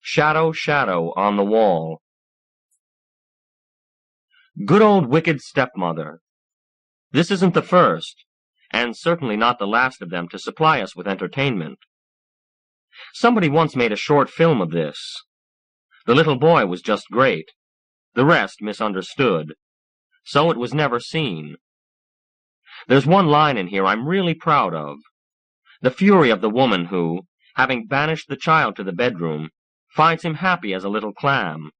Shadow, shadow on the wall. Good old wicked stepmother. This isn't the first, and certainly not the last of them to supply us with entertainment. Somebody once made a short film of this. The little boy was just great. The rest misunderstood. So it was never seen. There's one line in here I'm really proud of. The fury of the woman who, having banished the child to the bedroom, finds him happy as a little clam.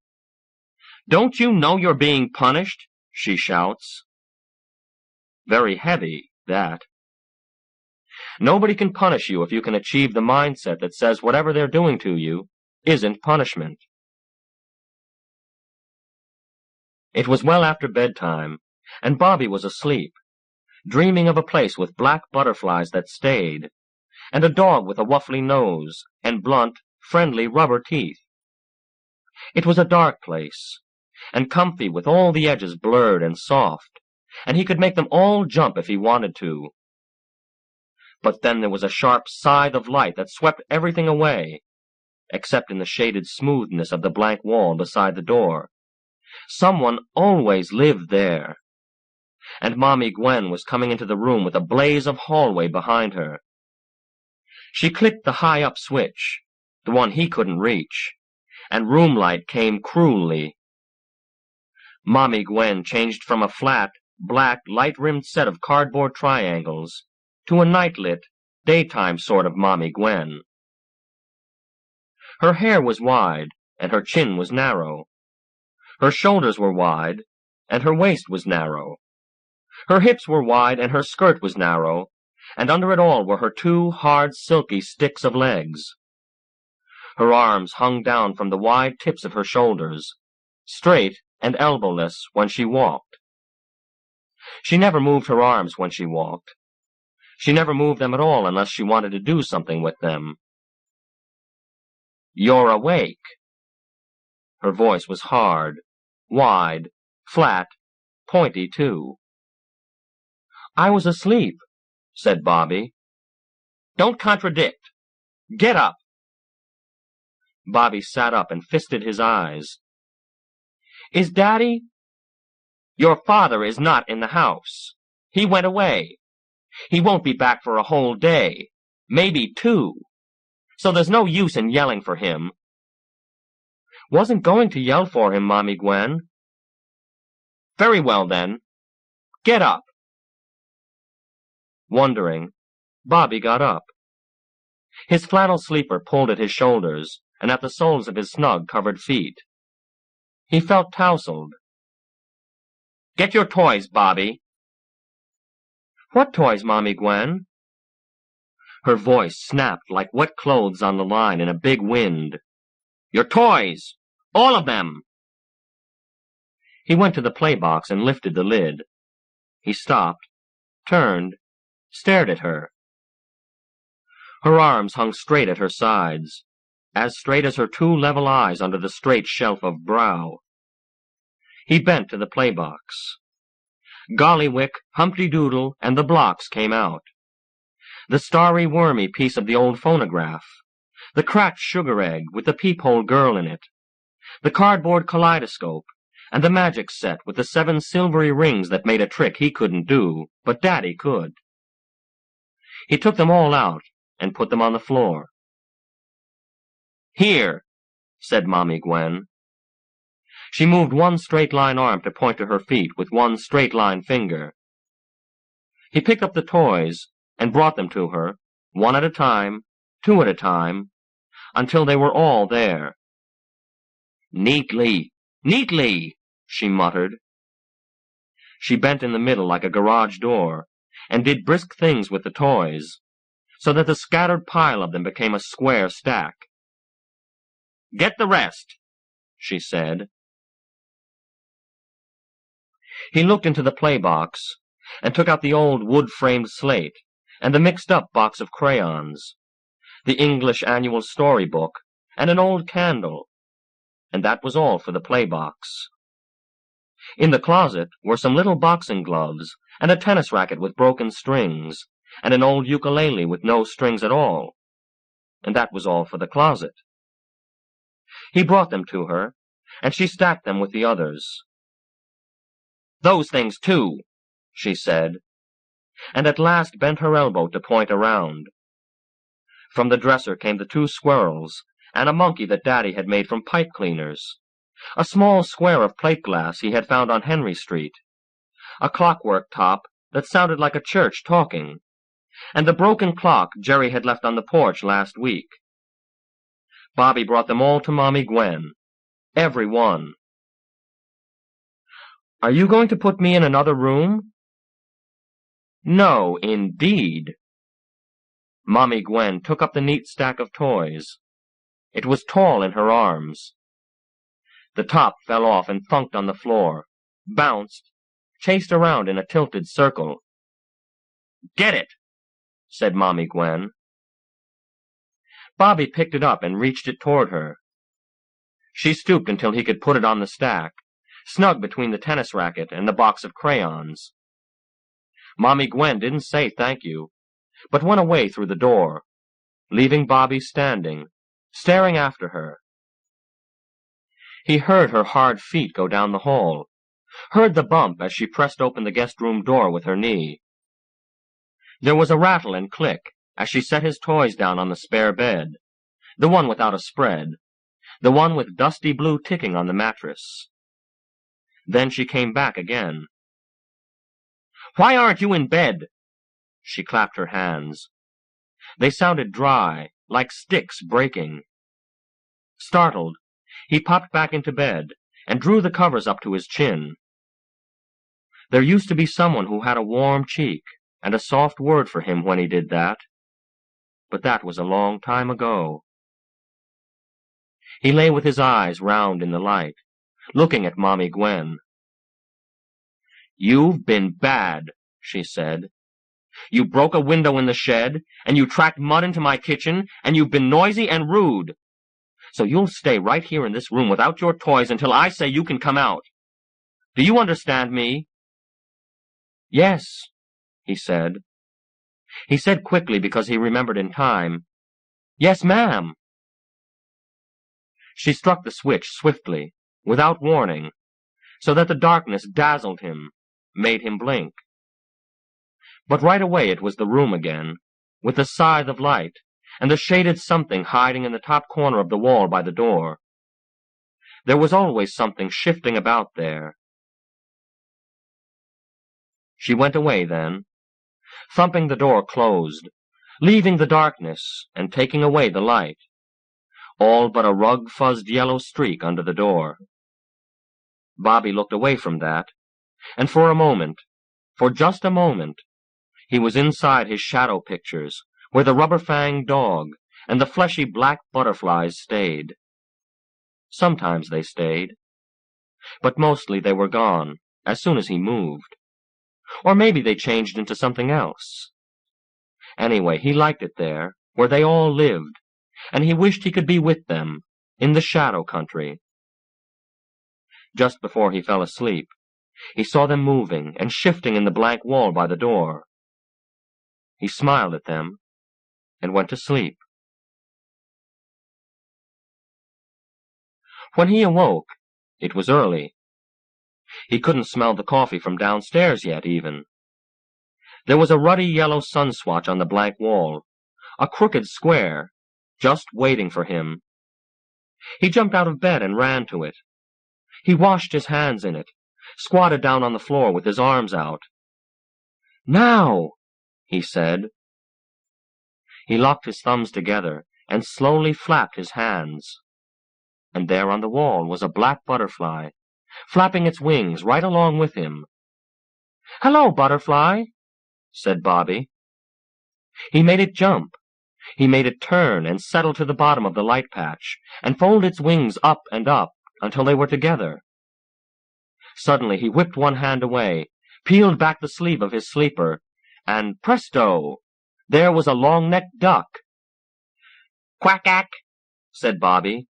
"Don't you know you're being punished?" she shouts. Very heavy, that. Nobody can punish you if you can achieve the mindset that says whatever they're doing to you isn't punishment. It was well after bedtime, and Bobby was asleep, dreaming of a place with black butterflies that stayed, and a dog with a wuffly nose and blunt, friendly rubber teeth. It was a dark place, and comfy with all the edges blurred and soft, and he could make them all jump if he wanted to. But then there was a sharp scythe of light that swept everything away, except in the shaded smoothness of the blank wall beside the door. Someone always lived there. And Mommy Gwen was coming into the room with a blaze of hallway behind her. She clicked the high-up switch, the one he couldn't reach, and room light came cruelly. Mommy Gwen changed from a flat, black, light-rimmed set of cardboard triangles to a night-lit, daytime sort of Mommy Gwen. Her hair was wide, and her chin was narrow. Her shoulders were wide, and her waist was narrow. Her hips were wide, and her skirt was narrow, and under it all were her two hard, silky sticks of legs. Her arms hung down from the wide tips of her shoulders, straight and elbowless when she walked. She never moved her arms when she walked. She never moved them at all unless she wanted to do something with them. "You're awake." Her voice was hard, wide, flat, pointy too. "I was asleep," said Bobby. "Don't contradict. Get up." Bobby sat up and fisted his eyes. "Is Daddy?" "Your father is not in the house. He went away. He won't be back for a whole day, maybe 2. So there's no use in yelling for him." "Wasn't going to yell for him, Mommy Gwen." "Very well, then. Get up." Wondering, Bobby got up. His flannel sleeper pulled at his shoulders and at the soles of his snug-covered feet. He felt tousled. "Get your toys, Bobby." "What toys, Mommy Gwen?" Her voice snapped like wet clothes on the line in a big wind. "Your toys! All of them!" He went to the playbox and lifted the lid. He stopped, turned, stared at her. Her arms hung straight at her sides, as straight as her 2 level eyes under the straight shelf of brow. He bent to the playbox. Gollywick, Humpty Doodle, and the blocks came out. The starry, wormy piece of the old phonograph, the cracked sugar egg with the peephole girl in it, the cardboard kaleidoscope, and the magic set with the 7 silvery rings that made a trick he couldn't do, but Daddy could. He took them all out and put them on the floor. "Here," said Mommy Gwen. She moved one straight-line arm to point to her feet with one straight-line finger. He picked up the toys and brought them to her, 1 at a time, 2 at a time, until they were all there. "Neatly, neatly," she muttered. She bent in the middle like a garage door, and did brisk things with the toys, so that the scattered pile of them became a square stack. "Get the rest," she said. He looked into the playbox, and took out the old wood-framed slate, and the mixed-up box of crayons, the English annual storybook, and an old candle, and that was all for the playbox. In the closet were some little boxing gloves, and a tennis racket with broken strings, and an old ukulele with no strings at all, and that was all for the closet. He brought them to her, and she stacked them with the others. "Those things, too," she said, and at last bent her elbow to point around. From the dresser came the 2 squirrels, and a monkey that Daddy had made from pipe cleaners, a small square of plate glass he had found on Henry Street, a clockwork top that sounded like a church talking, and the broken clock Jerry had left on the porch last week. Bobby brought them all to Mommy Gwen, every one. "Are you going to put me in another room?" "No, indeed." Mommy Gwen took up the neat stack of toys. It was tall in her arms. The top fell off and thunked on the floor, bounced, chased around in a tilted circle. "Get it," said Mommy Gwen. Bobby picked it up and reached it toward her. She stooped until he could put it on the stack, snug between the tennis racket and the box of crayons. Mommy Gwen didn't say thank you, but went away through the door, leaving Bobby standing, staring after her. He heard her hard feet go down the hall, heard the bump as she pressed open the guest room door with her knee. There was a rattle and click as she set his toys down on the spare bed, the one without a spread, the one with dusty blue ticking on the mattress. Then she came back again. "Why aren't you in bed?" She clapped her hands. They sounded dry, like sticks breaking. Startled, he popped back into bed and drew the covers up to his chin. There used to be someone who had a warm cheek and a soft word for him when he did that, but that was a long time ago. He lay with his eyes round in the light, looking at Mommy Gwen. "You've been bad," she said. "You broke a window in the shed, and you tracked mud into my kitchen, and you've been noisy and rude. So you'll stay right here in this room without your toys until I say you can come out. Do you understand me?" "Yes," he said. He said quickly because he remembered in time, "Yes, ma'am." She struck the switch swiftly, without warning, so that the darkness dazzled him, made him blink. But right away it was the room again, with the scythe of light, and the shaded something hiding in the top corner of the wall by the door. There was always something shifting about there. She went away then, thumping the door closed, leaving the darkness and taking away the light, all but a rug-fuzzed yellow streak under the door. Bobby looked away from that, and for a moment, for just a moment, he was inside his shadow pictures, where the rubber-fanged dog and the fleshy black butterflies stayed. Sometimes they stayed, but mostly they were gone as soon as he moved. Or maybe they changed into something else. Anyway, he liked it there, where they all lived, and he wished he could be with them, in the shadow country. Just before he fell asleep, he saw them moving and shifting in the blank wall by the door. He smiled at them and went to sleep. When he awoke, it was early. He couldn't smell the coffee from downstairs yet, even. There was a ruddy yellow sun swatch on the blank wall, a crooked square, just waiting for him. He jumped out of bed and ran to it. He washed his hands in it, squatted down on the floor with his arms out. "Now!" he said. He locked his thumbs together and slowly flapped his hands. And there on the wall was a black butterfly, flapping its wings right along with him. "Hello, butterfly," said Bobby. He made it jump. He made it turn and settle to the bottom of the light patch, and fold its wings up and up until they were together. Suddenly he whipped one hand away, peeled back the sleeve of his sleeper, and presto! There was a long-necked duck. "Quack-ack," said Bobby,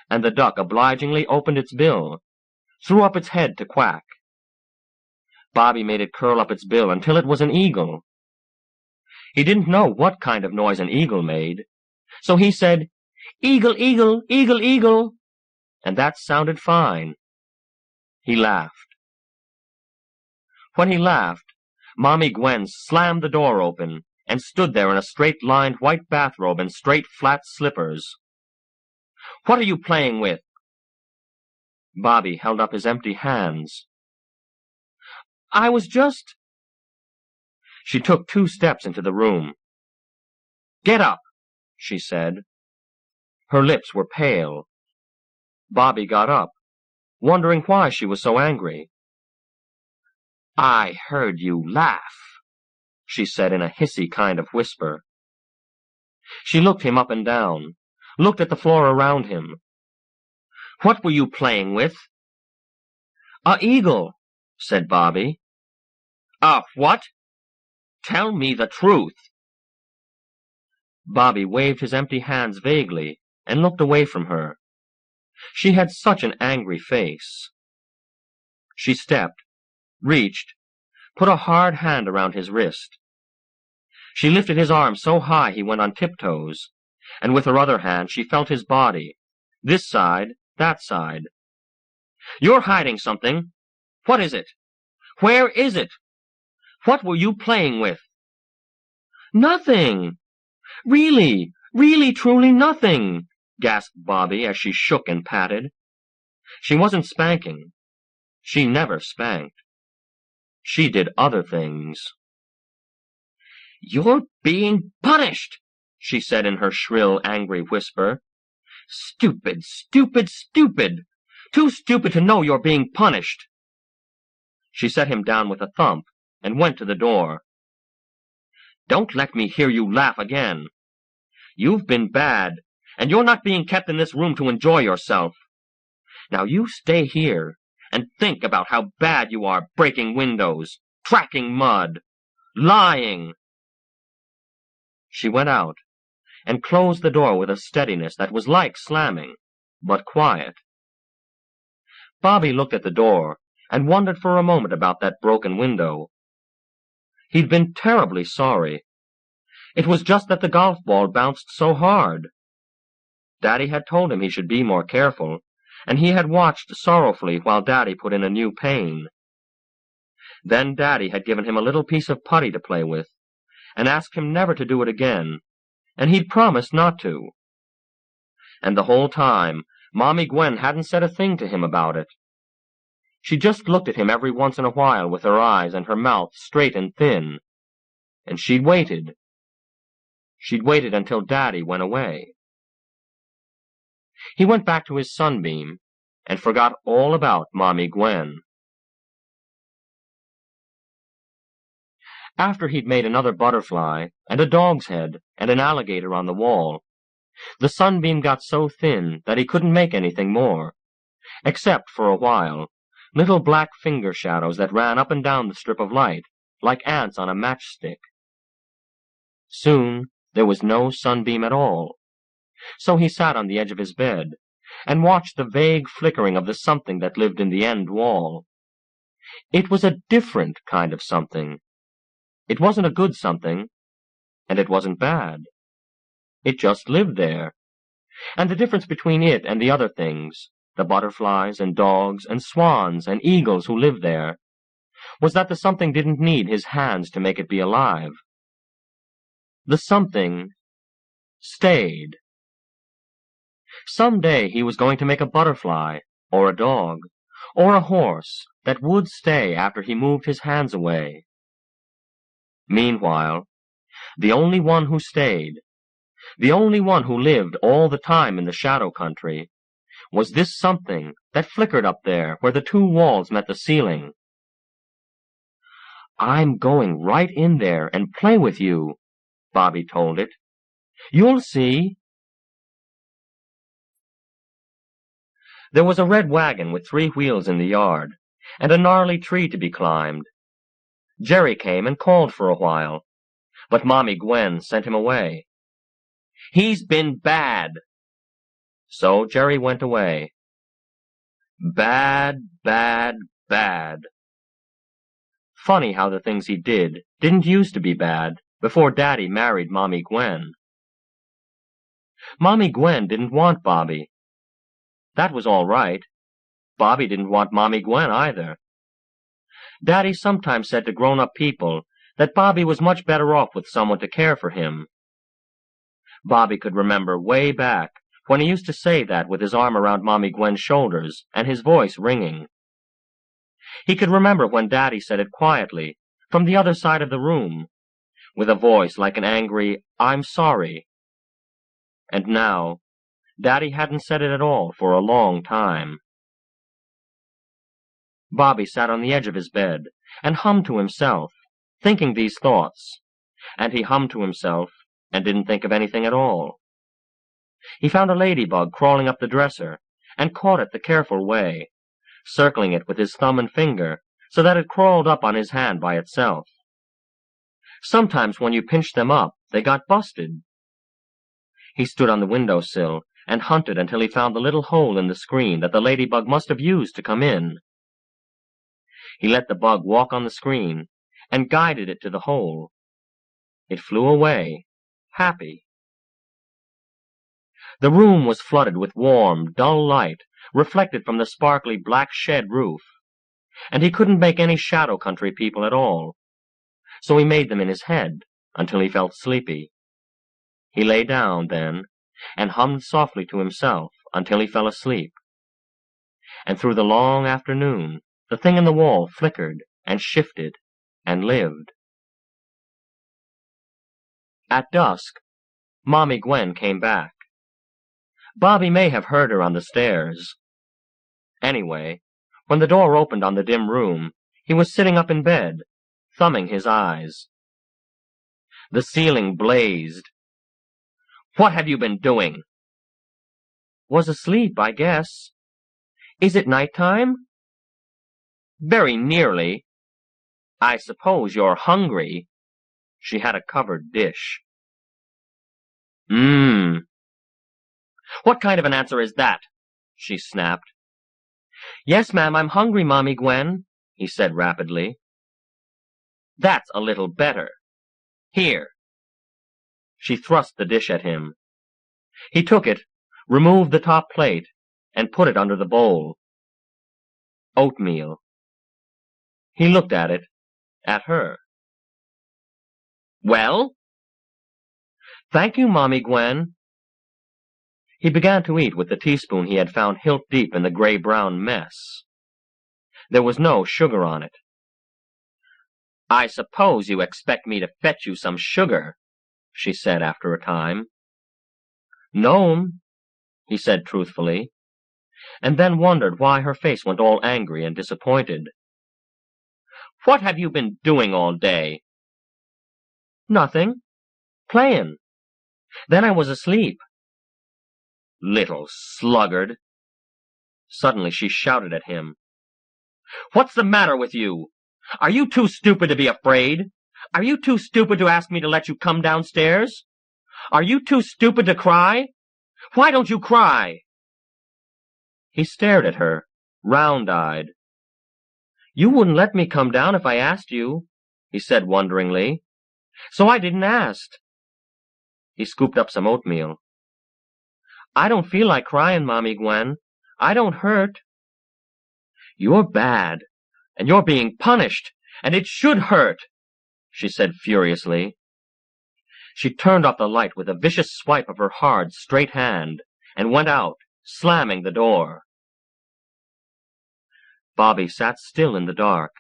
and the duck obligingly opened its bill, threw up its head to quack. Bobby made it curl up its bill until it was an eagle. He didn't know what kind of noise an eagle made, so he said, "Eagle, eagle, eagle, eagle," and that sounded fine. He laughed. When he laughed, Mommy Gwen slammed the door open and stood there in a straight-lined white bathrobe and straight, flat slippers. "What are you playing with?" Bobby held up his empty hands. "I was just—" She took 2 steps into the room. "Get up," she said. Her lips were pale. Bobby got up, wondering why she was so angry. "I heard you laugh," she said in a hissy kind of whisper. She looked him up and down, looked at the floor around him. "What were you playing with?" "A eagle," said Bobby. "A what? Tell me the truth." Bobby waved his empty hands vaguely and looked away from her. She had such an angry face. She stepped, reached, put a hard hand around his wrist. She lifted his arm so high he went on tiptoes, and with her other hand she felt his body, this side, that side. "You're hiding something. What is it? Where is it? What were you playing with?" "Nothing. Really, truly nothing," gasped Bobby as she shook and patted. She wasn't spanking. She never spanked. She did other things. "You're being punished," she said in her shrill, angry whisper. "Stupid, stupid, stupid! Too stupid to know you're being punished." She set him down with a thump and went to the door. "Don't let me hear you laugh again. You've been bad, and you're not being kept in this room to enjoy yourself. Now you stay here and think about how bad you are breaking windows, tracking mud, lying." She went out and closed the door with a steadiness that was like slamming, but quiet. Bobby looked at the door and wondered for a moment about that broken window. He'd been terribly sorry. It was just that the golf ball bounced so hard. Daddy had told him he should be more careful, and he had watched sorrowfully while Daddy put in a new pane. Then Daddy had given him a little piece of putty to play with, and asked him never to do it again, and he'd promised not to. And the whole time, Mommy Gwen hadn't said a thing to him about it. She just looked at him every once in a while with her eyes and her mouth straight and thin, and she'd waited. She'd waited until Daddy went away. He went back to his sunbeam and forgot all about Mommy Gwen. After he'd made another butterfly and a dog's head and an alligator on the wall, the sunbeam got so thin that he couldn't make anything more, except, for a while, little black finger shadows that ran up and down the strip of light, like ants on a matchstick. Soon there was no sunbeam at all, so he sat on the edge of his bed and watched the vague flickering of the something that lived in the end wall. It was a different kind of something. It wasn't a good something, and it wasn't bad. It just lived there, and the difference between it and the other things, the butterflies and dogs and swans and eagles who lived there, was that the something didn't need his hands to make it be alive. The something stayed. Some day he was going to make a butterfly, or a dog, or a horse that would stay after he moved his hands away. Meanwhile, the only one who stayed, the only one who lived all the time in the shadow country, was this something that flickered up there where the 2 walls met the ceiling. "I'm going right in there and play with you," Bobby told it. "You'll see." There was a red wagon with 3 wheels in the yard, and a gnarly tree to be climbed. Jerry came and called for a while, but Mommy Gwen sent him away. "He's been bad." So Jerry went away. Bad, bad, bad. Funny how the things he did didn't used to be bad before Daddy married Mommy Gwen. Mommy Gwen didn't want Bobby. That was all right. Bobby didn't want Mommy Gwen either. Daddy sometimes said to grown-up people that Bobby was much better off with someone to care for him. Bobby could remember way back when he used to say that with his arm around Mommy Gwen's shoulders and his voice ringing. He could remember when Daddy said it quietly, from the other side of the room, with a voice like an angry, "I'm sorry." And now, Daddy hadn't said it at all for a long time. Bobby sat on the edge of his bed and hummed to himself, thinking these thoughts, and he hummed to himself and didn't think of anything at all. He found a ladybug crawling up the dresser and caught it the careful way, circling it with his thumb and finger so that it crawled up on his hand by itself. Sometimes when you pinched them up, they got busted. He stood on the windowsill and hunted until he found the little hole in the screen that the ladybug must have used to come in. He let the bug walk on the screen and guided it to the hole. It flew away, happy. The room was flooded with warm, dull light, reflected from the sparkly black shed roof, and he couldn't make any shadow country people at all, so he made them in his head until he felt sleepy. He lay down then and hummed softly to himself until he fell asleep. And through the long afternoon, the thing in the wall flickered and shifted and lived. At dusk, Mommy Gwen came back. Bobby may have heard her on the stairs. Anyway, when the door opened on the dim room, he was sitting up in bed, thumbing his eyes. The ceiling blazed. "What have you been doing?" "Was asleep, I guess. Is it night time?" "Very nearly. I suppose you're hungry." She had a covered dish. "What kind of an answer is that?" she snapped. "Yes, ma'am, I'm hungry, Mommy Gwen," he said rapidly. "That's a little better. Here." She thrust the dish at him. He took it, removed the top plate, and put it under the bowl. Oatmeal. He looked at it, at her. "Well?" "Thank you, Mommy Gwen." He began to eat with the teaspoon he had found hilt-deep in the gray-brown mess. There was no sugar on it. "I suppose you expect me to fetch you some sugar," she said after a time. "No'm," he said truthfully, and then wondered why her face went all angry and disappointed. "What have you been doing all day?" "Nothing. Playin'. Then I was asleep." "Little sluggard." Suddenly she shouted at him. "What's the matter with you? Are you too stupid to be afraid? Are you too stupid to ask me to let you come downstairs? Are you too stupid to cry? Why don't you cry?" He stared at her, round-eyed. "You wouldn't let me come down if I asked you," he said wonderingly. "So I didn't ask." He scooped up some oatmeal. "I don't feel like crying, Mommy Gwen. I don't hurt." "You're bad, and you're being punished, and it should hurt," she said furiously. She turned off the light with a vicious swipe of her hard, straight hand, and went out, slamming the door. Bobby sat still in the dark,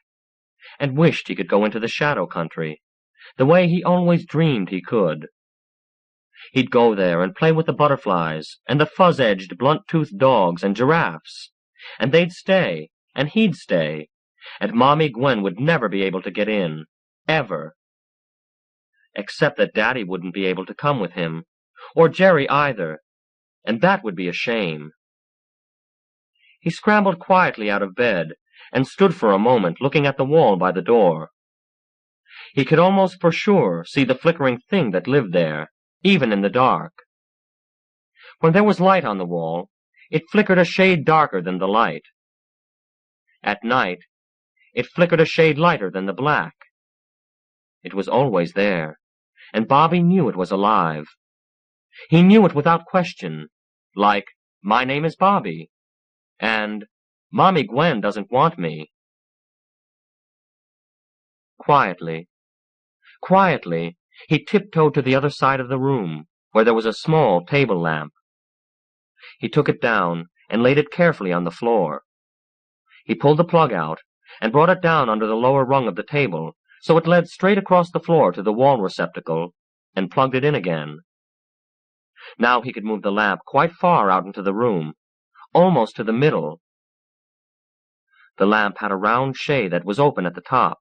and wished he could go into the shadow country, the way he always dreamed he could. He'd go there and play with the butterflies, and the fuzz-edged, blunt-toothed dogs and giraffes, and they'd stay, and he'd stay, and Mommy Gwen would never be able to get in, ever. Except that Daddy wouldn't be able to come with him, or Jerry either, and that would be a shame. He scrambled quietly out of bed, and stood for a moment looking at the wall by the door. He could almost for sure see the flickering thing that lived there, even in the dark. When there was light on the wall, it flickered a shade darker than the light. At night, it flickered a shade lighter than the black. It was always there, and Bobby knew it was alive. He knew it without question, like, "My name is Bobby," And Mommy Gwen doesn't want me. Quietly, he tiptoed to the other side of the room, where there was a small table lamp. He took it down and laid it carefully on the floor. He pulled the plug out and brought it down under the lower rung of the table, so it led straight across the floor to the wall receptacle, and plugged it in again. Now he could move the lamp quite far out into the room, almost to the middle. The lamp had a round shade that was open at the top.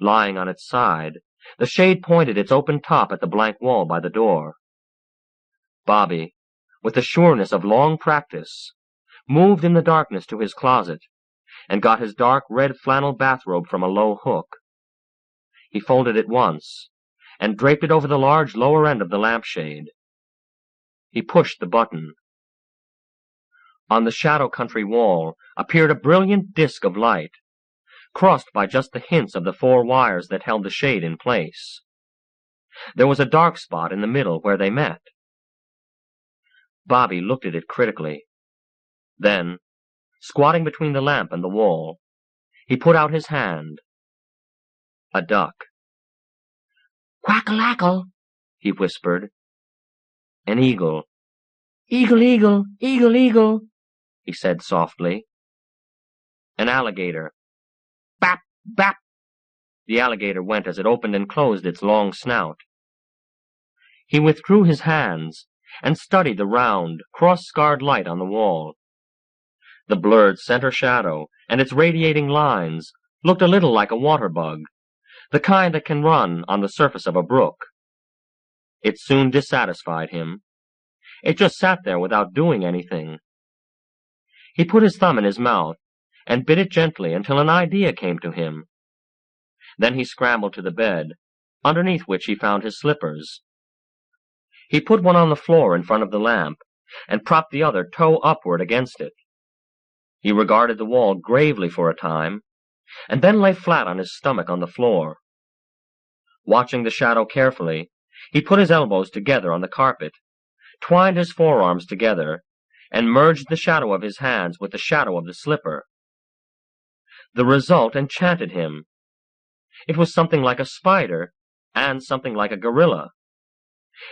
Lying on its side, the shade pointed its open top at the blank wall by the door. Bobby, with the sureness of long practice, moved in the darkness to his closet and got his dark red flannel bathrobe from a low hook. He folded it once and draped it over the large lower end of the lampshade. He pushed the button. On the shadow country wall appeared a brilliant disk of light, crossed by just the hints of the 4 wires that held the shade in place. There was a dark spot in the middle where they met. Bobby looked at it critically. Then, squatting between the lamp and the wall, he put out his hand. A duck. "Quack-a-lackle," he whispered. An eagle. "Eagle, eagle, eagle, eagle," he said softly. An alligator. "Bap, bap." The alligator went as it opened and closed its long snout. He withdrew his hands and studied the round, cross-scarred light on the wall. The blurred center shadow and its radiating lines looked a little like a water bug, the kind that can run on the surface of a brook. It soon dissatisfied him. It just sat there without doing anything. He put his thumb in his mouth and bit it gently until an idea came to him. Then he scrambled to the bed, underneath which he found his slippers. He put one on the floor in front of the lamp and propped the other toe upward against it. He regarded the wall gravely for a time, and then lay flat on his stomach on the floor. Watching the shadow carefully, he put his elbows together on the carpet, twined his forearms together, and merged the shadow of his hands with the shadow of the slipper. The result enchanted him. It was something like a spider and something like a gorilla.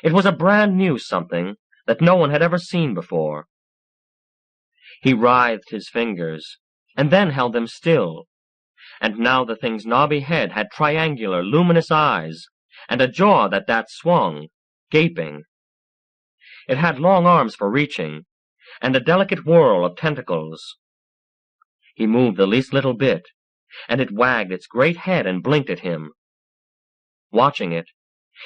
It was a brand new something that no one had ever seen before. He writhed his fingers, and then held them still, and now the thing's knobby head had triangular, luminous eyes, and a jaw that swung, gaping. It had long arms for reaching, and a delicate whirl of tentacles. He moved the least little bit, and it wagged its great head and blinked at him. Watching it,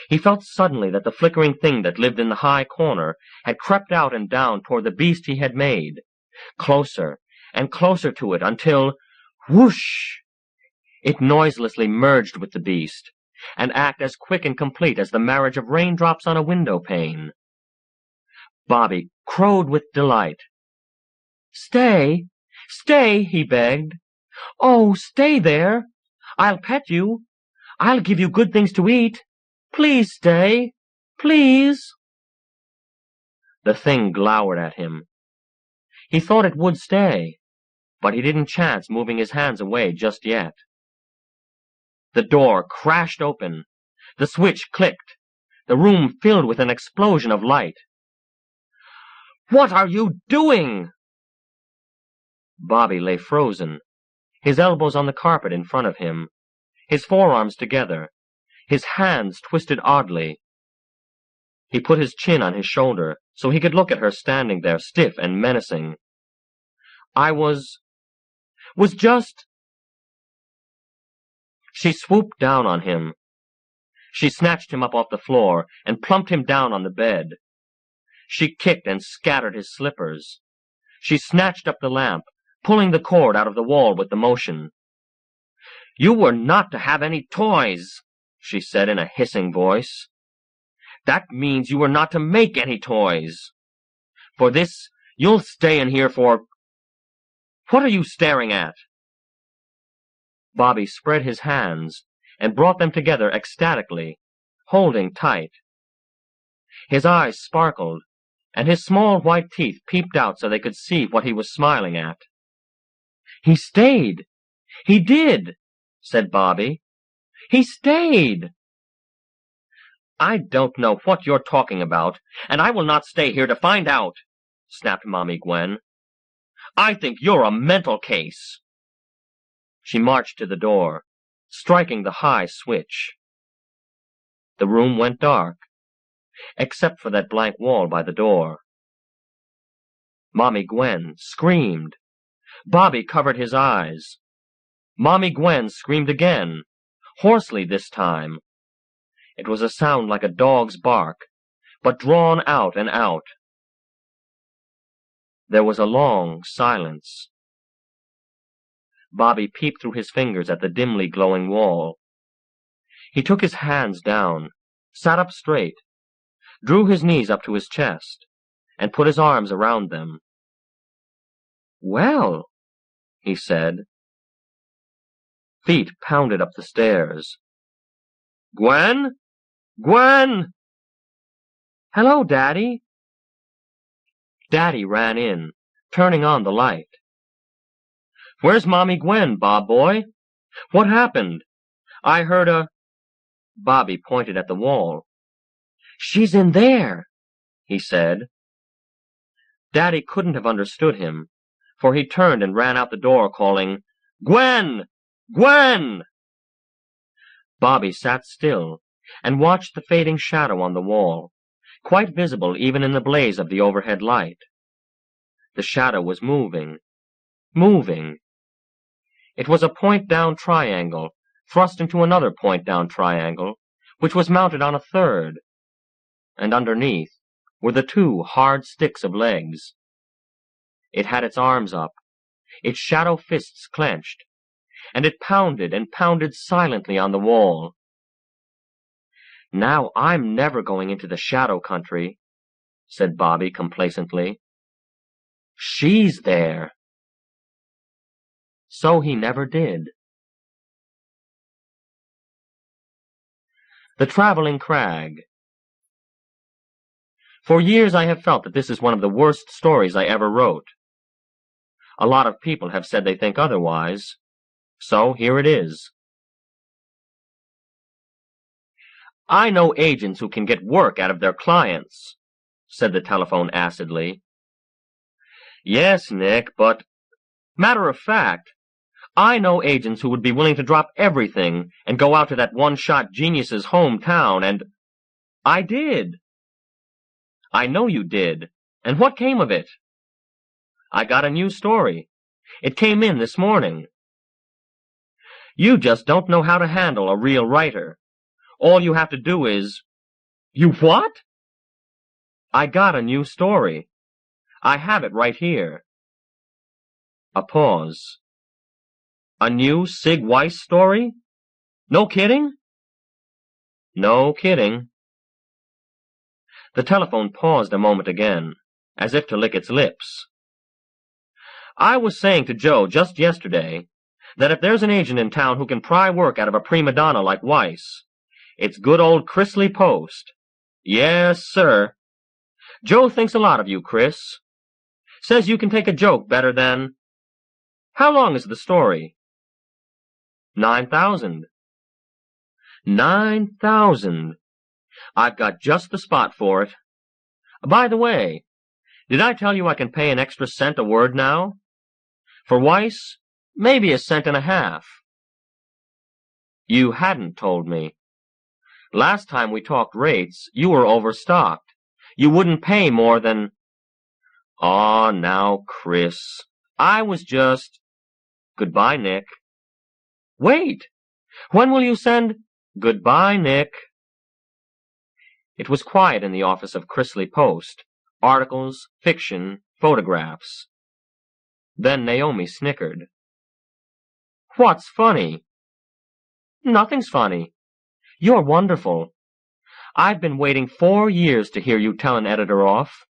he felt suddenly that the flickering thing that lived in the high corner had crept out and down toward the beast he had made, closer and closer to it until, whoosh! It noiselessly merged with the beast, an act as quick and complete as the marriage of raindrops on a window pane. Bobby crowed with delight. "Stay! Stay!" he begged. "Oh, stay there! I'll pet you. I'll give you good things to eat. Please stay! Please!" The thing glowered at him. He thought it would stay, but he didn't chance moving his hands away just yet. The door crashed open. The switch clicked. The room filled with an explosion of light. "What are you doing?" Bobby lay frozen, his elbows on the carpet in front of him, his forearms together, his hands twisted oddly. He put his chin on his shoulder so he could look at her standing there stiff and menacing. "I was just—" She swooped down on him. She snatched him up off the floor and plumped him down on the bed. She kicked and scattered his slippers. She snatched up the lamp, pulling the cord out of the wall with the motion. "You were not to have any toys," she said in a hissing voice. "That means you were not to make any toys. For this, you'll stay in here for— What are you staring at?" Bobby spread his hands and brought them together ecstatically, holding tight. His eyes sparkled, and his small white teeth peeped out so they could see what he was smiling at. "He stayed! He did!" said Bobby. "He stayed!" "I don't know what you're talking about, and I will not stay here to find out," snapped Mommy Gwen. "I think you're a mental case." She marched to the door, striking the high switch. The room went dark, except for that blank wall by the door. Mommy Gwen screamed. Bobby covered his eyes. Mommy Gwen screamed again, hoarsely this time. It was a sound like a dog's bark, but drawn out and out. There was a long silence. Bobby peeped through his fingers at the dimly glowing wall. He took his hands down, sat up straight, drew his knees up to his chest, and put his arms around them. "Well," he said. Feet pounded up the stairs. "Gwen? Gwen!" "Hello, Daddy." Daddy ran in, turning on the light. "Where's Mommy Gwen, Bob boy? What happened? I heard a—" Bobby pointed at the wall. "She's in there," he said. Daddy couldn't have understood him, for he turned and ran out the door calling, "Gwen! Gwen!" Bobby sat still and watched the fading shadow on the wall, quite visible even in the blaze of the overhead light. The shadow was moving, moving. It was a point-down triangle, thrust into another point-down triangle, which was mounted on a third, and underneath were the two hard sticks of legs. It had its arms up, its shadow fists clenched, and it pounded and pounded silently on the wall. "Now I'm never going into the shadow country," said Bobby complacently. "She's there." So he never did. The Traveling Crag. For years I have felt that this is one of the worst stories I ever wrote. A lot of people have said they think otherwise, so here it is. "I know agents who can get work out of their clients," said the telephone acidly. "Yes, Nick, but matter of fact, I know agents who would be willing to drop everything and go out to that one-shot genius's hometown, and—" "I did." "I know you did. And what came of it?" "I got a new story. It came in this morning." "You just don't know how to handle a real writer. All you have to do is—" "You what?" "I got a new story. I have it right here." A pause. "A new Sig Weiss story? No kidding?" "No kidding." The telephone paused a moment again, as if to lick its lips. "I was saying to Joe just yesterday that if there's an agent in town who can pry work out of a prima donna like Weiss, it's good old Chrisley Post. Yes, sir. Joe thinks a lot of you, Chris. Says you can take a joke better than— How long is the story?" 9,000. 9,000. I've got just the spot for it. By the way, did I tell you I can pay an extra cent a word now? For Weiss, maybe a cent and a half. You hadn't told me. Last time we talked rates, you were overstocked. You wouldn't pay more than— Aw, now, Chris, I was just— Goodbye, Nick. Wait! When will you send— Goodbye, Nick. It was quiet in the office of Chrisley Post. Articles, fiction, photographs. Then Naomi snickered. "What's funny?" "Nothing's funny. You're wonderful. I've been waiting 4 years to hear you tell an editor off,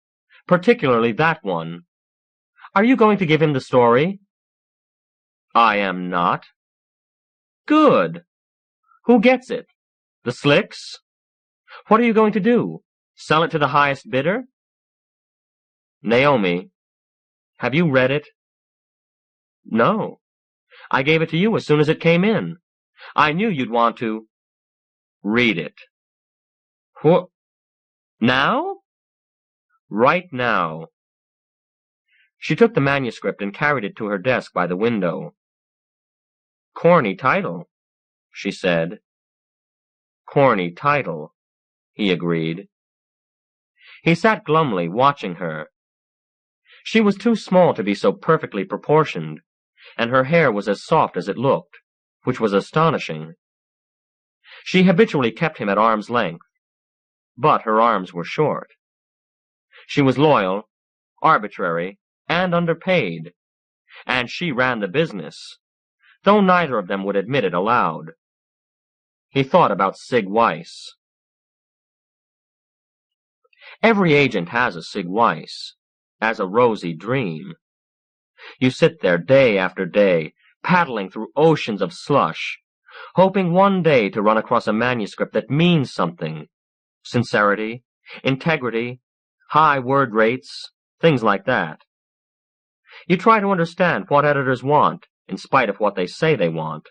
particularly that one. Are you going to give him the story?" "I am not." "Good. Who gets it? The slicks? What are you going to do? Sell it to the highest bidder?" Naomi, have you read it? No. I gave it to you as soon as it came in. I knew you'd want to. Read it. What? Now? Right now. She took the manuscript and carried it to her desk by the window. Corny title, she said. Corny title, he agreed. He sat glumly, watching her. She was too small to be so perfectly proportioned, and her hair was as soft as it looked, which was astonishing. She habitually kept him at arm's length, but her arms were short. She was loyal, arbitrary, and underpaid, and she ran the business, though neither of them would admit it aloud. He thought about Sig Weiss. Every agent has a Sig Weiss, as a rosy dream. You sit there day after day, paddling through oceans of slush, hoping one day to run across a manuscript that means something. Sincerity, integrity, high word rates, things like that. You try to understand what editors want, in spite of what they say they want,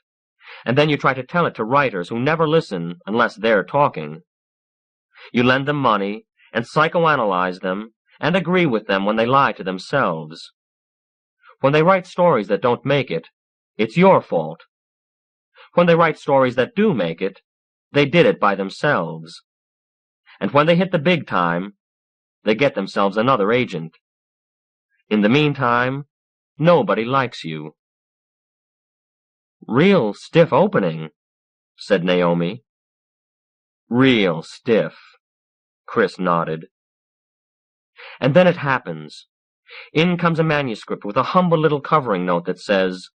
and then you try to tell it to writers who never listen unless they're talking. You lend them money, and psychoanalyze them, and agree with them when they lie to themselves. When they write stories that don't make it, it's your fault. When they write stories that do make it, they did it by themselves. And when they hit the big time, they get themselves another agent. In the meantime, nobody likes you. Real stiff opening, said Naomi. Real stiff, Chris nodded. And then it happens. In comes a manuscript with a humble little covering note that says,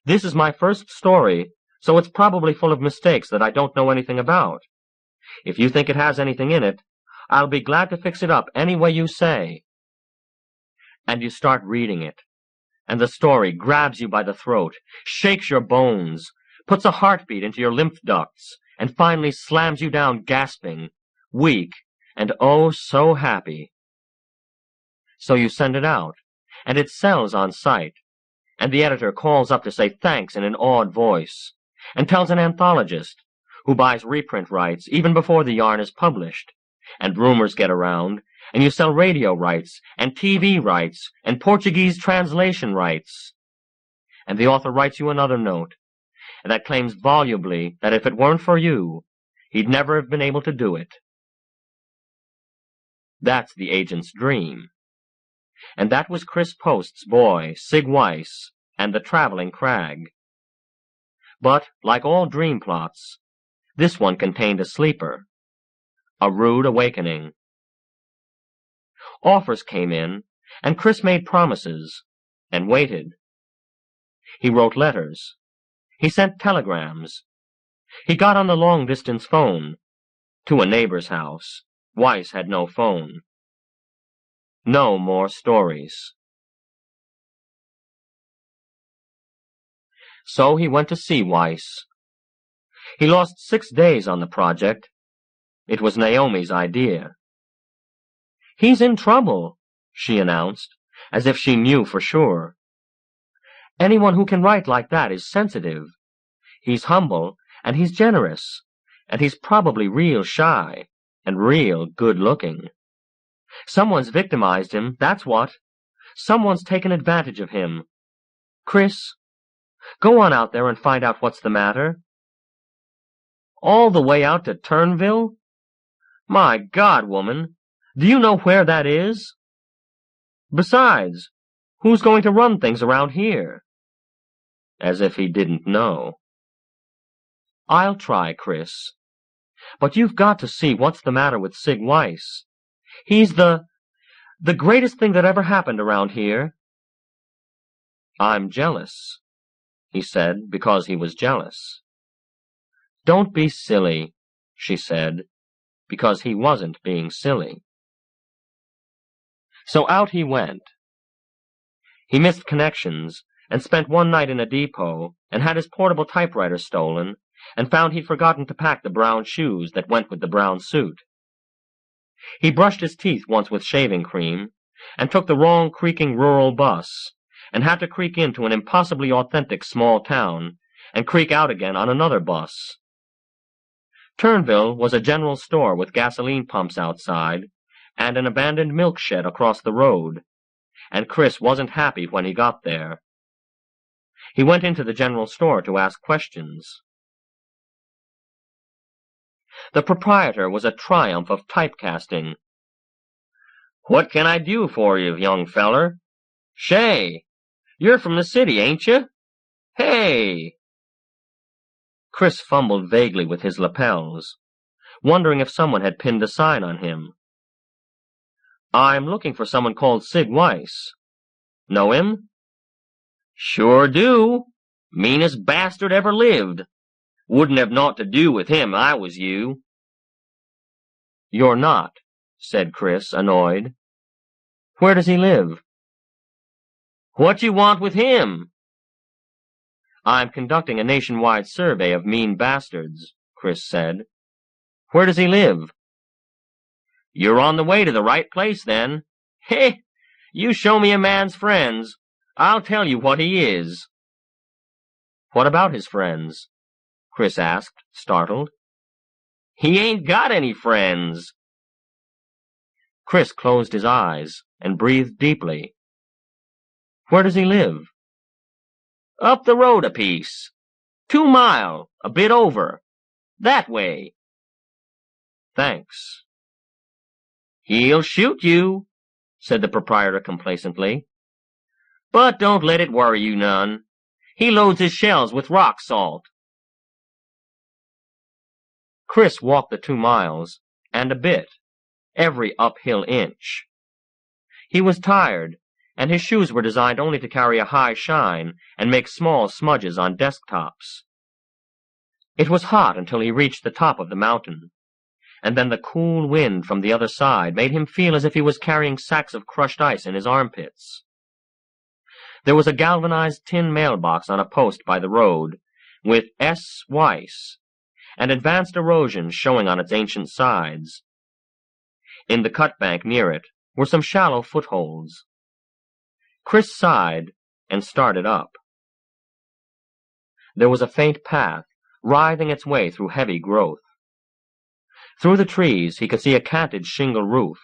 "This is my first story, so it's probably full of mistakes that I don't know anything about. If you think it has anything in it, I'll be glad to fix it up any way you say." And you start reading it, and the story grabs you by the throat, shakes your bones, puts a heartbeat into your lymph ducts, and finally slams you down gasping, weak, and oh so happy. So you send it out, and it sells on sight, and the editor calls up to say thanks in an awed voice, and tells an anthologist, who buys reprint rights even before the yarn is published, and rumors get around, and you sell radio rights, and TV rights, and Portuguese translation rights. And the author writes you another note, and that claims volubly that if it weren't for you, he'd never have been able to do it. That's the agent's dream. And that was Chris Post's boy, Sig Weiss, and the Traveling Crag. But, like all dream plots, this one contained a sleeper, a rude awakening. Offers came in, and Chris made promises, and waited. He wrote letters. He sent telegrams. He got on the long-distance phone. To a neighbor's house. Weiss had no phone. No more stories. So he went to see Weiss. He lost 6 days on the project. It was Naomi's idea. "He's in trouble," she announced, as if she knew for sure. "Anyone who can write like that is sensitive. He's humble, and he's generous, and he's probably real shy, and real good-looking. Someone's victimized him, that's what. Someone's taken advantage of him. Chris, go on out there and find out what's the matter." "All the way out to Turnville? My God, woman, do you know where that is? Besides, who's going to run things around here?" As if he didn't know. "I'll try, Chris. But you've got to see what's the matter with Sig Weiss. He's the greatest thing that ever happened around here." "I'm jealous," he said, because he was jealous. "Don't be silly," she said, because he wasn't being silly. So out he went. He missed connections, and spent one night in a depot, and had his portable typewriter stolen, and found he'd forgotten to pack the brown shoes that went with the brown suit. He brushed his teeth once with shaving cream, and took the wrong creaking rural bus, and had to creak into an impossibly authentic small town, and creak out again on another bus. Turnville was a general store with gasoline pumps outside, and an abandoned milk shed across the road, and Chris wasn't happy when he got there. He went into the general store to ask questions. The proprietor was a triumph of typecasting. "What can I do for you, young feller? Shay, you're from the city, ain't you? Hey!" Chris fumbled vaguely with his lapels, wondering if someone had pinned a sign on him. "I'm looking for someone called Sig Weiss. Know him?" "Sure do. Meanest bastard ever lived. Wouldn't have naught to do with him, I was you." "You're not," said Chris, annoyed. "Where does he live?" "What you want with him?" "I'm conducting a nationwide survey of mean bastards," Chris said. "Where does he live?" "You're on the way to the right place, then. Heh! You show me a man's friends, I'll tell you what he is." "What about his friends?" Chris asked, startled. "He ain't got any friends." Chris closed his eyes and breathed deeply. "Where does he live?" "Up the road a piece. 2 mile, a bit over. That way." "Thanks." "He'll shoot you," said the proprietor complacently. "But don't let it worry you none. He loads his shells with rock salt." Chris walked the 2 miles, and a bit, every uphill inch. He was tired, and his shoes were designed only to carry a high shine and make small smudges on desktops. It was hot until he reached the top of the mountain, and then the cool wind from the other side made him feel as if he was carrying sacks of crushed ice in his armpits. There was a galvanized tin mailbox on a post by the road, with S. Weiss, and advanced erosion showing on its ancient sides. In the cutbank near it were some shallow footholds. Chris sighed and started up. There was a faint path, writhing its way through heavy growth. Through the trees he could see a canted shingle roof.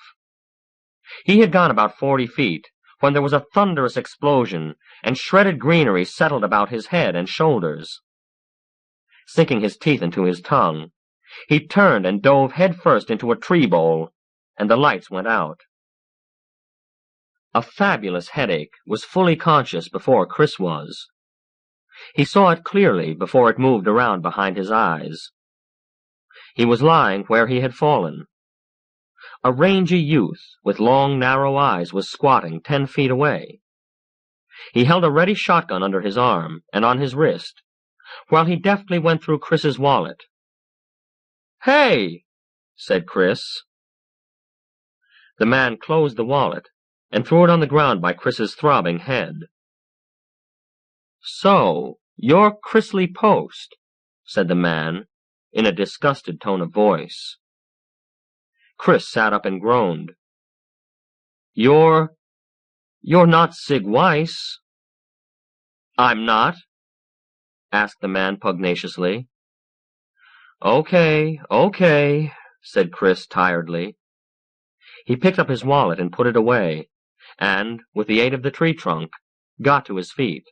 He had gone about 40 feet when there was a thunderous explosion, and shredded greenery settled about his head and shoulders. Sinking his teeth into his tongue, he turned and dove headfirst into a tree bole, and the lights went out. A fabulous headache was fully conscious before Chris was. He saw it clearly before it moved around behind his eyes. He was lying where he had fallen. A rangy youth with long, narrow eyes was squatting 10 feet away. He held a ready shotgun under his arm and on his wrist, while he deftly went through Chris's wallet. "Hey!" said Chris. The man closed the wallet and threw it on the ground by Chris's throbbing head. "So, you're Chrisley Post," said the man, in a disgusted tone of voice. Chris sat up and groaned. You're not Sig Weiss." "I'm not?" asked the man pugnaciously. Okay, said Chris tiredly. He picked up his wallet and put it away, and, with the aid of the tree trunk, got to his feet.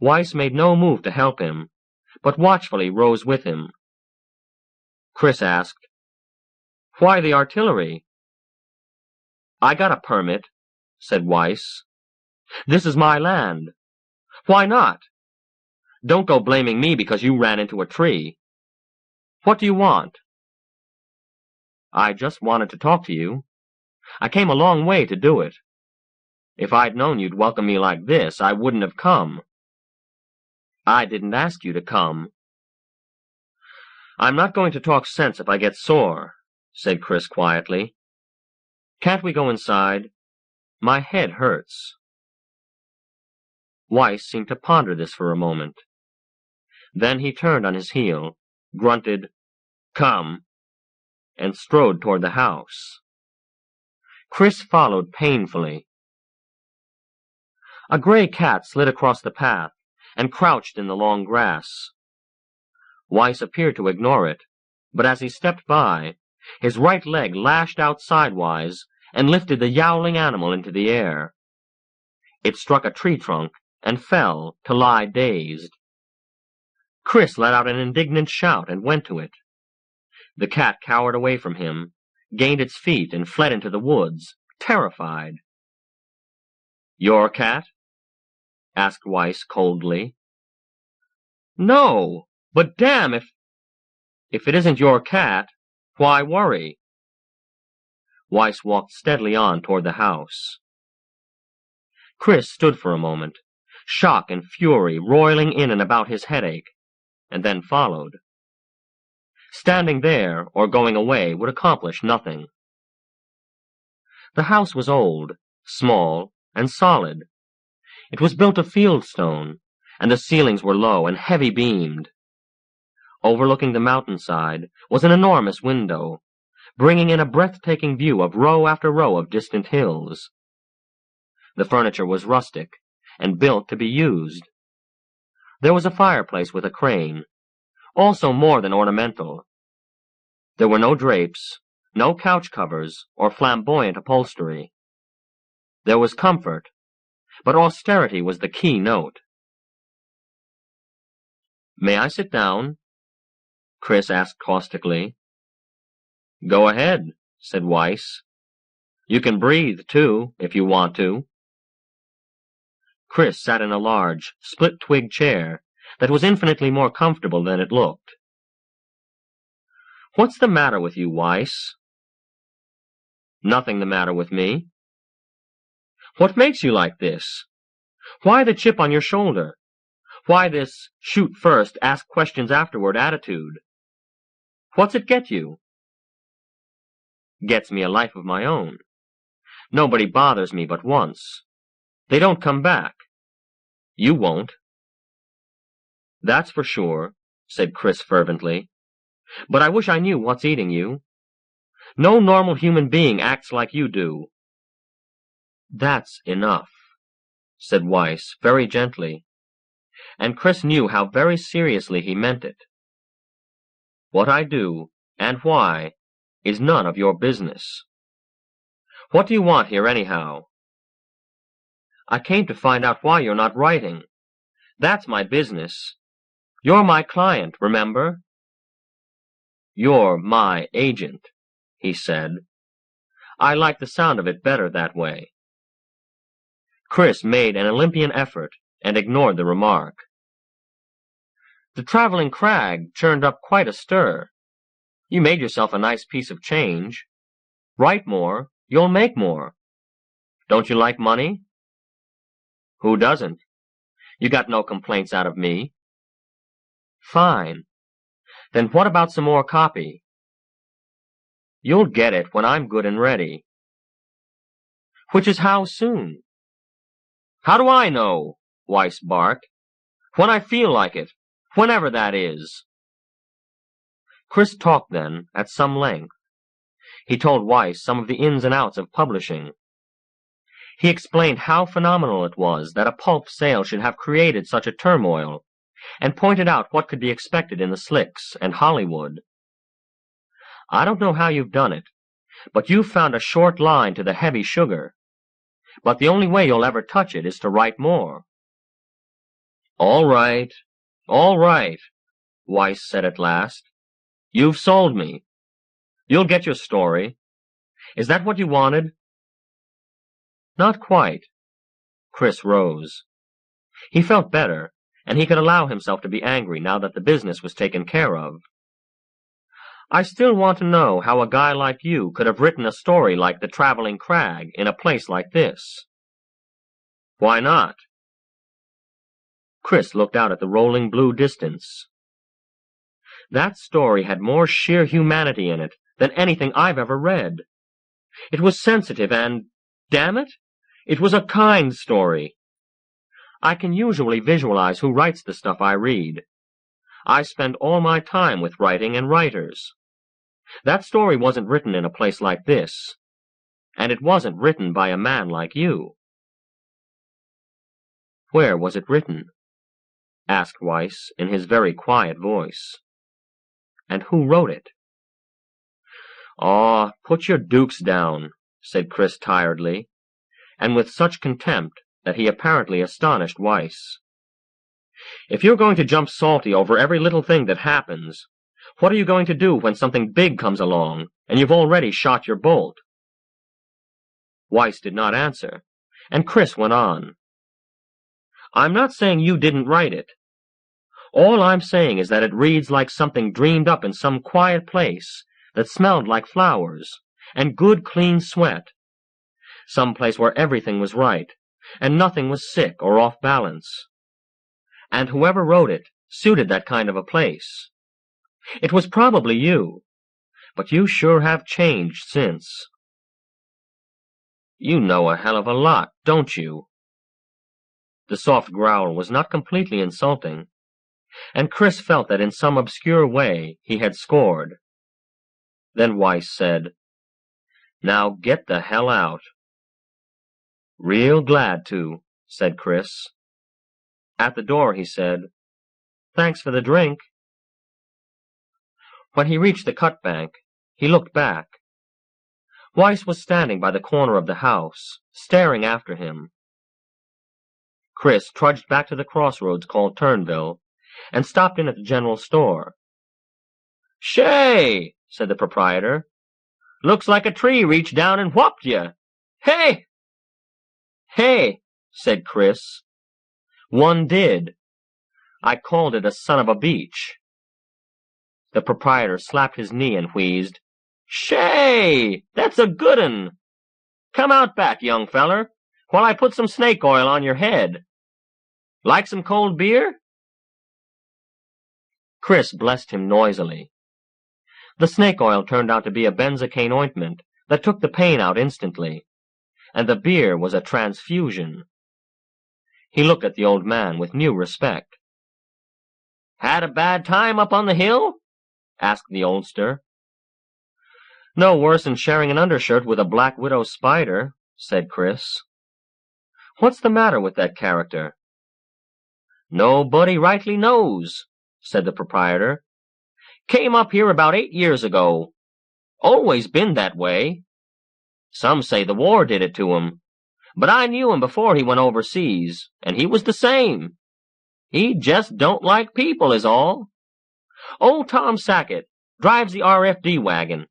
Weiss made no move to help him, but watchfully rose with him. Chris asked, "Why the artillery?" "I got a permit," said Weiss. "This is my land. Why not? Don't go blaming me because you ran into a tree. What do you want?" "I just wanted to talk to you. I came a long way to do it. If I'd known you'd welcome me like this, I wouldn't have come." "I didn't ask you to come." "I'm not going to talk sense if I get sore," said Chris quietly. "Can't we go inside? My head hurts." Weiss seemed to ponder this for a moment. Then he turned on his heel, grunted, "Come," and strode toward the house. Chris followed painfully. A gray cat slid across the path and crouched in the long grass. Weiss appeared to ignore it, but as he stepped by, his right leg lashed out sidewise and lifted the yowling animal into the air. It struck a tree trunk and fell to lie dazed. Chris let out an indignant shout and went to it. The cat cowered away from him, gained its feet, and fled into the woods, terrified. "Your cat?" asked Weiss coldly. "No, but damn if it isn't your cat, why worry?" Weiss walked steadily on toward the house. Chris stood for a moment, shock and fury roiling in and about his headache, and then followed. Standing there or going away would accomplish nothing. The house was old, small, and solid. It was built of fieldstone, and the ceilings were low and heavy-beamed. Overlooking the mountainside was an enormous window, bringing in a breathtaking view of row after row of distant hills. The furniture was rustic and built to be used. There was a fireplace with a crane, also more than ornamental. There were no drapes, no couch covers, or flamboyant upholstery. There was comfort, but austerity was the key note. "May I sit down?" Chris asked caustically. "Go ahead," said Weiss. "You can breathe, too, if you want to." Chris sat in a large, split-twig chair that was infinitely more comfortable than it looked. "What's the matter with you, Weiss?" "Nothing the matter with me." "What makes you like this? Why the chip on your shoulder? Why this shoot first, ask questions afterward attitude? What's it get you?" "Gets me a life of my own. Nobody bothers me but once. They don't come back. You won't." "That's for sure," said Chris fervently. "But I wish I knew what's eating you. No normal human being acts like you do." "That's enough," said Weiss very gently, and Chris knew how very seriously he meant it. "What I do, and why, is none of your business. What do you want here, anyhow?" "I came to find out why you're not writing. That's my business. You're my client, remember?" "You're my agent," he said. "I like the sound of it better that way." Chris made an Olympian effort and ignored the remark. "The Traveling Crag churned up quite a stir. You made yourself a nice piece of change. Write more, you'll make more. Don't you like money?" "Who doesn't? You got no complaints out of me." "Fine. Then what about some more copy?" "You'll get it when I'm good and ready." "Which is how soon?" "How do I know?" Weiss barked. "When I feel like it, whenever that is." Chris talked then at some length. He told Weiss some of the ins and outs of publishing. He explained how phenomenal it was that a pulp sale should have created such a turmoil, and pointed out what could be expected in the slicks and Hollywood. "I don't know how you've done it, but you've found a short line to the heavy sugar. But the only way you'll ever touch it is to write more." All right, Weiss said at last. "You've sold me. You'll get your story. Is that what you wanted?" "Not quite." Chris rose. He felt better, and he could allow himself to be angry now that the business was taken care of. "I still want to know how a guy like you could have written a story like The Traveling Crag in a place like this." "Why not?" Chris looked out at the rolling blue distance. "That story had more sheer humanity in it than anything I've ever read. It was sensitive and, damn it, it was a kind story. I can usually visualize who writes the stuff I read. I spend all my time with writing and writers. That story wasn't written in a place like this. And it wasn't written by a man like you." "Where was it written?" asked Weiss in his very quiet voice. "And who wrote it?" "Aw, put your dukes down," said Chris tiredly, and with such contempt that he apparently astonished Weiss. "If you're going to jump salty over every little thing that happens, what are you going to do when something big comes along, and you've already shot your bolt?" Weiss did not answer, and Chris went on. "I'm not saying you didn't write it. All I'm saying is that it reads like something dreamed up in some quiet place that smelled like flowers and good clean sweat. Some place where everything was right, and nothing was sick or off balance. And whoever wrote it suited that kind of a place. It was probably you, but you sure have changed since." "You know a hell of a lot, don't you?" The soft growl was not completely insulting, and Chris felt that in some obscure way he had scored. Then Weiss said, "Now get the hell out." "Real glad to," said Chris. At the door he said, "Thanks for the drink." When he reached the cut bank, he looked back. Weiss was standing by the corner of the house, staring after him. Chris trudged back to the crossroads called Turnville, and stopped in at the general store. "Shay," said the proprietor, "looks like a tree reached down and whopped you. Hey!" "Hey," said Chris. "One did. I called it a son of a beach." The proprietor slapped his knee and wheezed, "Shay, that's a good 'un. Come out back, young feller, while I put some snake oil on your head. Like some cold beer?" Chris blessed him noisily. The snake oil turned out to be a benzocaine ointment that took the pain out instantly, and the beer was a transfusion. He looked at the old man with new respect. "Had a bad time up on the hill?" asked the oldster. "No worse than sharing an undershirt with a black widow spider," said Chris. "What's the matter with that character?" "Nobody rightly knows," said the proprietor. "Came up here about 8 years ago. Always been that way. Some say the war did it to him, but I knew him before he went overseas, and he was the same. He just don't like people is all. Old Tom Sackett drives the RFD wagon.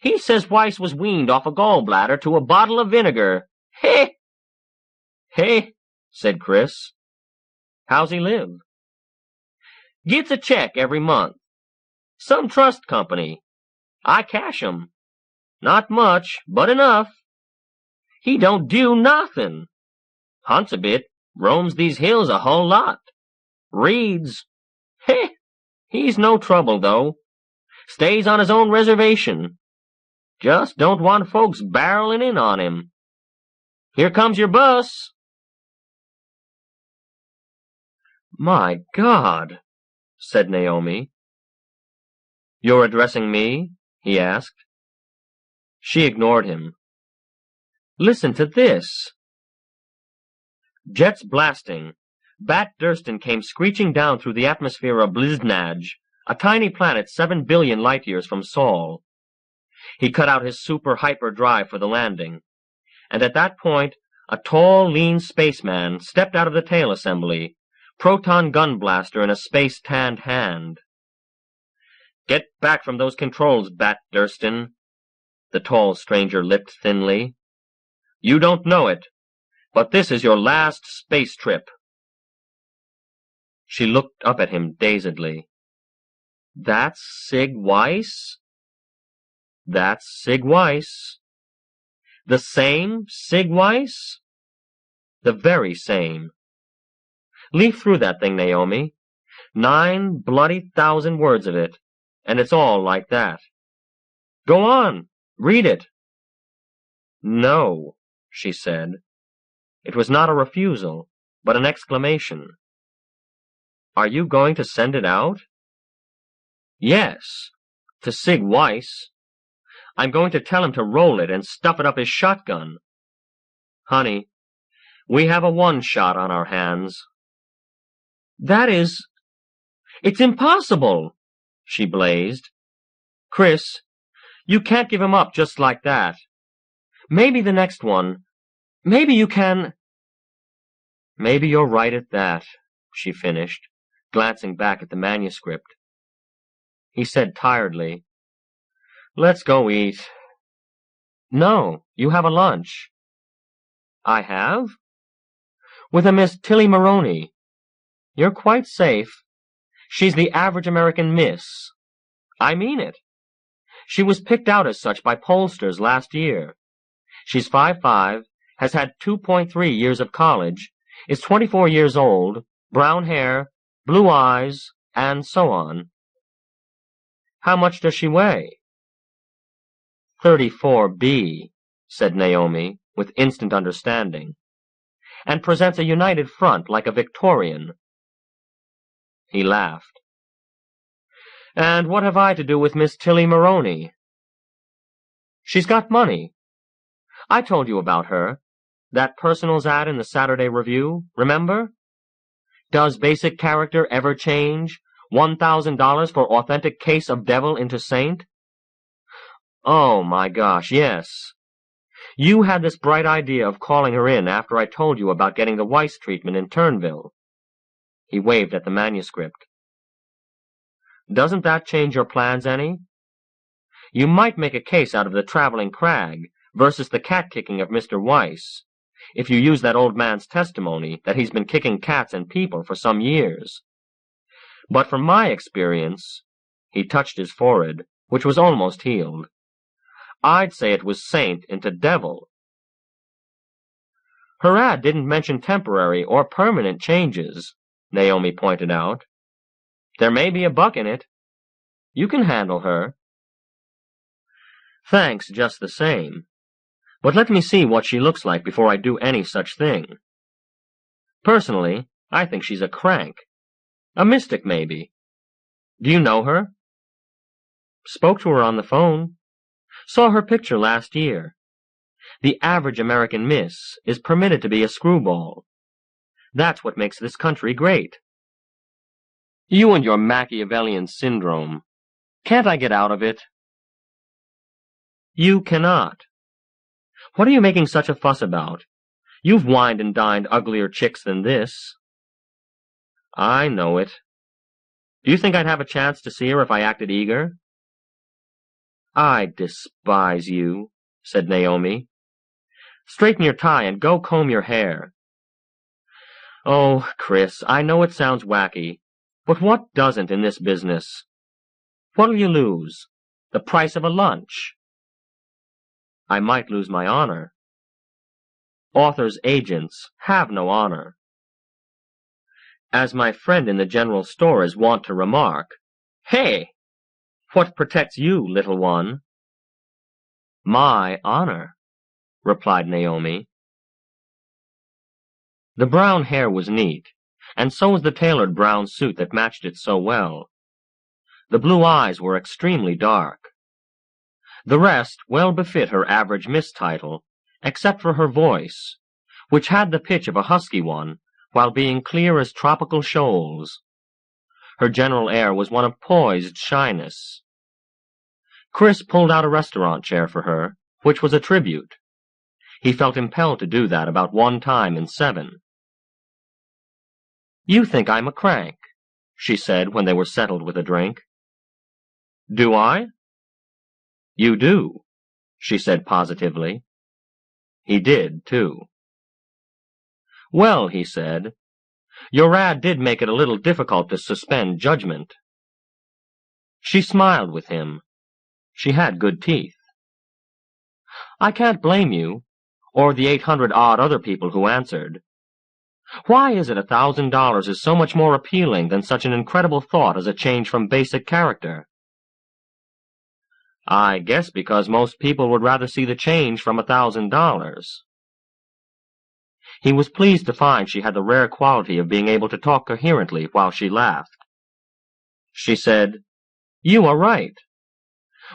He says Weiss was weaned off a gallbladder to a bottle of vinegar. Hey!" "Hey," said Chris. "How's he live?" "Gets a check every month. Some trust company. I cash 'em. Not much, but enough. He don't do nothin'. Hunts a bit, roams these hills a whole lot. Reads. Heh! He's no trouble, though. Stays on his own reservation. Just don't want folks barreling in on him. Here comes your bus." "My God," said Naomi. "You're addressing me?" he asked. She ignored him. "Listen to this." Jets blasting, Bat Durston came screeching down through the atmosphere of Bliznaj, a tiny planet 7 billion light-years from Sol. He cut out his super-hyper drive for the landing, and at that point a tall, lean spaceman stepped out of the tail assembly, proton gun blaster in a space-tanned hand. "Get back from those controls, Bat Durston," the tall stranger lipped thinly. "You don't know it, but this is your last space trip." She looked up at him dazedly. "That's Sig Weiss?" "That's Sig Weiss." "The same Sig Weiss?" "The very same. Leaf through that thing, Naomi. 9 bloody 1,000 words of it, and it's all like that. Go on, read it." "No," she said. It was not a refusal, but an exclamation. "Are you going to send it out?" "Yes, to Sig Weiss. I'm going to tell him to roll it and stuff it up his shotgun. Honey, we have a one-shot on our hands. It's impossible, she blazed. Chris, you can't give him up just like that. Maybe the next one. Maybe you can. Maybe you're right at that, she finished, glancing back at the manuscript. He said tiredly, Let's go eat. No, you have a lunch. I have? With a Miss Tilly Maroney. You're quite safe. She's the average American miss. I mean it. She was picked out as such by pollsters last year. She's 5'5", has had 2.3 years of college, is 24 years old, brown hair, blue eyes, and so on. How much does she weigh? 34B, said Naomi, with instant understanding, and presents a united front like a Victorian. He laughed. And what have I to do with Miss Tilly Maroney? She's got money. I told you about her. That personals ad in the Saturday Review, remember? Does basic character ever change? $1,000 for authentic case of devil into saint? Oh, my gosh, yes. You had this bright idea of calling her in after I told you about getting the Weiss treatment in Turnville. He waved at the manuscript. Doesn't that change your plans any? You might make a case out of the Traveling Crag versus the cat-kicking of Mr. Weiss, if you use that old man's testimony that he's been kicking cats and people for some years. But from my experience, he touched his forehead, which was almost healed, I'd say it was saint into devil. Her ad didn't mention temporary or permanent changes, Naomi pointed out. There may be a buck in it. You can handle her. Thanks just the same. But let me see what she looks like before I do any such thing. Personally, I think she's a crank. A mystic, maybe. Do you know her? Spoke to her on the phone. Saw her picture last year. The average American miss is permitted to be a screwball. That's what makes this country great. You and your Machiavellian syndrome. Can't I get out of it? You cannot. What are you making such a fuss about? You've wined and dined uglier chicks than this. I know it. Do you think I'd have a chance to see her if I acted eager? I despise you, said Naomi. Straighten your tie and go comb your hair. Oh, Chris, I know it sounds wacky, but what doesn't in this business? What'll you lose? The price of a lunch? I might lose my honor. Authors' agents have no honor. As my friend in the general store is wont to remark, Hey! What protects you, little one? My honor, replied Naomi. The brown hair was neat, and so was the tailored brown suit that matched it so well. The blue eyes were extremely dark. The rest well befit her average miss title, except for her voice, which had the pitch of a husky one, while being clear as tropical shoals. Her general air was one of poised shyness. Chris pulled out a restaurant chair for her, which was a tribute. He felt impelled to do that about 1 time in 7. You think I'm a crank, she said when they were settled with a drink. Do I? You do, she said positively. He did, too. Well, he said, your ad did make it a little difficult to suspend judgment. She smiled with him. She had good teeth. I can't blame you, or the 800-odd other people who answered. Why is it $1,000 is so much more appealing than such an incredible thought as a change from basic character? I guess because most people would rather see the change from $1,000. He was pleased to find she had the rare quality of being able to talk coherently while she laughed. She said, You are right.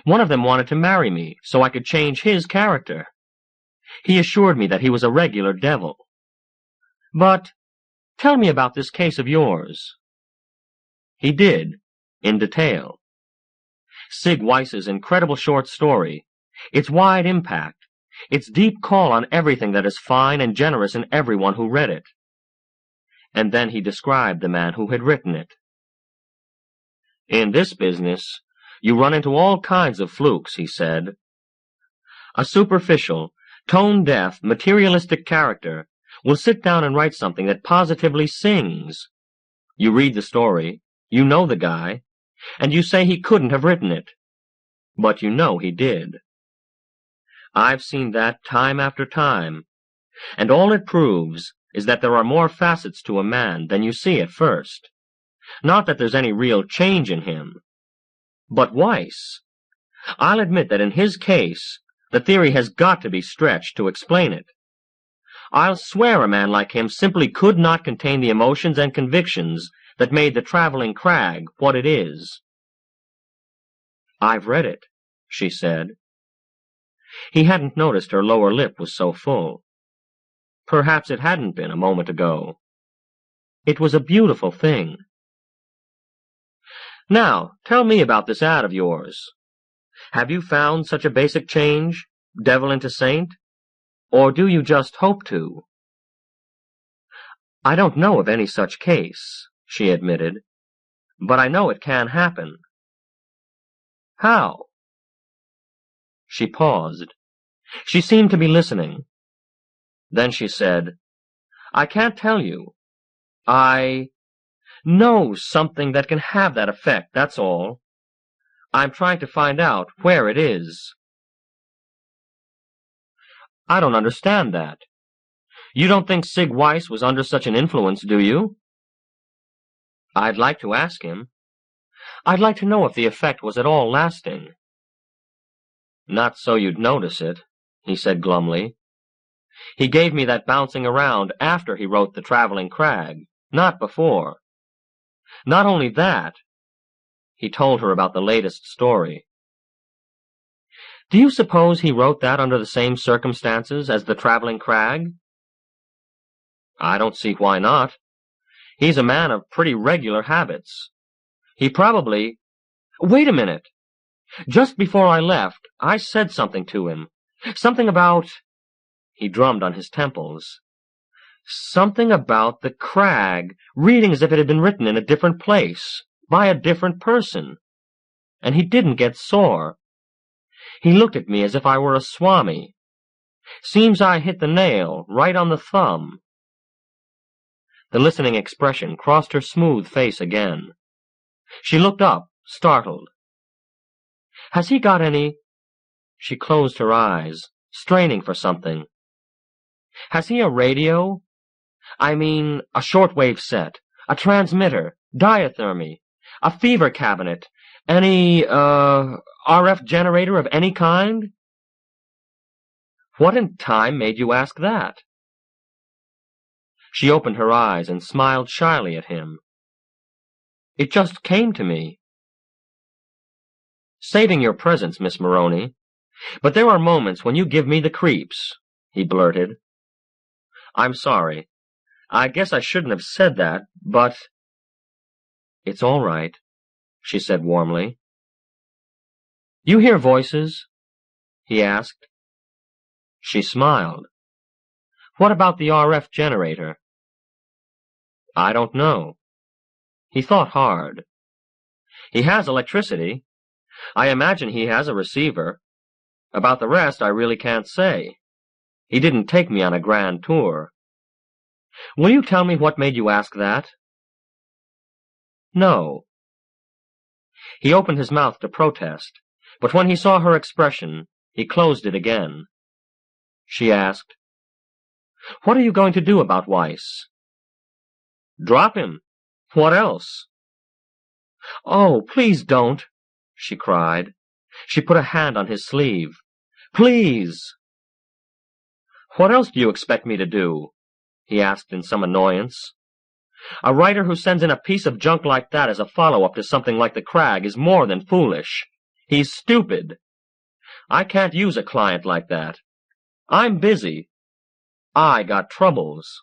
One of them wanted to marry me so I could change his character. He assured me that he was a regular devil. But tell me about this case of yours. He did, in detail. Sig Weiss's incredible short story, its wide impact, its deep call on everything that is fine and generous in everyone who read it. And then he described the man who had written it. In this business, you run into all kinds of flukes, he said. A superficial, tone-deaf, materialistic character will sit down and write something that positively sings. You read the story, you know the guy, and you say he couldn't have written it. But you know he did. I've seen that time after time, and all it proves is that there are more facets to a man than you see at first. Not that there's any real change in him. But Weiss, I'll admit that in his case, the theory has got to be stretched to explain it. I'll swear a man like him simply could not contain the emotions and convictions that made the Traveling Crag what it is. I've read it, she said. He hadn't noticed her lower lip was so full. Perhaps it hadn't been a moment ago. It was a beautiful thing. Now, tell me about this ad of yours. Have you found such a basic change, devil into saint? Or do you just hope to? I don't know of any such case, she admitted, but I know it can happen. How? She paused. She seemed to be listening. Then she said, I can't tell you. I know something that can have that effect, that's all. I'm trying to find out where it is. I don't understand that. You don't think Sig Weiss was under such an influence, do you? I'd like to ask him. I'd like to know if the effect was at all lasting. Not so you'd notice it, he said glumly. He gave me that bouncing around after he wrote The Traveling Crag, not before. Not only that, he told her about the latest story. Do you suppose he wrote that under the same circumstances as The Traveling Crag? I don't see why not. He's a man of pretty regular habits. He probably— Wait a minute. Just before I left, I said something to him. Something about— He drummed on his temples. Something about the crag reading as if it had been written in a different place, by a different person. And he didn't get sore. He looked at me as if I were a swami. Seems I hit the nail right on the thumb. The listening expression crossed her smooth face again. She looked up, startled. Has he got any— She closed her eyes, straining for something. Has he a radio? I mean, a shortwave set, a transmitter, diathermy, a fever cabinet, any, RF generator of any kind? What in time made you ask that? She opened her eyes and smiled shyly at him. It just came to me. Saving your presence, Miss Moroney, but there are moments when you give me the creeps, he blurted. I'm sorry. I guess I shouldn't have said that, but— It's all right, she said warmly. You hear voices? He asked. She smiled. What about the RF generator? I don't know. He thought hard. He has electricity. I imagine he has a receiver. About the rest I really can't say. He didn't take me on a grand tour. Will you tell me what made you ask that? No. He opened his mouth to protest, but when he saw her expression, he closed it again. She asked, What are you going to do about Weiss? Drop him. What else? Oh, please don't, she cried. She put a hand on his sleeve. Please! What else do you expect me to do? He asked in some annoyance. A writer who sends in a piece of junk like that as a follow-up to something like the Crag is more than foolish. He's stupid. I can't use a client like that. I'm busy. I got troubles.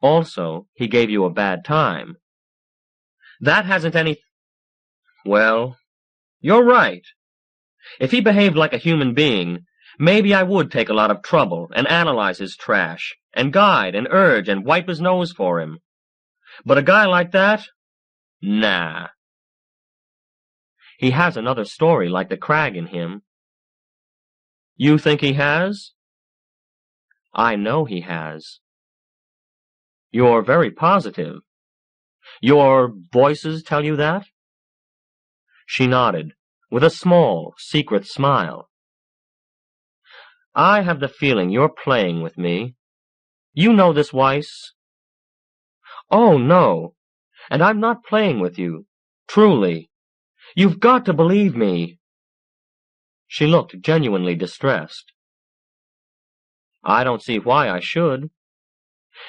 Also, he gave you a bad time. That hasn't any... Well, you're right. If he behaved like a human being, maybe I would take a lot of trouble and analyze his trash, and guide and urge and wipe his nose for him. But a guy like that? Nah. He has another story like the Crag in him. You think he has? I know he has. You're very positive. Your voices tell you that? She nodded, with a small, secret smile. I have the feeling you're playing with me. You know this, Weiss? Oh, no. And I'm not playing with you. Truly. You've got to believe me. She looked genuinely distressed. I don't see why I should.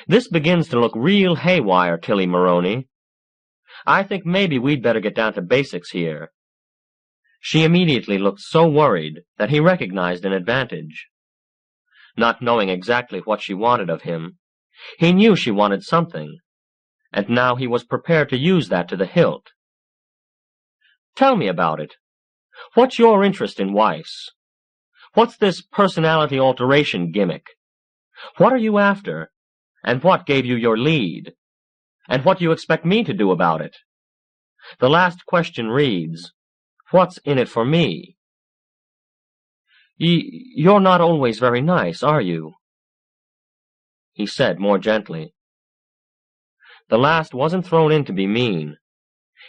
This begins to look real haywire, Tilly Maroney. I think maybe we'd better get down to basics here. She immediately looked so worried that he recognized an advantage. Not knowing exactly what she wanted of him, he knew she wanted something, and now he was prepared to use that to the hilt. Tell me about it. What's your interest in Weiss? What's this personality alteration gimmick? What are you after? And what gave you your lead? And what do you expect me to do about it? The last question reads, what's in it for me? You're not always very nice, are you? He said more gently. The last wasn't thrown in to be mean.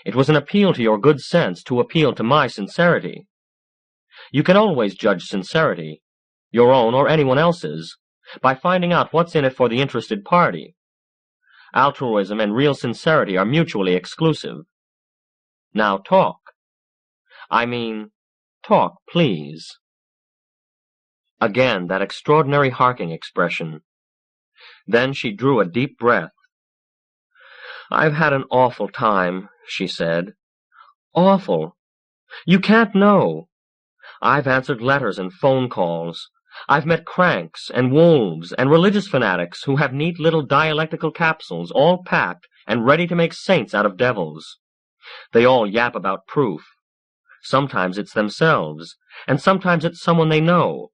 It was an appeal to your good sense to appeal to my sincerity. You can always judge sincerity, your own or anyone else's, by finding out what's in it for the interested party. Altruism and real sincerity are mutually exclusive. Now talk. I mean, talk, please. Again, that extraordinary harking expression. Then she drew a deep breath. I've had an awful time, she said. Awful. You can't know. I've answered letters and phone calls. I've met cranks and wolves and religious fanatics who have neat little dialectical capsules all packed and ready to make saints out of devils. They all yap about proof. Sometimes it's themselves, and sometimes it's someone they know.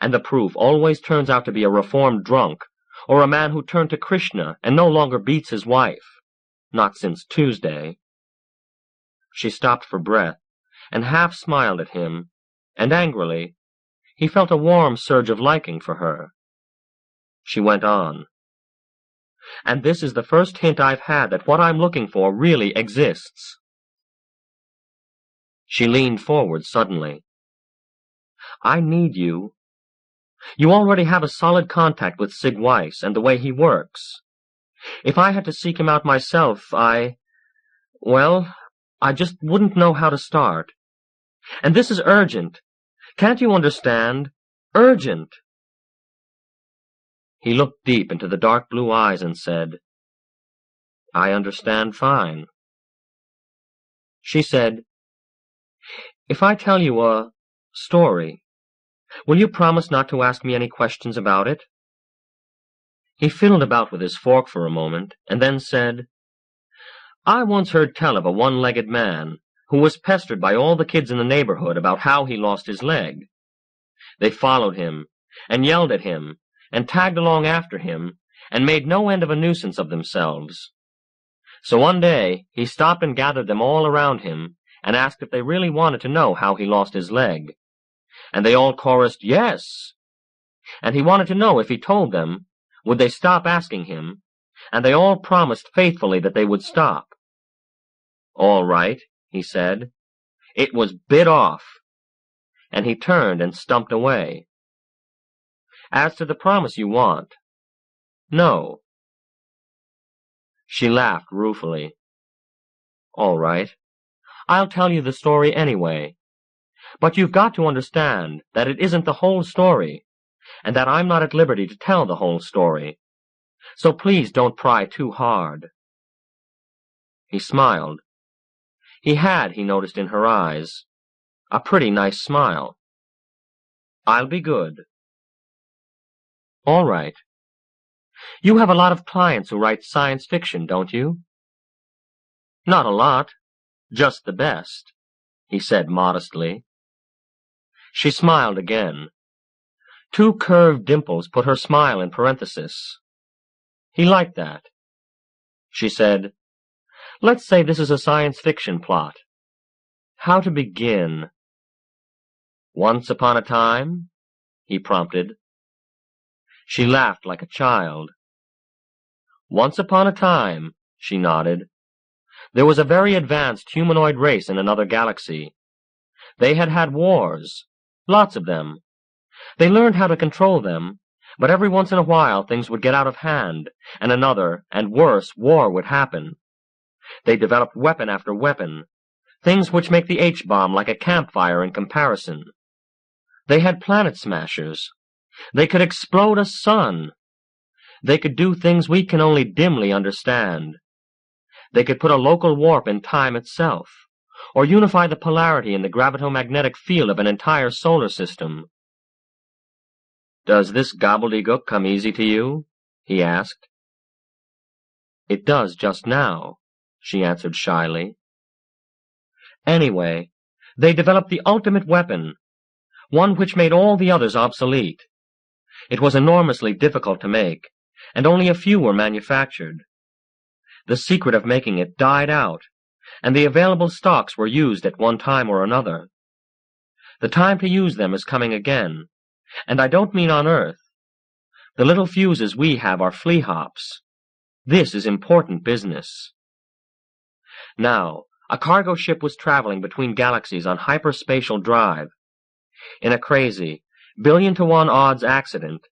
And the proof always turns out to be a reformed drunk, or a man who turned to Krishna and no longer beats his wife. Not since Tuesday. She stopped for breath, and half smiled at him, and angrily, he felt a warm surge of liking for her. She went on. And this is the first hint I've had that what I'm looking for really exists. She leaned forward suddenly. I need you. You already have a solid contact with Sig Weiss and the way he works. If I had to seek him out myself, I just wouldn't know how to start. And this is urgent. Can't you understand? Urgent. He looked deep into the dark blue eyes and said, I understand fine. She said, if I tell you a story, will you promise not to ask me any questions about it? He fiddled about with his fork for a moment, and then said, I once heard tell of a one-legged man who was pestered by all the kids in the neighborhood about how he lost his leg. They followed him, and yelled at him, and tagged along after him, and made no end of a nuisance of themselves. So one day he stopped and gathered them all around him, and asked if they really wanted to know how he lost his leg. And they all chorused, yes. And he wanted to know if he told them, would they stop asking him, and they all promised faithfully that they would stop. All right, he said. It was bit off. And he turned and stumped away. As to the promise you want, no. She laughed ruefully. All right. I'll tell you the story anyway. But you've got to understand that it isn't the whole story, and that I'm not at liberty to tell the whole story. So please don't pry too hard. He smiled. He had, he noticed in her eyes, a pretty nice smile. "I'll be good." "All right. You have a lot of clients who write science fiction, don't you?" "Not a lot. Just the best," he said modestly. She smiled again. Two curved dimples put her smile in parenthesis. He liked that. She said, "Let's say this is a science fiction plot. How to begin?" "Once upon a time?" he prompted. She laughed like a child. "Once upon a time," she nodded. "There was a very advanced humanoid race in another galaxy. They had had wars, lots of them. They learned how to control them, but every once in a while things would get out of hand, and another, and worse, war would happen. They developed weapon after weapon, things which make the H-bomb like a campfire in comparison. They had planet smashers. They could explode a sun. They could do things we can only dimly understand. They could put a local warp in time itself, or unify the polarity in the gravitomagnetic field of an entire solar system." "Does this gobbledygook come easy to you?" he asked. "It does just now," she answered shyly. "Anyway, they developed the ultimate weapon, one which made all the others obsolete. It was enormously difficult to make, and only a few were manufactured. The secret of making it died out, and the available stocks were used at one time or another. The time to use them is coming again, and I don't mean on Earth. The little fuses we have are flea hops. This is important business." Now, a cargo ship was traveling between galaxies on hyperspatial drive. In a crazy, billion-to-1 odds accident,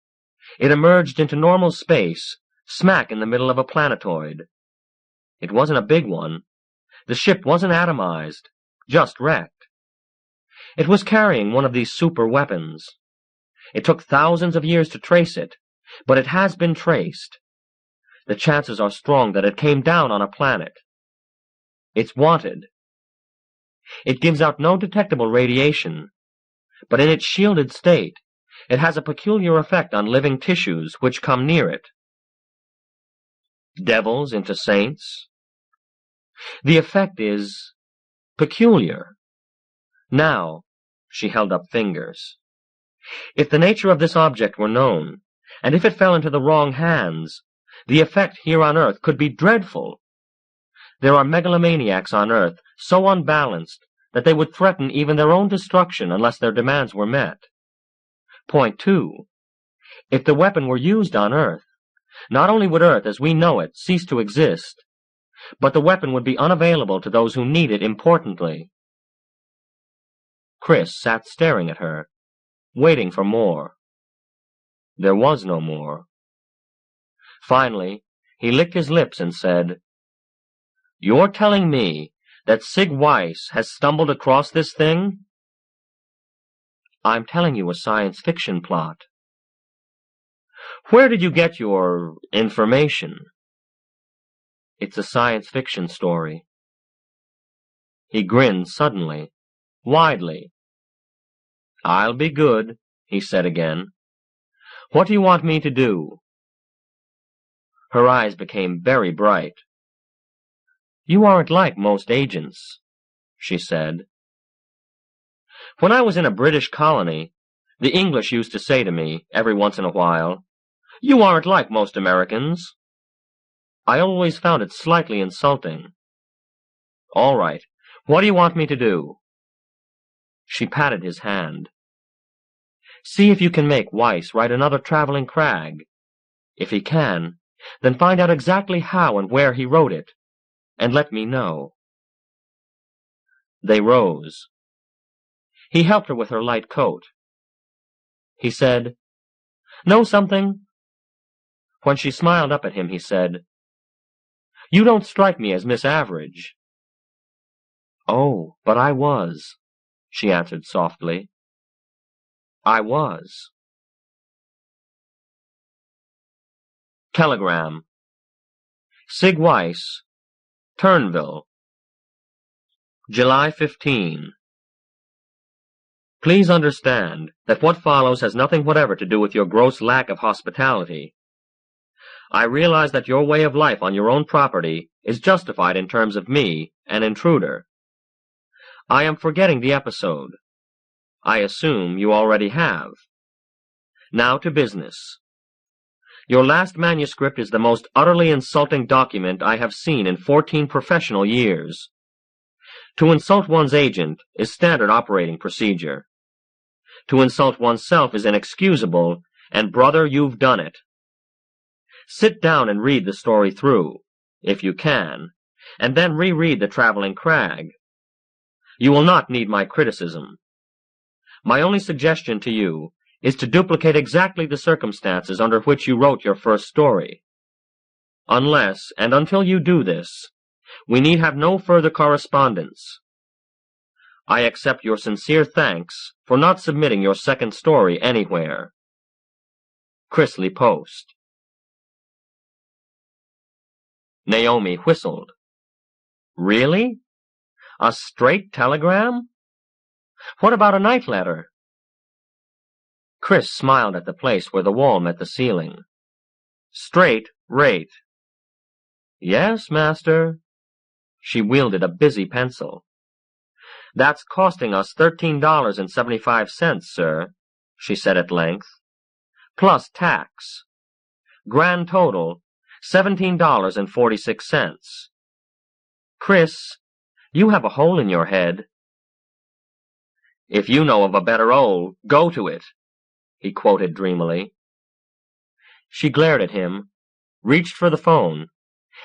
it emerged into normal space, smack in the middle of a planetoid. It wasn't a big one. The ship wasn't atomized, just wrecked. It was carrying one of these super weapons. It took thousands of years to trace it, but it has been traced. The chances are strong that it came down on a planet. It's wanted. It gives out no detectable radiation, but in its shielded state, it has a peculiar effect on living tissues which come near it. Devils into saints? The effect is peculiar. Now, she held up fingers. If the nature of this object were known, and if it fell into the wrong hands, the effect here on Earth could be dreadful. There are megalomaniacs on Earth so unbalanced that they would threaten even their own destruction unless their demands were met. Point 2. If the weapon were used on Earth, not only would Earth as we know it cease to exist, but the weapon would be unavailable to those who need it importantly. Chris sat staring at her, waiting for more. There was no more. Finally, he licked his lips and said, "You're telling me that Sig Weiss has stumbled across this thing?" "I'm telling you a science fiction plot." "Where did you get your information?" "It's a science fiction story." He grinned suddenly, widely. "I'll be good," he said again. "What do you want me to do?" Her eyes became very bright. "You aren't like most agents," she said. "When I was in a British colony, the English used to say to me, every once in a while, 'You aren't like most Americans.' I always found it slightly insulting." "All right. What do you want me to do?" She patted his hand. "See if you can make Weiss write another Traveling Crag. If he can, then find out exactly how and where he wrote it, and let me know." They rose. He helped her with her light coat. He said, "Know something?" When she smiled up at him, he said, "You don't strike me as Miss Average." "Oh, but I was," she answered softly. "I was." Telegram. Sig Weiss, Turnville. July 15. Please understand that what follows has nothing whatever to do with your gross lack of hospitality. I realize that your way of life on your own property is justified in terms of me, an intruder. I am forgetting the episode. I assume you already have. Now to business. Your last manuscript is the most utterly insulting document I have seen in 14 professional years. To insult one's agent is standard operating procedure. To insult oneself is inexcusable, and brother, you've done it. Sit down and read the story through, if you can, and then reread the Traveling Crag. You will not need my criticism. My only suggestion to you is to duplicate exactly the circumstances under which you wrote your first story. Unless, and until you do this, we need have no further correspondence. I accept your sincere thanks for not submitting your second story anywhere. Chrisley Post. Naomi whistled. Really? A straight telegram? What about a night letter? Chris smiled at the place where the wall met the ceiling. Straight rate. Yes, master. She wielded a busy pencil. That's costing us $13.75, sir, she said at length, plus tax. Grand total, $17.46. Chris, you have a hole in your head. If you know of a better hole, go to it, he quoted dreamily. She glared at him, reached for the phone,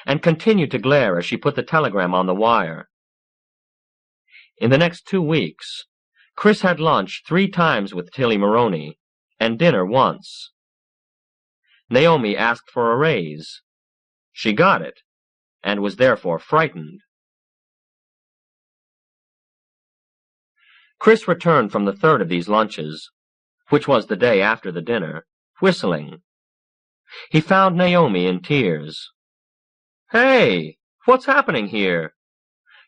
and continued to glare as she put the telegram on the wire. In the next 2 weeks, Chris had lunch 3 times with Tilly Maroney, and dinner once. Naomi asked for a raise. She got it, and was therefore frightened. Chris returned from the third of these lunches, which was the day after the dinner, whistling. He found Naomi in tears. Hey, what's happening here?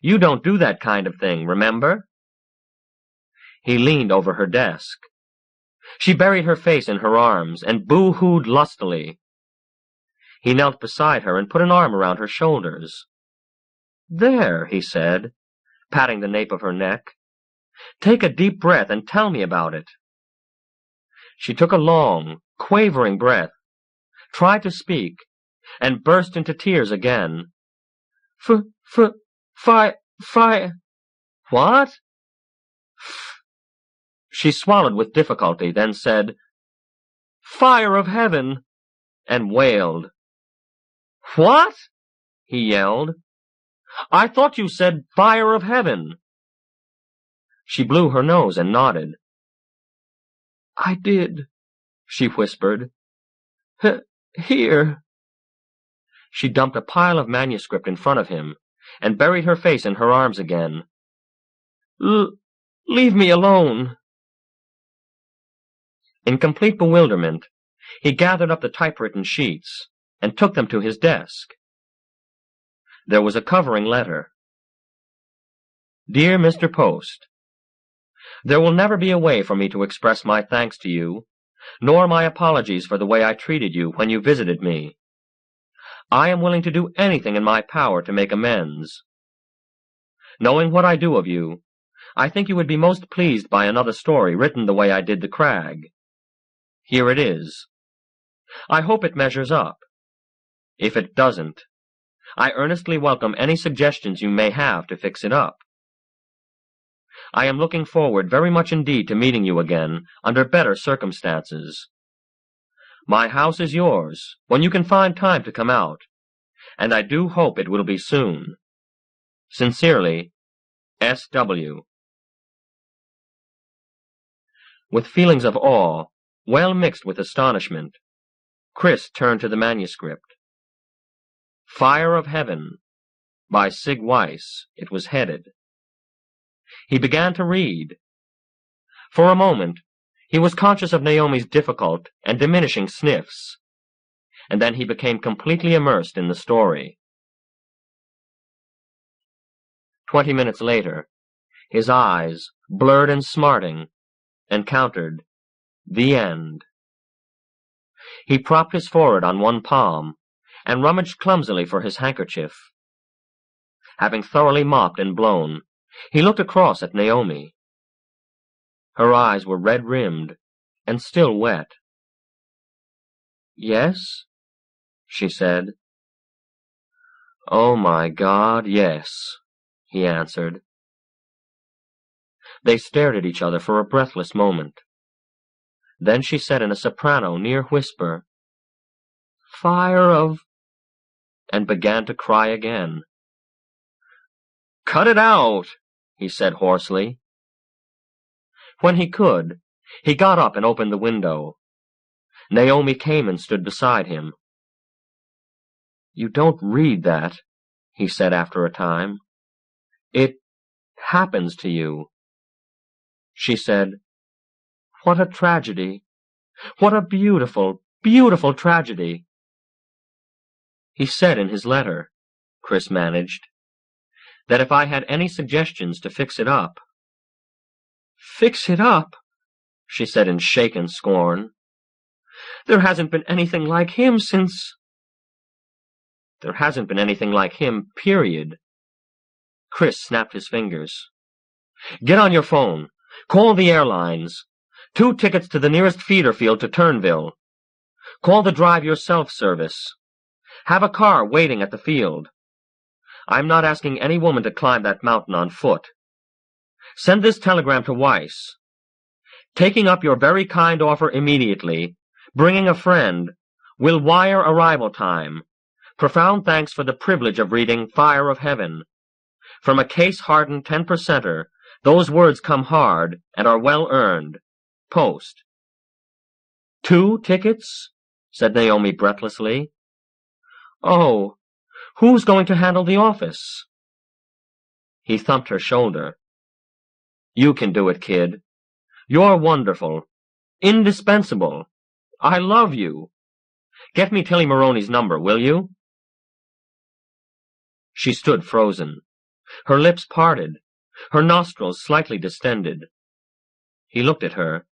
You don't do that kind of thing, remember? He leaned over her desk. She buried her face in her arms and boo-hooed lustily. He knelt beside her and put an arm around her shoulders. There, he said, patting the nape of her neck. Take a deep breath and tell me about it. She took a long, quavering breath, tried to speak, and burst into tears again. Fire. What? She swallowed with difficulty, then said, Fire of heaven, and wailed. What? He yelled. I thought you said fire of heaven. She blew her nose and nodded. I did, she whispered. Here. She dumped a pile of manuscript in front of him and buried her face in her arms again. Leave me alone. In complete bewilderment, he gathered up the typewritten sheets and took them to his desk. There was a covering letter. Dear Mr. Post, there will never be a way for me to express my thanks to you, nor my apologies for the way I treated you when you visited me. I am willing to do anything in my power to make amends. Knowing what I do of you, I think you would be most pleased by another story written the way I did the Crag. Here it is. I hope it measures up. If it doesn't, I earnestly welcome any suggestions you may have to fix it up. I am looking forward very much indeed to meeting you again under better circumstances. My house is yours when you can find time to come out, and I do hope it will be soon. Sincerely, S.W. With feelings of awe, well mixed with astonishment, Chris turned to the manuscript. Fire of Heaven, by Sig Weiss, it was headed. He began to read. For a moment, he was conscious of Naomi's difficult and diminishing sniffs, and then he became completely immersed in the story. 20 minutes later, his eyes, blurred and smarting, encountered the end. He propped his forehead on one palm and rummaged clumsily for his handkerchief. Having thoroughly mopped and blown, he looked across at Naomi. Her eyes were red-rimmed and still wet. "Yes?" she said. "Oh, my God, yes," he answered. They stared at each other for a breathless moment. Then she said in a soprano near whisper, "Fire of—" and began to cry again. "Cut it out," he said hoarsely. When he could, he got up and opened the window. Naomi came and stood beside him. "You don't read that," he said after a time. "It happens to you." She said, "What a tragedy! What a beautiful, beautiful tragedy!" "He said in his letter," Chris managed, "that if I had any suggestions to fix it up—" "Fix it up?" she said in shaken scorn. "There hasn't been anything like him since—" "There hasn't been anything like him, period." Chris snapped his fingers. "Get on your phone. Call the airlines. 2 tickets to the nearest feeder field to Turnville. Call the drive-yourself service. Have a car waiting at the field. I'm not asking any woman to climb that mountain on foot. Send this telegram to Weiss. Taking up your very kind offer immediately. Bringing a friend. Will wire arrival time. Profound thanks for the privilege of reading Fire of Heaven. From a case-hardened 10%er, those words come hard and are well earned. Post." 2 tickets? Said Naomi breathlessly. "Oh, who's going to handle the office?" He thumped her shoulder. "You can do it, kid. You're wonderful. Indispensable. I love you. Get me Tilly Maroney's number, will you?" She stood frozen. Her lips parted, her nostrils slightly distended. He looked at her,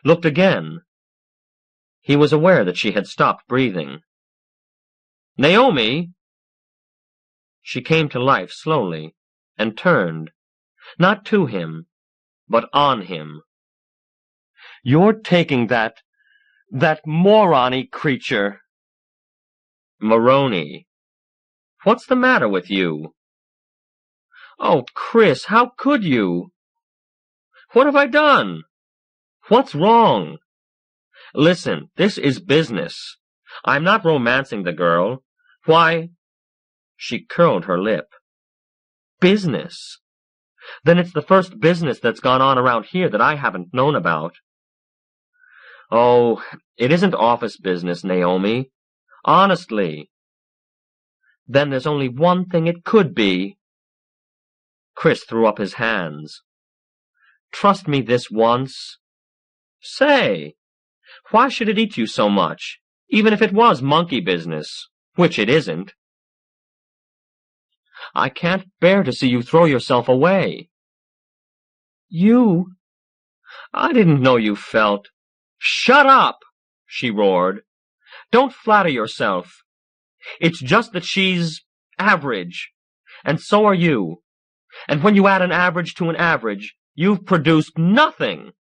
looked again. He was aware that she had stopped breathing. "Naomi!" She came to life slowly and turned, not to him, but on him. "You're taking that morony creature." "Maroney. What's the matter with you?" "Oh, Chris, how could you?" "What have I done? What's wrong? Listen, this is business. I'm not romancing the girl. Why—" She curled her lip. "Business? Then it's the first business that's gone on around here that I haven't known about." "Oh, it isn't office business, Naomi. Honestly." "Then there's only one thing it could be." Chris threw up his hands. "Trust me this once." "Say, why should it eat you so much, even if it was monkey business, which it isn't?" "I can't bear to see you throw yourself away." "You? I didn't know you felt—" "Shut up!" she roared. "Don't flatter yourself. It's just that she's average, and so are you. And when you add an average to an average, you've produced nothing."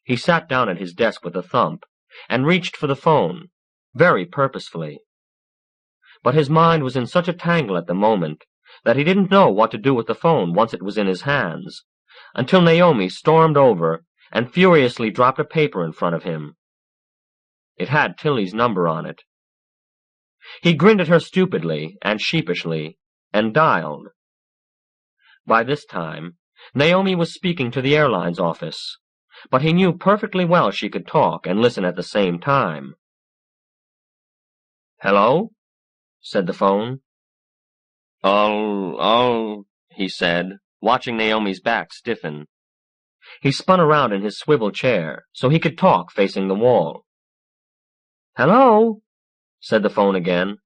He sat down at his desk with a thump and reached for the phone, very purposefully. But his mind was in such a tangle at the moment that he didn't know what to do with the phone once it was in his hands, until Naomi stormed over and furiously dropped a paper in front of him. It had Tilly's number on it. He grinned at her stupidly and sheepishly, and dialed. By this time, Naomi was speaking to the airline's office, but he knew perfectly well she could talk and listen at the same time. "Hello?" said the phone. I'll, he said, watching Naomi's back stiffen. He spun around in his swivel chair so he could talk facing the wall. "Hello?" said the phone again.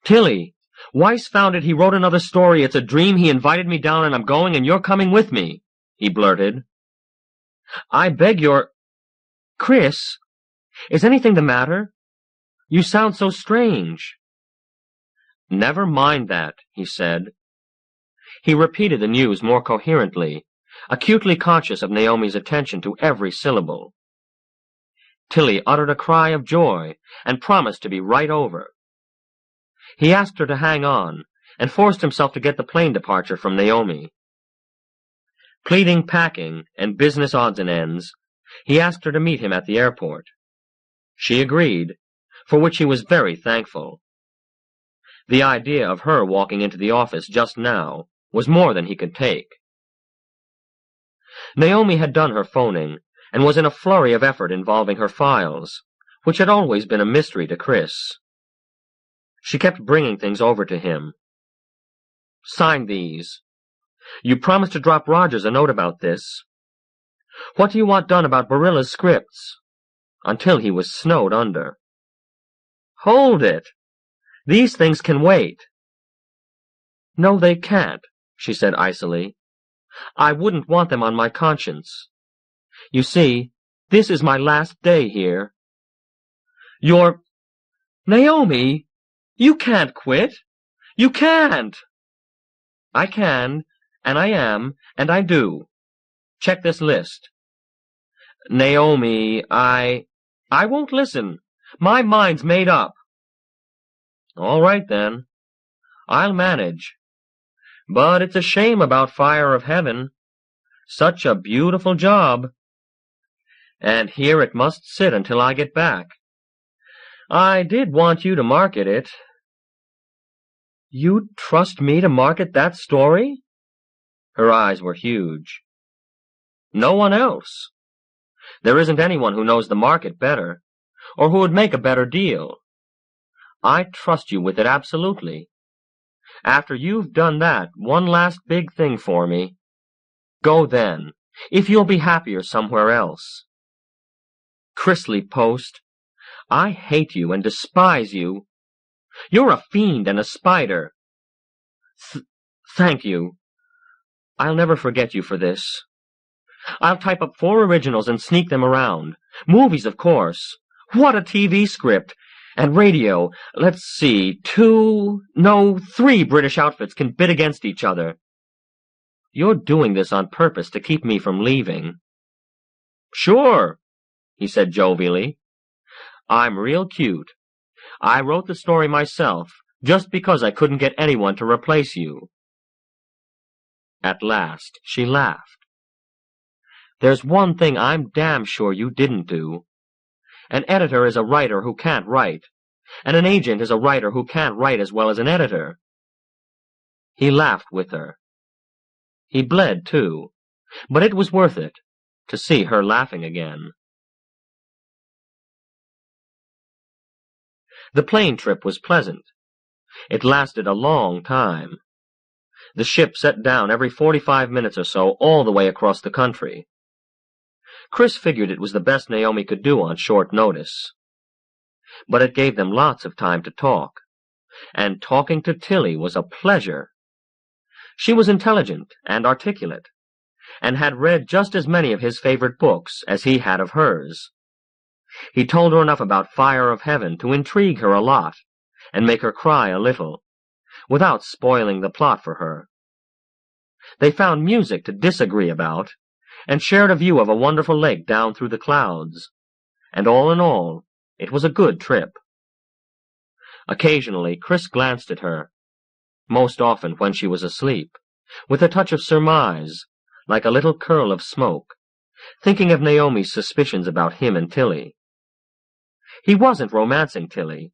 "Tilly, Weiss found it, he wrote another story, it's a dream, he invited me down and I'm going and you're coming with me, he blurted. I beg your... Chris, is anything the matter? You sound so strange. Never mind that, he said. He repeated the news more coherently, acutely conscious of Naomi's attention to every syllable. Tilly uttered a cry of joy and promised to be right over. He asked her to hang on and forced himself to get the plane departure from Naomi. Pleading packing and business odds and ends, he asked her to meet him at the airport. She agreed, for which he was very thankful. The idea of her walking into the office just now was more than he could take. Naomi had done her phoning and was in a flurry of effort involving her files, which had always been a mystery to Chris. She kept bringing things over to him. Sign these. You promised to drop Rogers a note about this. What do you want done about Barilla's scripts? Until he was snowed under. Hold it! These things can wait. No, they can't, she said icily. I wouldn't want them on my conscience. You see, this is my last day here. You're... Naomi! You can't quit! You can't! I can, and I am, and I do. Check this list. Naomi, I won't listen. My mind's made up. All right, then. I'll manage. But it's a shame about Fire of Heaven. Such a beautiful job. And here it must sit until I get back. I did want you to market it. You'd trust me to market that story? Her eyes were huge. No one else. There isn't anyone who knows the market better, or who would make a better deal. I trust you with it absolutely. After you've done that one last big thing for me, go then, if you'll be happier somewhere else. Chrisley Post, I hate you and despise you. You're a fiend and a spider. Thank you. I'll never forget you for this. I'll type up 4 originals and sneak them around. Movies, of course. What a TV script! And radio, let's see, 3 British outfits can bid against each other. You're doing this on purpose to keep me from leaving. Sure, he said jovially. I'm real cute. I wrote the story myself, just because I couldn't get anyone to replace you. At last, she laughed. There's one thing I'm damn sure you didn't do. An editor is a writer who can't write, and an agent is a writer who can't write as well as an editor. He laughed with her. He bled, too, but it was worth it, to see her laughing again. The plane trip was pleasant. It lasted a long time. The ship set down every 45 minutes or so all the way across the country. Chris figured it was the best Naomi could do on short notice. But it gave them lots of time to talk, and talking to Tilly was a pleasure. She was intelligent and articulate, and had read just as many of his favorite books as he had of hers. He told her enough about Fire of Heaven to intrigue her a lot, and make her cry a little, without spoiling the plot for her. They found music to disagree about, and shared a view of a wonderful lake down through the clouds, and all in all, it was a good trip. Occasionally, Chris glanced at her, most often when she was asleep, with a touch of surmise, like a little curl of smoke, thinking of Naomi's suspicions about him and Tilly. He wasn't romancing Tilly.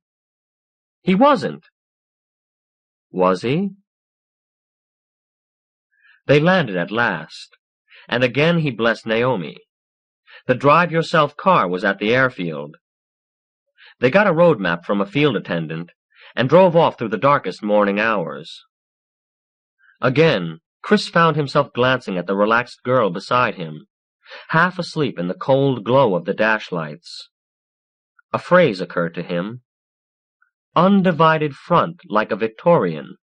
He wasn't. Was he? They landed at last, and again he blessed Naomi. The drive-yourself car was at the airfield. They got a road map from a field attendant, and drove off through the darkest morning hours. Again, Chris found himself glancing at the relaxed girl beside him, half asleep in the cold glow of the dash lights. A phrase occurred to him. undivided front like a Victorian.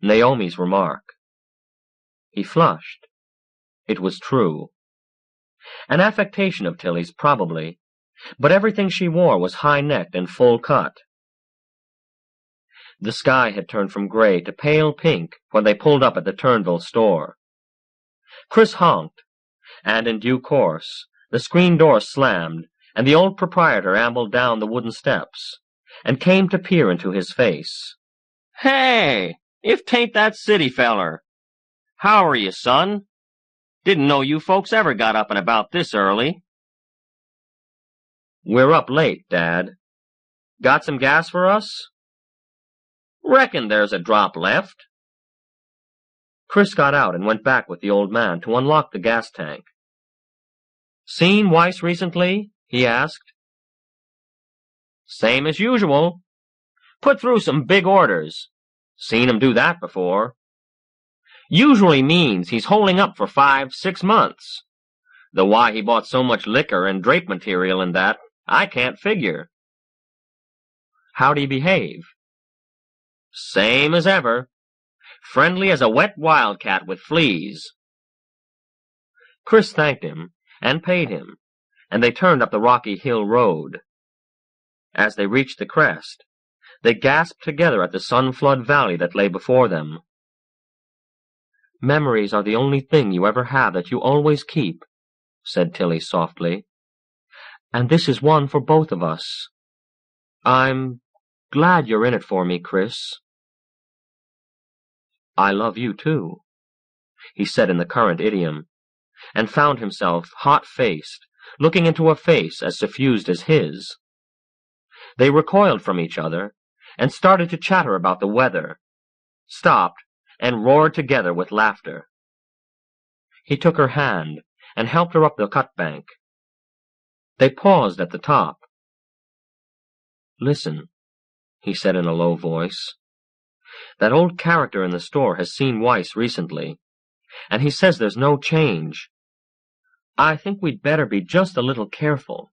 Naomi's remark. He flushed. It was true. An affectation of Tilly's, probably, but everything she wore was high-necked and full-cut. The sky had turned from gray to pale pink when they pulled up at the Turnville store. Chris honked, and in due course the screen door slammed, and the old proprietor ambled down the wooden steps, and came to peer into his face. "Hey, if 'tain't that city feller! How are you, son? Didn't know you folks ever got up and about this early." "We're up late, Dad. Got some gas for us?" "Reckon there's a drop left." Chris got out and went back with the old man to unlock the gas tank. "Seen Weiss recently?" he asked. "Same as usual. Put through some big orders. Seen him do that before. Usually means he's holding up for 5-6 months. Though why he bought so much liquor and drape material and that, I can't figure." "How'd he behave?" "Same as ever. Friendly as a wet wildcat with fleas." Chris thanked him and paid him, and they turned up the rocky hill road. As they reached the crest, they gasped together at the sun-flood valley that lay before them. "Memories are the only thing you ever have that you always keep," said Tilly softly. "And this is one for both of us. I'm glad you're in it for me, Chris." "I love you, too," he said in the current idiom, and found himself hot-faced, looking into a face as suffused as his. They recoiled from each other, and started to chatter about the weather, stopped, and roared together with laughter. He took her hand and helped her up the cut bank. They paused at the top. "Listen," he said in a low voice. "That old character in the store has seen Weiss recently, and he says there's no change. I think we'd better be just a little careful."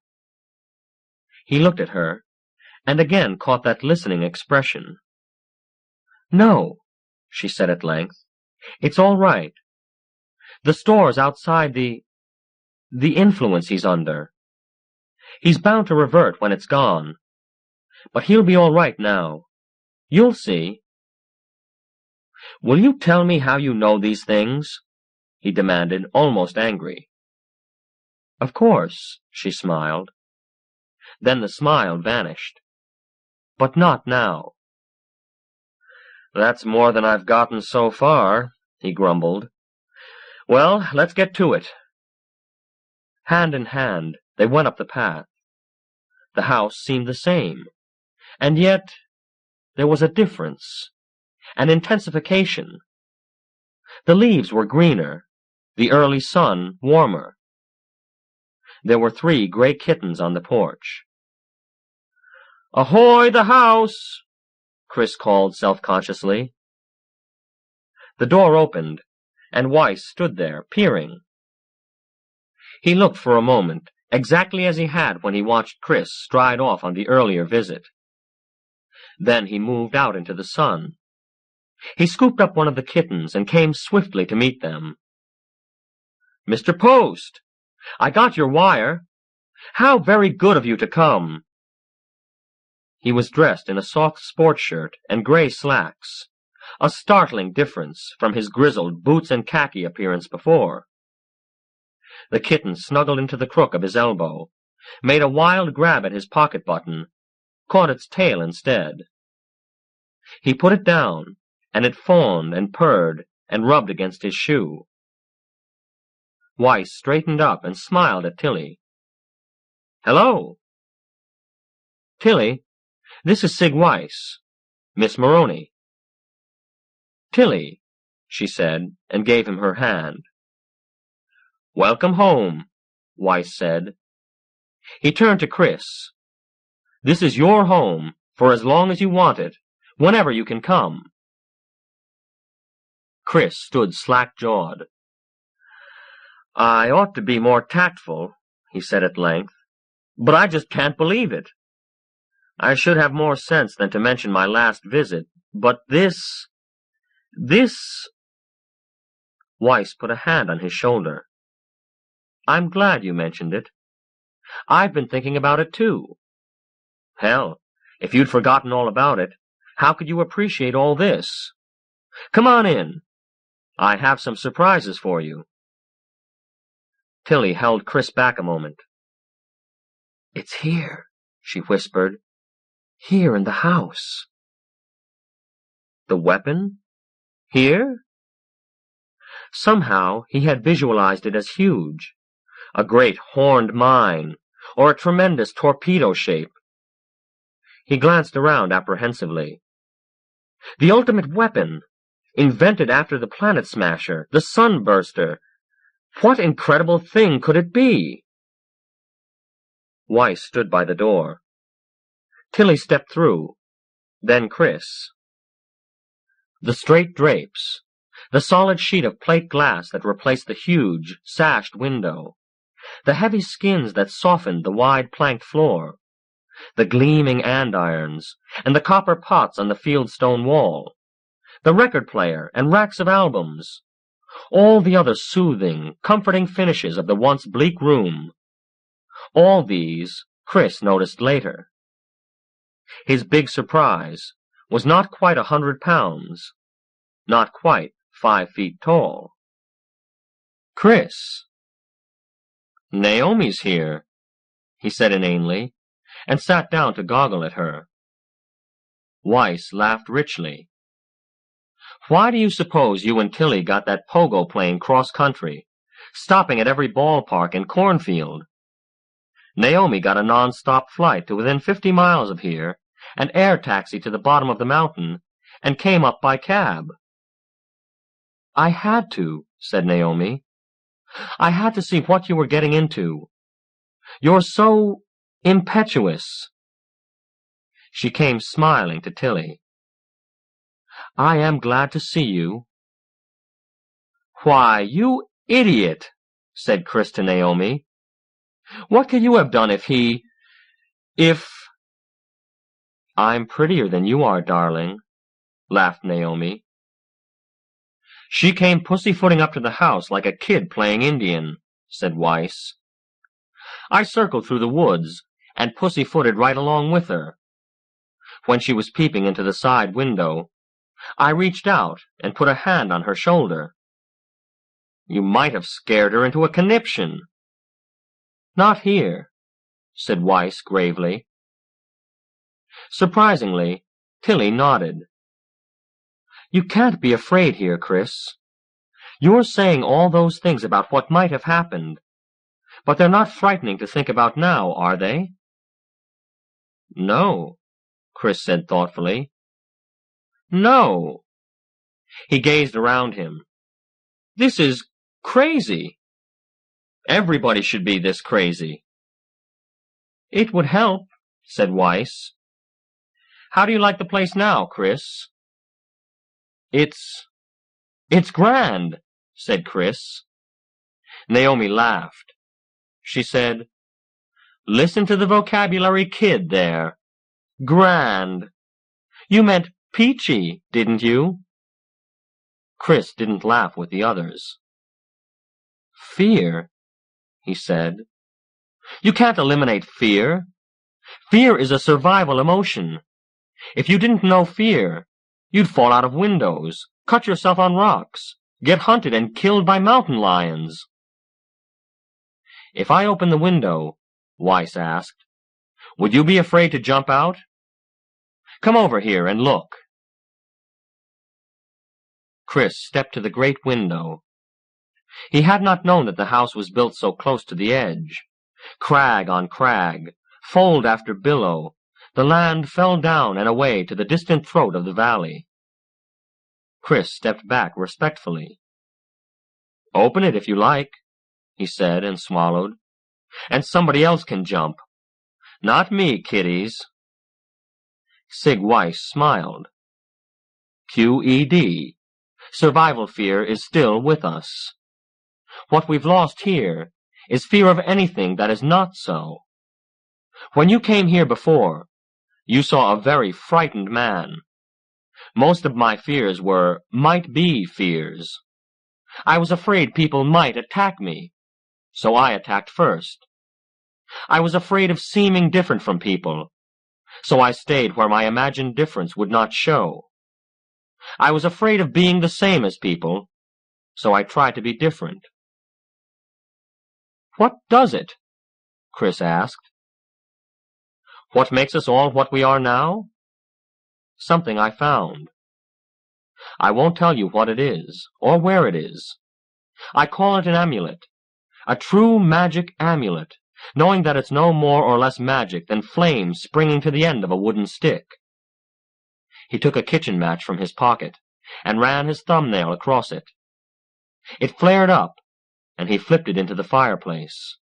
He looked at her, and again caught that listening expression. "No," she said at length. "It's all right. The store's outside the influence he's under. He's bound to revert when it's gone. But he'll be all right now. You'll see." "Will you tell me how you know these things?" he demanded, almost angry. "Of course," she smiled. Then the smile vanished. "But not now." "That's more than I've gotten so far," he grumbled. "Well, let's get to it." Hand in hand, they went up the path. The house seemed the same, and yet there was a difference, an intensification. The leaves were greener, the early sun warmer. There were 3 gray kittens on the porch. "Ahoy, the house!" Chris called self-consciously. The door opened, and Weiss stood there, peering. He looked for a moment, exactly as he had when he watched Chris stride off on the earlier visit. Then he moved out into the sun. He scooped up one of the kittens and came swiftly to meet them. "Mr. Post! I got your wire. How very good of you to come." He was dressed in a soft sports shirt and gray slacks, a startling difference from his grizzled boots and khaki appearance before. The kitten snuggled into the crook of his elbow, made a wild grab at his pocket button, caught its tail instead. He put it down, and it fawned and purred and rubbed against his shoe. Weiss straightened up and smiled at Tilly. "Hello." "Tilly, this is Sig Weiss, Miss Moroney." "Tilly," she said, and gave him her hand. "Welcome home," Weiss said. He turned to Chris. "This is your home, for as long as you want it, whenever you can come." Chris stood slack-jawed. "I ought to be more tactful," he said at length, "but I just can't believe it. I should have more sense than to mention my last visit, but this... Weiss put a hand on his shoulder. I'm glad you mentioned it. I've been thinking about it, too. Hell, if you'd forgotten all about it, how could you appreciate all this? Come on in. I have some surprises for you. Tilly held Chris back a moment. It's here, she whispered. Here in the house. The weapon? Here? Somehow he had visualized it as huge, a great horned mine, or a tremendous torpedo shape. He glanced around apprehensively. The ultimate weapon, invented after the Planet Smasher, the Sunburster. What incredible thing could it be? Weiss stood by the door. Tilly stepped through, then Chris. The straight drapes, the solid sheet of plate glass that replaced the huge, sashed window, the heavy skins that softened the wide planked floor, the gleaming andirons, and the copper pots on the fieldstone wall, the record player and racks of albums, all the other soothing, comforting finishes of the once bleak room. All these Chris noticed later. His big surprise was not quite 100 pounds, not quite 5 feet tall. Chris. Naomi's here, he said inanely, and sat down to goggle at her. Weiss laughed richly. Why do you suppose you and Tilly got that pogo plane cross-country, stopping at every ballpark and cornfield? Naomi got a non-stop flight to within 50 miles of here, an air taxi to the bottom of the mountain, and came up by cab. I had to, said Naomi. I had to see what you were getting into. You're so impetuous. She came smiling to Tilly. I am glad to see you. Why, you idiot, said Chris to Naomi. What could you have done if... I'm prettier than you are, darling, laughed Naomi. She came pussyfooting up to the house like a kid playing Indian, said Weiss. I circled through the woods and pussyfooted right along with her. When she was peeping into the side window, I reached out and put a hand on her shoulder. You might have scared her into a conniption. Not here, said Weiss gravely. Surprisingly, Tilly nodded. You can't be afraid here, Chris. You're saying all those things about what might have happened, but they're not frightening to think about now, are they? No, Chris said thoughtfully. No. He gazed around him. This is crazy. Everybody should be this crazy. It would help, said Weiss. How do you like the place now, Chris? It's grand, said Chris. Naomi laughed. She said, Listen to the vocabulary, kid, there. Grand. You meant peachy, didn't you? Chris didn't laugh with the others. Fear, he said. You can't eliminate fear. Fear is a survival emotion. If you didn't know fear, you'd fall out of windows, cut yourself on rocks, get hunted and killed by mountain lions. If I open the window, Weiss asked, would you be afraid to jump out? Come over here and look. Chris stepped to the great window. He had not known that the house was built so close to the edge. Crag on crag, fold after billow, the land fell down and away to the distant throat of the valley. Chris stepped back respectfully. Open it if you like, he said and swallowed. And somebody else can jump. Not me, kiddies. Sig Weiss smiled. QED. Survival fear is still with us. What we've lost here is fear of anything that is not so. When you came here before, You saw a very frightened man. Most of my fears were might-be fears. I was afraid people might attack me, so I attacked first. I was afraid of seeming different from people, so I stayed where my imagined difference would not show. I was afraid of being the same as people, so I tried to be different. "What does it?" Chris asked. "What makes us all what we are now? Something I found. I won't tell you what it is, or where it is. I call it an amulet, a true magic amulet, knowing that it's no more or less magic than flames springing to the end of a wooden stick." He took a kitchen match from his pocket and ran his thumbnail across it. It flared up, and he flipped it into the fireplace.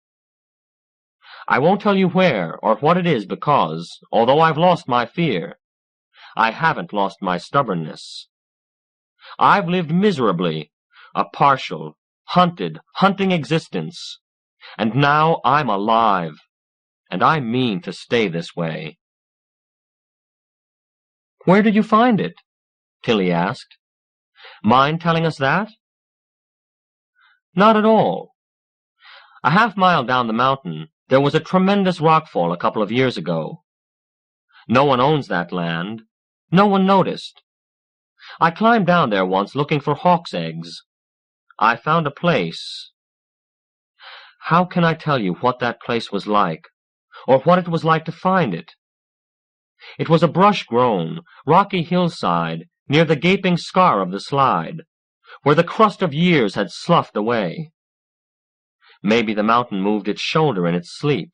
"I won't tell you where or what it is because, although I've lost my fear, I haven't lost my stubbornness. I've lived miserably, a partial, hunting existence, and now I'm alive, and I mean to stay this way." "Where did you find it?" Tilly asked. "Mind telling us that?" "Not at all. A half-mile down the mountain, there was a tremendous rockfall a couple of years ago. No one owns that land. No one noticed. I climbed down there once looking for hawk's eggs. I found a place. How can I tell you what that place was like, or what it was like to find it? It was a brush-grown, rocky hillside near the gaping scar of the slide, where the crust of years had sloughed away. Maybe the mountain moved its shoulder in its sleep.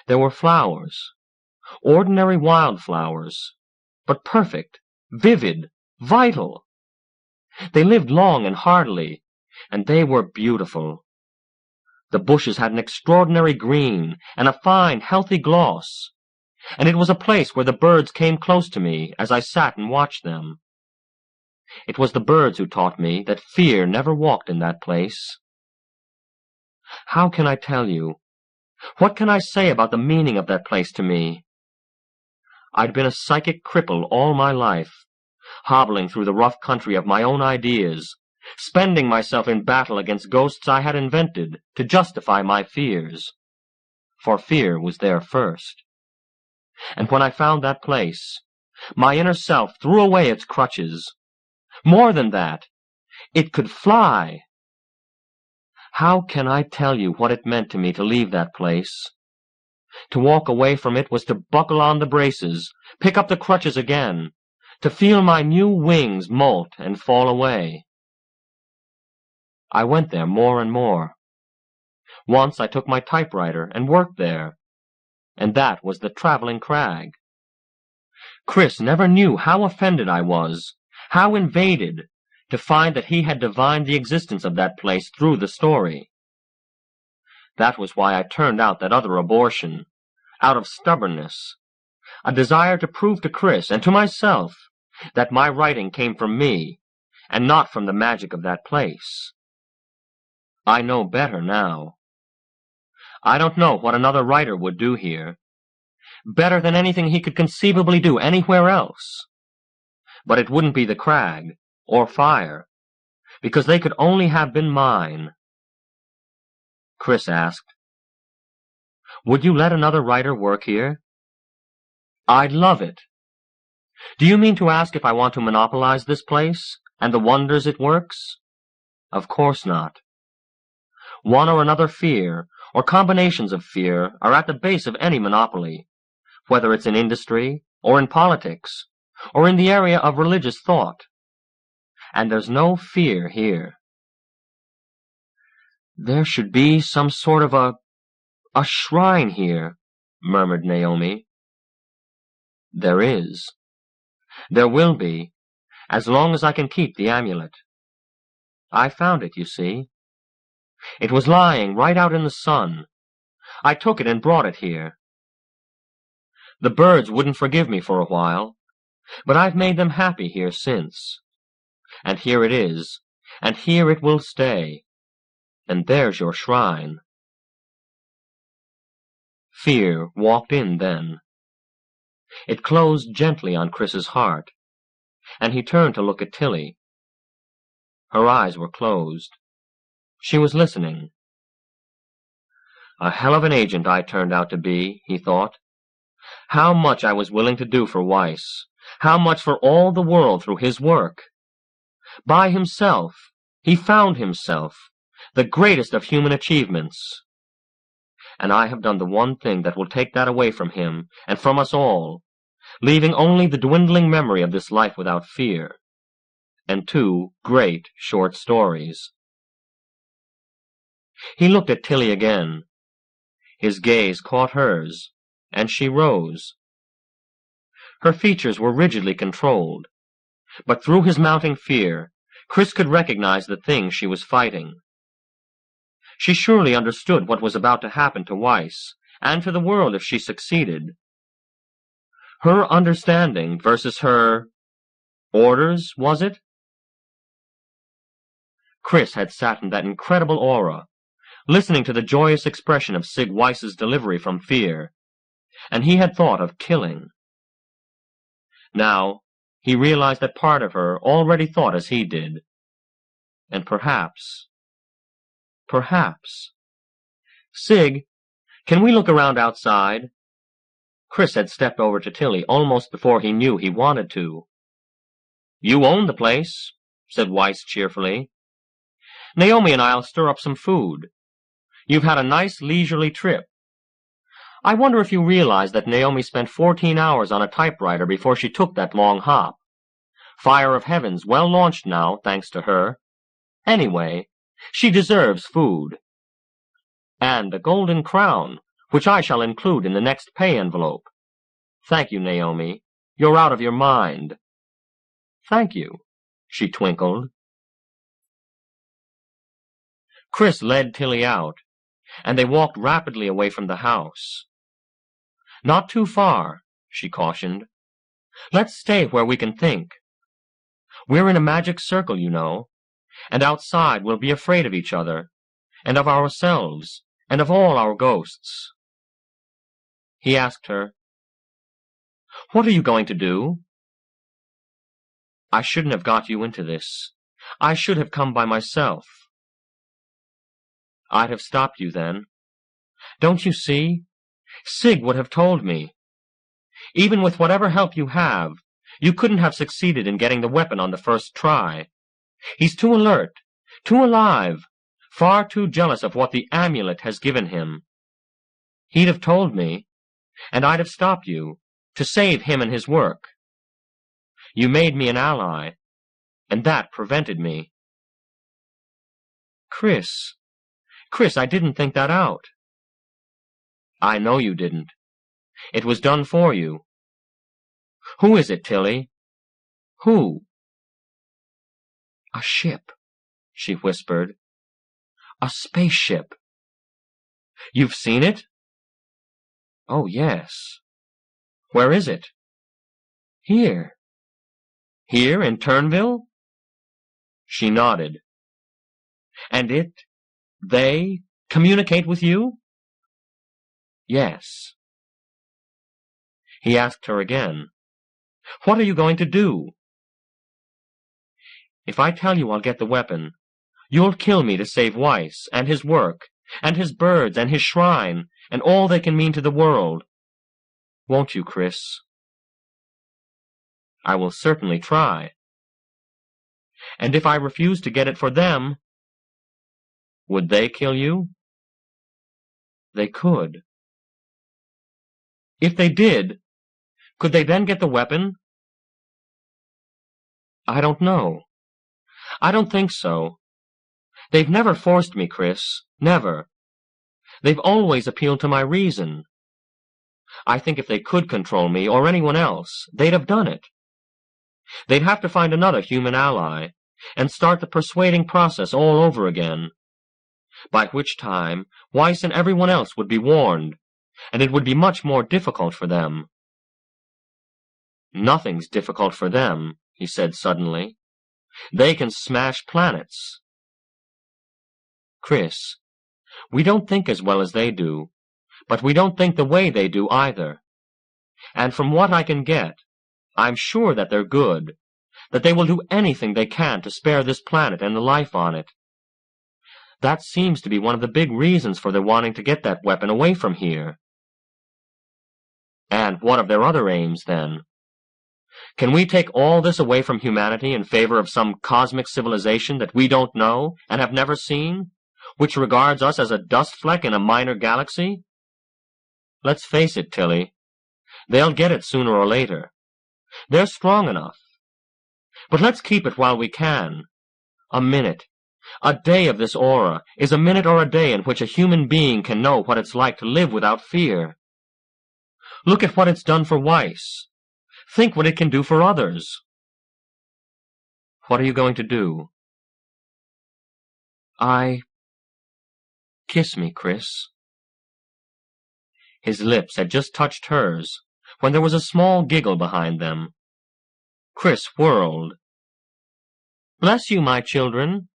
There were flowers, ordinary wildflowers, but perfect, vivid, vital. They lived long and heartily, and they were beautiful. The bushes had an extraordinary green and a fine, healthy gloss, and it was a place where the birds came close to me as I sat and watched them. It was the birds who taught me that fear never walked in that place. How can I tell you? What can I say about the meaning of that place to me? I'd been a psychic cripple all my life, hobbling through the rough country of my own ideas, spending myself in battle against ghosts I had invented to justify my fears. For fear was there first. And when I found that place, my inner self threw away its crutches. More than that, it could fly. How can I tell you what it meant to me to leave that place? To walk away from it was to buckle on the braces, pick up the crutches again, to feel my new wings molt and fall away. I went there more and more. Once I took my typewriter and worked there, and that was the Traveling Crag. Chris never knew how offended I was, how invaded, to find that he had divined the existence of that place through the story. That was why I turned out that other abortion, out of stubbornness, a desire to prove to Chris and to myself that my writing came from me, and not from the magic of that place. I know better now. I don't know what another writer would do here, better than anything he could conceivably do anywhere else. But it wouldn't be the crag, or fire, because they could only have been mine. Chris asked, "Would you let another writer work here?" "I'd love it. Do you mean to ask if I want to monopolize this place, and the wonders it works?" "Of course not. One or another fear, or combinations of fear, are at the base of any monopoly, whether it's in industry, or in politics, or in the area of religious thought. And there's no fear here." "There should be some sort of a shrine here," murmured Naomi. "There is. There will be, as long as I can keep the amulet. I found it, you see. It was lying right out in the sun. I took it and brought it here. The birds wouldn't forgive me for a while, but I've made them happy here since. And here it is, and here it will stay. And there's your shrine." Fear walked in then. It closed gently on Chris's heart, and he turned to look at Tilly. Her eyes were closed. She was listening. A hell of an agent I turned out to be, he thought. How much I was willing to do for Weiss. How much for all the world through his work. By himself, he found himself, the greatest of human achievements. And I have done the one thing that will take that away from him and from us all, leaving only the dwindling memory of this life without fear, and 2 great short stories. He looked at Tilly again. His gaze caught hers, and she rose. Her features were rigidly controlled, but through his mounting fear, Chris could recognize the thing she was fighting. She surely understood what was about to happen to Weiss, and to the world if she succeeded. Her understanding versus her orders, was it? Chris had sat in that incredible aura, listening to the joyous expression of Sig Weiss's delivery from fear, and he had thought of killing. Now, he realized that part of her already thought as he did. And perhaps... Sig, can we look around outside? Chris had stepped over to Tilly almost before he knew he wanted to. You own the place, said Weiss cheerfully. Naomi and I'll stir up some food. You've had a nice leisurely trip. I wonder if you realize that Naomi spent 14 hours on a typewriter before she took that long hop. Fire of Heaven's well launched now, thanks to her. Anyway, she deserves food. And a golden crown, which I shall include in the next pay envelope. Thank you, Naomi. You're out of your mind. Thank you, she twinkled. Chris led Tilly out, and they walked rapidly away from the house. Not too far, she cautioned. Let's stay where we can think. We're in a magic circle, you know, and outside we'll be afraid of each other, and of ourselves, and of all our ghosts. He asked her, What are you going to do? I shouldn't have got you into this. I should have come by myself. I'd have stopped you then. Don't you see? Sig would have told me. Even with whatever help you have, you couldn't have succeeded in getting the weapon on the first try. He's too alert, too alive, far too jealous of what the amulet has given him. He'd have told me, and I'd have stopped you, to save him and his work. You made me an ally, and that prevented me. Chris, I didn't think that out. I know you didn't. It was done for you. Who is it, Tilly? Who? A ship, she whispered. A spaceship. You've seen it? Oh, yes. Where is it? Here. Here in Turnville? She nodded. And they communicate with you? Yes. He asked her again, What are you going to do? If I tell you I'll get the weapon, you'll kill me to save Weiss, and his work, and his birds, and his shrine, and all they can mean to the world. Won't you, Chris? I will certainly try. And if I refuse to get it for them, would they kill you? They could. If they did, could they then get the weapon? I don't know. I don't think so. They've never forced me, Chris. Never. They've always appealed to my reason. I think if they could control me, or anyone else, they'd have done it. They'd have to find another human ally, and start the persuading process all over again. By which time, Weiss and everyone else would be warned, and it would be much more difficult for them. Nothing's difficult for them, he said suddenly. They can smash planets. Chris, we don't think as well as they do, but we don't think the way they do either. And from what I can get, I'm sure that they're good, that they will do anything they can to spare this planet and the life on it. That seems to be one of the big reasons for their wanting to get that weapon away from here. And what of their other aims, then? Can we take all this away from humanity in favor of some cosmic civilization that we don't know and have never seen, which regards us as a dust fleck in a minor galaxy? Let's face it, Tilly. They'll get it sooner or later. They're strong enough. But let's keep it while we can. A minute, a day of this aura is a minute or a day in which a human being can know what it's like to live without fear. Look at what it's done for Weiss. Think what it can do for others. What are you going to do? Kiss me, Chris. His lips had just touched hers when there was a small giggle behind them. Chris whirled. Bless you, my children.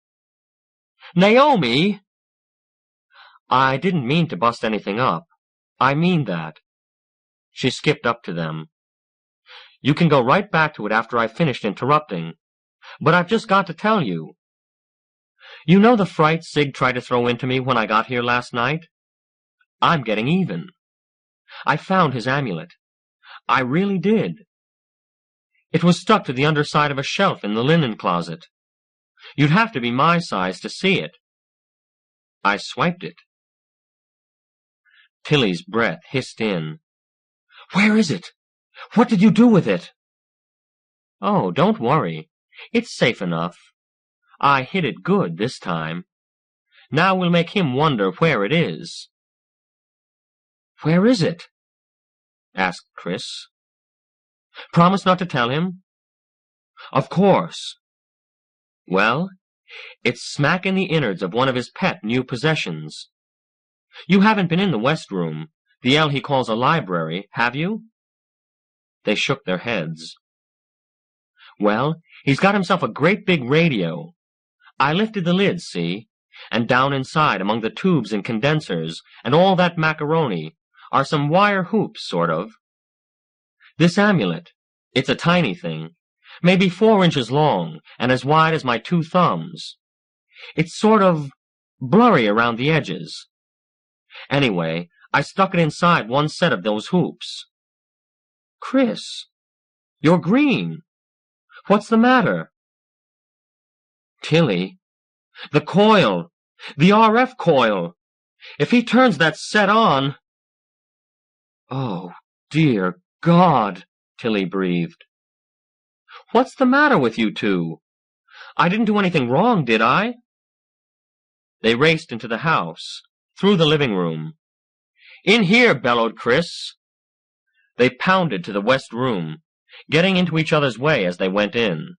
Naomi! I didn't mean to bust anything up. I mean that. She skipped up to them. You can go right back to it after I've finished interrupting. But I've just got to tell you. You know the fright Sig tried to throw into me when I got here last night? I'm getting even. I found his amulet. I really did. It was stuck to the underside of a shelf in the linen closet. You'd have to be my size to see it. I swiped it. Tilly's breath hissed in. Where is it? What did you do with it? Oh, don't worry. It's safe enough. I hid it good this time. Now we'll make him wonder where it is. Where is it? Asked Chris. Promise not to tell him? Of course. Well, it's smack in the innards of one of his pet new possessions. You haven't been in the West Room, the L he calls a library, have you? They shook their heads. Well, he's got himself a great big radio. I lifted the lid, see? And down inside, among the tubes and condensers, and all that macaroni, are some wire hoops, sort of. This amulet, it's a tiny thing, maybe 4 inches long, and as wide as my 2 thumbs. It's sort of blurry around the edges. Anyway, I stuck it inside one set of those hoops. Chris, you're green. What's the matter? Tilly, the coil, the RF coil. If he turns that set on... Oh, dear God, Tilly breathed. What's the matter with you two? I didn't do anything wrong, did I? They raced into the house, through the living room. In here, bellowed Chris. They pounded to the West Room, getting into each other's way as they went in.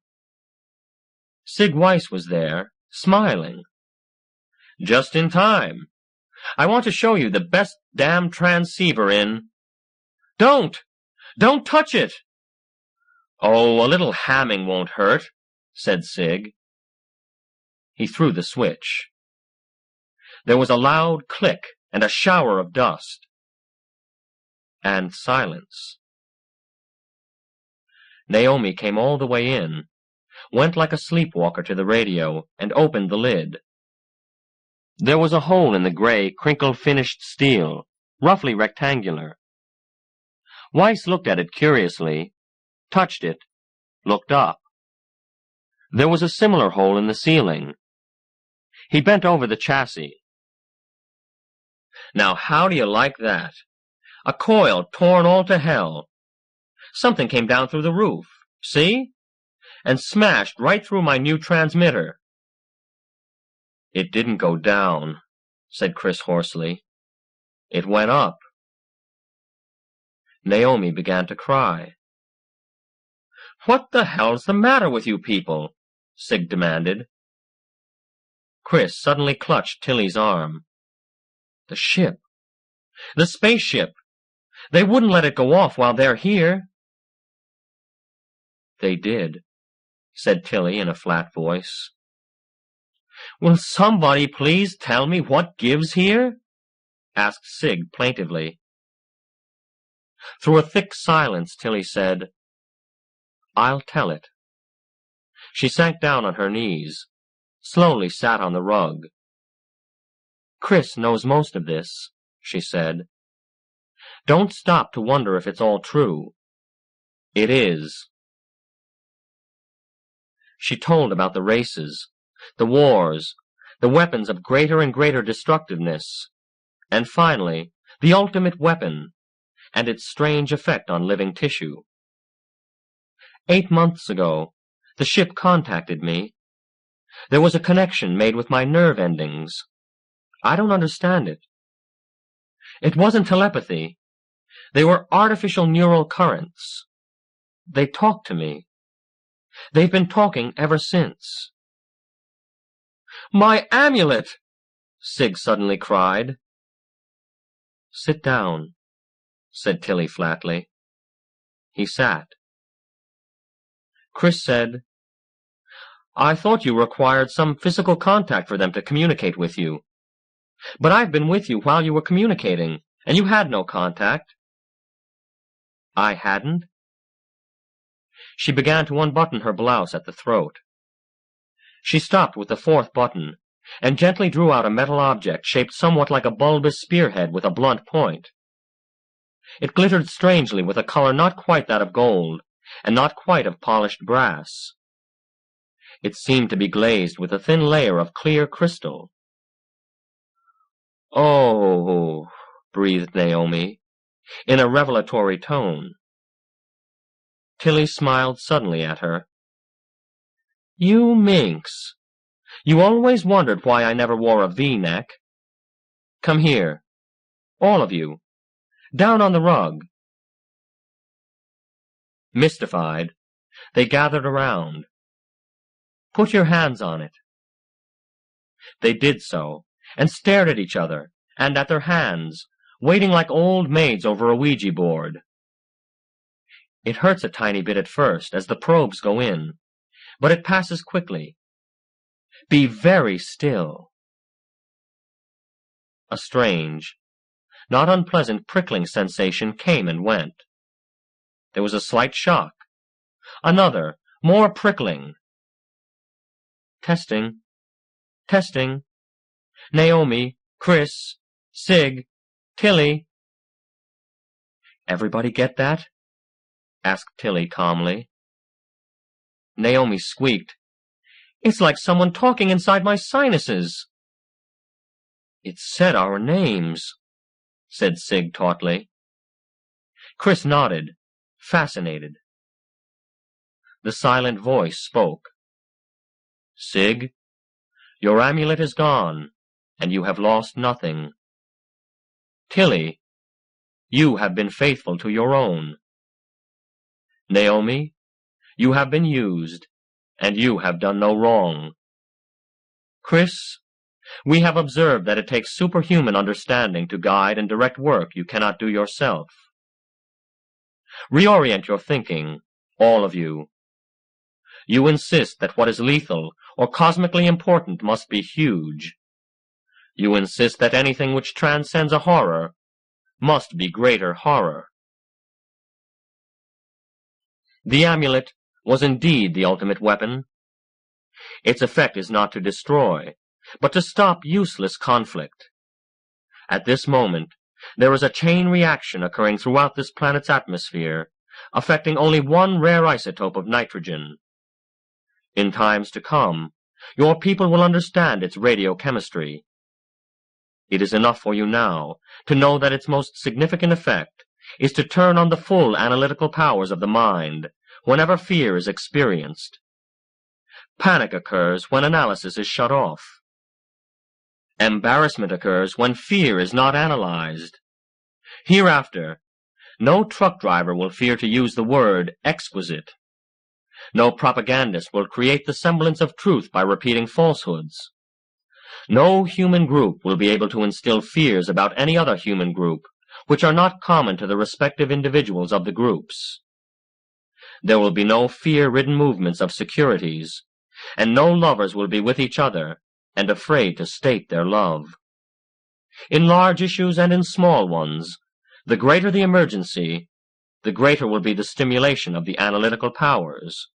Sig Weiss was there, smiling. Just in time. I want to show you the best damn transceiver in... Don't! Don't touch it! Oh, a little hamming won't hurt, said Sig. He threw the switch. There was a loud click and a shower of dust. And silence. Naomi came all the way in, went like a sleepwalker to the radio, and opened the lid. There was a hole in the gray, crinkle-finished steel, roughly rectangular. Weiss looked at it curiously, touched it, looked up. There was a similar hole in the ceiling. He bent over the chassis. Now how do you like that? A coil torn all to hell. Something came down through the roof, see? And smashed right through my new transmitter. It didn't go down, said Chris hoarsely. It went up. Naomi began to cry. What the hell's the matter with you people? Sig demanded. Chris suddenly clutched Tilly's arm. The ship. The spaceship. They wouldn't let it go off while they're here. They did, said Tilly in a flat voice. Will somebody please tell me what gives here? Asked Sig plaintively. Through a thick silence, Tilly said, "I'll tell it." She sank down on her knees, slowly sat on the rug. "Chris knows most of this," she said. "Don't stop to wonder if it's all true. It is." She told about the races, the wars, the weapons of greater and greater destructiveness, and finally, the ultimate weapon, and its strange effect on living tissue. 8 months ago, the ship contacted me. There was a connection made with my nerve endings. I don't understand it. It wasn't telepathy. They were artificial neural currents. They talked to me. They've been talking ever since. "My amulet!" Sig suddenly cried. "Sit down," said Tilly flatly. He sat. Chris said, "I thought you required some physical contact for them to communicate with you. But I've been with you while you were communicating, and you had no contact." "I hadn't?" She began to unbutton her blouse at the throat. She stopped with the 4th button, and gently drew out a metal object shaped somewhat like a bulbous spearhead with a blunt point. It glittered strangely with a color not quite that of gold, and not quite of polished brass. It seemed to be glazed with a thin layer of clear crystal. "Oh," breathed Naomi, in a revelatory tone. Tilly smiled suddenly at her. "You minx! You always wondered why I never wore a V-neck. Come here. All of you. Down on the rug." Mystified, they gathered around. "Put your hands on it." They did so, and stared at each other, and at their hands, waiting like old maids over a Ouija board. It hurts a tiny bit at first, as the probes go in, but it passes quickly. Be very still. A strange, not unpleasant prickling sensation came and went. There was a slight shock. Another, more prickling. "Testing. Testing. Naomi, Chris, Sig, Tilly." "Everybody get that?" asked Tilly calmly. Naomi squeaked, "It's like someone talking inside my sinuses." "It said our names," said Sig tautly. Chris nodded, fascinated. The silent voice spoke. "Sig, your amulet is gone, and you have lost nothing. Tilly, you have been faithful to your own. Naomi, you have been used, and you have done no wrong. Chris, we have observed that it takes superhuman understanding to guide and direct work you cannot do yourself. Reorient your thinking, all of you. You insist that what is lethal or cosmically important must be huge. You insist that anything which transcends a horror must be greater horror." The amulet was indeed the ultimate weapon. Its effect is not to destroy, but to stop useless conflict. At this moment, there is a chain reaction occurring throughout this planet's atmosphere, affecting only one rare isotope of nitrogen. In times to come, your people will understand its radiochemistry. It is enough for you now to know that its most significant effect is to turn on the full analytical powers of the mind whenever fear is experienced. Panic occurs when analysis is shut off. Embarrassment occurs when fear is not analyzed. Hereafter, no truck driver will fear to use the word exquisite. No propagandist will create the semblance of truth by repeating falsehoods. No human group will be able to instill fears about any other human group which are not common to the respective individuals of the groups. There will be no fear-ridden movements of securities, and no lovers will be with each other and afraid to state their love. In large issues and in small ones, the greater the emergency, the greater will be the stimulation of the analytical powers.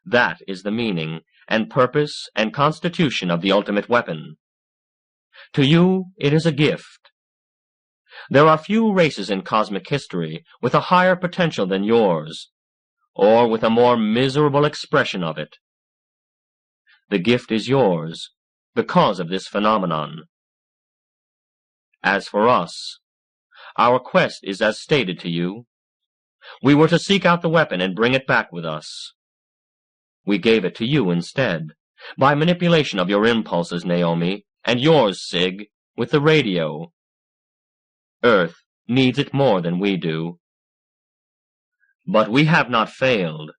That is the meaning and purpose and constitution of the ultimate weapon. To you, it is a gift. There are few races in cosmic history with a higher potential than yours, or with a more miserable expression of it. The gift is yours because of this phenomenon. As for us, our quest is as stated to you. We were to seek out the weapon and bring it back with us. We gave it to you instead, by manipulation of your impulses, Naomi, and yours, Sig, with the radio. Earth needs it more than we do. But we have not failed.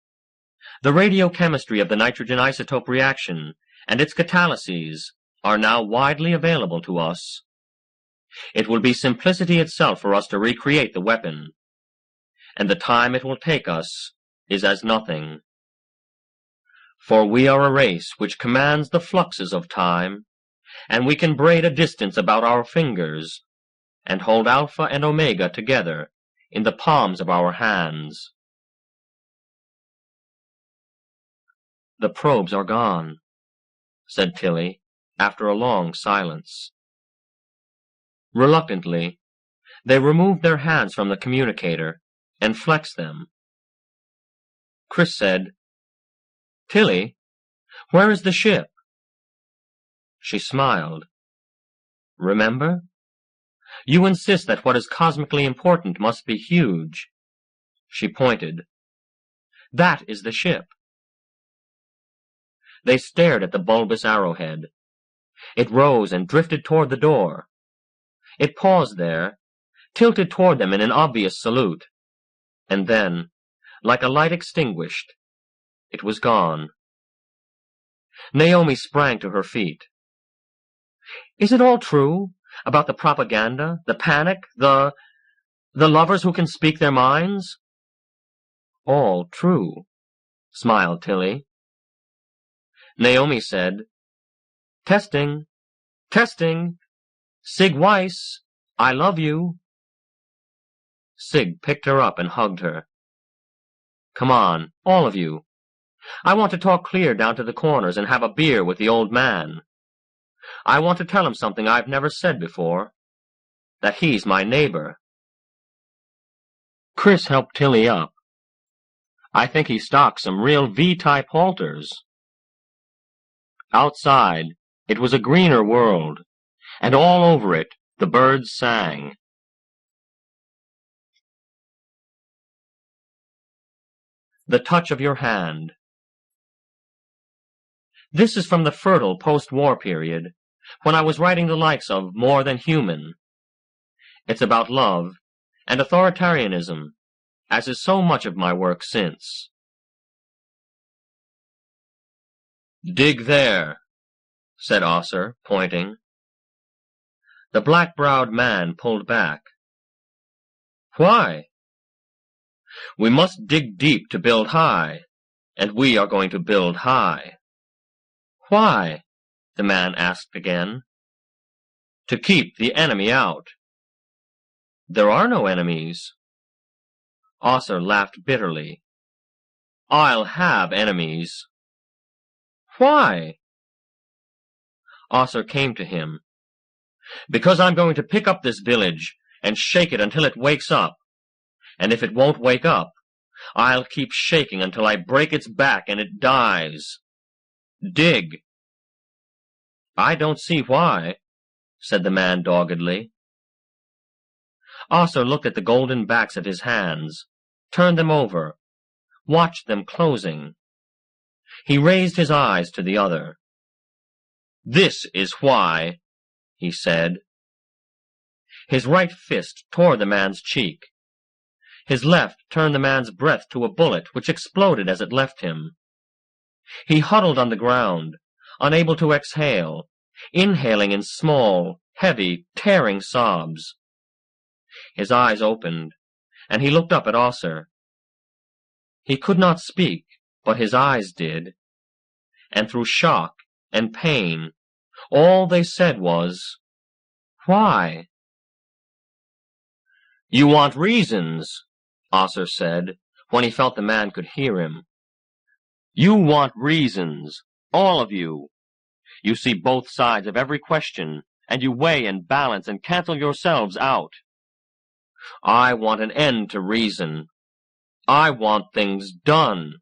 The radiochemistry of the nitrogen isotope reaction and its catalyses are now widely available to us. It will be simplicity itself for us to recreate the weapon, and the time it will take us is as nothing. For we are a race which commands the fluxes of time, and we can braid a distance about our fingers, and hold Alpha and Omega together in the palms of our hands. The probes are gone, said Tilly, after a long silence. Reluctantly, they removed their hands from the communicator and flexed them. Chris said, "Tilly, where is the ship?" She smiled. "Remember? You insist that what is cosmically important must be huge." She pointed. "That is the ship." They stared at the bulbous arrowhead. It rose and drifted toward the door. It paused there, tilted toward them in an obvious salute, and then, like a light extinguished, it was gone. Naomi sprang to her feet. "Is it all true about the propaganda, the panic, the lovers who can speak their minds?" "All true," smiled Tilly. Naomi said, "Testing, testing. Sig Weiss, I love you." Sig picked her up and hugged her. "Come on, all of you. I want to talk clear down to the corners and have a beer with the old man. I want to tell him something I've never said before, that he's my neighbor." Chris helped Tilly up. "I think he stocked some real V-type halters." Outside, it was a greener world, and all over it the birds sang. The touch of your hand. This is from the fertile post-war period, when I was writing the likes of More Than Human. It's about love and authoritarianism, as is so much of my work since. "Dig there," said Osser, pointing. The black-browed man pulled back. "Why?" "We must dig deep to build high, and we are going to build high." "Why?" the man asked again. "To keep the enemy out." "There are no enemies." Osser laughed bitterly. "I'll have enemies." "Why?" Osser came to him. "Because I'm going to pick up this village and shake it until it wakes up. And if it won't wake up, I'll keep shaking until I break its back and it dies. Dig." "I don't see why," said the man doggedly. Osser looked at the golden backs of his hands, turned them over, watched them closing. He raised his eyes to the other. "This is why," he said. His right fist tore the man's cheek. His left turned the man's breath to a bullet which exploded as it left him. He huddled on the ground, unable to exhale, inhaling in small, heavy, tearing sobs. His eyes opened, and he looked up at Osser. He could not speak, but his eyes did, and through shock and pain, all they said was, "Why?" "You want reasons," Osser said, when he felt the man could hear him. You want reasons, all of you. You see both sides of every question, and you weigh and balance and cancel yourselves out. I want an end to reason. I want things done.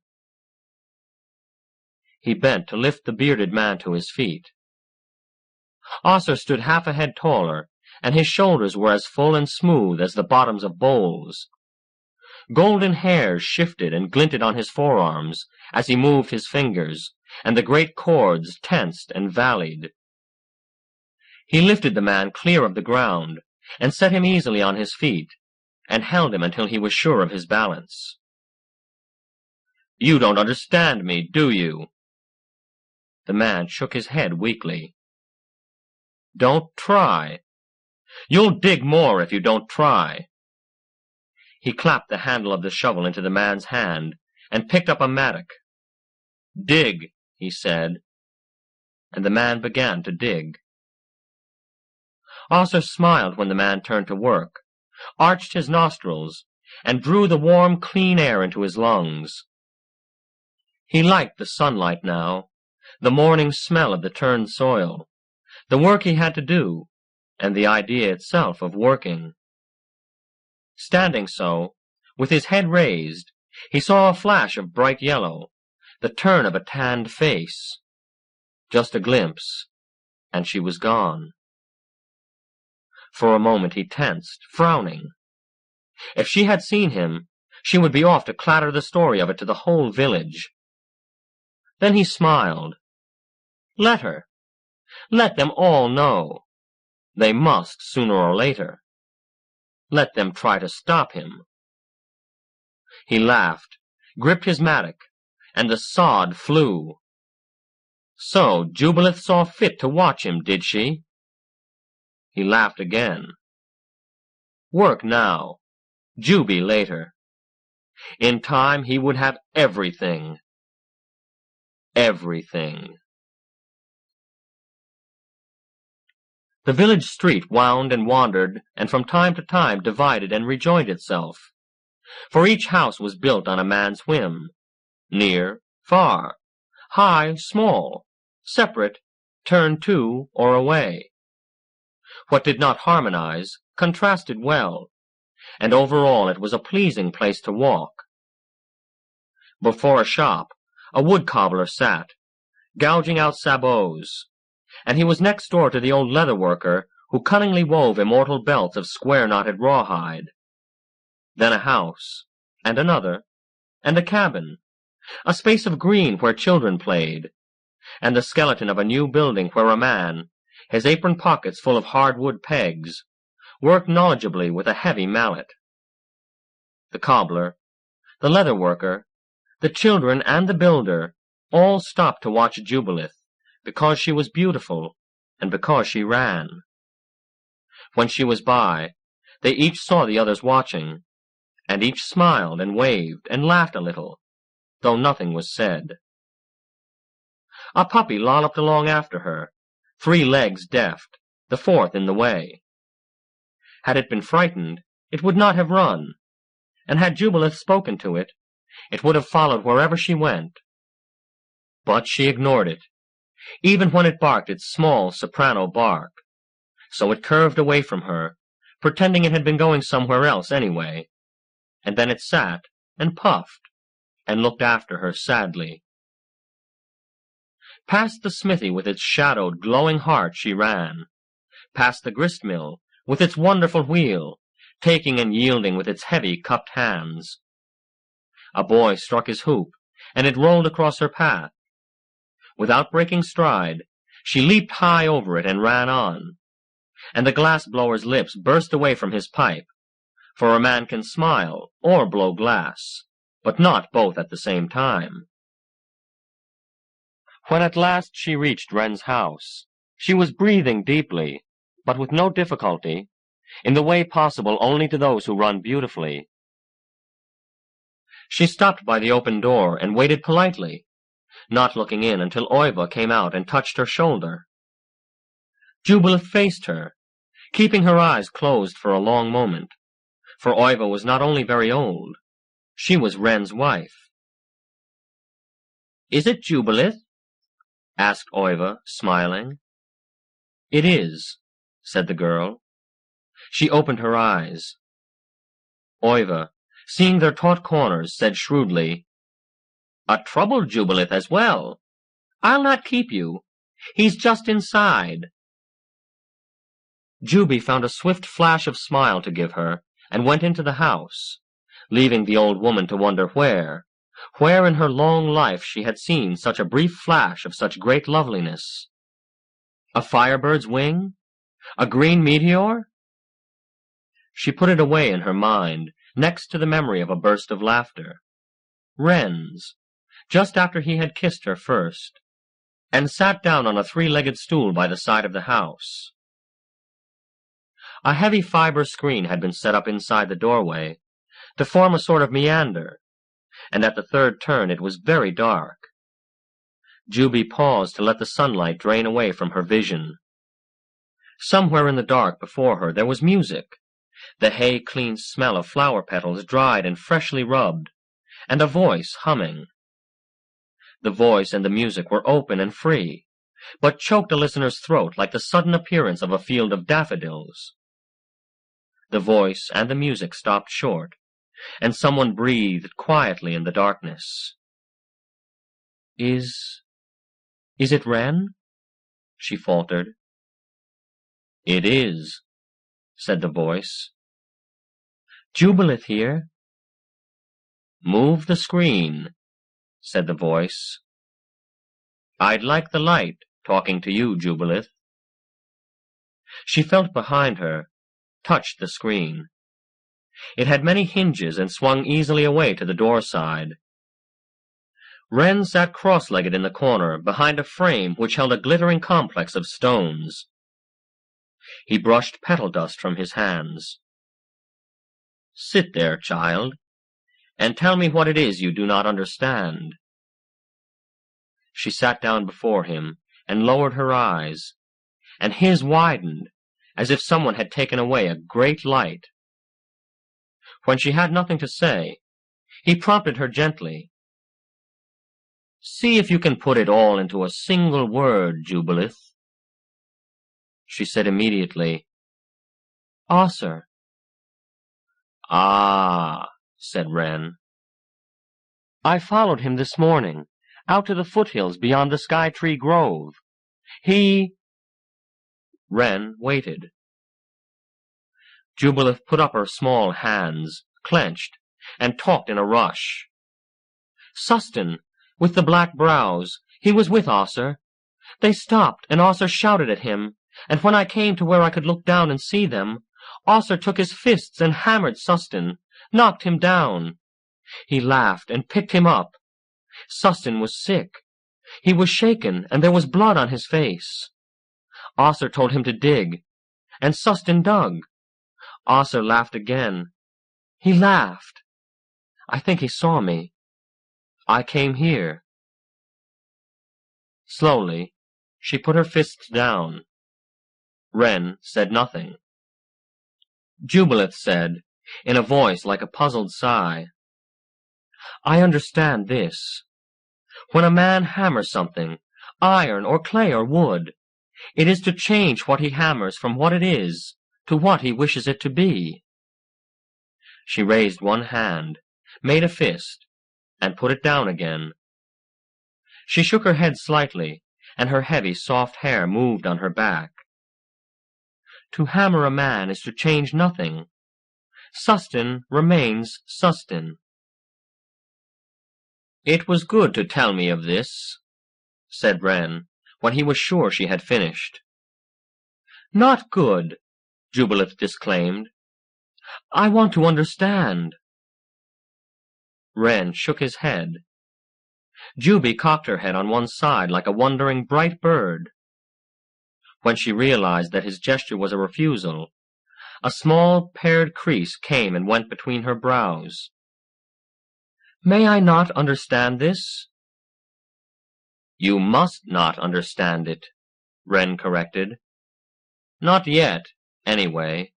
He bent to lift the bearded man to his feet. Osser stood half a head taller, and his shoulders were as full and smooth as the bottoms of bowls. Golden hairs shifted and glinted on his forearms as he moved his fingers, and the great cords tensed and valleyed. He lifted the man clear of the ground, and set him easily on his feet, and held him until he was sure of his balance. You don't understand me, do you? The man shook his head weakly. Don't try. You'll dig more if you don't try. He clapped the handle of the shovel into the man's hand and picked up a mattock. Dig, he said, and the man began to dig. Osser smiled when the man turned to work, arched his nostrils, and drew the warm, clean air into his lungs. He liked the sunlight now, the morning smell of the turned soil, the work he had to do, and the idea itself of working. Standing so, with his head raised, he saw a flash of bright yellow, the turn of a tanned face. Just a glimpse, and she was gone. For a moment he tensed, frowning. If she had seen him, she would be off to clatter the story of it to the whole village. Then he smiled. Let her. Let them all know. They must, sooner or later. Let them try to stop him. He laughed, gripped his mattock, and the sod flew. So Jubilith saw fit to watch him, did she? He laughed again. Work now, Juby later. In time he would have everything. Everything. The village street wound and wandered, and from time to time divided and rejoined itself. For each house was built on a man's whim. Near, far, high, small, separate, turned to or away. What did not harmonize contrasted well, and overall it was a pleasing place to walk. Before a shop, a wood cobbler sat, gouging out sabots, and he was next door to the old leather worker who cunningly wove immortal belts of square-knotted rawhide. Then a house, and another, and a cabin, a space of green where children played, and the skeleton of a new building where a man, his apron pockets full of hardwood pegs, worked knowledgeably with a heavy mallet. The cobbler, the leather worker, the children, and the builder all stopped to watch Jubilith, because she was beautiful, and because she ran. When she was by, they each saw the others watching, and each smiled and waved and laughed a little, though nothing was said. A puppy lolloped along after her, 3 legs deft, the 4th in the way. Had it been frightened, it would not have run, and had Jubilith spoken to it, it would have followed wherever she went. But she ignored it, even when it barked its small soprano bark, so it curved away from her, pretending it had been going somewhere else anyway, and then it sat and puffed and looked after her sadly. Past the smithy with its shadowed, glowing heart she ran, past the grist-mill with its wonderful wheel, taking and yielding with its heavy cupped hands. A boy struck his hoop, and it rolled across her path. Without breaking stride, she leaped high over it and ran on, and the glass-blower's lips burst away from his pipe, for a man can smile or blow glass, but not both at the same time. When at last she reached Wren's house, she was breathing deeply, but with no difficulty, in the way possible only to those who run beautifully. She stopped by the open door and waited politely, not looking in until Oiva came out and touched her shoulder. Jubilith faced her, keeping her eyes closed for a long moment, for Oiva was not only very old, she was Wren's wife. "Is it Jubilith?" asked Oiva, smiling. "It is," said the girl. She opened her eyes. Oiva, seeing their taut corners, said shrewdly, "A troubled Jubilith as well. I'll not keep you. He's just inside." Juby found a swift flash of smile to give her, and went into the house, leaving the old woman to wonder where in her long life she had seen such a brief flash of such great loveliness. A firebird's wing? A green meteor? She put it away in her mind, next to the memory of a burst of laughter. Wren's, just after he had kissed her first, and sat down on a three-legged stool by the side of the house. A heavy fiber screen had been set up inside the doorway, to form a sort of meander, and at the third turn it was very dark. Juby paused to let the sunlight drain away from her vision. Somewhere in the dark before her there was music, the hay-clean smell of flower petals dried and freshly rubbed, and a voice humming. The voice and the music were open and free, but choked a listener's throat like the sudden appearance of a field of daffodils. The voice and the music stopped short, and someone breathed quietly in the darkness. Is it Wren?" she faltered. "It is," said the voice. "Jubilith here." "Move the screen," said the voice. "I'd like the light talking to you, Jubilith." She felt behind her, touched the screen. It had many hinges and swung easily away to the door side. Wren sat cross-legged in the corner, behind a frame which held a glittering complex of stones. He brushed petal dust from his hands. "Sit there, child, and tell me what it is you do not understand." She sat down before him, and lowered her eyes, and his widened, as if someone had taken away a great light. When she had nothing to say, he prompted her gently. "See if you can put it all into a single word, Jubilith." She said immediately, "Ossir." "Ah," said Wren. "I followed him this morning, out to the foothills beyond the Sky-Tree Grove. He—" Wren waited. Jubilith put up her small hands, clenched, and talked in a rush. "Suston, with the black brows, he was with Ossir. They stopped, and Ossir shouted at him, and when I came to where I could look down and see them, Ossir took his fists and hammered Suston, knocked him down. He laughed and picked him up. Suston was sick. He was shaken, and there was blood on his face. Ossir told him to dig, and Suston dug. Ossir laughed again. He laughed. I think he saw me. I came here." Slowly, she put her fists down. Wren said nothing. Jubilith said, in a voice like a puzzled sigh, "I understand this. When a man hammers something, iron or clay or wood, it is to change what he hammers from what it is to what he wishes it to be." She raised one hand, made a fist, and put it down again. She shook her head slightly, and her heavy, soft hair moved on her back. To hammer a man is to change nothing. Suston remains Suston. "It was good to tell me of this," said Wren, when he was sure she had finished. "Not good," Jubilith disclaimed. "I want to understand." Wren shook his head. Juby cocked her head on one side like a wondering bright bird. When she realized that his gesture was a refusal, a small paired crease came and went between her brows. "May I not understand this?" "You must not understand it," Wren corrected. "Not yet, anyway.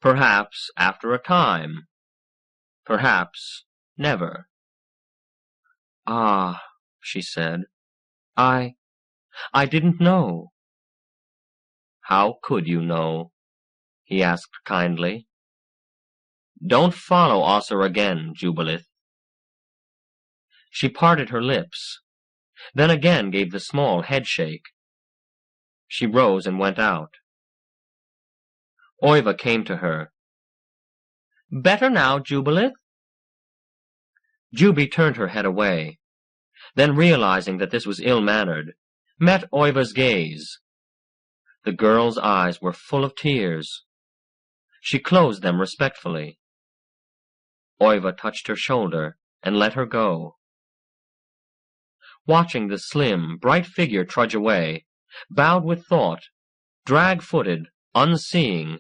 Perhaps after a time. Perhaps never. Ah, she said. I didn't know. How could you know? He asked kindly. Don't follow Osser again, Jubilith. She parted her lips, then again gave the small headshake. She rose and went out. Oiva came to her. Better now, Jubilith? Juby turned her head away, then realizing that this was ill-mannered, met Oiva's gaze. The girl's eyes were full of tears. She closed them respectfully. Oiva touched her shoulder and let her go. Watching the slim, bright figure trudge away, bowed with thought, drag-footed, unseeing,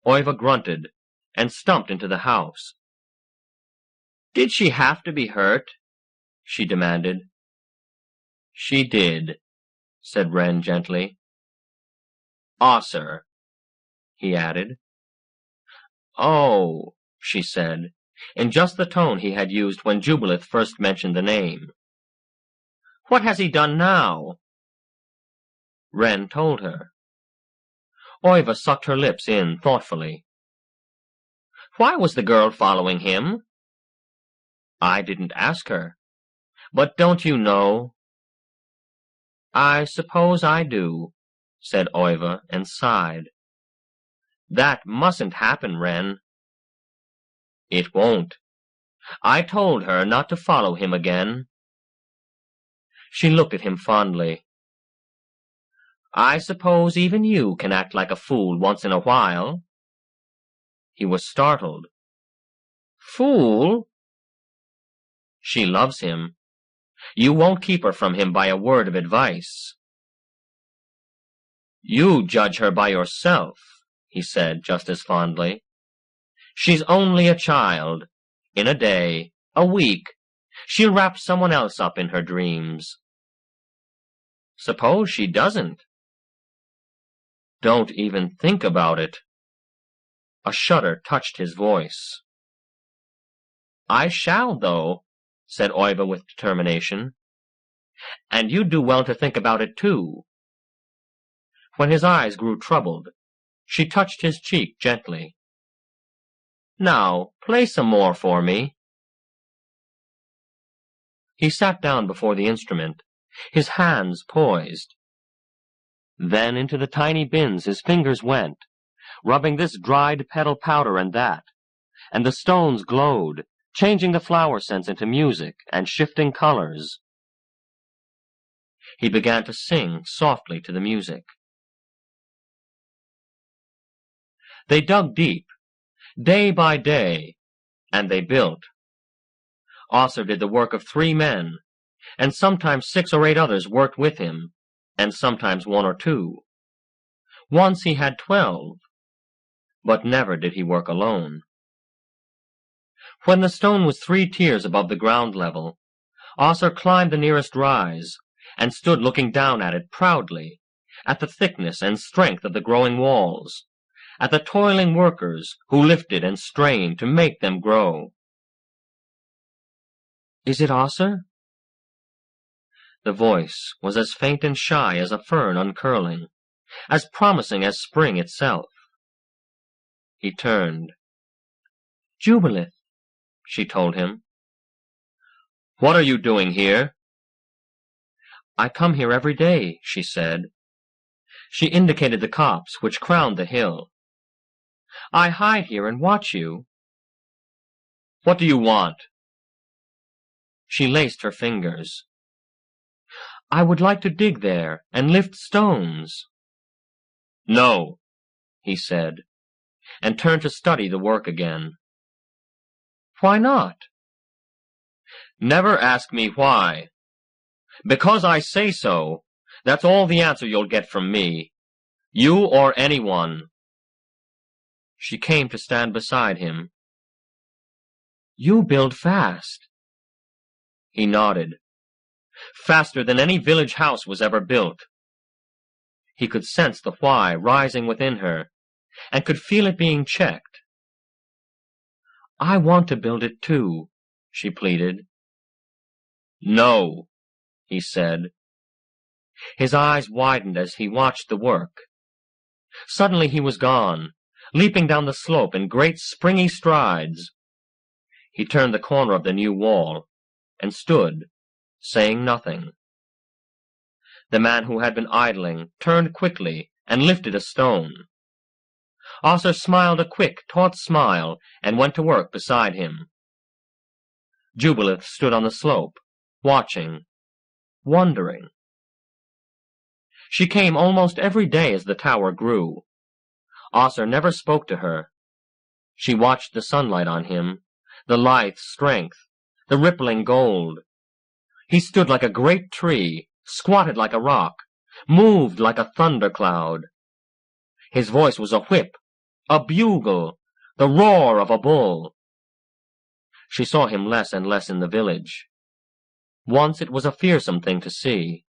Oiva grunted and stumped into the house. Did she have to be hurt? She demanded. She did, said Wren gently. Osser, he added. Oh, she said, in just the tone he had used when Jubilith first mentioned the name. What has he done now? Wren told her. Oiva sucked her lips in thoughtfully. Why was the girl following him? I didn't ask her. But don't you know? I suppose I do, said Oiva and sighed. That mustn't happen, Wren. It won't. I told her not to follow him again. She looked at him fondly. I suppose even you can act like a fool once in a while. He was startled. Fool? She loves him. You won't keep her from him by a word of advice. You judge her by yourself, he said just as fondly. She's only a child. In a day, a week, she'll wrap someone else up in her dreams. Suppose she doesn't? Don't even think about it. A shudder touched his voice. I shall, though, said Oiva with determination. And you'd do well to think about it, too. When his eyes grew troubled, she touched his cheek gently. Now, play some more for me. He sat down before the instrument, his hands poised. Then into the tiny bins his fingers went, rubbing this dried petal powder and that, and the stones glowed, changing the flower scents into music and shifting colors. He began to sing softly to the music. They dug deep, day by day, and they built. Osser did the work of 3 men, and sometimes 6 or 8 others worked with him, and sometimes 1 or 2. Once he had 12, but never did he work alone. When the stone was 3 tiers above the ground level, Osser climbed the nearest rise, and stood looking down at it proudly, at the thickness and strength of the growing walls, at the toiling workers who lifted and strained to make them grow. Is it Osser? The voice was as faint and shy as a fern uncurling, as promising as spring itself. He turned. Jubilith, she told him. What are you doing here? I come here every day, she said. She indicated the copse which crowned the hill. I hide here and watch you. What do you want? She laced her fingers. I would like to dig there and lift stones. No, he said, and turned to study the work again. Why not? Never ask me why. Because I say so, that's all the answer you'll get from me. You or anyone. She came to stand beside him. You build fast. He nodded. Faster than any village house was ever built. He could sense the why rising within her, and could feel it being checked. "I want to build it too," she pleaded. "No," he said. His eyes widened as he watched the work. Suddenly he was gone, leaping down the slope in great springy strides. He turned the corner of the new wall, and stood, saying nothing. The man who had been idling turned quickly and lifted a stone. Ossur smiled a quick, taut smile and went to work beside him. Jubilith stood on the slope, watching, wondering. She came almost every day as the tower grew. Ossur never spoke to her. She watched the sunlight on him, the lithe strength, the rippling gold. He stood like a great tree, squatted like a rock, moved like a thundercloud. His voice was a whip, a bugle, the roar of a bull. She saw him less and less in the village. Once it was a fearsome thing to see.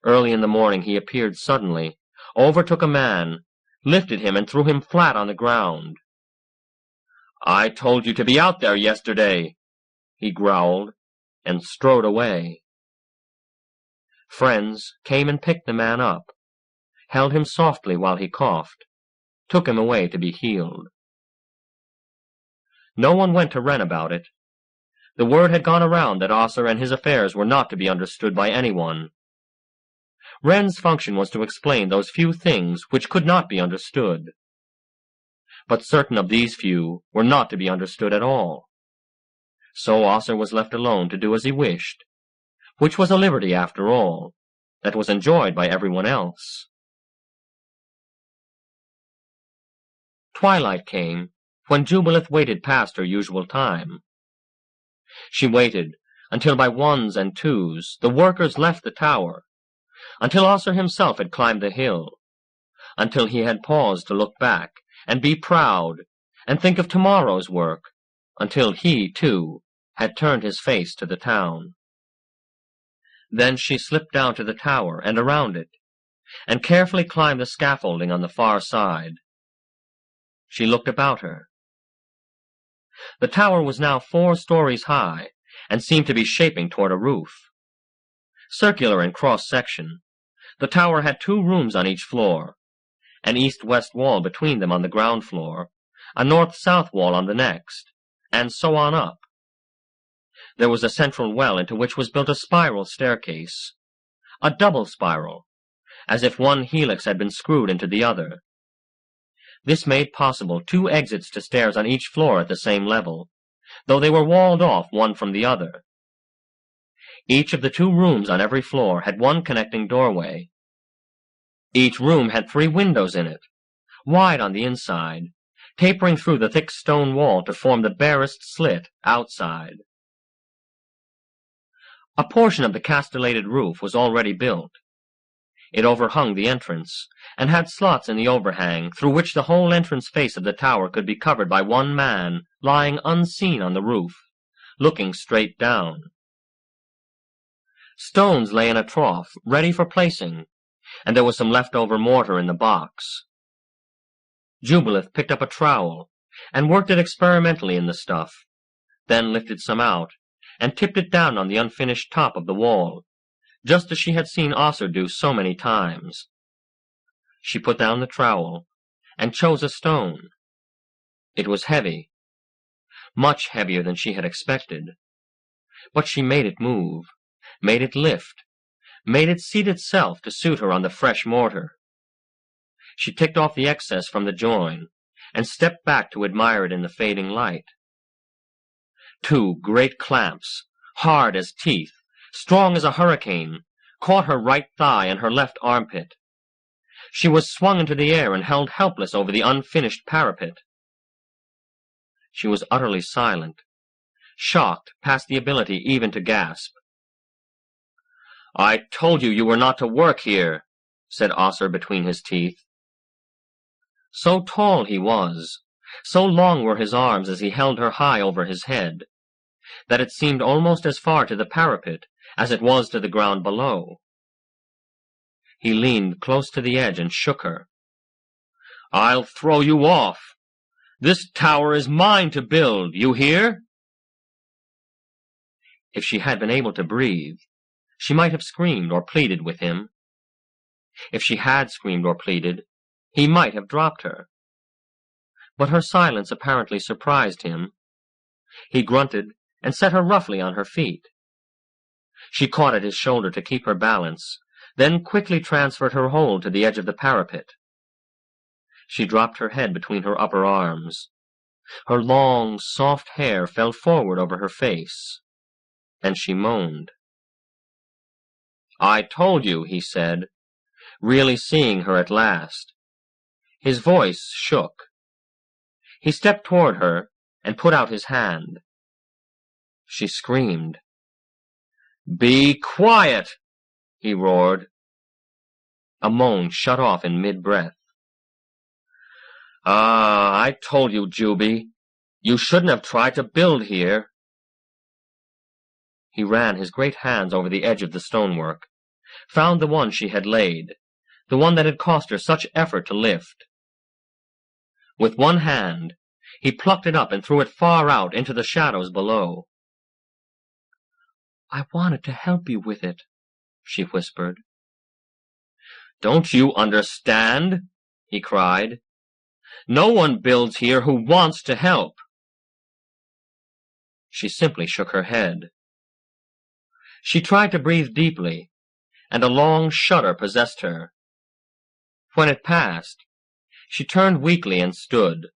Early in the morning he appeared suddenly, overtook a man, lifted him and threw him flat on the ground. "I told you to be out there yesterday," he growled, and strode away. Friends came and picked the man up, held him softly while he coughed, took him away to be healed. No one went to Wren about it. The word had gone around that Ossur and his affairs were not to be understood by anyone. Wren's function was to explain those few things which could not be understood. But certain of these few were not to be understood at all. So Ossur was left alone to do as he wished, which was a liberty, after all, that was enjoyed by everyone else. Twilight came, when Jubilith waited past her usual time. She waited until by ones and twos the workers left the tower, until Ossur himself had climbed the hill, until he had paused to look back and be proud and think of tomorrow's work, until he, too, had turned his face to the town. Then she slipped down to the tower and around it, and carefully climbed the scaffolding on the far side. She looked about her. The tower was now 4 stories high, and seemed to be shaping toward a roof. Circular in cross-section, the tower had 2 rooms on each floor, an east-west wall between them on the ground floor, a north-south wall on the next, and so on up. There was a central well into which was built a spiral staircase, a double spiral, as if one helix had been screwed into the other. This made possible 2 exits to stairs on each floor at the same level, though they were walled off one from the other. Each of the 2 rooms on every floor had one connecting doorway. Each room had 3 windows in it, wide on the inside, tapering through the thick stone wall to form the barest slit outside. A portion of the castellated roof was already built. It overhung the entrance, and had slots in the overhang through which the whole entrance face of the tower could be covered by one man lying unseen on the roof, looking straight down. Stones lay in a trough, ready for placing, and there was some leftover mortar in the box. Jubilith picked up a trowel, and worked it experimentally in the stuff, then lifted some out, and tipped it down on the unfinished top of the wall, just as she had seen Ossur do so many times. She put down the trowel, and chose a stone. It was heavy, much heavier than she had expected, but she made it move, made it lift, made it seat itself to suit her on the fresh mortar. She ticked off the excess from the join, and stepped back to admire it in the fading light. 2 great clamps, hard as teeth, strong as a hurricane, caught her right thigh and her left armpit. She was swung into the air and held helpless over the unfinished parapet. She was utterly silent, shocked past the ability even to gasp. "I told you were not to work here," said Ossur between his teeth. So tall he was, so long were his arms as he held her high over his head, that it seemed almost as far to the parapet as it was to the ground below. He leaned close to the edge and shook her. I'll throw you off. This tower is mine to build, you hear? If she had been able to breathe, she might have screamed or pleaded with him. If she had screamed or pleaded, he might have dropped her. But her silence apparently surprised him. He grunted and set her roughly on her feet. She caught at his shoulder to keep her balance, then quickly transferred her hold to the edge of the parapet. She dropped her head between her upper arms. Her long, soft hair fell forward over her face, and she moaned. "I told you," he said, really seeing her at last. His voice shook. He stepped toward her and put out his hand. She screamed. "Be quiet!" he roared. A moan shut off in mid-breath. "Ah, I told you, Juby. You shouldn't have tried to build here." He ran his great hands over the edge of the stonework, found the one she had laid, the one that had cost her such effort to lift. With one hand, he plucked it up and threw it far out into the shadows below. "I wanted to help you with it," she whispered. "Don't you understand?" he cried. "No one builds here who wants to help." She simply shook her head. She tried to breathe deeply, and a long shudder possessed her. When it passed, she turned weakly and stood,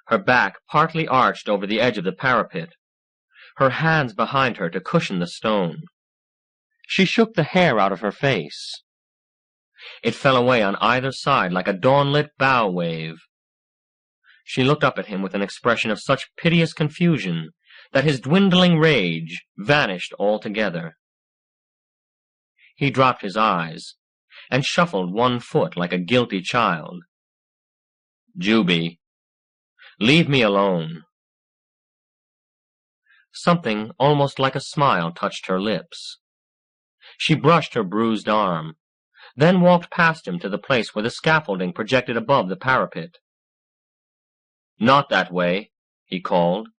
her back partly arched over the edge of the parapet, her hands behind her to cushion the stone. She shook the hair out of her face. It fell away on either side like a dawn-lit bow wave. She looked up at him with an expression of such piteous confusion that his dwindling rage vanished altogether. He dropped his eyes and shuffled one foot like a guilty child. "Juby, leave me alone." Something almost like a smile touched her lips. She brushed her bruised arm, then walked past him to the place where the scaffolding projected above the parapet. "Not that way," he called.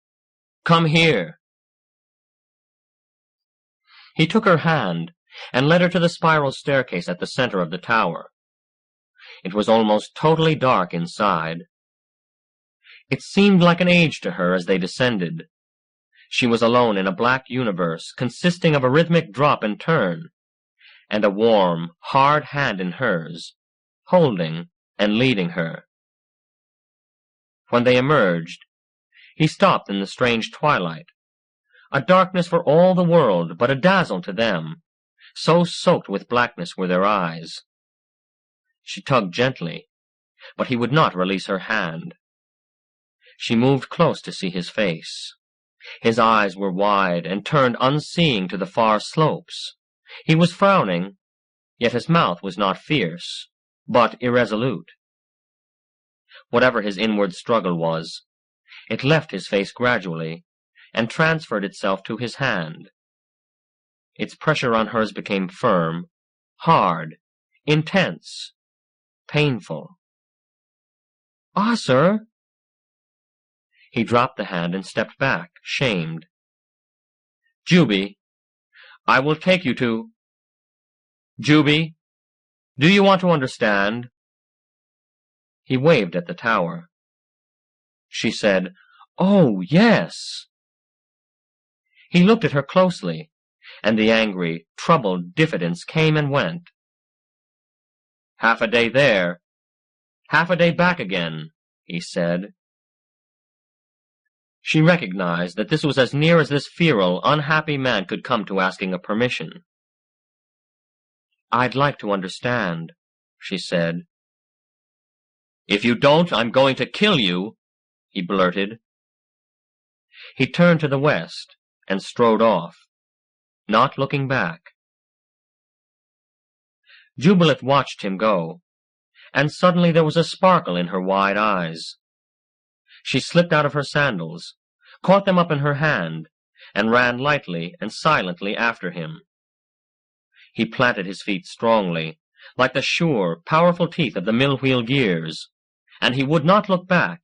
"Come here." He took her hand and led her to the spiral staircase at the center of the tower. It was almost totally dark inside. It seemed like an age to her as they descended. She was alone in a black universe consisting of a rhythmic drop and turn, and a warm, hard hand in hers, holding and leading her. When they emerged, he stopped in the strange twilight, a darkness for all the world but a dazzle to them, so soaked with blackness were their eyes. She tugged gently, but he would not release her hand. She moved close to see his face. His eyes were wide and turned unseeing to the far slopes. He was frowning, yet his mouth was not fierce, but irresolute. Whatever his inward struggle was, it left his face gradually and transferred itself to his hand. Its pressure on hers became firm, hard, intense, painful. "Ah, sir!" He dropped the hand and stepped back, shamed. "Juby, I will take you to... Juby, do you want to understand?" He waved at the tower. She said, "Oh, yes." He looked at her closely, and the angry, troubled diffidence came and went. "Half a day there, half a day back again," he said. She recognized that this was as near as this feral, unhappy man could come to asking a permission. "I'd like to understand," she said. "If you don't, I'm going to kill you," he blurted. He turned to the west and strode off, not looking back. Jubilate watched him go, and suddenly there was a sparkle in her wide eyes. She slipped out of her sandals, caught them up in her hand, and ran lightly and silently after him. He planted his feet strongly, like the sure, powerful teeth of the mill-wheel gears, and he would not look back.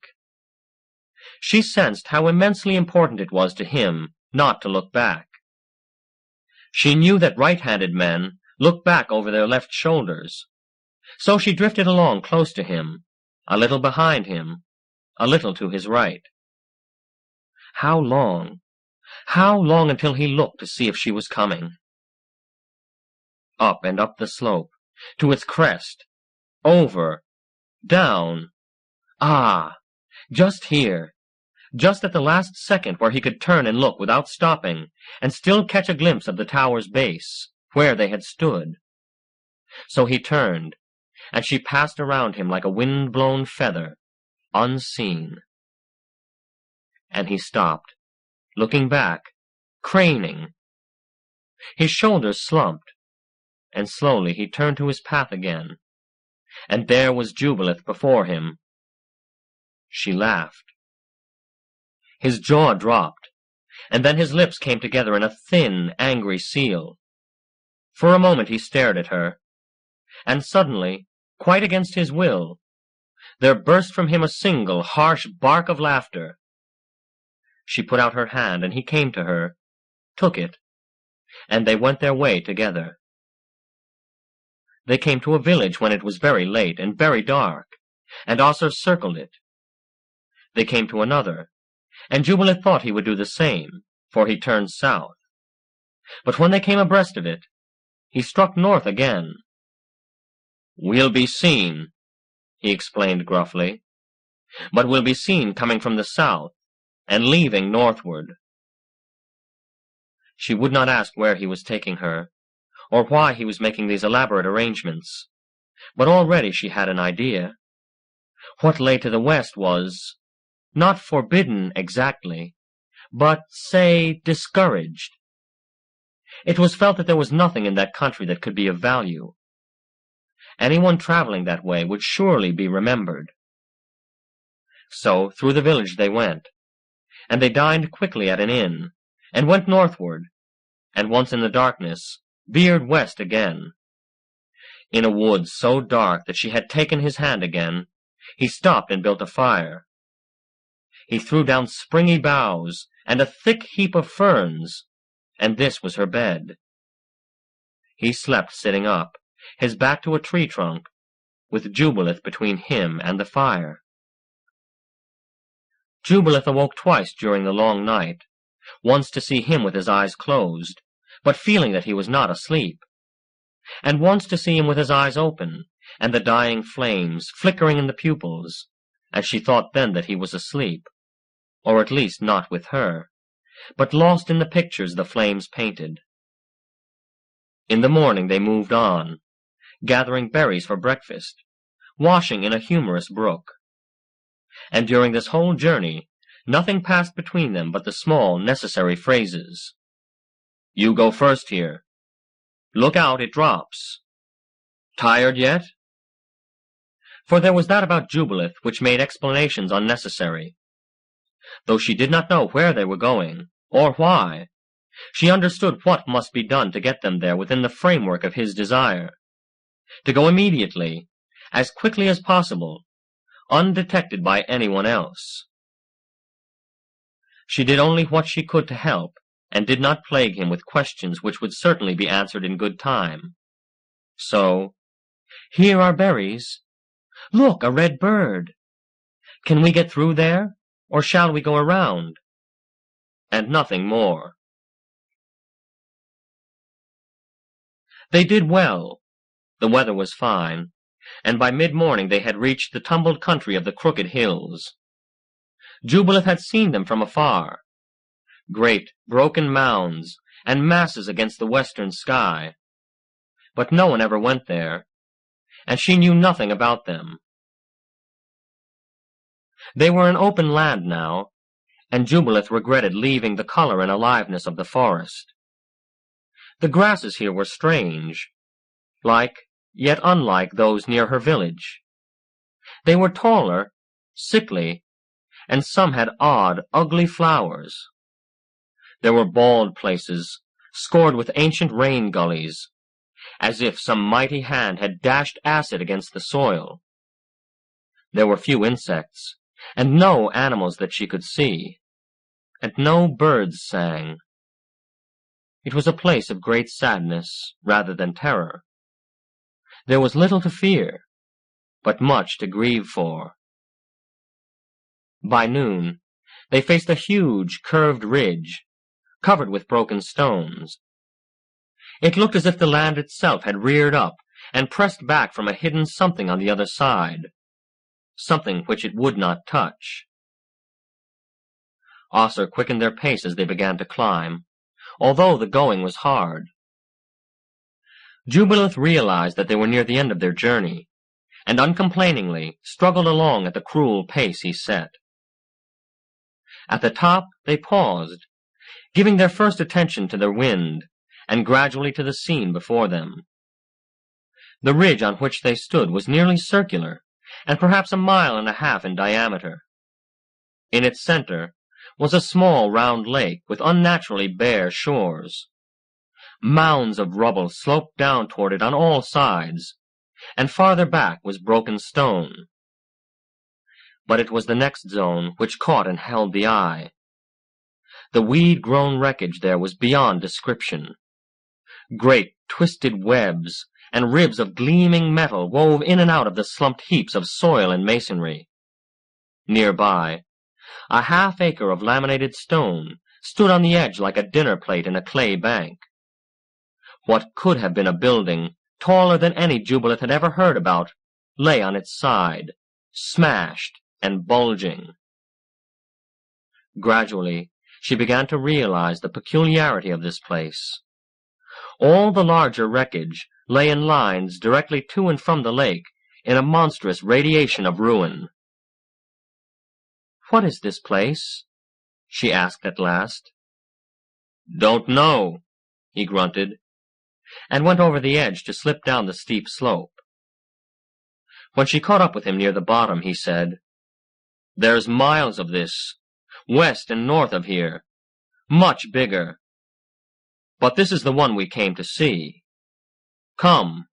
She sensed how immensely important it was to him not to look back. She knew that right-handed men look back over their left shoulders, so she drifted along close to him, a little behind him, a little to his right. How long until he looked to see if she was coming? Up and up the slope, to its crest, over, down. Ah, just here, just at the last second where he could turn and look without stopping, and still catch a glimpse of the tower's base, where they had stood. So he turned, and she passed around him like a wind-blown feather, unseen. And he stopped, looking back, craning. His shoulders slumped, and slowly he turned to his path again, and there was Jubilith before him. She laughed. His jaw dropped, and then his lips came together in a thin, angry seal. For a moment he stared at her, and suddenly, quite against his will, there burst from him a single, harsh bark of laughter. She put out her hand, and he came to her, took it, and they went their way together. They came to a village when it was very late and very dark, and Ossur circled it. They came to another, and Jubilith thought he would do the same, for he turned south. But when they came abreast of it, he struck north again. "We'll be seen," he explained gruffly, "but we'll be seen coming from the south, and leaving northward." She would not ask where he was taking her, or why he was making these elaborate arrangements, but already she had an idea. What lay to the west was, not forbidden exactly, but, say, discouraged. It was felt that there was nothing in that country that could be of value. Anyone traveling that way would surely be remembered. So through the village they went, and they dined quickly at an inn, and went northward, and once in the darkness, veered west again. In a wood so dark that she had taken his hand again, he stopped and built a fire. He threw down springy boughs and a thick heap of ferns, and this was her bed. He slept sitting up, his back to a tree trunk, with Jubilith between him and the fire. Jubilith awoke twice during the long night, once to see him with his eyes closed, but feeling that he was not asleep, and once to see him with his eyes open, and the dying flames flickering in the pupils, and she thought then that he was asleep, or at least not with her, but lost in the pictures the flames painted. In the morning they moved on, gathering berries for breakfast, washing in a humorous brook. And during this whole journey, nothing passed between them but the small, necessary phrases. "You go first here." "Look out, it drops." "Tired yet?" For there was that about Jubilith which made explanations unnecessary. Though she did not know where they were going, or why, she understood what must be done to get them there within the framework of his desire. To go immediately, as quickly as possible, undetected by anyone else. She did only what she could to help, and did not plague him with questions which would certainly be answered in good time. So, "Here are berries. Look, a red bird. Can we get through there, or shall we go around?" And nothing more. They did well. The weather was fine, and by mid-morning they had reached the tumbled country of the crooked hills. Jubilith had seen them from afar, great broken mounds and masses against the western sky, but no one ever went there, and she knew nothing about them. They were in open land now, and Jubilith regretted leaving the color and aliveness of the forest. The grasses here were strange, like, yet unlike those near her village. They were taller, sickly, and some had odd, ugly flowers. There were bald places, scored with ancient rain gullies, as if some mighty hand had dashed acid against the soil. There were few insects, and no animals that she could see, and no birds sang. It was a place of great sadness rather than terror. There was little to fear, but much to grieve for. By noon, they faced a huge, curved ridge, covered with broken stones. It looked as if the land itself had reared up and pressed back from a hidden something on the other side, something which it would not touch. Ossur quickened their pace as they began to climb, although the going was hard. Jubilith realized that they were near the end of their journey, and uncomplainingly struggled along at the cruel pace he set. At the top they paused, giving their first attention to their wind, and gradually to the scene before them. The ridge on which they stood was nearly circular, and perhaps 1.5 miles in diameter. In its center was a small round lake with unnaturally bare shores. Mounds of rubble sloped down toward it on all sides, and farther back was broken stone. But it was the next zone which caught and held the eye. The weed-grown wreckage there was beyond description. Great twisted webs and ribs of gleaming metal wove in and out of the slumped heaps of soil and masonry. Nearby, a half-acre of laminated stone stood on the edge like a dinner plate in a clay bank. What could have been a building, taller than any Jubilith had ever heard about, lay on its side, smashed and bulging. Gradually, she began to realize the peculiarity of this place. All the larger wreckage lay in lines directly to and from the lake in a monstrous radiation of ruin. "What is this place?" she asked at last. "Don't know," he grunted, and went over the edge to slip down the steep slope. When she caught up with him near the bottom, he said, "There's miles of this, west and north of here, much bigger. But this is the one we came to see. Come."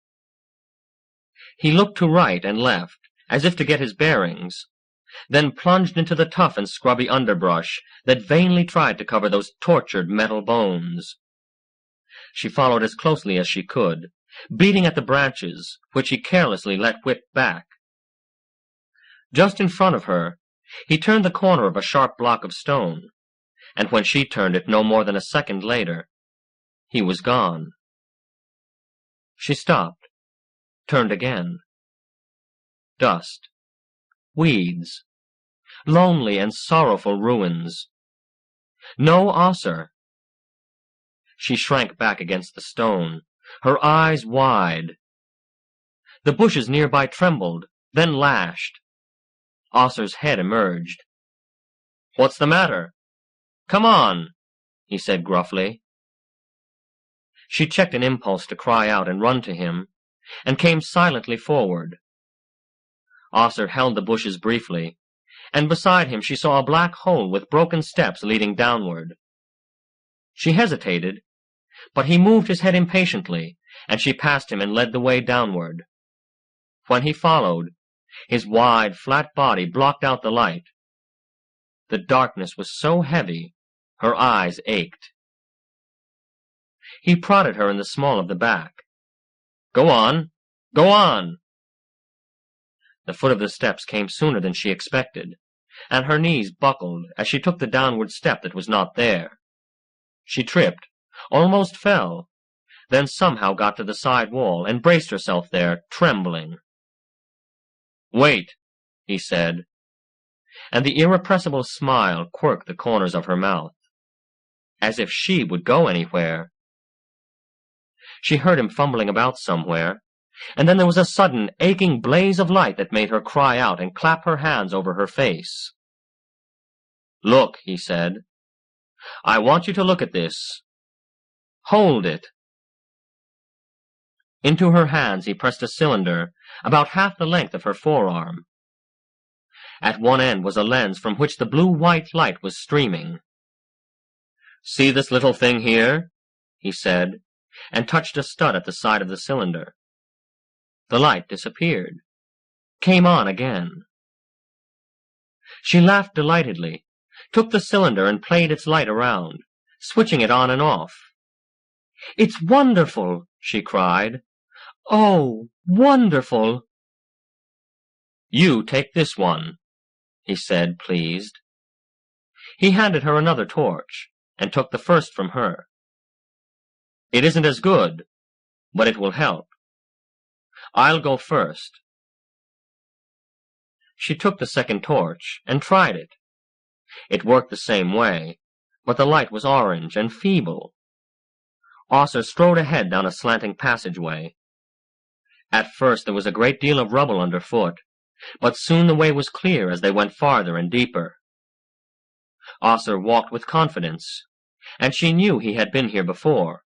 He looked to right and left, as if to get his bearings, then plunged into the tough and scrubby underbrush that vainly tried to cover those tortured metal bones. She followed as closely as she could, beating at the branches, which he carelessly let whip back. Just in front of her, he turned the corner of a sharp block of stone, and when she turned it no more than a second later, he was gone. She stopped, turned again. Dust, weeds, lonely and sorrowful ruins. No Ossur. She shrank back against the stone, her eyes wide. The bushes nearby trembled, then lashed. Ossur's head emerged. "What's the matter? Come on," he said gruffly. She checked an impulse to cry out and run to him, and came silently forward. Ossur held the bushes briefly, and beside him she saw a black hole with broken steps leading downward. She hesitated, but he moved his head impatiently, and she passed him and led the way downward. When he followed, his wide, flat body blocked out the light. The darkness was so heavy, her eyes ached. He prodded her in the small of the back. "Go on! Go on!" The foot of the steps came sooner than she expected, and her knees buckled as she took the downward step that was not there. She tripped, almost fell, then somehow got to the side wall and braced herself there, trembling. "Wait," he said, and the irrepressible smile quirked the corners of her mouth. As if she would go anywhere. She heard him fumbling about somewhere, and then there was a sudden, aching blaze of light that made her cry out and clap her hands over her face. "Look," he said. "I want you to look at this. Hold it." Into her hands he pressed a cylinder about half the length of her forearm. At one end was a lens from which the blue-white light was streaming. "See this little thing here?" he said, and touched a stud at the side of the cylinder. The light disappeared, came on again. She laughed delightedly, took the cylinder and played its light around, switching it on and off. "It's wonderful!" she cried. "Oh, wonderful!" "You take this one," he said, pleased. He handed her another torch, and took the first from her. "It isn't as good, but it will help. I'll go first." She took the second torch and tried it. It worked the same way, but the light was orange and feeble. Osser strode ahead down a slanting passageway. At first there was a great deal of rubble underfoot, but soon the way was clear as they went farther and deeper. Osser walked with confidence, and she knew he had been here before,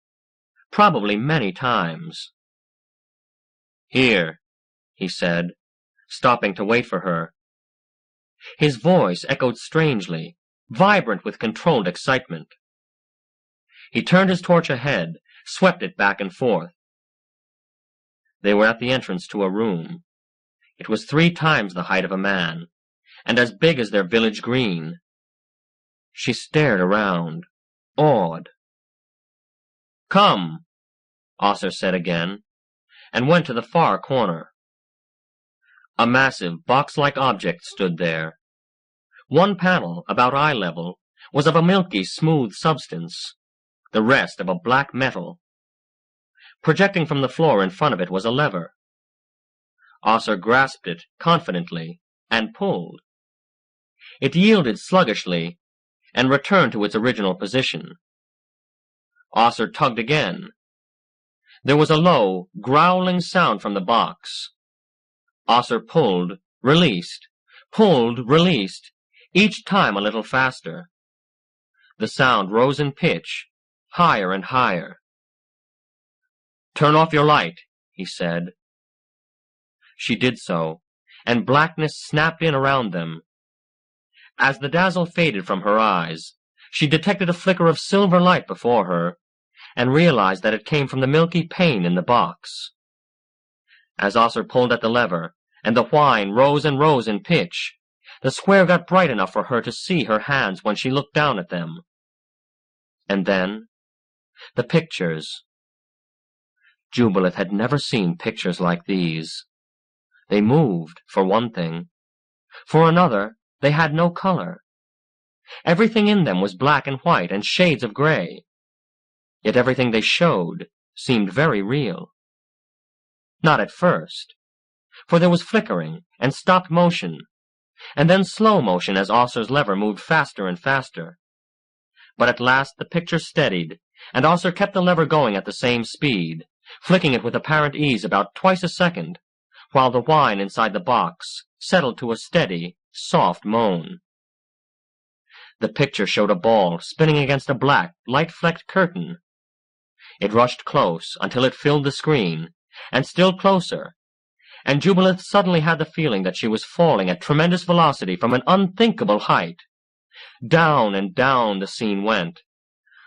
probably many times. "Here," he said, stopping to wait for her. His voice echoed strangely, vibrant with controlled excitement. He turned his torch ahead, swept it back and forth. They were at the entrance to a room. It was 3 times the height of a man, and as big as their village green. She stared around, awed. "Come," Osser said again, and went to the far corner. A massive, box-like object stood there. One panel, about eye level, was of a milky, smooth substance, the rest of a black metal. Projecting from the floor in front of it was a lever. Osser grasped it confidently and pulled. It yielded sluggishly and returned to its original position. Osser tugged again. There was a low, growling sound from the box. Osser pulled, released, each time a little faster. The sound rose in pitch, higher and higher. "Turn off your light," he said. She did so, and blackness snapped in around them. As the dazzle faded from her eyes, she detected a flicker of silver light before her, and realized that it came from the milky pane in the box. As Osser pulled at the lever, and the whine rose and rose in pitch, the square got bright enough for her to see her hands when she looked down at them. And then, the pictures. Jubilith had never seen pictures like these. They moved, for one thing. For another, they had no color. Everything in them was black and white and shades of gray. Yet everything they showed seemed very real. Not at first, for there was flickering and stopped motion, and then slow motion as Osser's lever moved faster and faster. But at last the picture steadied, and Osser kept the lever going at the same speed, flicking it with apparent ease about twice a second, while the whine inside the box settled to a steady, soft moan. The picture showed a ball spinning against a black, light-flecked curtain. It rushed close until it filled the screen, and still closer, and Jubilith suddenly had the feeling that she was falling at tremendous velocity from an unthinkable height. Down and down the scene went,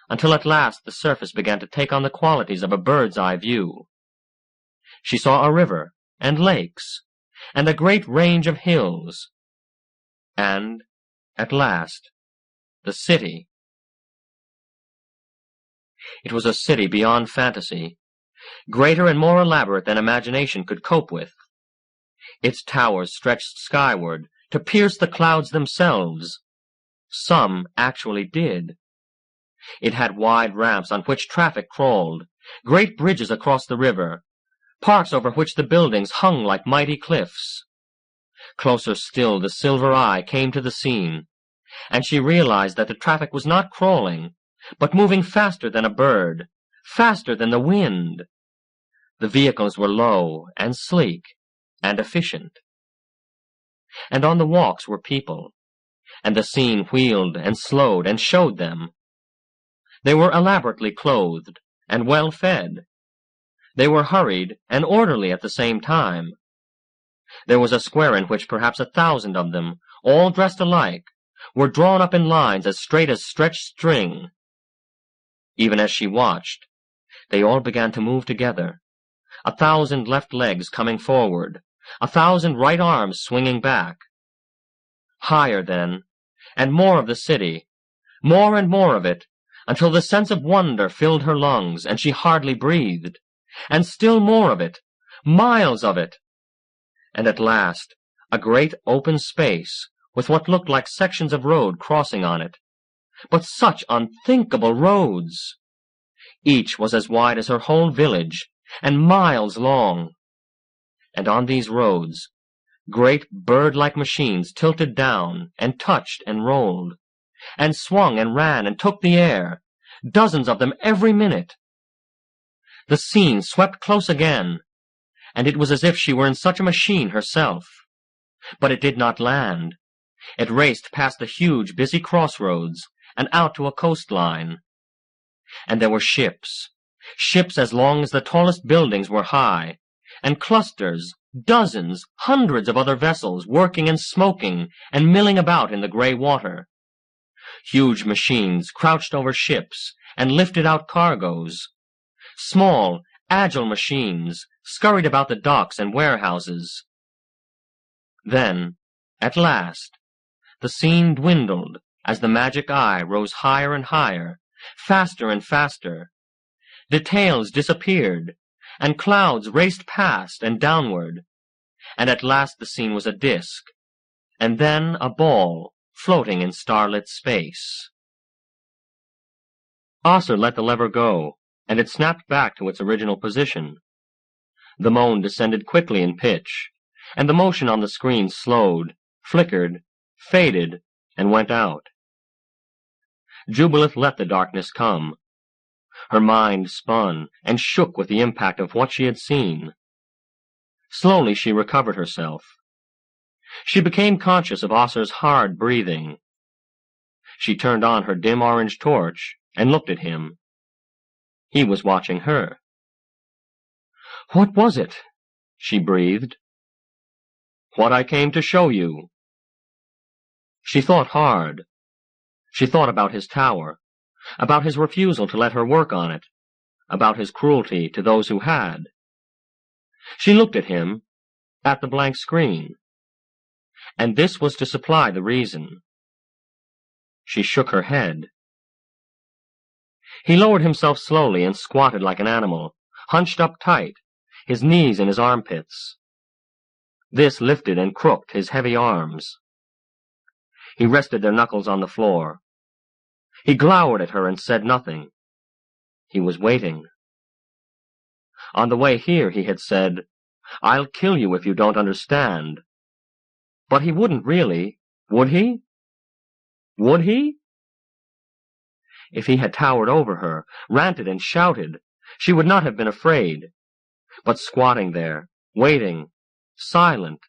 until at last the surface began to take on the qualities of a bird's-eye view. She saw a river and lakes, and a great range of hills, and, at last, the city. It was a city beyond fantasy, greater and more elaborate than imagination could cope with. Its towers stretched skyward to pierce the clouds themselves. Some actually did. It had wide ramps on which traffic crawled, great bridges across the river, parks over which the buildings hung like mighty cliffs. Closer still the silver eye came to the scene, and she realized that the traffic was not crawling, but moving faster than a bird, faster than the wind. The vehicles were low and sleek and efficient. And on the walks were people, and the scene wheeled and slowed and showed them. They were elaborately clothed and well fed. They were hurried and orderly at the same time. There was a square in which perhaps 1,000 of them, all dressed alike, were drawn up in lines as straight as stretched string. Even as she watched, they all began to move together, 1,000 left legs coming forward, 1,000 right arms swinging back. Higher then, and more of the city, more and more of it, until the sense of wonder filled her lungs, and she hardly breathed. And still more of it, miles of it. And at last, a great open space, with what looked like sections of road crossing on it. But such unthinkable roads! Each was as wide as her whole village, and miles long. And on these roads, great bird-like machines tilted down, and touched and rolled, and swung and ran and took the air, dozens of them every minute. The scene swept close again, and it was as if she were in such a machine herself. But it did not land. It raced past the huge, busy crossroads, and out to a coastline. And there were ships, ships as long as the tallest buildings were high, and clusters, dozens, hundreds of other vessels working and smoking and milling about in the gray water. Huge machines crouched over ships and lifted out cargoes. Small, agile machines scurried about the docks and warehouses. Then, at last, the scene dwindled as the magic eye rose higher and higher, faster and faster. Details disappeared, and clouds raced past and downward, and at last the scene was a disk, and then a ball floating in starlit space. Osser let the lever go, and it snapped back to its original position. The moan descended quickly in pitch, and the motion on the screen slowed, flickered, faded, and went out. Jubilith let the darkness come. Her mind spun and shook with the impact of what she had seen. Slowly she recovered herself. She became conscious of Osser's hard breathing. She turned on her dim orange torch and looked at him. He was watching her. "What was it?" she breathed. "What I came to show you." She thought hard. She thought about his tower, about his refusal to let her work on it, about his cruelty to those who had. She looked at him, at the blank screen, and this was to supply the reason. She shook her head. He lowered himself slowly and squatted like an animal, hunched up tight, his knees in his armpits. This lifted and crooked his heavy arms. He rested their knuckles on the floor. He glowered at her and said nothing. He was waiting. On the way here he had said, "I'll kill you if you don't understand." But he wouldn't really, would he? Would he? If he had towered over her, ranted and shouted, she would not have been afraid. But squatting there, waiting, silent,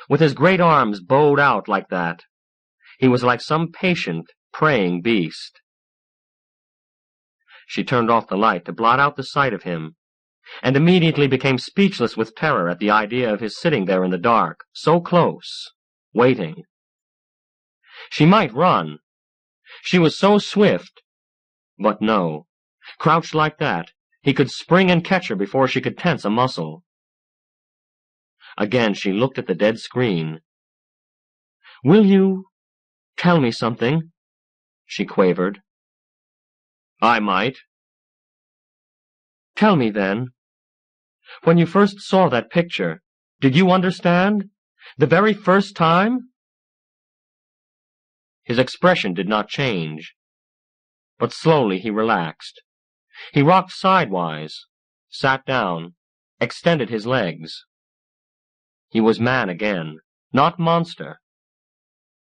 with his great arms bowed out like that, he was like some patient, praying beast. She turned off the light to blot out the sight of him, and immediately became speechless with terror at the idea of his sitting there in the dark, so close, waiting. She might run. She was so swift. But no, crouched like that, he could spring and catch her before she could tense a muscle. Again she looked at the dead screen. "Will you tell me something?" she quavered. "I might." "Tell me then. When you first saw that picture, did you understand? The very first time?" His expression did not change, but slowly he relaxed. He rocked sidewise, sat down, extended his legs. He was man again, not monster.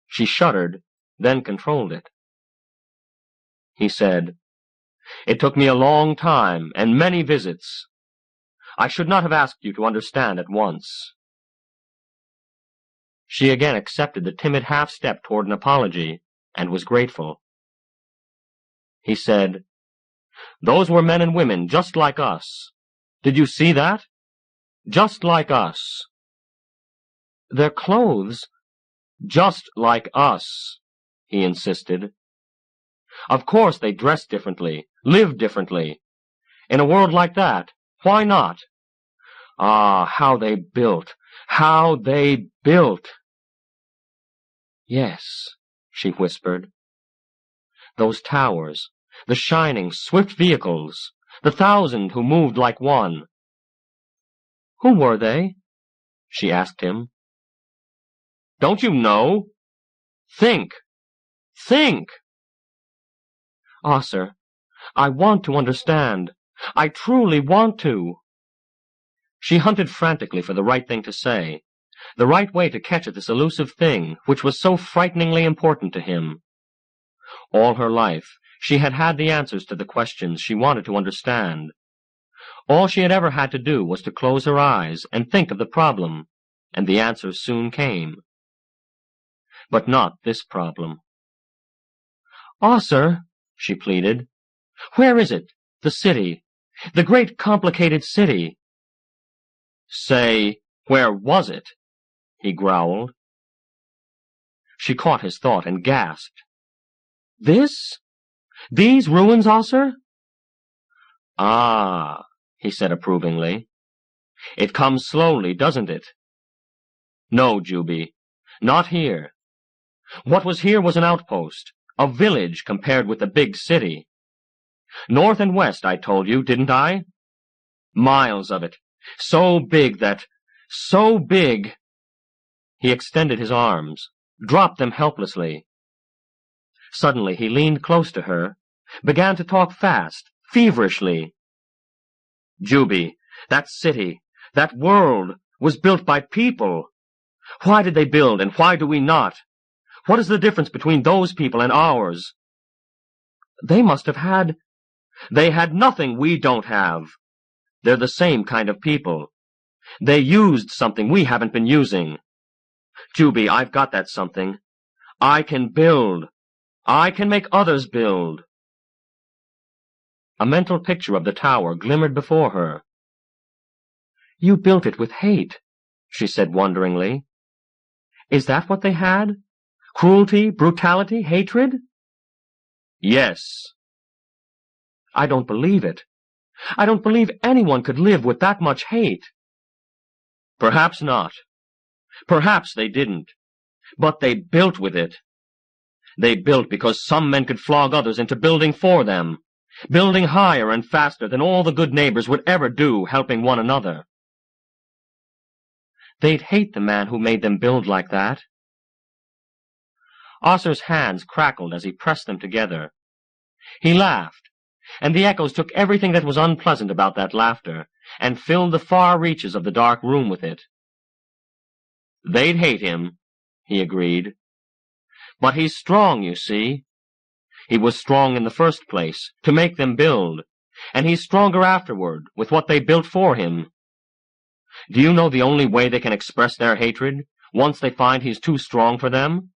She shuddered, then controlled it. He said, "It took me a long time and many visits. I should not have asked you to understand at once." She again accepted the timid half-step toward an apology, and was grateful. He said, "Those were men and women just like us. Did you see that? Just like us." "Their clothes—" "Just like us," he insisted. "Of course they dressed differently, lived differently. In a world like that, why not? Ah, how they built! How they built!" Yes, she whispered. Those towers, the shining, swift vehicles, the 1,000 who moved like one. Who were they? She asked him. Don't you know? Think! Think! Ah, sir, I want to understand. I truly want to. She hunted frantically for the right thing to say, the right way to catch at this elusive thing which was so frighteningly important to him. All her life, she had had the answers to the questions she wanted to understand. All she had ever had to do was to close her eyes and think of the problem, and the answers soon came. But not this problem. Ah, sir, she pleaded, where is it, the city, the great complicated city? Say, where was it? He growled. She caught his thought and gasped. This? These ruins, ah, sir? Ah, he said approvingly. It comes slowly, doesn't it? No, Juby, not here. What was here was an outpost, a village compared with the big city. North and west, I told you, didn't I? Miles of it. So big that... so big... He extended his arms, dropped them helplessly. Suddenly he leaned close to her, began to talk fast, feverishly. Juby, that city, that world, was built by people. Why did they build, and why do we not? What is the difference between those people and ours? They must have had... They had nothing we don't have. They're the same kind of people. They used something we haven't been using. Juby, I've got that something. I can build. I can make others build. A mental picture of the tower glimmered before her. You built it with hate, she said wonderingly. Is that what they had? Cruelty, brutality, hatred? Yes. I don't believe it. I don't believe anyone could live with that much hate. Perhaps not. Perhaps they didn't. But they built with it. They built because some men could flog others into building for them, building higher and faster than all the good neighbors would ever do, helping one another. They'd hate the man who made them build like that. Osser's hands crackled as he pressed them together. He laughed, and the echoes took everything that was unpleasant about that laughter and filled the far reaches of the dark room with it. They'd hate him, he agreed. But he's strong, you see. He was strong in the first place, to make them build, and he's stronger afterward, with what they built for him. Do you know the only way they can express their hatred, once they find he's too strong for them?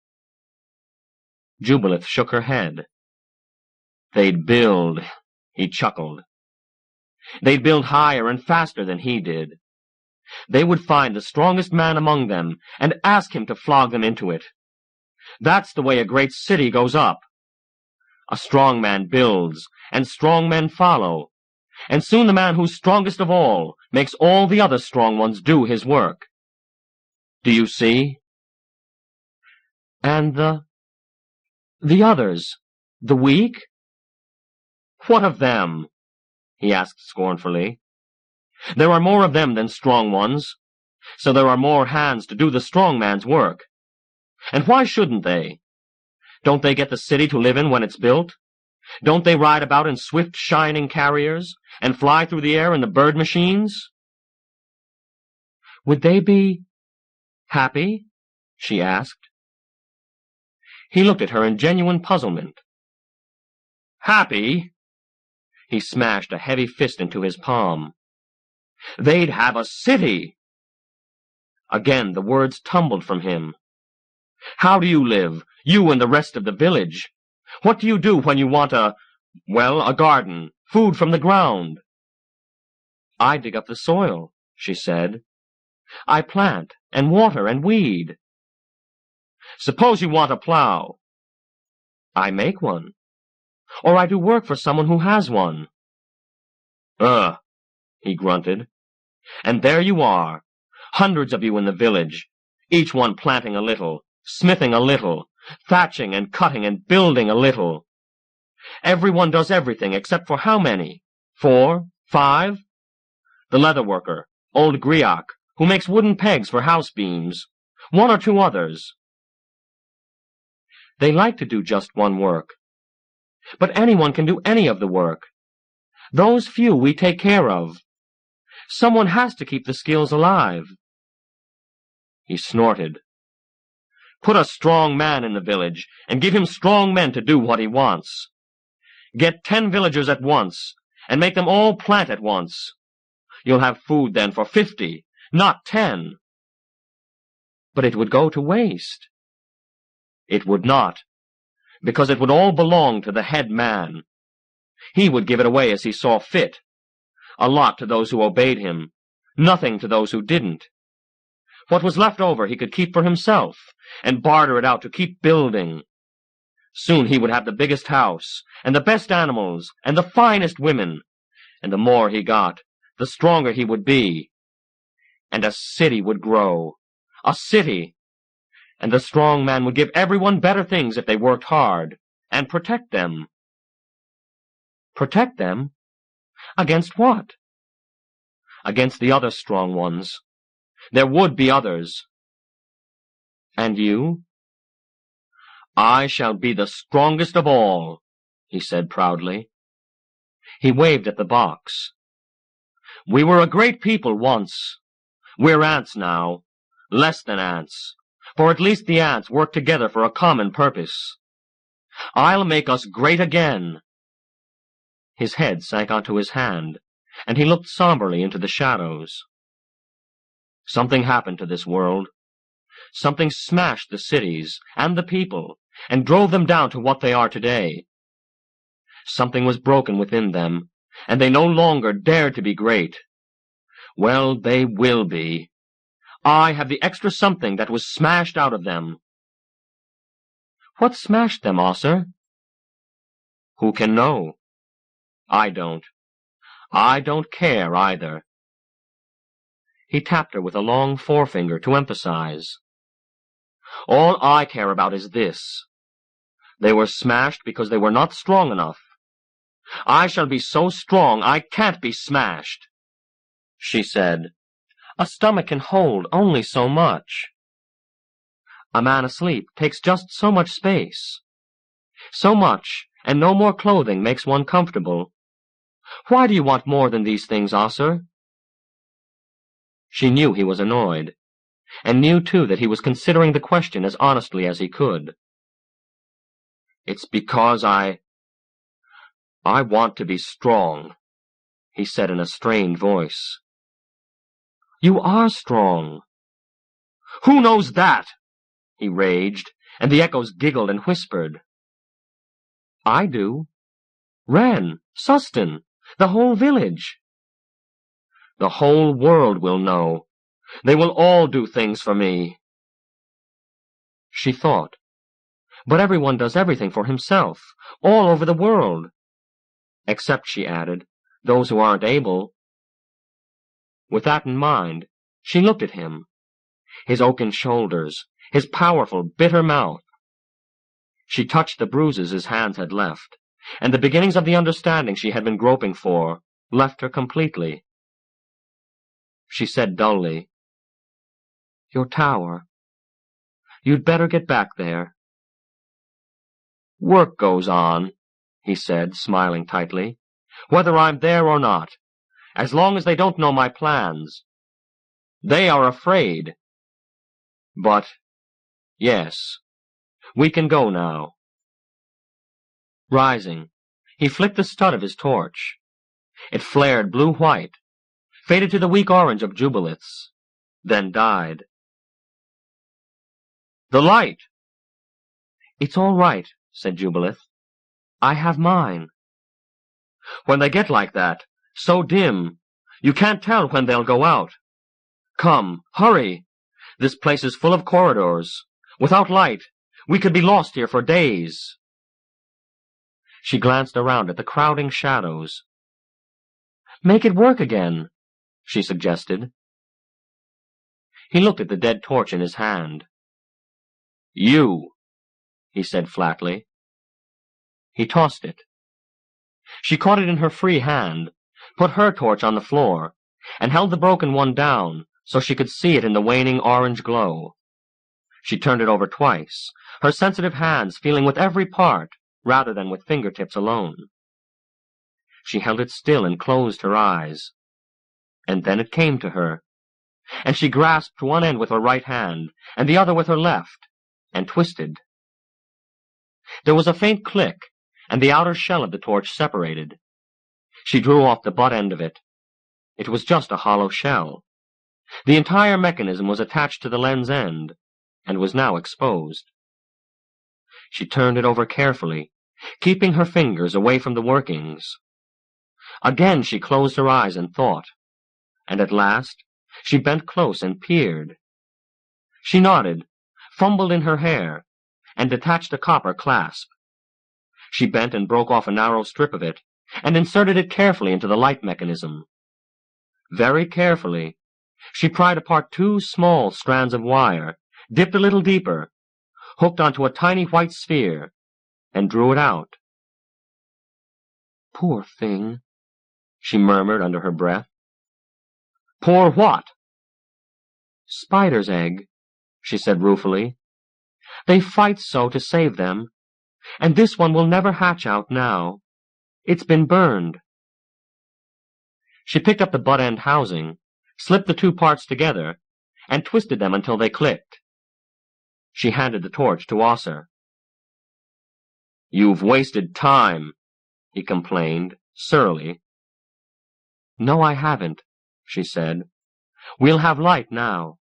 Jubilith shook her head. They'd build, he chuckled. They'd build higher and faster than he did. They would find the strongest man among them and ask him to flog them into it. That's the way a great city goes up. A strong man builds, and strong men follow, and soon the man who's strongest of all makes all the other strong ones do his work. Do you see? And the others, the weak? What of them? He asked scornfully. There are more of them than strong ones, so there are more hands to do the strong man's work. And why shouldn't they? Don't they get the city to live in when it's built? Don't they ride about in swift, shining carriers, and fly through the air in the bird machines? Would they be happy? She asked. He looked at her in genuine puzzlement. Happy? He smashed a heavy fist into his palm. They'd have a city! Again the words tumbled from him. How do you live, you and the rest of the village? What do you do when you want a garden, food from the ground? I dig up the soil, she said. I plant and water and weed. Suppose you want a plow. I make one. Or I do work for someone who has one. He grunted. And there you are, hundreds of you in the village, each one planting a little, smithing a little, thatching and cutting and building a little. Everyone does everything except for how many? 4, 5? The leather worker, old Griak, who makes wooden pegs for house beams. 1 or 2 others. They like to do just one work. But anyone can do any of the work. Those few we take care of. Someone has to keep the skills alive. He snorted. Put a strong man in the village, and give him strong men to do what he wants. Get 10 villagers at once, and make them all plant at once. You'll have food then for 50, not 10. But it would go to waste. It would not, because it would all belong to the head man. He would give it away as he saw fit. A lot to those who obeyed him, nothing to those who didn't. What was left over he could keep for himself, and barter it out to keep building. Soon he would have the biggest house, and the best animals, and the finest women, and the more he got, the stronger he would be. And a city would grow. A city! And the strong man would give everyone better things if they worked hard, and protect them. Protect them? Against what? Against the other strong ones. There would be others. And you? I shall be the strongest of all, he said proudly. He waved at the box. We were a great people once. We're ants now, less than ants, for at least the ants work together for a common purpose. I'll make us great again. His head sank onto his hand, and he looked somberly into the shadows. Something happened to this world. Something smashed the cities and the people, and drove them down to what they are today. Something was broken within them, and they no longer dared to be great. Well, they will be. I have the extra something that was smashed out of them. What smashed them, Osser? Who can know? I don't. I don't care either. He tapped her with a long forefinger to emphasize. All I care about is this. They were smashed because they were not strong enough. I shall be so strong I can't be smashed. She said, a stomach can hold only so much. A man asleep takes just so much space. So much, and no more clothing makes one comfortable. Why do you want more than these things, Osser? She knew he was annoyed, and knew too that he was considering the question as honestly as he could. It's because I want to be strong, he said in a strained voice. You are strong. Who knows that? He raged, and the echoes giggled and whispered. I do. Wren, Sustan, the whole village. The whole world will know. They will all do things for me. She thought. But everyone does everything for himself, all over the world. Except, she added, those who aren't able. With that in mind, she looked at him. His oaken shoulders, his powerful, bitter mouth. She touched the bruises his hands had left, and the beginnings of the understanding she had been groping for left her completely. She said dully, Your tower. You'd better get back there. Work goes on, he said, smiling tightly, whether I'm there or not, as long as they don't know my plans. They are afraid. But, yes, we can go now. Rising, he flicked the stud of his torch. It flared blue-white, faded to the weak orange of jubiliths, then died. The light! It's all right, said Jubilith. I have mine. When they get like that, so dim, you can't tell when they'll go out. Come, hurry! This place is full of corridors. Without light, we could be lost here for days. She glanced around at the crowding shadows. Make it work again, she suggested. He looked at the dead torch in his hand. You, he said flatly. He tossed it. She caught it in her free hand, put her torch on the floor, and held the broken one down so she could see it in the waning orange glow. She turned it over twice, her sensitive hands feeling with every part rather than with fingertips alone. She held it still and closed her eyes. And then it came to her, and she grasped one end with her right hand and the other with her left, and twisted. There was a faint click, and the outer shell of the torch separated. She drew off the butt end of it. It was just a hollow shell. The entire mechanism was attached to the lens end, and was now exposed. She turned it over carefully, keeping her fingers away from the workings. Again she closed her eyes and thought, and at last she bent close and peered. She nodded, fumbled in her hair, and detached a copper clasp. She bent and broke off a narrow strip of it, and inserted it carefully into the light mechanism. Very carefully, she pried apart 2 small strands of wire, dipped a little deeper, hooked onto a tiny white sphere, and drew it out. "Poor thing," she murmured under her breath. "Poor what?" "Spider's egg," she said ruefully. "They fight so to save them, and this one will never hatch out now. It's been burned." She picked up the butt-end housing, slipped the 2 parts together, and twisted them until they clicked. She handed the torch to Osser. "You've wasted time," he complained, surly. "No, I haven't," she said. "We'll have light now."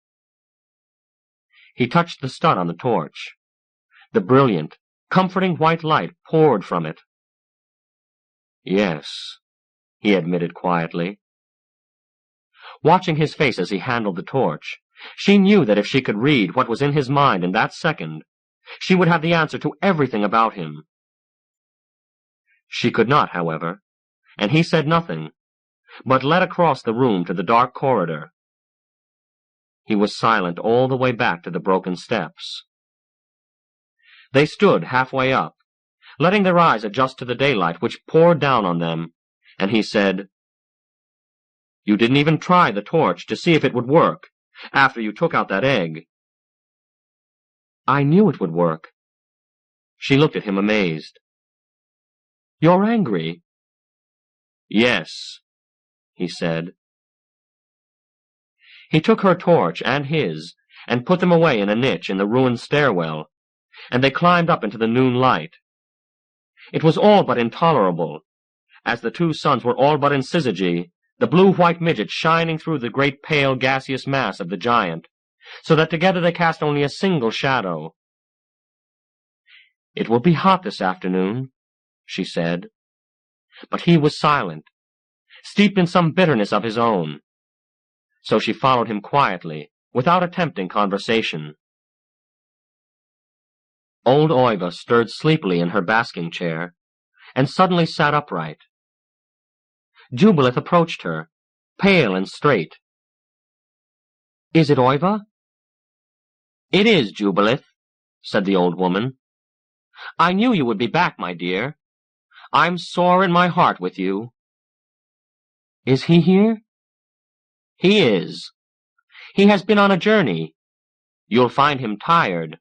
He touched the stud on the torch. The brilliant, comforting white light poured from it. "Yes," he admitted quietly. Watching his face as he handled the torch, she knew that if she could read what was in his mind in that second, she would have the answer to everything about him. She could not, however, and he said nothing, but led across the room to the dark corridor. He was silent all the way back to the broken steps. They stood halfway up, letting their eyes adjust to the daylight which poured down on them, and he said, "You didn't even try the torch to see if it would work, after you took out that egg." "I knew it would work." She looked at him amazed. "You're angry?" "Yes," he said. He took her torch and his, and put them away in a niche in the ruined stairwell, and they climbed up into the noon light. It was all but intolerable, as the 2 suns were all but in syzygy, the blue-white midget shining through the great pale gaseous mass of the giant, so that together they cast only a single shadow. "It will be hot this afternoon," she said. But he was silent, steeped in some bitterness of his own. So she followed him quietly, without attempting conversation. Old Oiva stirred sleepily in her basking chair, and suddenly sat upright. Jubilith approached her, pale and straight. "Is it Oiva?" "It is, Jubilith," said the old woman. "I knew you would be back, my dear. I'm sore in my heart with you." "Is he here?" "He is. He has been on a journey. You'll find him tired."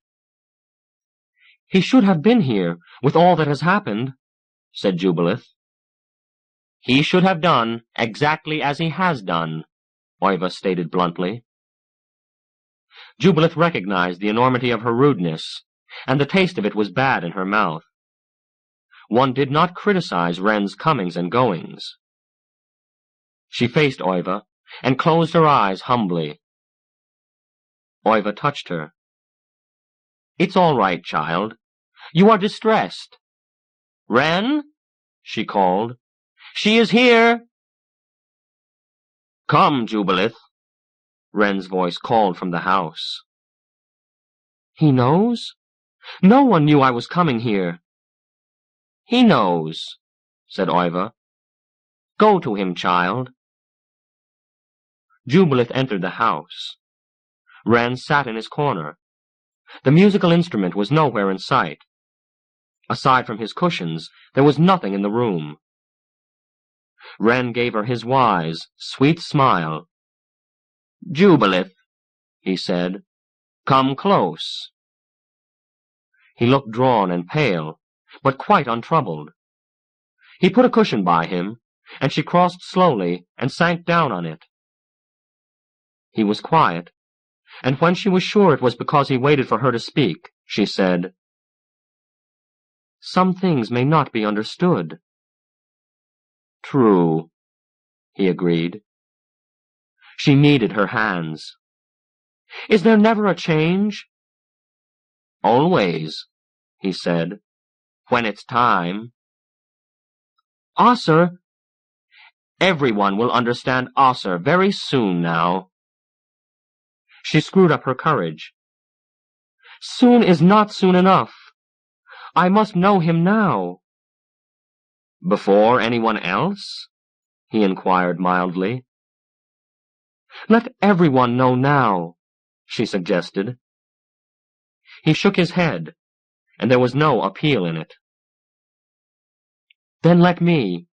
"He should have been here, with all that has happened," said Jubilith. "He should have done exactly as he has done," Oiva stated bluntly. Jubilith recognized the enormity of her rudeness, and the taste of it was bad in her mouth. One did not criticize Wren's comings and goings. She faced Oiva, and closed her eyes humbly. Oiva touched her. "It's all right, child. You are distressed." "Wren?" she called. "She is here." "Come, Jubilith," Wren's voice called from the house. "He knows? No one knew I was coming here." "He knows," said Oiva. "Go to him, child." Jubilith entered the house. Wren sat in his corner. The musical instrument was nowhere in sight. Aside from his cushions, there was nothing in the room. Wren gave her his wise, sweet smile. "Jubilith," he said, "come close." He looked drawn and pale, but quite untroubled. He put a cushion by him, and she crossed slowly and sank down on it. He was quiet, and when she was sure it was because he waited for her to speak, she said, "Some things may not be understood." "True," he agreed. She kneaded her hands. "Is there never a change?" "Always," he said, "when it's time." "Osser—" "Everyone will understand Osser very soon now." She screwed up her courage. "Soon is not soon enough. I must know him now." "Before anyone else?" he inquired mildly. "Let everyone know now," she suggested. He shook his head, and there was no appeal in it. "Then let me.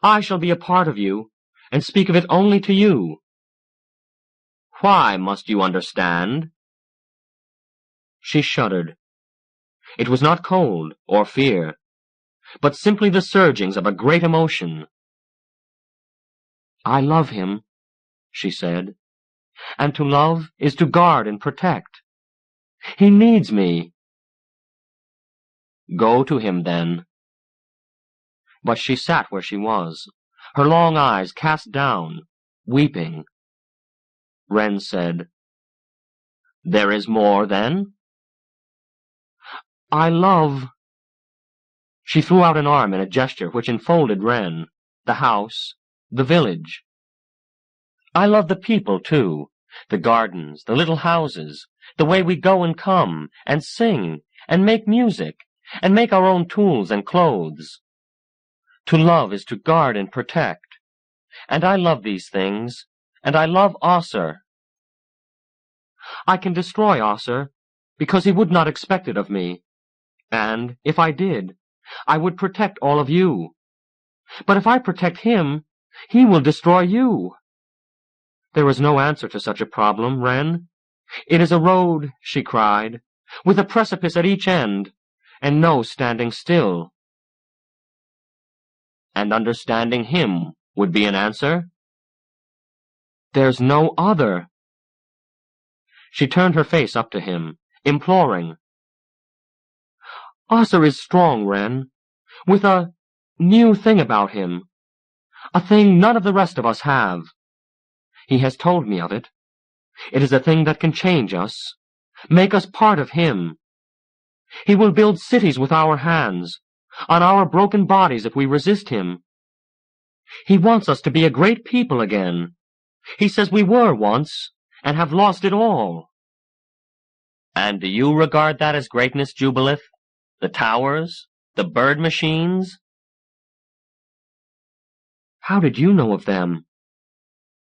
I shall be a part of you, and speak of it only to you." "Why must you understand?" She shuddered. It was not cold or fear, but simply the surgings of a great emotion. "I love him," she said, "and to love is to guard and protect. He needs me." "Go to him, then." But she sat where she was, her long eyes cast down, weeping. Wren said, "There is more, then?" "I love—" She threw out an arm in a gesture which enfolded Wren, the house, the village. "I love the people, too, the gardens, the little houses, the way we go and come, and sing, and make music, and make our own tools and clothes. To love is to guard and protect. And I love these things, and I love Osser. I can destroy Osser, because he would not expect it of me. And, if I did, I would protect all of you. But if I protect him, he will destroy you. There is no answer to such a problem, Wren. It is a road," she cried, "with a precipice at each end, and no standing still." "And understanding him would be an answer?" "There's no other." She turned her face up to him, imploring. "Osser is strong, Wren, with a new thing about him, a thing none of the rest of us have. He has told me of it. It is a thing that can change us, make us part of him. He will build cities with our hands, on our broken bodies if we resist him. He wants us to be a great people again. He says we were once, and have lost it all." "And do you regard that as greatness, Jubilith? The towers? The bird machines?" "How did you know of them?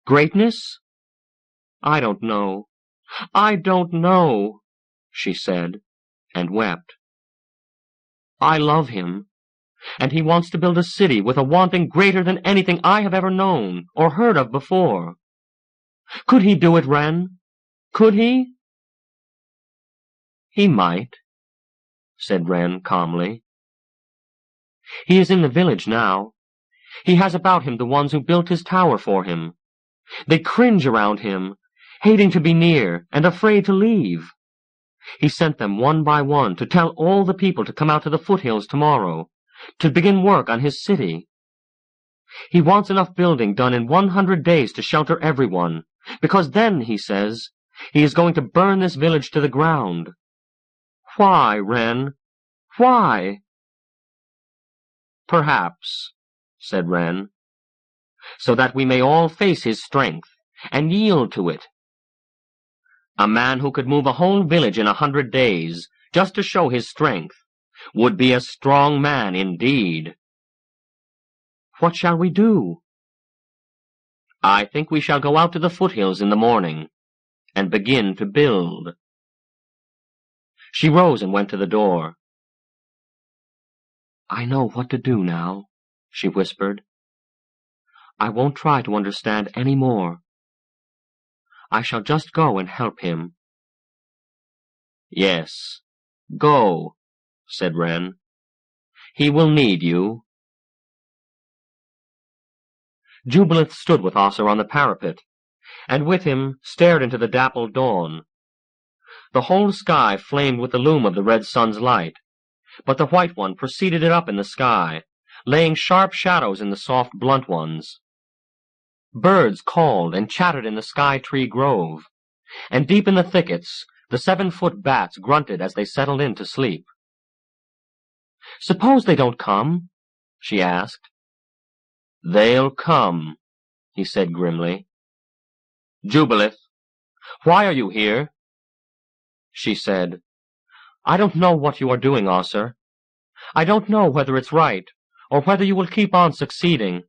Greatness? I don't know. I don't know," she said, and wept. "I love him, and he wants to build a city with a wanting greater than anything I have ever known or heard of before. Could he do it, Wren? Could he?" "He might," said Wren calmly. "He is in the village now. He has about him the ones who built his tower for him. They cringe around him, hating to be near and afraid to leave. He sent them one by one to tell all the people to come out to the foothills tomorrow, to begin work on his city. He wants enough building done in 100 days to shelter everyone, because then, he says, he is going to burn this village to the ground. Why, Wren? Why?" "Perhaps," said Wren, "so that we may all face his strength and yield to it. A man who could move a whole village in 100 days, just to show his strength, would be a strong man indeed." "What shall we do?" "I think we shall go out to the foothills in the morning, and begin to build." She rose and went to the door. "I know what to do now," she whispered. "I won't try to understand any more. I shall just go and help him." "Yes, go," said Wren. "He will need you." Jubilith stood with Ossur on the parapet, and with him stared into the dappled dawn. The whole sky flamed with the loom of the red sun's light, but the white one preceded it up in the sky, laying sharp shadows in the soft, blunt ones. Birds called and chattered in the sky-tree grove, and deep in the thickets the 7-foot bats grunted as they settled in to sleep. "Suppose they don't come?" she asked. "They'll come," he said grimly. "Jubilith, why are you here?" She said, "I don't know what you are doing, Ossur. I don't know whether it's right, or whether you will keep on succeeding.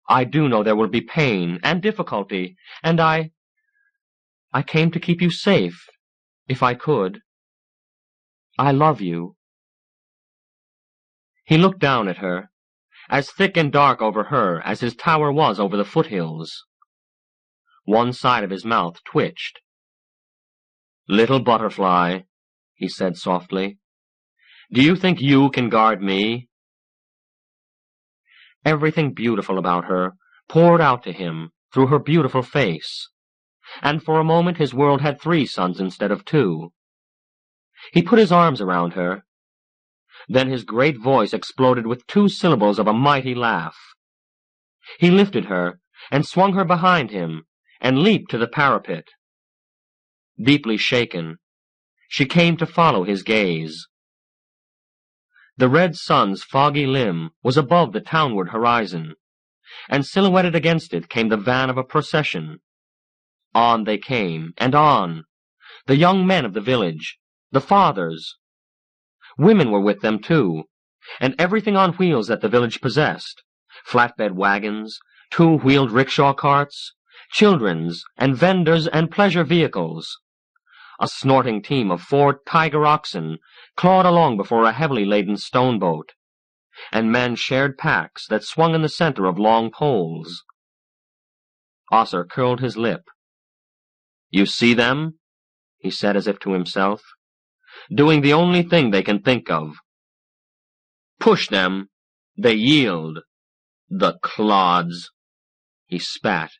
I do know there will be pain and difficulty, and I came to keep you safe, if I could. I love you." He looked down at her, as thick and dark over her as his tower was over the foothills. One side of his mouth twitched. "Little butterfly," he said softly, "do you think you can guard me?" Everything beautiful about her poured out to him through her beautiful face, and for a moment his world had 3 suns instead of 2. He put his arms around her. Then his great voice exploded with 2 syllables of a mighty laugh. He lifted her and swung her behind him and leaped to the parapet. Deeply shaken, she came to follow his gaze. The red sun's foggy limb was above the townward horizon, and silhouetted against it came the van of a procession. On they came, and on, the young men of the village, the fathers. Women were with them, too, and everything on wheels that the village possessed, flatbed wagons, 2-wheeled rickshaw carts, children's and vendors' and pleasure vehicles. A snorting team of 4 tiger oxen clawed along before a heavily laden stone boat, and men shared packs that swung in the center of long poles. Ossur curled his lip. "You see them?" he said as if to himself, "doing the only thing they can think of. Push them, they yield. The clods!" He spat.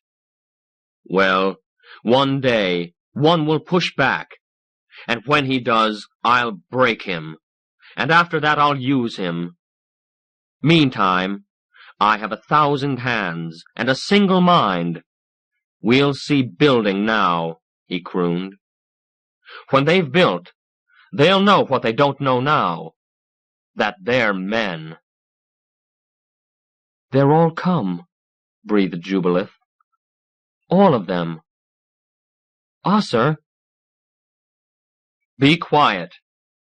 "Well, one day one will push back, and when he does, I'll break him, and after that I'll use him. Meantime, I have 1,000 hands and a single mind. We'll see building now," he crooned. "When they've built, they'll know what they don't know now, that they're men." "They're all come," breathed Jubilith. "All of them. Ossur." "Be quiet,"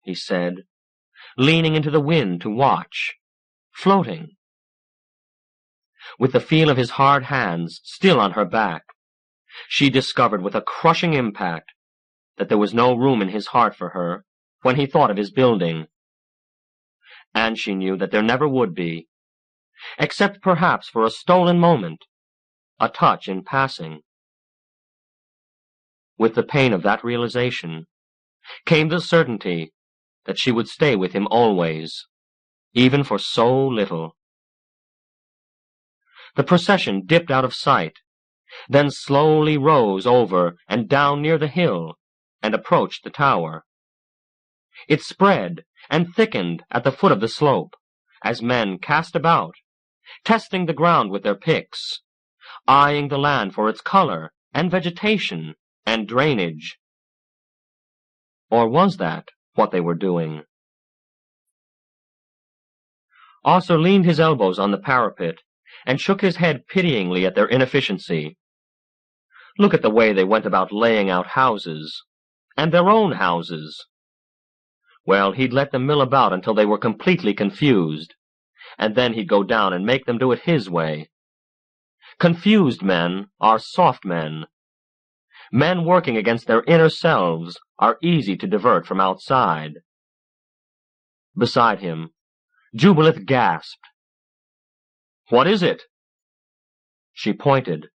he said, leaning into the wind to watch, floating. With the feel of his hard hands still on her back, she discovered with a crushing impact that there was no room in his heart for her when he thought of his building. And she knew that there never would be, except perhaps for a stolen moment, a touch in passing. With the pain of that realization came the certainty that she would stay with him always, even for so little. The procession dipped out of sight, then slowly rose over and down near the hill and approached the tower. It spread and thickened at the foot of the slope as men cast about, testing the ground with their picks, eyeing the land for its color and vegetation and drainage. Or was that what they were doing? Ossur leaned his elbows on the parapet and shook his head pityingly at their inefficiency. Look at the way they went about laying out houses, and their own houses. Well, he'd let them mill about until they were completely confused, and then he'd go down and make them do it his way. Confused men are soft men. Men working against their inner selves are easy to divert from outside. Beside him, Jubilith gasped. "What is it?" She pointed.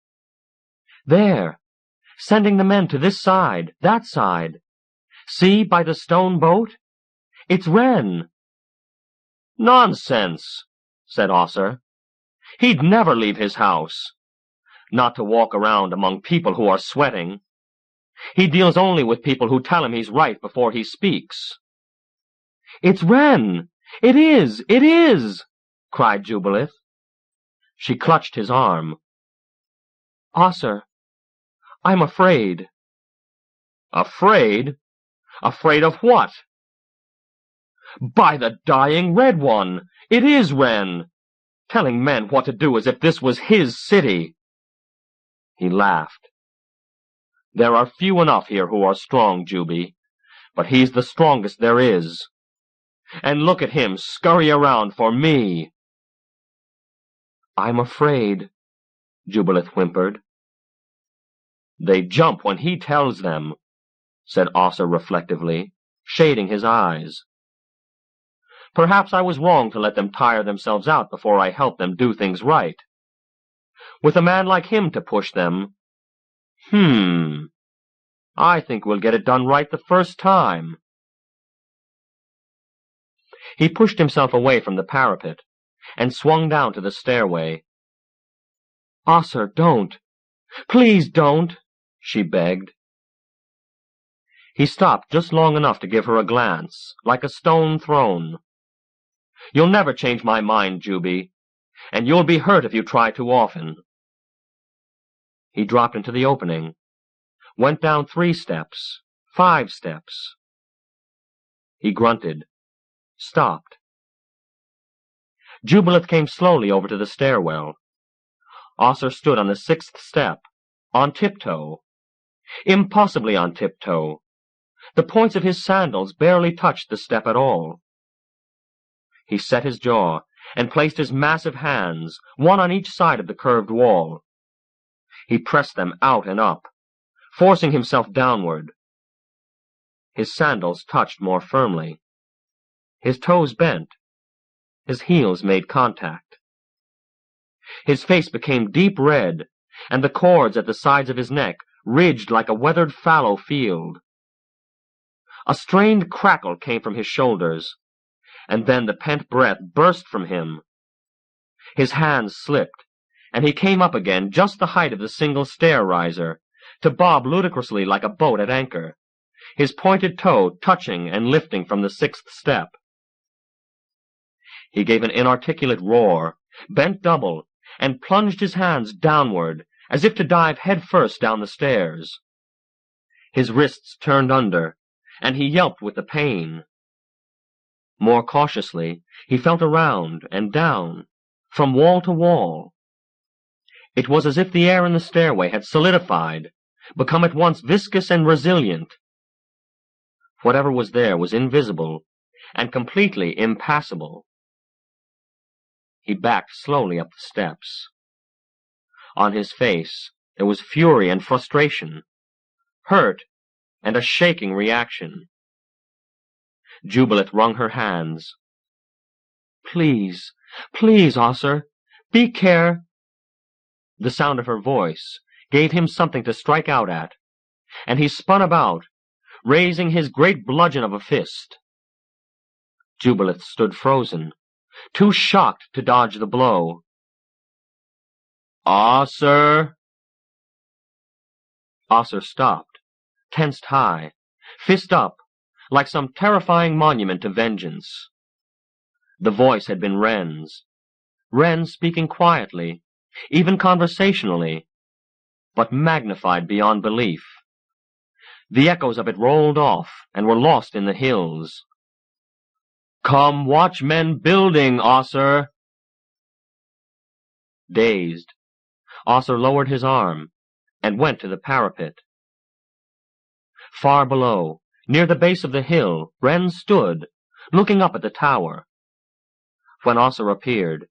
"There, sending the men to this side, that side. See, by the stone boat? It's Wren." "Nonsense," said Osser. "He'd never leave his house. Not to walk around among people who are sweating. He deals only with people who tell him he's right before he speaks." "It's Wren! It is! It is!" cried Jubilith. She clutched his arm. "Osser, I'm afraid." "Afraid? Afraid of what?" "By the dying Red One! It is Wren! Telling men what to do as if this was his city." He laughed. "There are few enough here who are strong, Juby, but he's the strongest there is. And look at him scurry around for me." "I'm afraid," Jubilith whimpered. "They jump when he tells them," said Osser reflectively, shading his eyes. "Perhaps I was wrong to let them tire themselves out before I helped them do things right. With a man like him to push them, I think we'll get it done right the first time." He pushed himself away from the parapet and swung down to the stairway. "Osser, don't! Please don't!" she begged. He stopped just long enough to give her a glance, like a stone thrown. "You'll never change my mind, Juby, and you'll be hurt if you try too often." He dropped into the opening, went down 3 steps, 5 steps. He grunted, stopped. Jubilith came slowly over to the stairwell. Osser stood on the 6th step, on tiptoe. Impossibly on tiptoe. The points of his sandals barely touched the step at all. He set his jaw and placed his massive hands, one on each side of the curved wall. He pressed them out and up, forcing himself downward. His sandals touched more firmly. His toes bent. His heels made contact. His face became deep red, and the cords at the sides of his neck ridged like a weathered fallow field. A strained crackle came from his shoulders, and then the pent breath burst from him. His hands slipped, and he came up again just the height of the single stair-riser, to bob ludicrously like a boat at anchor, his pointed toe touching and lifting from the 6th step. He gave an inarticulate roar, bent double, and plunged his hands downward, as if to dive head-first down the stairs. His wrists turned under, and he yelped with the pain. More cautiously, he felt around and down, from wall to wall. It was as if the air in the stairway had solidified, become at once viscous and resilient. Whatever was there was invisible, and completely impassable. He backed slowly up the steps. On his face there was fury and frustration, hurt, and a shaking reaction. Jubilith wrung her hands. "Please, please, Osser, be care—" The sound of her voice gave him something to strike out at, and he spun about, raising his great bludgeon of a fist. Jubilith stood frozen, too shocked to dodge the blow. "Osser!" Osser stopped, tensed high, fist up, like some terrifying monument to vengeance. The voice had been Wren's. Wren speaking quietly, even conversationally, but magnified beyond belief. The echoes of it rolled off and were lost in the hills. "Come watch men building, Osser!" Dazed, Osser lowered his arm and went to the parapet. Far below, near the base of the hill, Wren stood, looking up at the tower. When Osser appeared,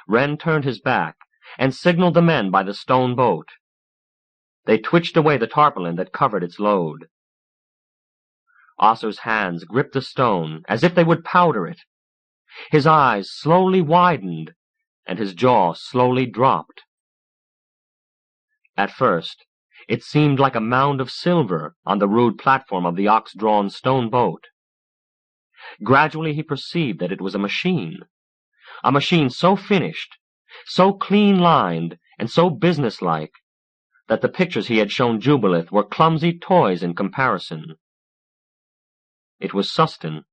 Wren turned his back and signaled the men by the stone boat. They twitched away the tarpaulin that covered its load. Osser's hands gripped the stone as if they would powder it. His eyes slowly widened, and his jaw slowly dropped. At first, it seemed like a mound of silver on the rude platform of the ox-drawn stone boat. Gradually he perceived that it was a machine so finished, so clean-lined, and so businesslike, that the pictures he had shown Jubilith were clumsy toys in comparison. It was Sustin,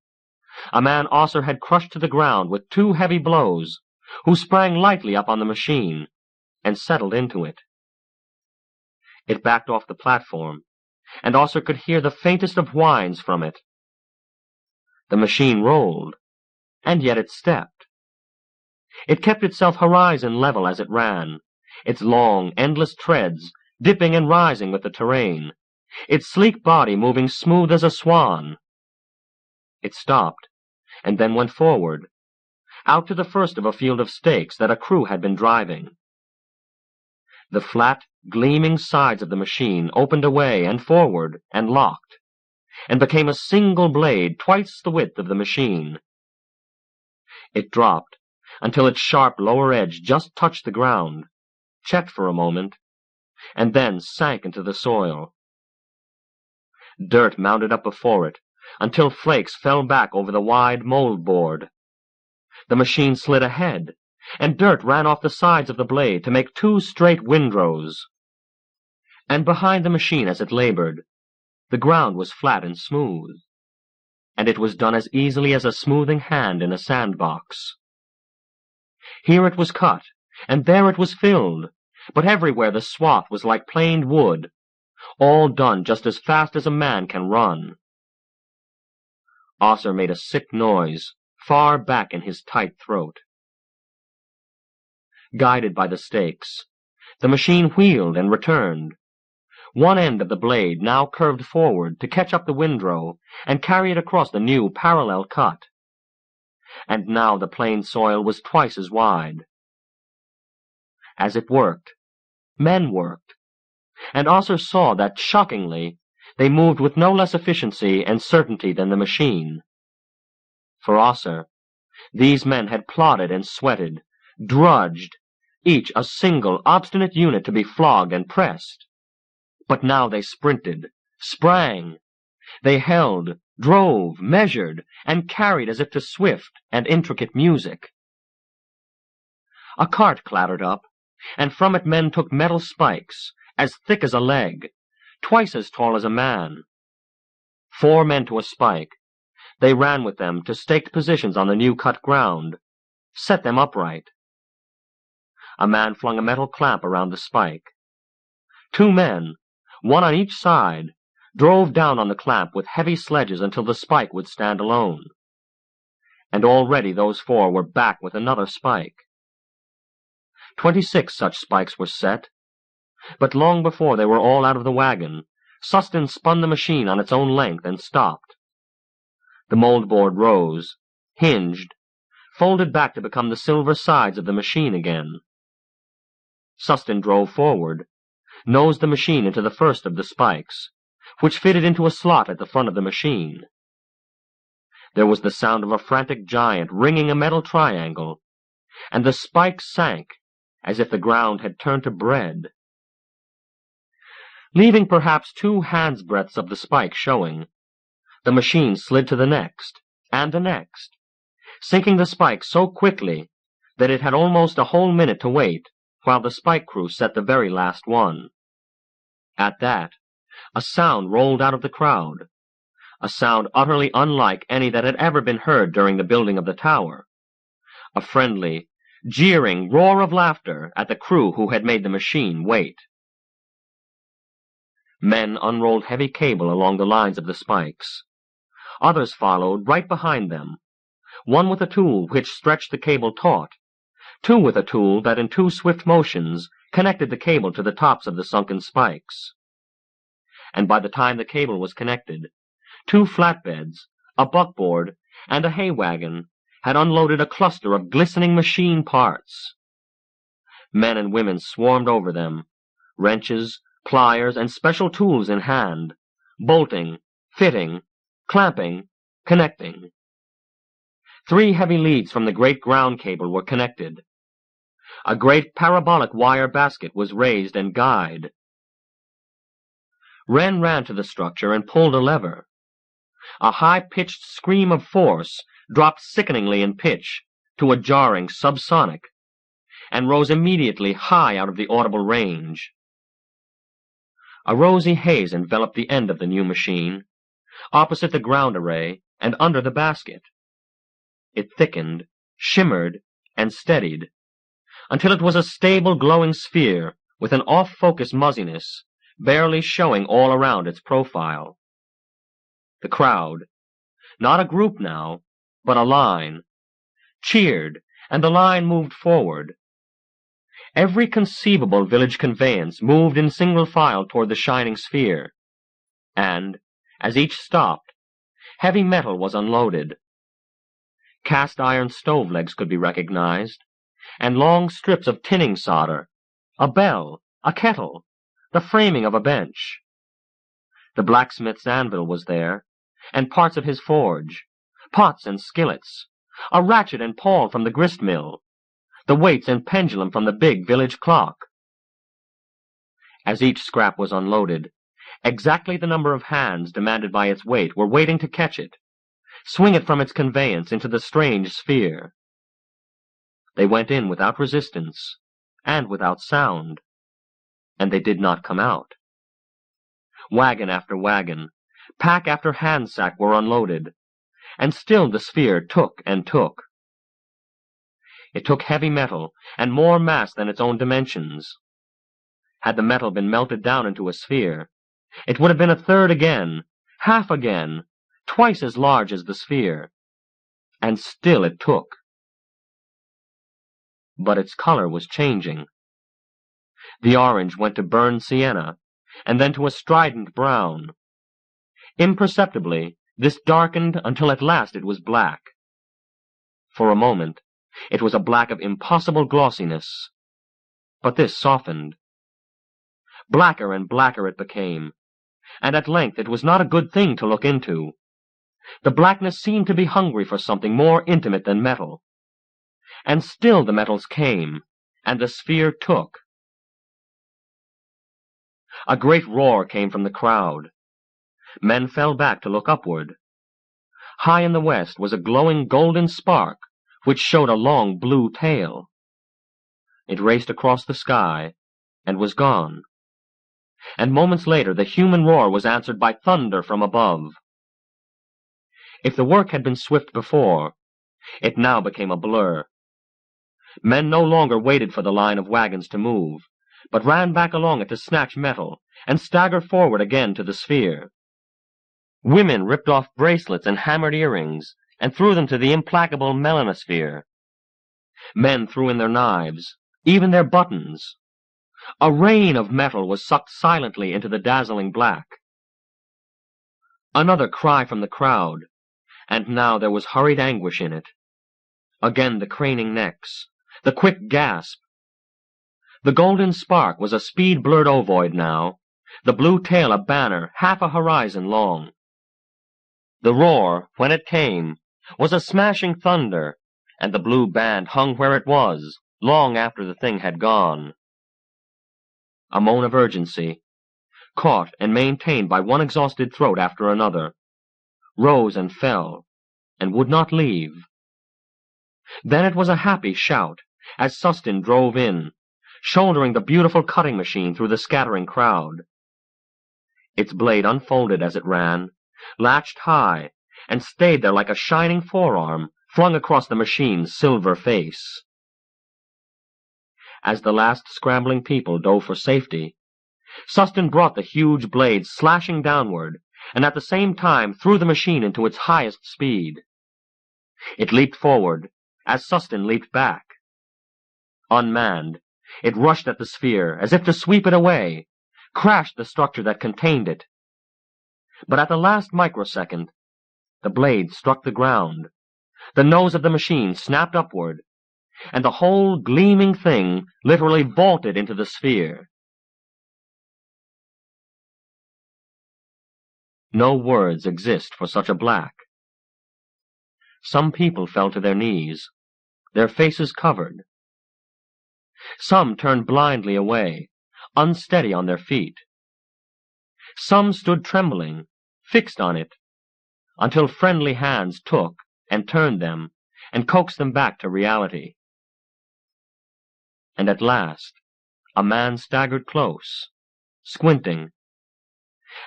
a man Osser had crushed to the ground with 2 heavy blows, who sprang lightly up on the machine and settled into it. It backed off the platform, and Osser could hear the faintest of whines from it. The machine rolled, and yet it stepped. It kept itself horizon level as it ran, its long, endless treads dipping and rising with the terrain, its sleek body moving smooth as a swan. It stopped, and then went forward, out to the first of a field of stakes that a crew had been driving. The flat, gleaming sides of the machine opened away and forward and locked, and became a single blade twice the width of the machine. It dropped until its sharp lower edge just touched the ground, checked for a moment, and then sank into the soil. Dirt mounted up before it, until flakes fell back over the wide mold board. The machine slid ahead, and dirt ran off the sides of the blade to make 2 straight windrows. And behind the machine as it labored, the ground was flat and smooth, and it was done as easily as a smoothing hand in a sandbox. Here it was cut, and there it was filled, but everywhere the swath was like planed wood, all done just as fast as a man can run. Osser made a sick noise, far back in his tight throat. Guided by the stakes, the machine wheeled and returned. One end of the blade now curved forward to catch up the windrow and carry it across the new parallel cut. And now the plain soil was twice as wide. As it worked, men worked, and Osser saw that, shockingly, they moved with no less efficiency and certainty than the machine. For Osser, these men had plodded and sweated, drudged, each a single, obstinate unit to be flogged and pressed. But now they sprinted, sprang. They held, drove, measured, and carried as if to swift and intricate music. A cart clattered up, and from it men took metal spikes, as thick as a leg, twice as tall as a man. 4 men to a spike, they ran with them to staked positions on the new cut ground, set them upright. A man flung a metal clamp around the spike. 2 men, one on each side, drove down on the clamp with heavy sledges until the spike would stand alone. And already those 4 were back with another spike. 26 such spikes were set, but long before they were all out of the wagon, Sustin spun the machine on its own length and stopped. The moldboard rose, hinged, folded back to become the silver sides of the machine again. Sustin drove forward, nosed the machine into the first of the spikes, which fitted into a slot at the front of the machine. There was the sound of a frantic giant wringing a metal triangle, and the spikes sank as if the ground had turned to bread. Leaving perhaps 2 hands-breadths of the spike showing, the machine slid to the next, and the next, sinking the spike so quickly that it had almost a whole minute to wait while the spike crew set the very last one. At that, a sound rolled out of the crowd, a sound utterly unlike any that had ever been heard during the building of the tower, a friendly, jeering roar of laughter at the crew who had made the machine wait. Men unrolled heavy cable along the lines of the spikes. Others followed right behind them, one with a tool which stretched the cable taut, 2 with a tool that in 2 swift motions connected the cable to the tops of the sunken spikes. And by the time the cable was connected, 2 flatbeds, a buckboard, and a hay wagon had unloaded a cluster of glistening machine parts. Men and women swarmed over them, wrenches, pliers and special tools in hand, bolting, fitting, clamping, connecting. 3 heavy leads from the great ground cable were connected. A great parabolic wire basket was raised and guyed. Wren ran to the structure and pulled a lever. A high-pitched scream of force dropped sickeningly in pitch to a jarring subsonic, and rose immediately high out of the audible range. A rosy haze enveloped the end of the new machine, opposite the ground array and under the basket. It thickened, shimmered, and steadied, until it was a stable glowing sphere with an off-focus muzziness, barely showing all around its profile. The crowd, not a group now, but a line, cheered, and the line moved forward. Every conceivable village conveyance moved in single file toward the shining sphere, and, as each stopped, heavy metal was unloaded. Cast iron stove legs could be recognized, and long strips of tinning solder, a bell, a kettle, the framing of a bench. The blacksmith's anvil was there, and parts of his forge, pots and skillets, a ratchet and pawl from the grist mill, the weights and pendulum from the big village clock. As each scrap was unloaded, exactly the number of hands demanded by its weight were waiting to catch it, swing it from its conveyance into the strange sphere. They went in without resistance, and without sound, and they did not come out. Wagon after wagon, pack after handsack were unloaded, and still the sphere took and took. It took heavy metal, and more mass than its own dimensions. Had the metal been melted down into a sphere, it would have been a third again, half again, twice as large as the sphere, and still it took. But its color was changing. The orange went to burned sienna, and then to a strident brown. Imperceptibly, this darkened until at last it was black. For a moment, it was a black of impossible glossiness, but this softened. Blacker and blacker it became, and at length it was not a good thing to look into. The blackness seemed to be hungry for something more intimate than metal. And still the metals came, and the sphere took. A great roar came from the crowd. Men fell back to look upward. High in the west was a glowing golden spark, which showed a long blue tail. It raced across the sky, and was gone. And moments later the human roar was answered by thunder from above. If the work had been swift before, it now became a blur. Men no longer waited for the line of wagons to move, but ran back along it to snatch metal, and stagger forward again to the sphere. Women ripped off bracelets and hammered earrings, and threw them to the implacable melanosphere. Men threw in their knives, even their buttons. A rain of metal was sucked silently into the dazzling black. Another cry from the crowd, and now there was hurried anguish in it. Again the craning necks, the quick gasp. The golden spark was a speed-blurred ovoid now, the blue tail a banner half a horizon long. The roar, when it came, was a smashing thunder, and the blue band hung where it was, long after the thing had gone. A moan of urgency, caught and maintained by one exhausted throat after another, rose and fell, and would not leave. Then it was a happy shout, as Sustin drove in, shouldering the beautiful cutting machine through the scattering crowd. Its blade unfolded as it ran, latched high, and stayed there like a shining forearm flung across the machine's silver face. As the last scrambling people dove for safety, Sustin brought the huge blade slashing downward, and at the same time threw the machine into its highest speed. It leaped forward, as Sustin leaped back. Unmanned, it rushed at the sphere as if to sweep it away, crashed the structure that contained it. But at the last microsecond, the blade struck the ground, the nose of the machine snapped upward, and the whole gleaming thing literally vaulted into the sphere. No words exist for such a black. Some people fell to their knees, their faces covered. Some turned blindly away, unsteady on their feet. Some stood trembling, fixed on it, until friendly hands took and turned them and coaxed them back to reality. And at last, a man staggered close, squinting,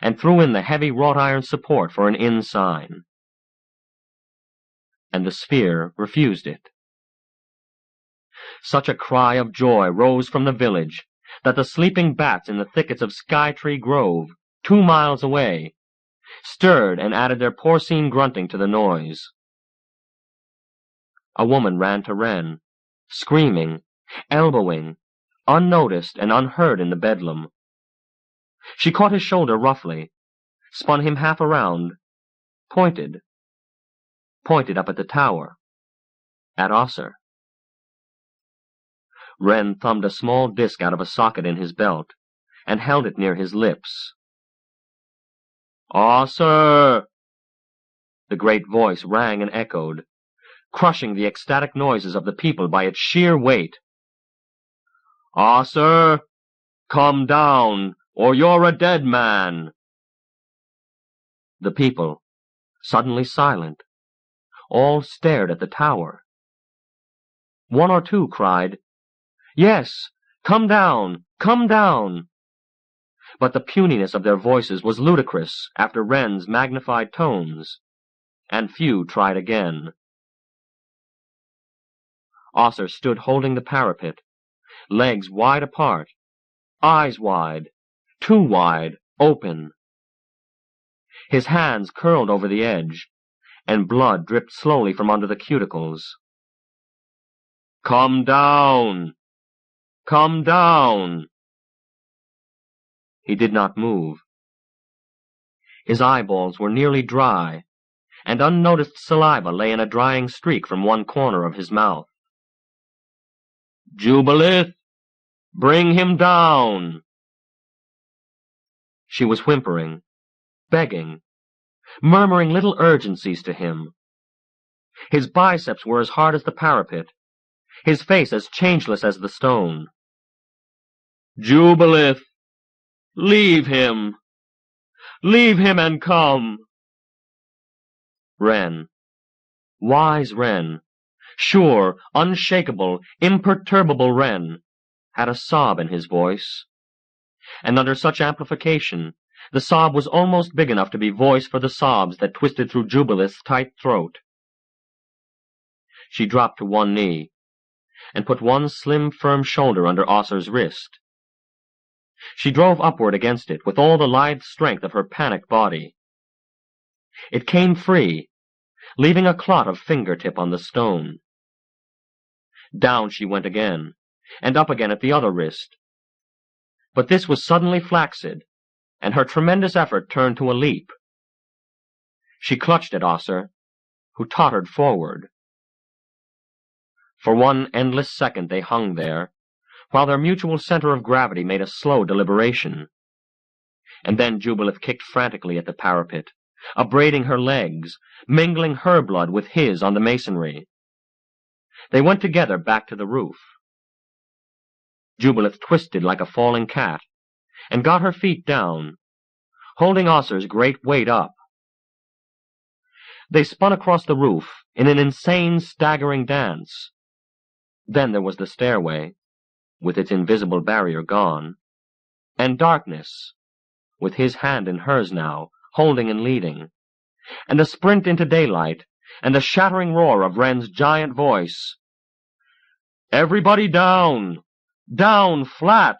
and threw in the heavy wrought-iron support for an in sign. And the sphere refused it. Such a cry of joy rose from the village that the sleeping bats in the thickets of Skytree Grove, 2 miles away, stirred and added their porcine grunting to the noise. A woman ran to Wren, screaming, elbowing, unnoticed and unheard in the bedlam. She caught his shoulder roughly, spun him half around, pointed up at the tower, at Osser. Wren thumbed a small disk out of a socket in his belt and held it near his lips. "Osser!" The great voice rang and echoed, crushing the ecstatic noises of the people by its sheer weight. "Osser, come down, or you're a dead man!" The people, suddenly silent, all stared at the tower. One or two cried, "Yes, come down, come down!" But the puniness of their voices was ludicrous after Wren's magnified tones, and few tried again. Osser stood holding the parapet, legs wide apart, eyes wide, too wide, open. His hands curled over the edge, and blood dripped slowly from under the cuticles. "Come down! Come down!" He did not move. His eyeballs were nearly dry, and unnoticed saliva lay in a drying streak from one corner of his mouth. "Jubilith! Bring him down!" She was whimpering, begging, murmuring little urgencies to him. His biceps were as hard as the parapet, his face as changeless as the stone. "Jubilith! Leave him! Leave him and come!" Wren, wise Wren, sure, unshakable, imperturbable Wren, had a sob in his voice. And under such amplification, the sob was almost big enough to be voice for the sobs that twisted through Jubilith's tight throat. She dropped to one knee, and put one slim, firm shoulder under Osser's wrist. She drove upward against it with all the lithe strength of her panicked body. It came free, leaving a clot of fingertip on the stone. Down she went again, and up again at the other wrist. But this was suddenly flaccid, and her tremendous effort turned to a leap. She clutched at Osser, who tottered forward. For one endless second they hung there, while their mutual center of gravity made a slow deliberation. And then Jubilith kicked frantically at the parapet, upbraiding her legs, mingling her blood with his on the masonry. They went together back to the roof. Jubilith twisted like a falling cat, and got her feet down, holding Osser's great weight up. They spun across the roof in an insane, staggering dance. Then there was the stairway, with its invisible barrier gone, and darkness, with his hand in hers now, holding and leading, and a sprint into daylight, and the shattering roar of Wren's giant voice. "Everybody down! Down flat!"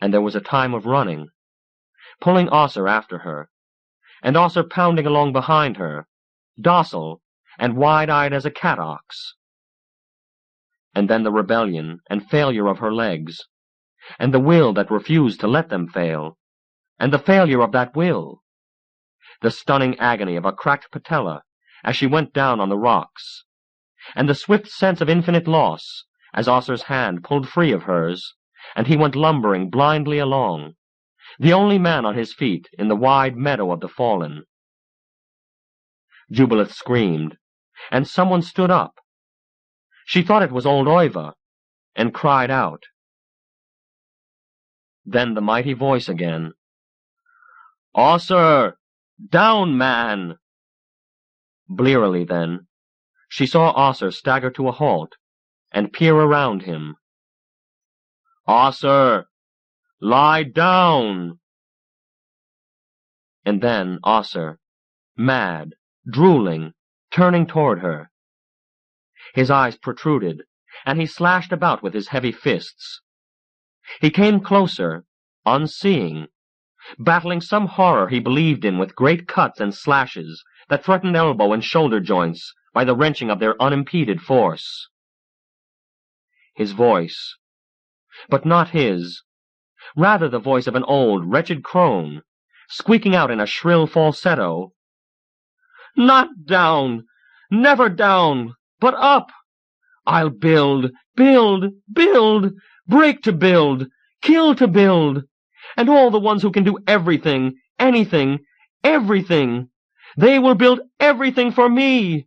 And there was a time of running, pulling Osser after her, and Osser pounding along behind her, docile and wide-eyed as a cat-ox. And then the rebellion and failure of her legs, and the will that refused to let them fail, and the failure of that will, the stunning agony of a cracked patella as she went down on the rocks, and the swift sense of infinite loss as Osser's hand pulled free of hers, and he went lumbering blindly along, the only man on his feet in the wide meadow of the fallen. Jubilith screamed, and someone stood up. She thought it was old Oiva, and cried out. Then the mighty voice again. "Osser! Down, man!" Blearily then, she saw Osser stagger to a halt and peer around him. "Osser! Lie down!" And then Osser, mad, drooling, turning toward her. His eyes protruded, and he slashed about with his heavy fists. He came closer, unseeing, battling some horror he believed in with great cuts and slashes that threatened elbow and shoulder joints by the wrenching of their unimpeded force. His voice, but not his, rather the voice of an old, wretched crone, squeaking out in a shrill falsetto, "Not down! Never down, but up! I'll build, build, build, break to build, kill to build, and all the ones who can do everything, anything, everything, they will build everything for me!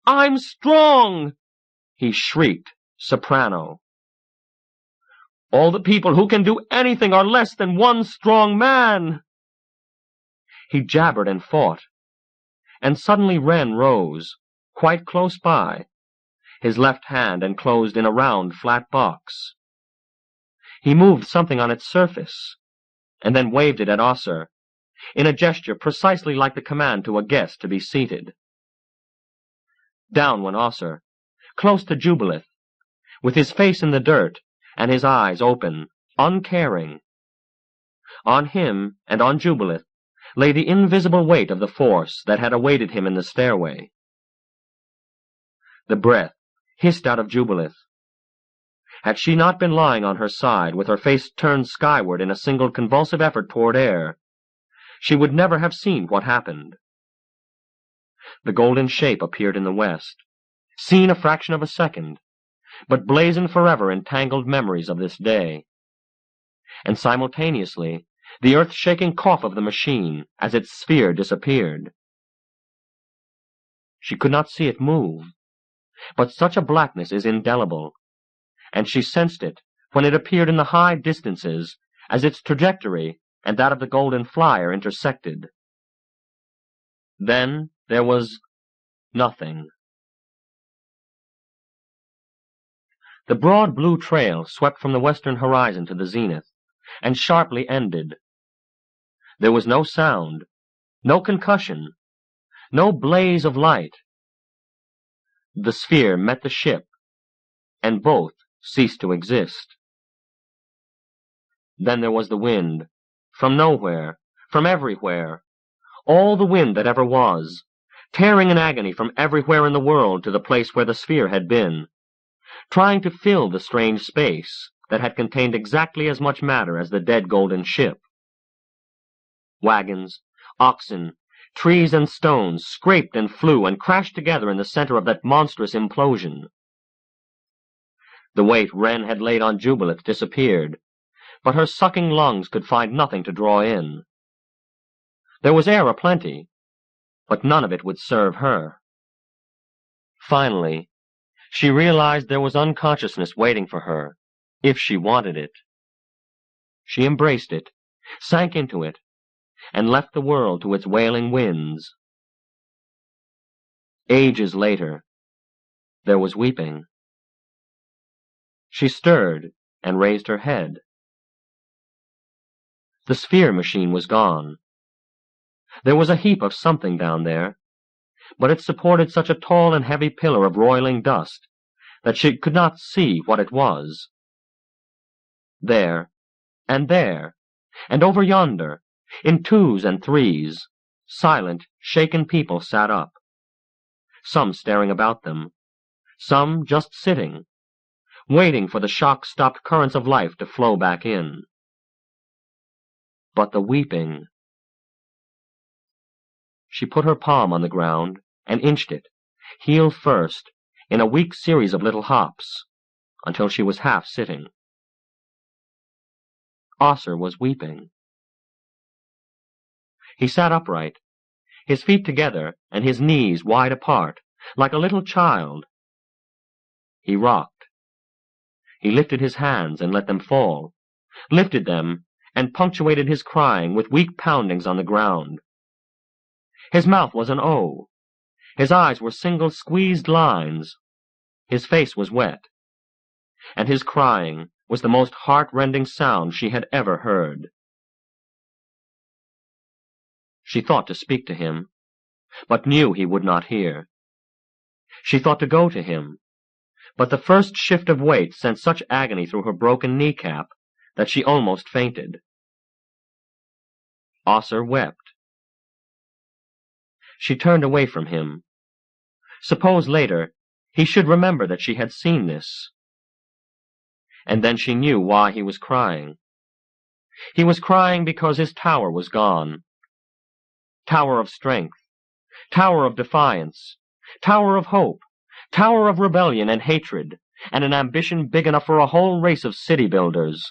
I'm strong!" he shrieked, soprano. "All the people who can do anything are less than one strong man!" He jabbered and fought, and suddenly Wren rose, quite close by, his left hand enclosed in a round, flat box. He moved something on its surface, and then waved it at Osser, in a gesture precisely like the command to a guest to be seated. Down went Osser, close to Jubilith, with his face in the dirt and his eyes open, uncaring. On him and on Jubilith lay the invisible weight of the force that had awaited him in the stairway. The breath hissed out of Jubilith. Had she not been lying on her side, with her face turned skyward in a single convulsive effort toward air, she would never have seen what happened. The golden shape appeared in the west, seen a fraction of a second, but blazoned forever in tangled memories of this day. And simultaneously, the earth-shaking cough of the machine as its sphere disappeared. She could not see it move, but such a blackness is indelible, and she sensed it when it appeared in the high distances as its trajectory and that of the golden flyer intersected. Then there was nothing. The broad blue trail swept from the western horizon to the zenith, and sharply ended. There was no sound, no concussion, no blaze of light. The sphere met the ship, and both ceased to exist. Then there was the wind, from nowhere, from everywhere, all the wind that ever was, tearing in agony from everywhere in the world to the place where the sphere had been, trying to fill the strange space that had contained exactly as much matter as the dead golden ship. Wagons, oxen, trees and stones scraped and flew and crashed together in the center of that monstrous implosion. The weight Wren had laid on Jubilith disappeared, but her sucking lungs could find nothing to draw in. There was air aplenty, but none of it would serve her. Finally, she realized there was unconsciousness waiting for her, if she wanted it. She embraced it, sank into it, and left the world to its wailing winds. Ages later, there was weeping. She stirred and raised her head. The sphere machine was gone. There was a heap of something down there, but it supported such a tall and heavy pillar of roiling dust that she could not see what it was. There, and over yonder, in twos and threes, silent, shaken people sat up, some staring about them, some just sitting, waiting for the shock-stopped currents of life to flow back in. But the weeping... She put her palm on the ground and inched it, heel first, in a weak series of little hops, until she was half sitting. Osser was weeping. He sat upright, his feet together and his knees wide apart, like a little child. He rocked. He lifted his hands and let them fall, lifted them and punctuated his crying with weak poundings on the ground. His mouth was an O. His eyes were single squeezed lines. His face was wet. And his crying was the most heart-rending sound she had ever heard. She thought to speak to him, but knew he would not hear. She thought to go to him, but the first shift of weight sent such agony through her broken kneecap that she almost fainted. Osser wept. She turned away from him. Suppose later he should remember that she had seen this. And then she knew why he was crying. He was crying because his tower was gone. Tower of strength, tower of defiance, tower of hope, tower of rebellion and hatred, and an ambition big enough for a whole race of city builders.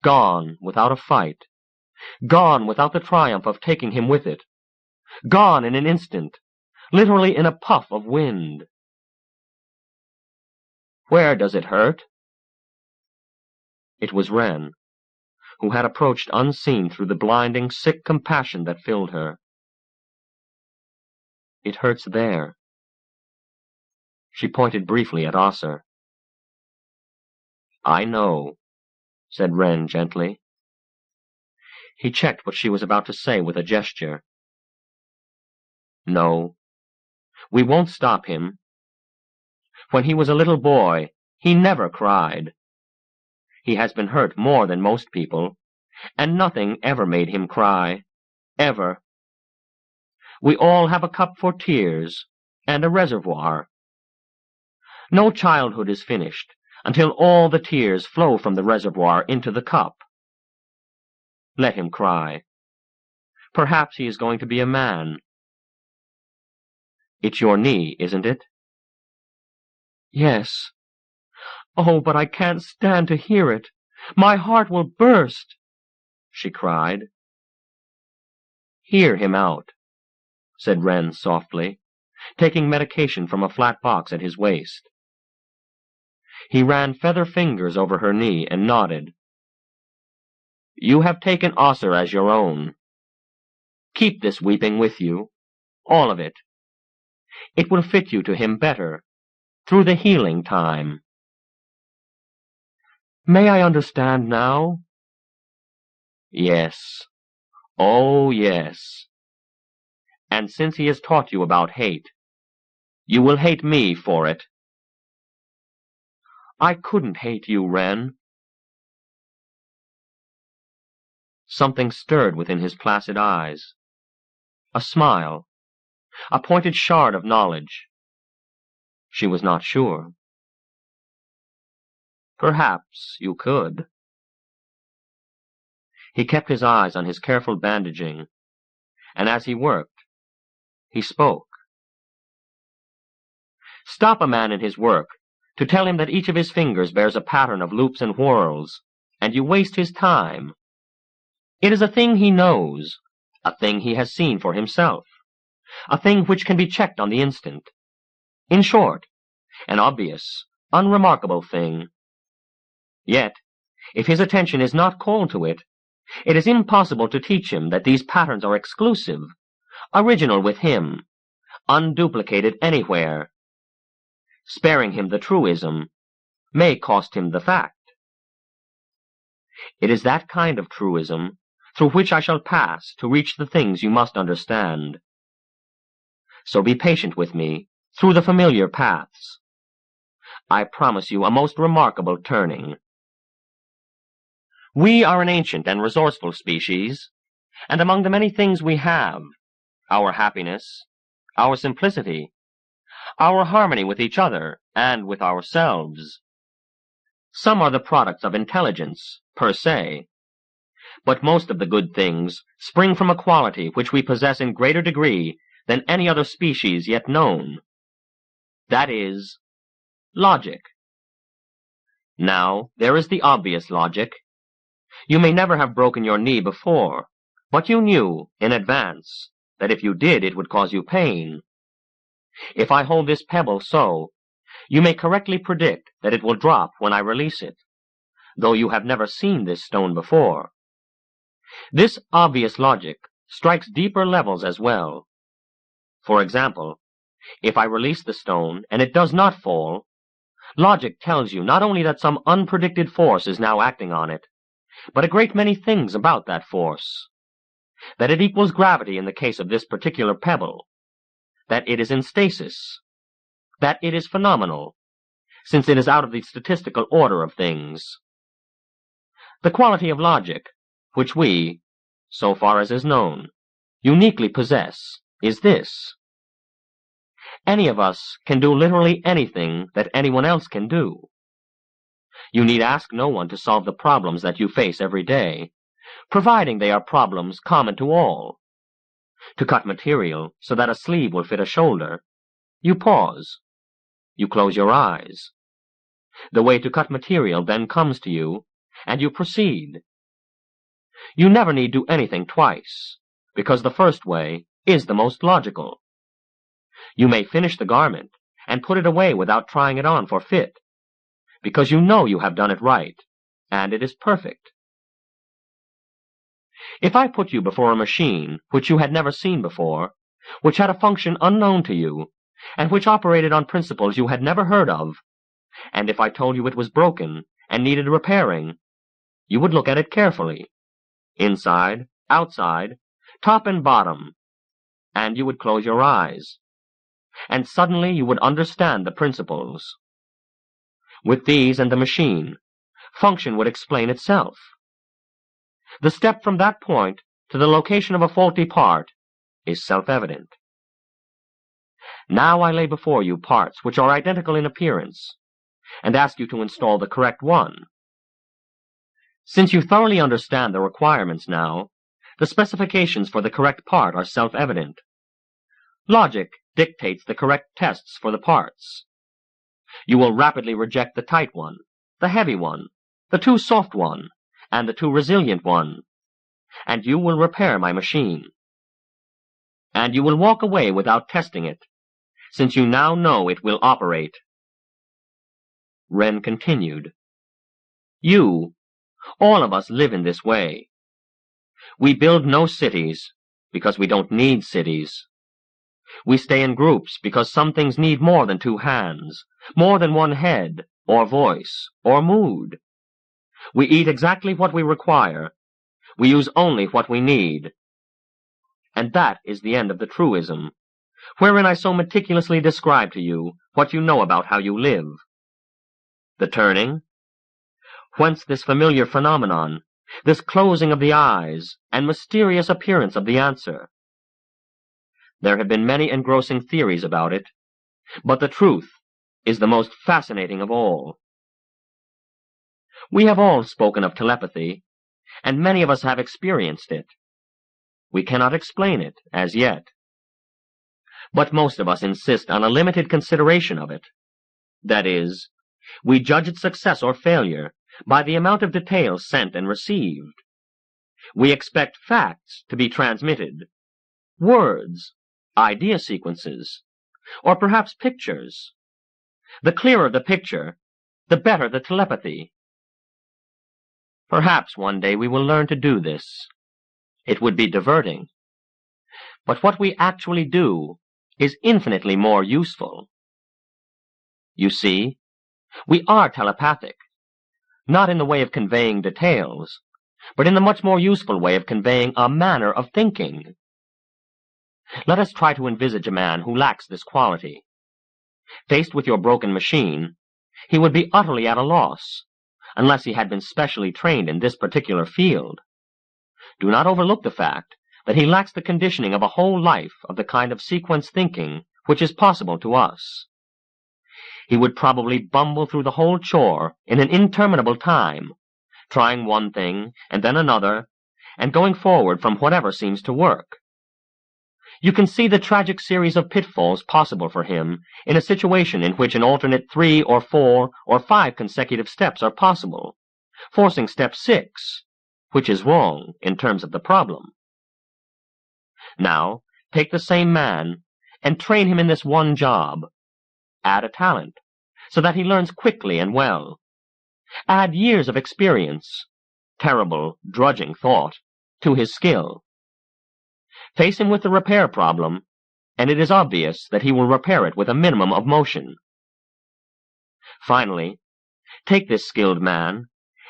Gone without a fight. Gone without the triumph of taking him with it. Gone in an instant, literally in a puff of wind. Where does it hurt? It was Wren, who had approached unseen through the blinding, sick compassion that filled her. It hurts there. She pointed briefly at Osser. I know, said Wren gently. He checked what she was about to say with a gesture. No, we won't stop him. When he was a little boy, he never cried. He has been hurt more than most people, and nothing ever made him cry. Ever. We all have a cup for tears, and a reservoir. No childhood is finished until all the tears flow from the reservoir into the cup. Let him cry. Perhaps he is going to be a man. It's your knee, isn't it? Yes. Oh, but I can't stand to hear it. My heart will burst, she cried. Hear him out, said Wren softly, taking medication from a flat box at his waist. He ran feather fingers over her knee and nodded. You have taken Osser as your own. Keep this weeping with you, all of it. It will fit you to him better, through the healing time. May I understand now? Yes. Oh, yes. And since he has taught you about hate, you will hate me for it. I couldn't hate you, Wren. Something stirred within his placid eyes. A smile. A pointed shard of knowledge. She was not sure. Perhaps you could. He kept his eyes on his careful bandaging, and as he worked, he spoke. Stop a man in his work to tell him that each of his fingers bears a pattern of loops and whorls, and you waste his time. It is a thing he knows, a thing he has seen for himself, a thing which can be checked on the instant. In short, an obvious, unremarkable thing. Yet, if his attention is not called to it, it is impossible to teach him that these patterns are exclusive, original with him, unduplicated anywhere. Sparing him the truism may cost him the fact. It is that kind of truism through which I shall pass to reach the things you must understand. So be patient with me through the familiar paths. I promise you a most remarkable turning. We are an ancient and resourceful species, and among the many things we have, our happiness, our simplicity, our harmony with each other and with ourselves. Some are the products of intelligence, per se, but most of the good things spring from a quality which we possess in greater degree than any other species yet known. That is, logic. Now, there is the obvious logic. You may never have broken your knee before, But you knew, in advance, that if you did, it would cause you pain. If I hold this pebble so, you may correctly predict that it will drop when I release it, though you have never seen this stone before. This obvious logic strikes deeper levels as well. For example, if I release the stone and it does not fall, logic tells you not only that some unpredicted force is now acting on it, but a great many things about that force. That it equals gravity in the case of this particular pebble, that it is in stasis, that it is phenomenal, since it is out of the statistical order of things. The quality of logic, which we, so far as is known, uniquely possess, is this. Any of us can do literally anything that anyone else can do. You need ask no one to solve the problems that you face every day, providing they are problems common to all. To cut material so that a sleeve will fit a shoulder, you pause. You close your eyes. The way to cut material then comes to you, and you proceed. You never need do anything twice, because the first way is the most logical. You may finish the garment and put it away without trying it on for fit, because you know you have done it right, and it is perfect. If I put you before a machine which you had never seen before, which had a function unknown to you, and which operated on principles you had never heard of, and if I told you it was broken and needed repairing, you would look at it carefully, inside, outside, top and bottom, and you would close your eyes, and suddenly you would understand the principles. With these and the machine, function would explain itself. The step from that point to the location of a faulty part is self-evident. Now I lay before you parts which are identical in appearance, and ask you to install the correct one. Since you thoroughly understand the requirements now, the specifications for the correct part are self-evident. Logic dictates the correct tests for the parts. You will rapidly reject the tight one, the heavy one, the too soft one, and the too resilient one, and you will repair my machine. And you will walk away without testing it, since you now know it will operate. Wren continued. You, all of us live in this way. We build no cities because we don't need cities. We stay in groups because some things need more than two hands, more than one head, or voice, or mood. We eat exactly what we require. We use only what we need. And that is the end of the truism, wherein I so meticulously describe to you what you know about how you live. The turning, whence this familiar phenomenon, this closing of the eyes, and mysterious appearance of the answer. There have been many engrossing theories about it, but the truth is the most fascinating of all. We have all spoken of telepathy, and many of us have experienced it. We cannot explain it, as yet. But most of us insist on a limited consideration of it. That is, we judge its success or failure by the amount of details sent and received. We expect facts to be transmitted, words, idea sequences, or perhaps pictures. The clearer the picture, the better the telepathy. Perhaps one day we will learn to do this. It would be diverting. But what we actually do is infinitely more useful. You see, we are telepathic, not in the way of conveying details, but in the much more useful way of conveying a manner of thinking. Let us try to envisage a man who lacks this quality. Faced with your broken machine, he would be utterly at a loss, unless he had been specially trained in this particular field. Do not overlook the fact that he lacks the conditioning of a whole life of the kind of sequence thinking which is possible to us. He would probably bumble through the whole chore in an interminable time, trying one thing and then another, and going forward from whatever seems to work. You can see the tragic series of pitfalls possible for him in a situation in which an alternate 3 or 4 or 5 consecutive steps are possible, forcing step 6, which is wrong in terms of the problem. Now, take the same man and train him in this one job. Add a talent, so that he learns quickly and well. Add years of experience, terrible, drudging thought, to his skill. Face him with the repair problem, and it is obvious that he will repair it with a minimum of motion. Finally, take this skilled man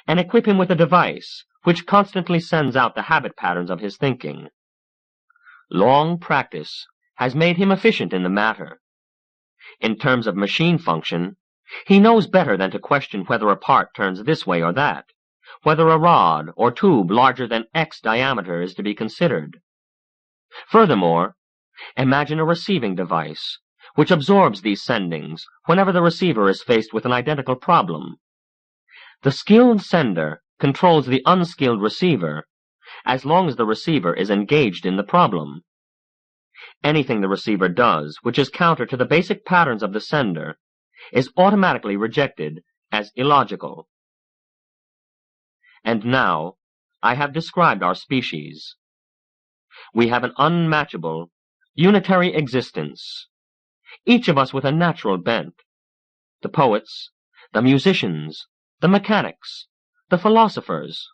and equip him with a device which constantly sends out the habit patterns of his thinking. Long practice has made him efficient in the matter. In terms of machine function, he knows better than to question whether a part turns this way or that, whether a rod or tube larger than X diameter is to be considered. Furthermore, imagine a receiving device which absorbs these sendings whenever the receiver is faced with an identical problem. The skilled sender controls the unskilled receiver as long as the receiver is engaged in the problem. Anything the receiver does which is counter to the basic patterns of the sender is automatically rejected as illogical. And now, I have described our species. We have an unmatchable, unitary existence, each of us with a natural bent. The poets, the musicians, the mechanics, the philosophers.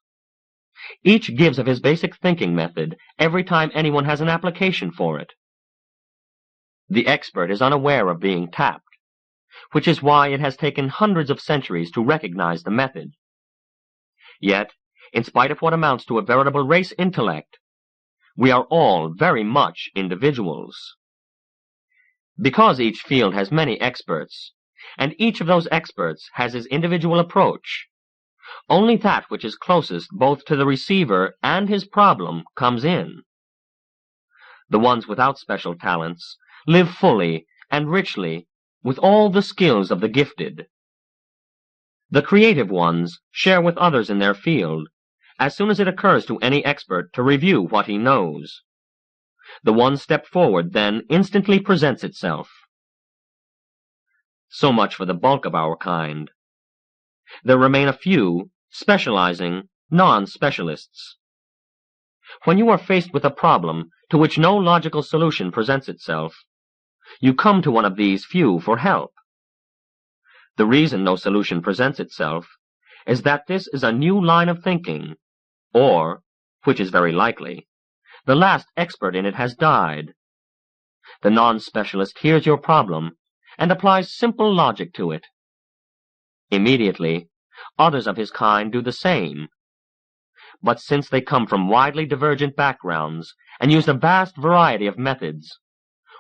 Each gives of his basic thinking method every time anyone has an application for it. The expert is unaware of being tapped, which is why it has taken hundreds of centuries to recognize the method. Yet, in spite of what amounts to a veritable race intellect, we are all very much individuals. Because each field has many experts, and each of those experts has his individual approach, only that which is closest both to the receiver and his problem comes in. The ones without special talents live fully and richly with all the skills of the gifted. The creative ones share with others in their field as soon as it occurs to any expert to review what he knows. The one step forward then instantly presents itself. So much for the bulk of our kind. There remain a few, specializing, non-specialists. When you are faced with a problem to which no logical solution presents itself, you come to one of these few for help. The reason no solution presents itself is that this is a new line of thinking, or, which is very likely, the last expert in it has died. The non-specialist hears your problem and applies simple logic to it. Immediately, others of his kind do the same. But since they come from widely divergent backgrounds and use a vast variety of methods,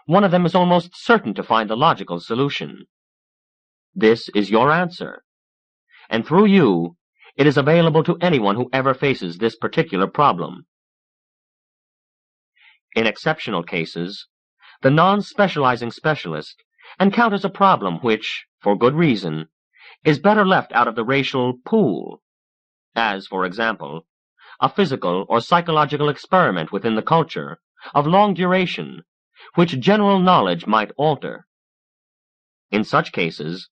one of them is almost certain to find the logical solution. This is your answer, and through you, it is available to anyone who ever faces this particular problem. In exceptional cases, the non-specializing specialist encounters a problem which, for good reason, is better left out of the racial pool, as, for example, a physical or psychological experiment within the culture of long duration, which general knowledge might alter. In such cases,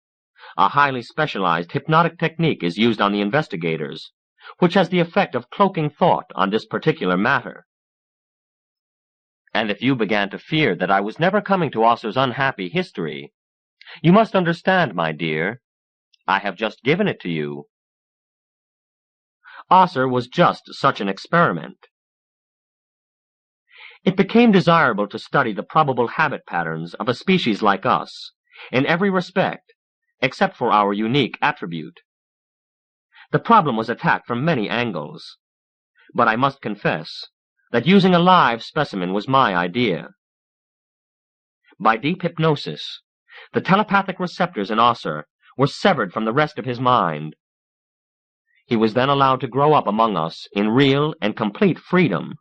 a highly specialized hypnotic technique is used on the investigators, which has the effect of cloaking thought on this particular matter. And if you began to fear that I was never coming to Osser's unhappy history, you must understand, my dear, I have just given it to you. Osser was just such an experiment. It became desirable to study the probable habit patterns of a species like us, in every respect, except for our unique attribute. The problem was attacked from many angles, but I must confess that using a live specimen was my idea. By deep hypnosis, the telepathic receptors in Osser were severed from the rest of his mind. He was then allowed to grow up among us in real and complete freedom.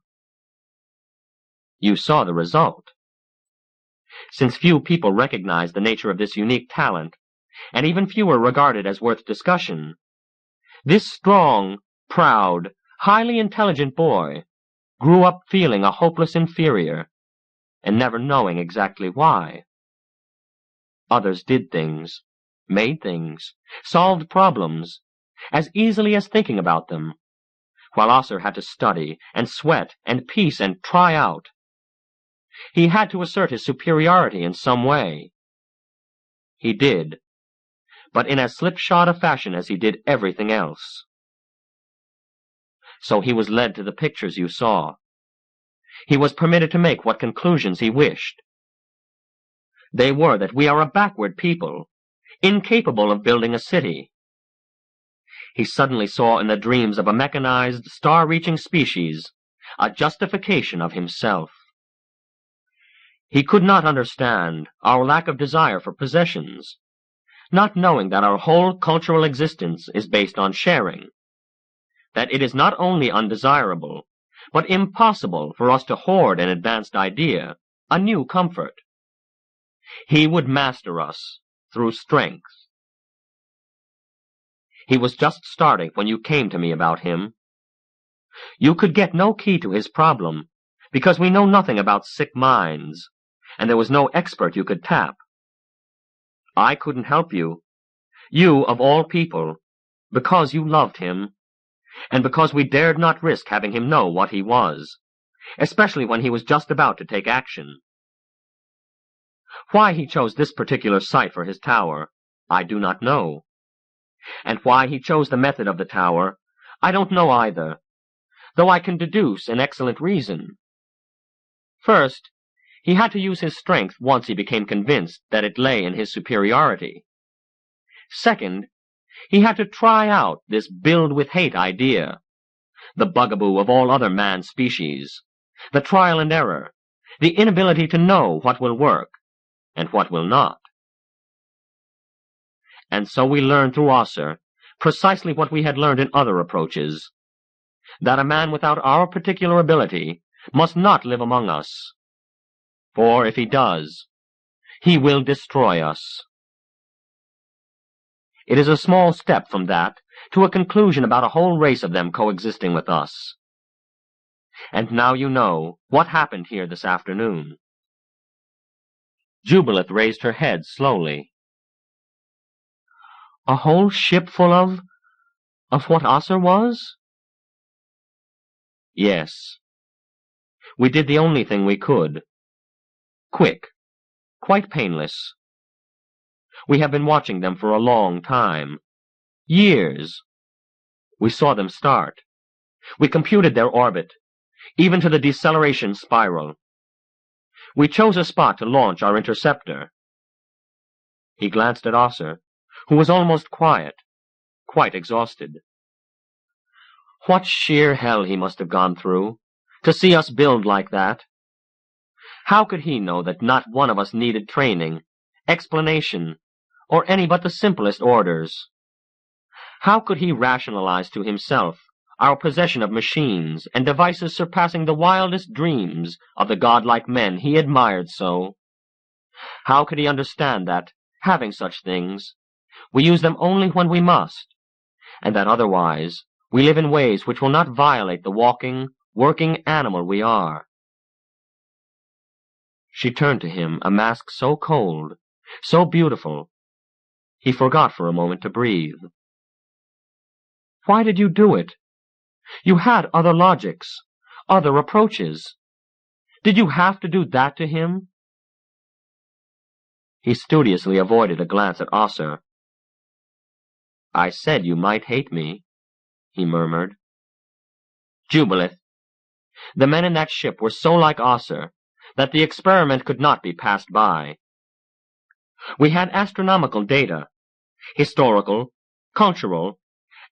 You saw the result. Since few people recognized the nature of this unique talent, and even fewer regard it as worth discussion, this strong, proud, highly intelligent boy grew up feeling a hopeless inferior, and never knowing exactly why. Others did things, made things, solved problems, as easily as thinking about them, while Osser had to study and sweat and piece and try out. He had to assert his superiority in some way. He did, but in as slipshod a fashion as he did everything else. So he was led to the pictures you saw. He was permitted to make what conclusions he wished. They were that we are a backward people, incapable of building a city. He suddenly saw in the dreams of a mechanized, star-reaching species a justification of himself. He could not understand our lack of desire for possessions, not knowing that our whole cultural existence is based on sharing, that it is not only undesirable, but impossible for us to hoard an advanced idea, a new comfort. He would master us through strength. He was just starting when you came to me about him. You could get no key to his problem, because we know nothing about sick minds, and there was no expert you could tap. I couldn't help you, you of all people, because you loved him, and because we dared not risk having him know what he was, especially when he was just about to take action. Why he chose this particular site for his tower, I do not know. And why he chose the method of the tower, I don't know either, though I can deduce an excellent reason. First, he had to use his strength once he became convinced that it lay in his superiority. Second, he had to try out this build with hate idea, the bugaboo of all other man species, the trial and error, the inability to know what will work and what will not. And so we learned through Osser precisely what we had learned in other approaches, that a man without our particular ability must not live among us, for if he does, he will destroy us. It is a small step from that to a conclusion about a whole race of them coexisting with us. And now you know what happened here this afternoon. Jubilith raised her head slowly. A whole ship full of what Osser was? Yes. We did the only thing we could. Quick, quite painless. We have been watching them for a long time. Years. We saw them start. We computed their orbit, even to the deceleration spiral. We chose a spot to launch our interceptor. He glanced at Osser, who was almost quiet, quite exhausted. What sheer hell he must have gone through, to see us build like that. How could he know that not one of us needed training, explanation, or any but the simplest orders? How could he rationalize to himself our possession of machines and devices surpassing the wildest dreams of the godlike men he admired so? How could he understand that, having such things, we use them only when we must, and that otherwise we live in ways which will not violate the walking, working animal we are? She turned to him, a mask so cold, so beautiful, he forgot for a moment to breathe. Why did you do it? You had other logics, other approaches. Did you have to do that to him? He studiously avoided a glance at Osser. I said you might hate me, he murmured. Jubilith, the men in that ship were so like Osser that the experiment could not be passed by. We had astronomical data, historical, cultural,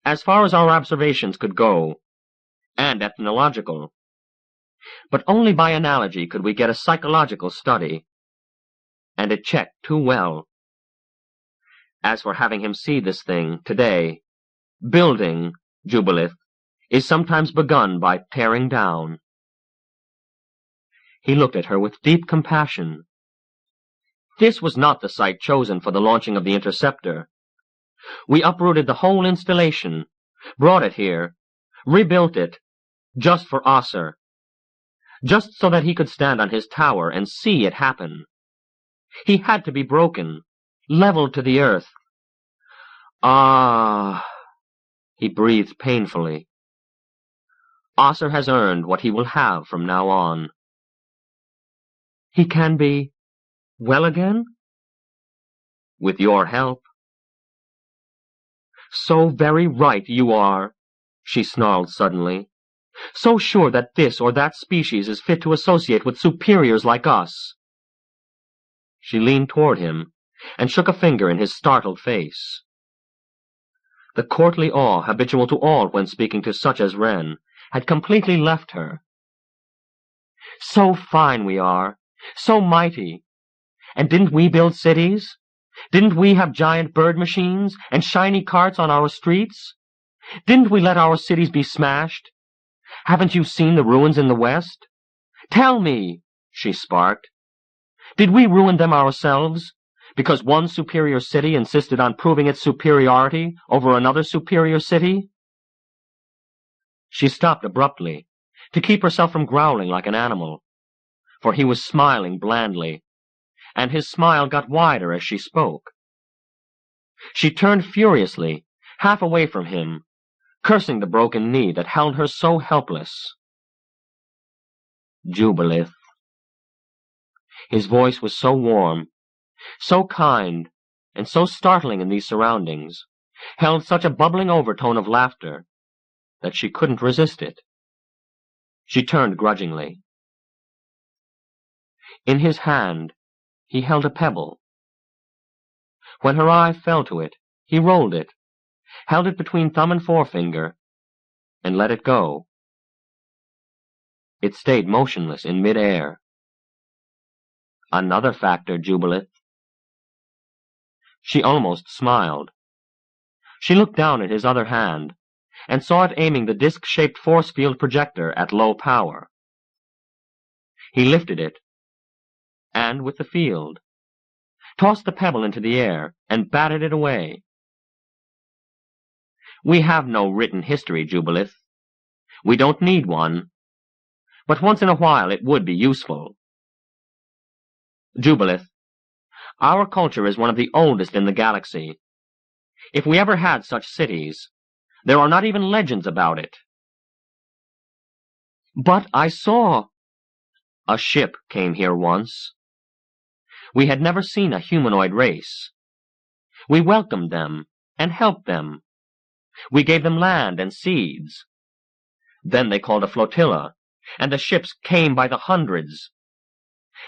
as far as our observations could go, and ethnological. But only by analogy could we get a psychological study, and it checked too well. As for having him see this thing today, building, Jubilith, is sometimes begun by tearing down. He looked at her with deep compassion. This was not the site chosen for the launching of the interceptor. We uprooted the whole installation, brought it here, rebuilt it, just for Osser, just so that he could stand on his tower and see it happen. He had to be broken, leveled to the earth. Ah, he breathed painfully. Osser has earned what he will have from now on. He can be well again? With your help. So very right you are, she snarled suddenly. So sure that this or that species is fit to associate with superiors like us. She leaned toward him and shook a finger in his startled face. The courtly awe habitual to all when speaking to such as Wren had completely left her. So fine we are, so mighty. And didn't we build cities? Didn't we have giant bird machines and shiny carts on our streets? Didn't we let our cities be smashed? Haven't you seen the ruins in the West? Tell me, she sparked. Did we ruin them ourselves, because one superior city insisted on proving its superiority over another superior city? She stopped abruptly, to keep herself from growling like an animal, for he was smiling blandly, and his smile got wider as she spoke. She turned furiously, half away from him, cursing the broken knee that held her so helpless. Jubilith. His voice was so warm, so kind, and so startling in these surroundings, held such a bubbling overtone of laughter, that she couldn't resist it. She turned grudgingly. In his hand, he held a pebble. When her eye fell to it, he rolled it, held it between thumb and forefinger, and let it go. It stayed motionless in mid-air. Another factor, Jubilith. She almost smiled. She looked down at his other hand, and saw it aiming the disc-shaped force field projector at low power. He lifted it, and with the field, tossed the pebble into the air, and batted it away. We have no written history, Jubilith. We don't need one, but once in a while it would be useful. Jubilith, our culture is one of the oldest in the galaxy. If we ever had such cities, there are not even legends about it. But I saw. A ship came here once. We had never seen a humanoid race. We welcomed them and helped them. We gave them land and seeds. Then they called a flotilla, and the ships came by the hundreds.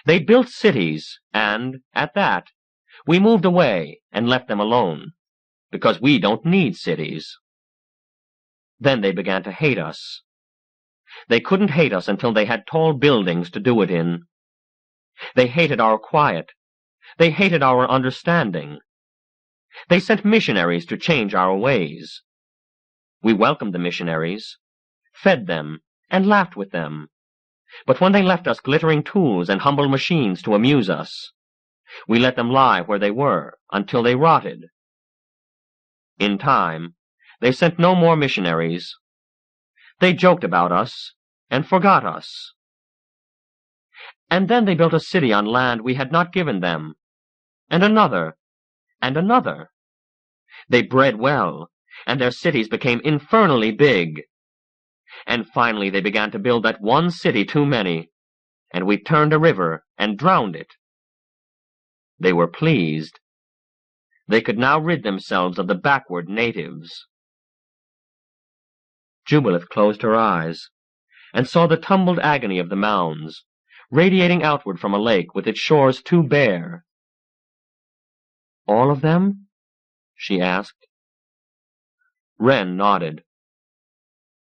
They built cities, and, at that, we moved away and left them alone, because we don't need cities. Then they began to hate us. They couldn't hate us until they had tall buildings to do it in. They hated our quiet. They hated our understanding. They sent missionaries to change our ways. We welcomed the missionaries, fed them, and laughed with them. But when they left us glittering tools and humble machines to amuse us, we let them lie where they were until they rotted. In time, they sent no more missionaries. They joked about us and forgot us. And then they built a city on land we had not given them, and another, and another. They bred well, and their cities became infernally big. And finally they began to build that one city too many, and we turned a river and drowned it. They were pleased. They could now rid themselves of the backward natives. Jubilith closed her eyes, and saw the tumbled agony of the mounds, radiating outward from a lake with its shores too bare. All of them? She asked. Wren nodded.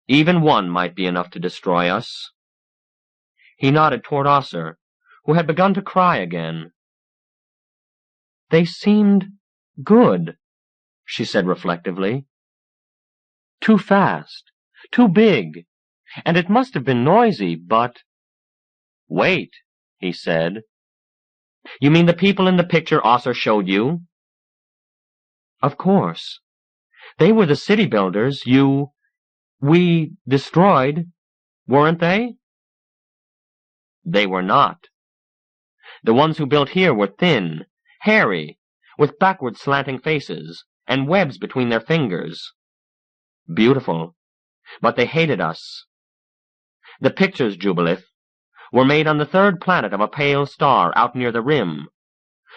Even one might be enough to destroy us. He nodded toward Osser, who had begun to cry again. They seemed good, she said reflectively. Too fast, too big, and it must have been noisy, but— Wait, he said. You mean the people in the picture Osser showed you? Of course. They were the city builders we destroyed, weren't they? They were not. The ones who built here were thin, hairy, with backward slanting faces, and webs between their fingers. Beautiful, but they hated us. The pictures, Jubilith, were made on the third planet of a pale star out near the rim,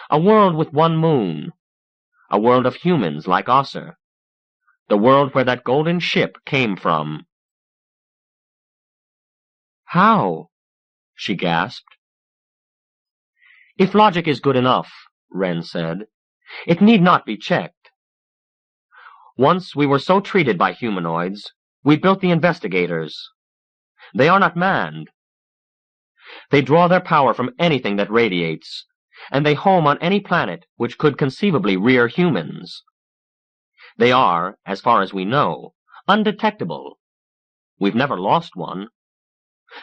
a world with one moon, a world of humans like Osser, the world where that golden ship came from. How? She gasped. If logic is good enough, Wren said, it need not be checked. Once we were so treated by humanoids, we built the investigators. They are not manned. They draw their power from anything that radiates, and they home on any planet which could conceivably rear humans. They are, as far as we know, undetectable. We've never lost one.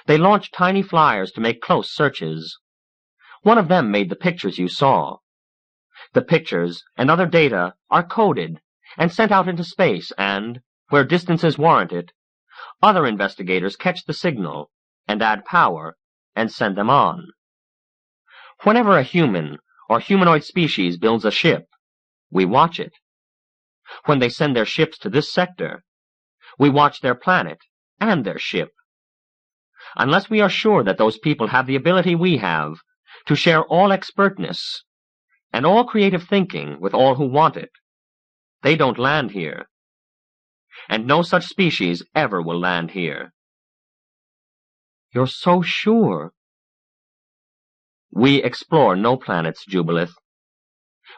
They launch tiny flyers to make close searches. One of them made the pictures you saw. The pictures and other data are coded and sent out into space, and, where distances warrant it, other investigators catch the signal and add power and send them on. Whenever a human or humanoid species builds a ship, we watch it. When they send their ships to this sector, we watch their planet and their ship. Unless we are sure that those people have the ability we have to share all expertness and all creative thinking with all who want it, they don't land here. And no such species ever will land here. You're so sure. We explore no planets, Jubilith.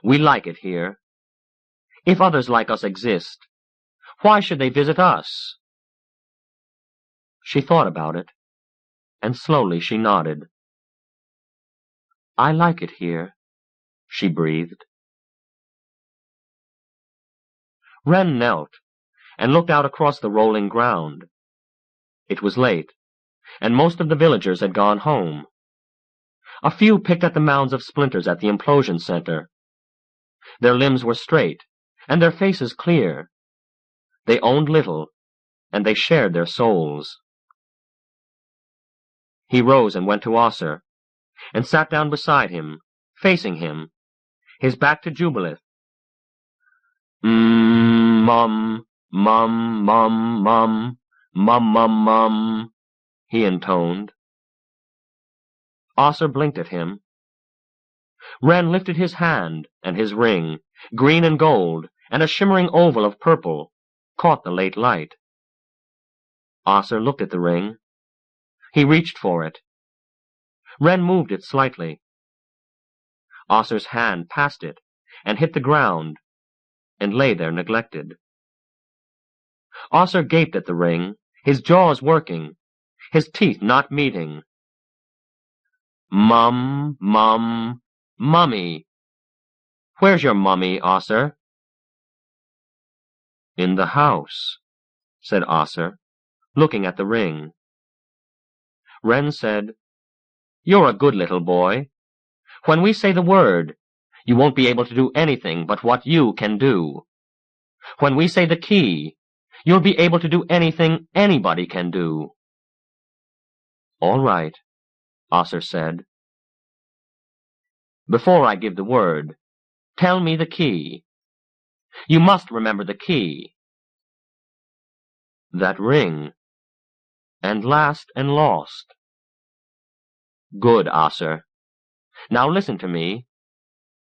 We like it here. If others like us exist, why should they visit us? She thought about it, and slowly she nodded. I like it here, she breathed. Wren knelt and looked out across the rolling ground. It was late, and most of the villagers had gone home. A few picked at the mounds of splinters at the implosion center. Their limbs were straight, and their faces clear. They owned little, and they shared their souls. He rose and went to Osser, and sat down beside him, facing him, his back to Jubilith. Mum, mum, mum, mum, mum, mum, mum, he intoned. Osser blinked at him. Wren lifted his hand, and his ring, green and gold, and a shimmering oval of purple, caught the late light. Osser looked at the ring. He reached for it. Wren moved it slightly. Osser's hand passed it, and hit the ground, and lay there neglected. Osser gaped at the ring, his jaws working, his teeth not meeting. Mum, mum, mummy. Where's your mummy, Osser? In the house, said Osser, looking at the ring. Wren said, You're a good little boy. When we say the word, you won't be able to do anything but what you can do. When we say the key, you'll be able to do anything anybody can do. All right, Osser said. Before I give the word, tell me the key. You must remember the key. That ring. And last and lost. Good, Osser. Now listen to me.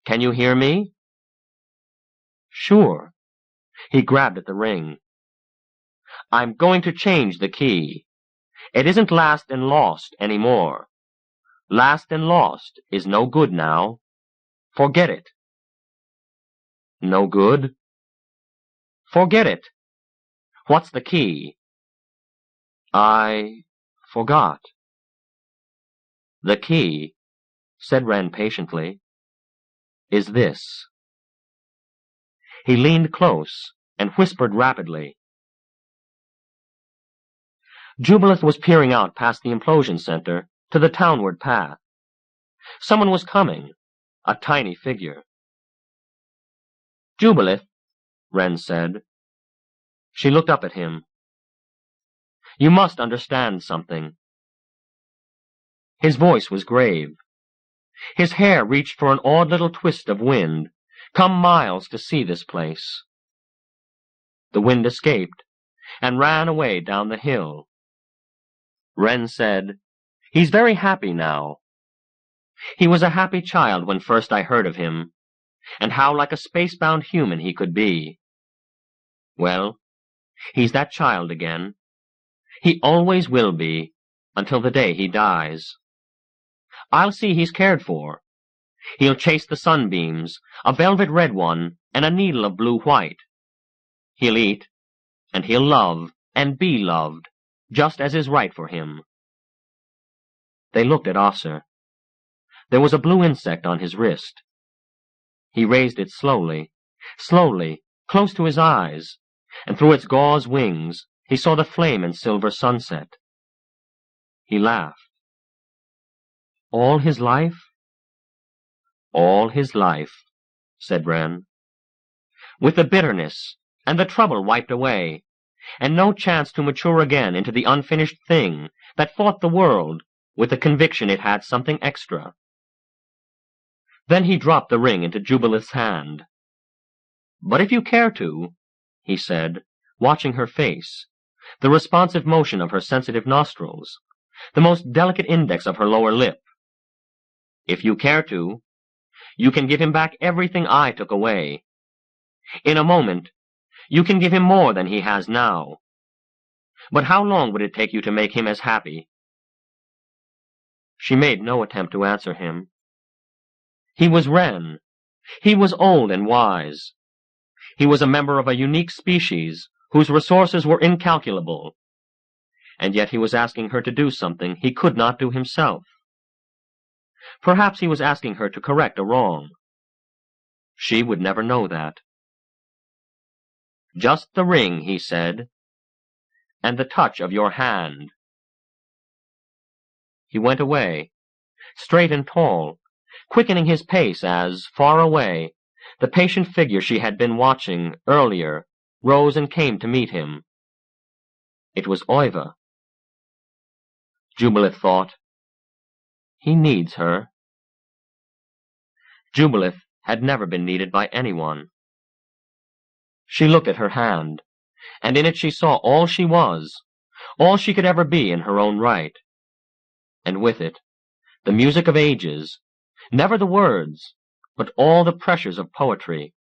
Can you hear me? Sure. He grabbed at the ring. I'm going to change the key. It isn't last and lost anymore. Last and lost is no good now. Forget it. No good? Forget it. What's the key? I forgot. The key, said Wren patiently, is this. He leaned close and whispered rapidly. Jubilith was peering out past the implosion center to the townward path. Someone was coming, a tiny figure. Jubilith, Wren said. She looked up at him. You must understand something. His voice was grave. His hair reached for an odd little twist of wind, come miles to see this place. The wind escaped and ran away down the hill. Wren said, He's very happy now. He was a happy child when first I heard of him, and how like a space-bound human he could be. Well, he's that child again. He always will be, until the day he dies. I'll see he's cared for. He'll chase the sunbeams, a velvet red one, and a needle of blue-white. He'll eat, and he'll love, and be loved, just as is right for him. They looked at Osser. There was a blue insect on his wrist. He raised it slowly, slowly, close to his eyes, and through its gauze wings he saw the flame and silver sunset. He laughed. All his life? All his life, said Wren. With the bitterness and the trouble wiped away, and no chance to mature again into the unfinished thing that fought the world with the conviction it had something extra. Then he dropped the ring into Jubilith's hand. But if you care to, he said, watching her face, the responsive motion of her sensitive nostrils, the most delicate index of her lower lip. If you care to, you can give him back everything I took away. In a moment, you can give him more than he has now. But how long would it take you to make him as happy? She made no attempt to answer him. He was Wren. He was old and wise. He was a member of a unique species whose resources were incalculable. And yet he was asking her to do something he could not do himself. Perhaps he was asking her to correct a wrong. She would never know that. Just the ring, he said, and the touch of your hand. He went away, straight and tall, quickening his pace as, far away, the patient figure she had been watching earlier rose and came to meet him. It was Oiva. Jubilith thought, he needs her. Jubilith had never been needed by anyone. She looked at her hand, and in it she saw all she was, all she could ever be in her own right. And with it, the music of ages, never the words, but all the pressures of poetry.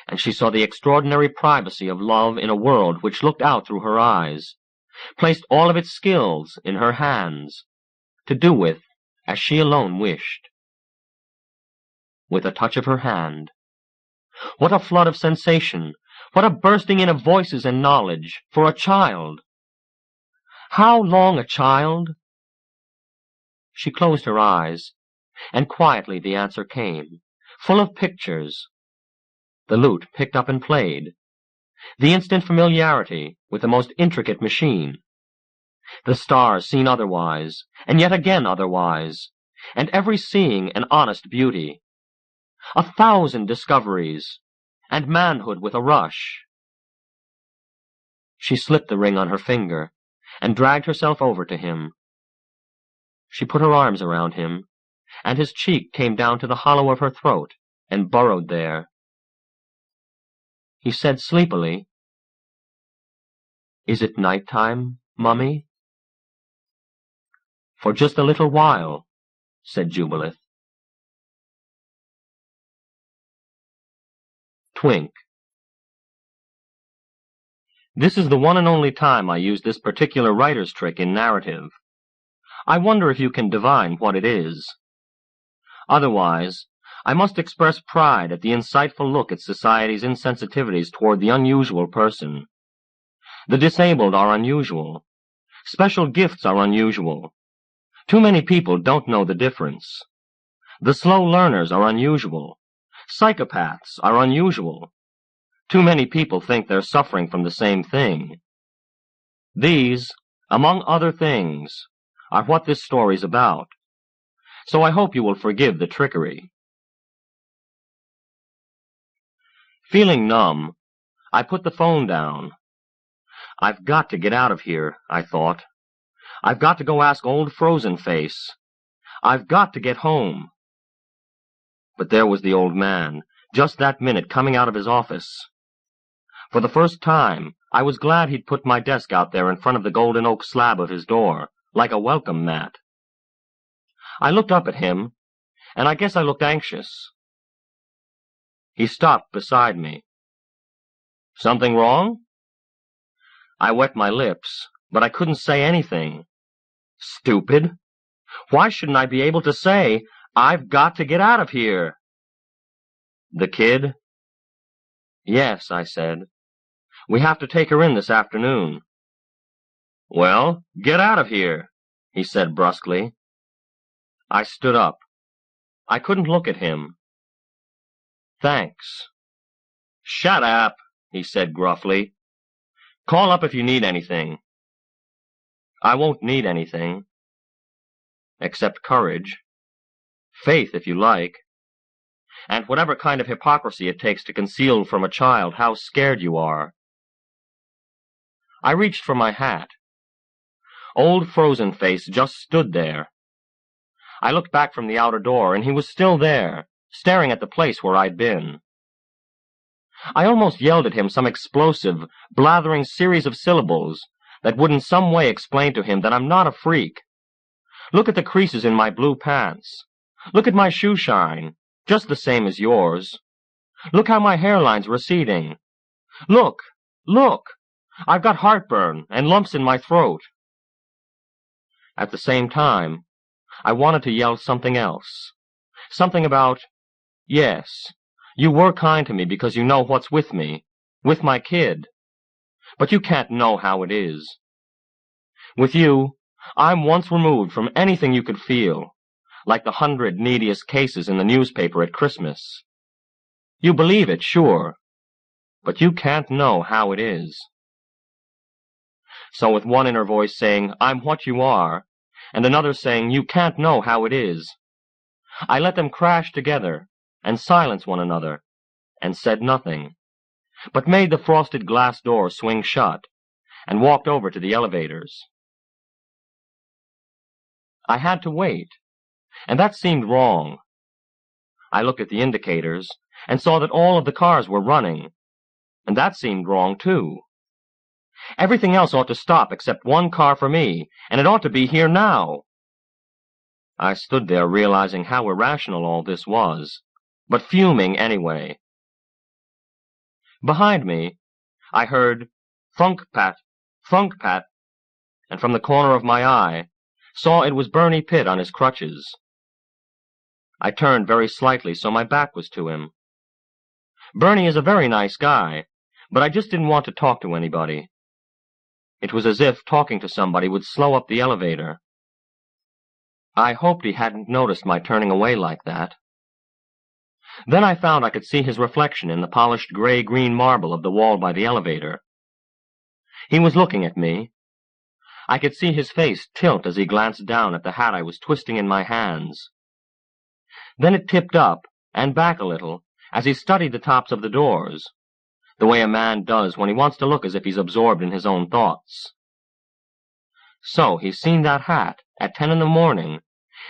And she saw the extraordinary privacy of love in a world which looked out through her eyes, placed all of its skills in her hands, to do with as she alone wished. With a touch of her hand. What a flood of sensation, what a bursting in of voices and knowledge, for a child! How long a child? She closed her eyes, and quietly the answer came, full of pictures. The lute picked up and played. The instant familiarity with the most intricate machine. The stars seen otherwise, and yet again otherwise, and every seeing an honest beauty. 1,000 discoveries, and manhood with a rush. She slipped the ring on her finger, and dragged herself over to him. She put her arms around him, and his cheek came down to the hollow of her throat, and burrowed there. He said sleepily, "Is it night time, Mummy?" "For just a little while," said Jubilith. Twink. This is the one and only time I use this particular writer's trick in narrative. I wonder if you can divine what it is. Otherwise, I must express pride at the insightful look at society's insensitivities toward the unusual person. The disabled are unusual. Special gifts are unusual. Too many people don't know the difference. The slow learners are unusual. Psychopaths are unusual. Too many people think they're suffering from the same thing. These, among other things, are what this story's about. So I hope you will forgive the trickery. Feeling numb, I put the phone down. I've got to get out of here, I thought. I've got to go ask old Frozen Face. I've got to get home. But there was the old man, just that minute coming out of his office. For the first time, I was glad he'd put my desk out there in front of the golden oak slab of his door, like a welcome mat. I looked up at him, and I guess I looked anxious. He stopped beside me. Something wrong? I wet my lips, but I couldn't say anything. Stupid! Why shouldn't I be able to say, "I've got to get out of here"? The kid? Yes, I said. We have to take her in this afternoon. Well, get out of here, he said brusquely. I stood up. I couldn't look at him. Thanks. Shut up, he said gruffly. Call up if you need anything. I won't need anything. Except courage. Faith, if you like. And whatever kind of hypocrisy it takes to conceal from a child how scared you are. I reached for my hat. Old Frozen Face just stood there. I looked back from the outer door, and he was still there, staring at the place where I'd been. I almost yelled at him some explosive, blathering series of syllables that would in some way explain to him that I'm not a freak. Look at the creases in my blue pants. Look at my shoe shine, just the same as yours. Look how my hairline's receding. Look, look! I've got heartburn and lumps in my throat. At the same time, I wanted to yell something else. Something about, yes, you were kind to me because you know what's with me, with my kid. But you can't know how it is. With you, I'm once removed from anything you could feel, like the 100 neediest cases in the newspaper at Christmas. You believe it, sure, but you can't know how it is. So with one inner voice saying, I'm what you are, and another saying, you can't know how it is, I let them crash together and silence one another, and said nothing, but made the frosted glass door swing shut, and walked over to the elevators. I had to wait, and that seemed wrong. I looked at the indicators, and saw that all of the cars were running, and that seemed wrong too. Everything else ought to stop except one car for me, and it ought to be here now. I stood there realizing how irrational all this was, but fuming anyway. Behind me, I heard thunk-pat, thunk-pat, and from the corner of my eye, saw it was Bernie Pitt on his crutches. I turned very slightly so my back was to him. Bernie is a very nice guy, but I just didn't want to talk to anybody. It was as if talking to somebody would slow up the elevator. I hoped he hadn't noticed my turning away like that. Then I found I could see his reflection in the polished gray-green marble of the wall by the elevator. He was looking at me. I could see his face tilt as he glanced down at the hat I was twisting in my hands. Then it tipped up and back a little as he studied the tops of the doors, the way a man does when he wants to look as if he's absorbed in his own thoughts. So he's seen that hat at 10 in the morning,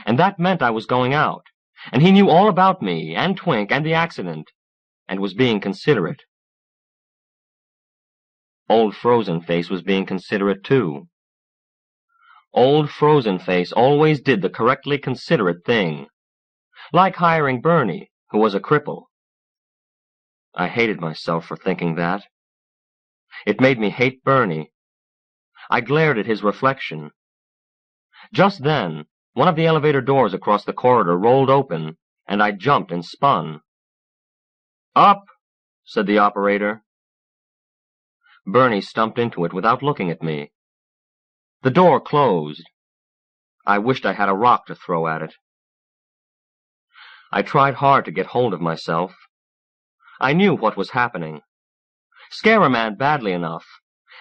and that meant I was going out, and he knew all about me and Twink and the accident, and was being considerate. Old Frozen Face was being considerate too. Old Frozen Face always did the correctly considerate thing, like hiring Bernie, who was a cripple. I hated myself for thinking that. It made me hate Bernie. I glared at his reflection. Just then, one of the elevator doors across the corridor rolled open, and I jumped and spun. Up, said the operator. Bernie stumped into it without looking at me. The door closed. I wished I had a rock to throw at it. I tried hard to get hold of myself. I knew what was happening. Scare a man badly enough,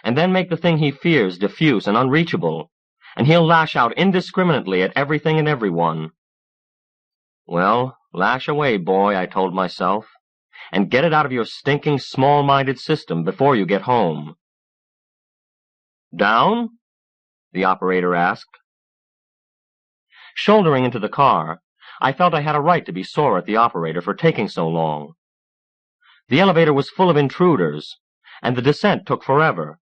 and then make the thing he fears diffuse and unreachable, and he'll lash out indiscriminately at everything and everyone. Well, lash away, boy, I told myself, and get it out of your stinking small-minded system before you get home. Down? The operator asked. Shouldering into the car, I felt I had a right to be sore at the operator for taking so long. The elevator was full of intruders, and the descent took forever,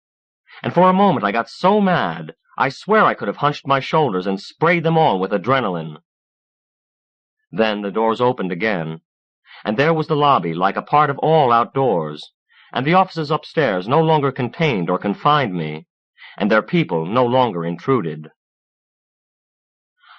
and for a moment I got so mad I swear I could have hunched my shoulders and sprayed them all with adrenaline. Then the doors opened again, and there was the lobby like a part of all outdoors, and the offices upstairs no longer contained or confined me, and their people no longer intruded.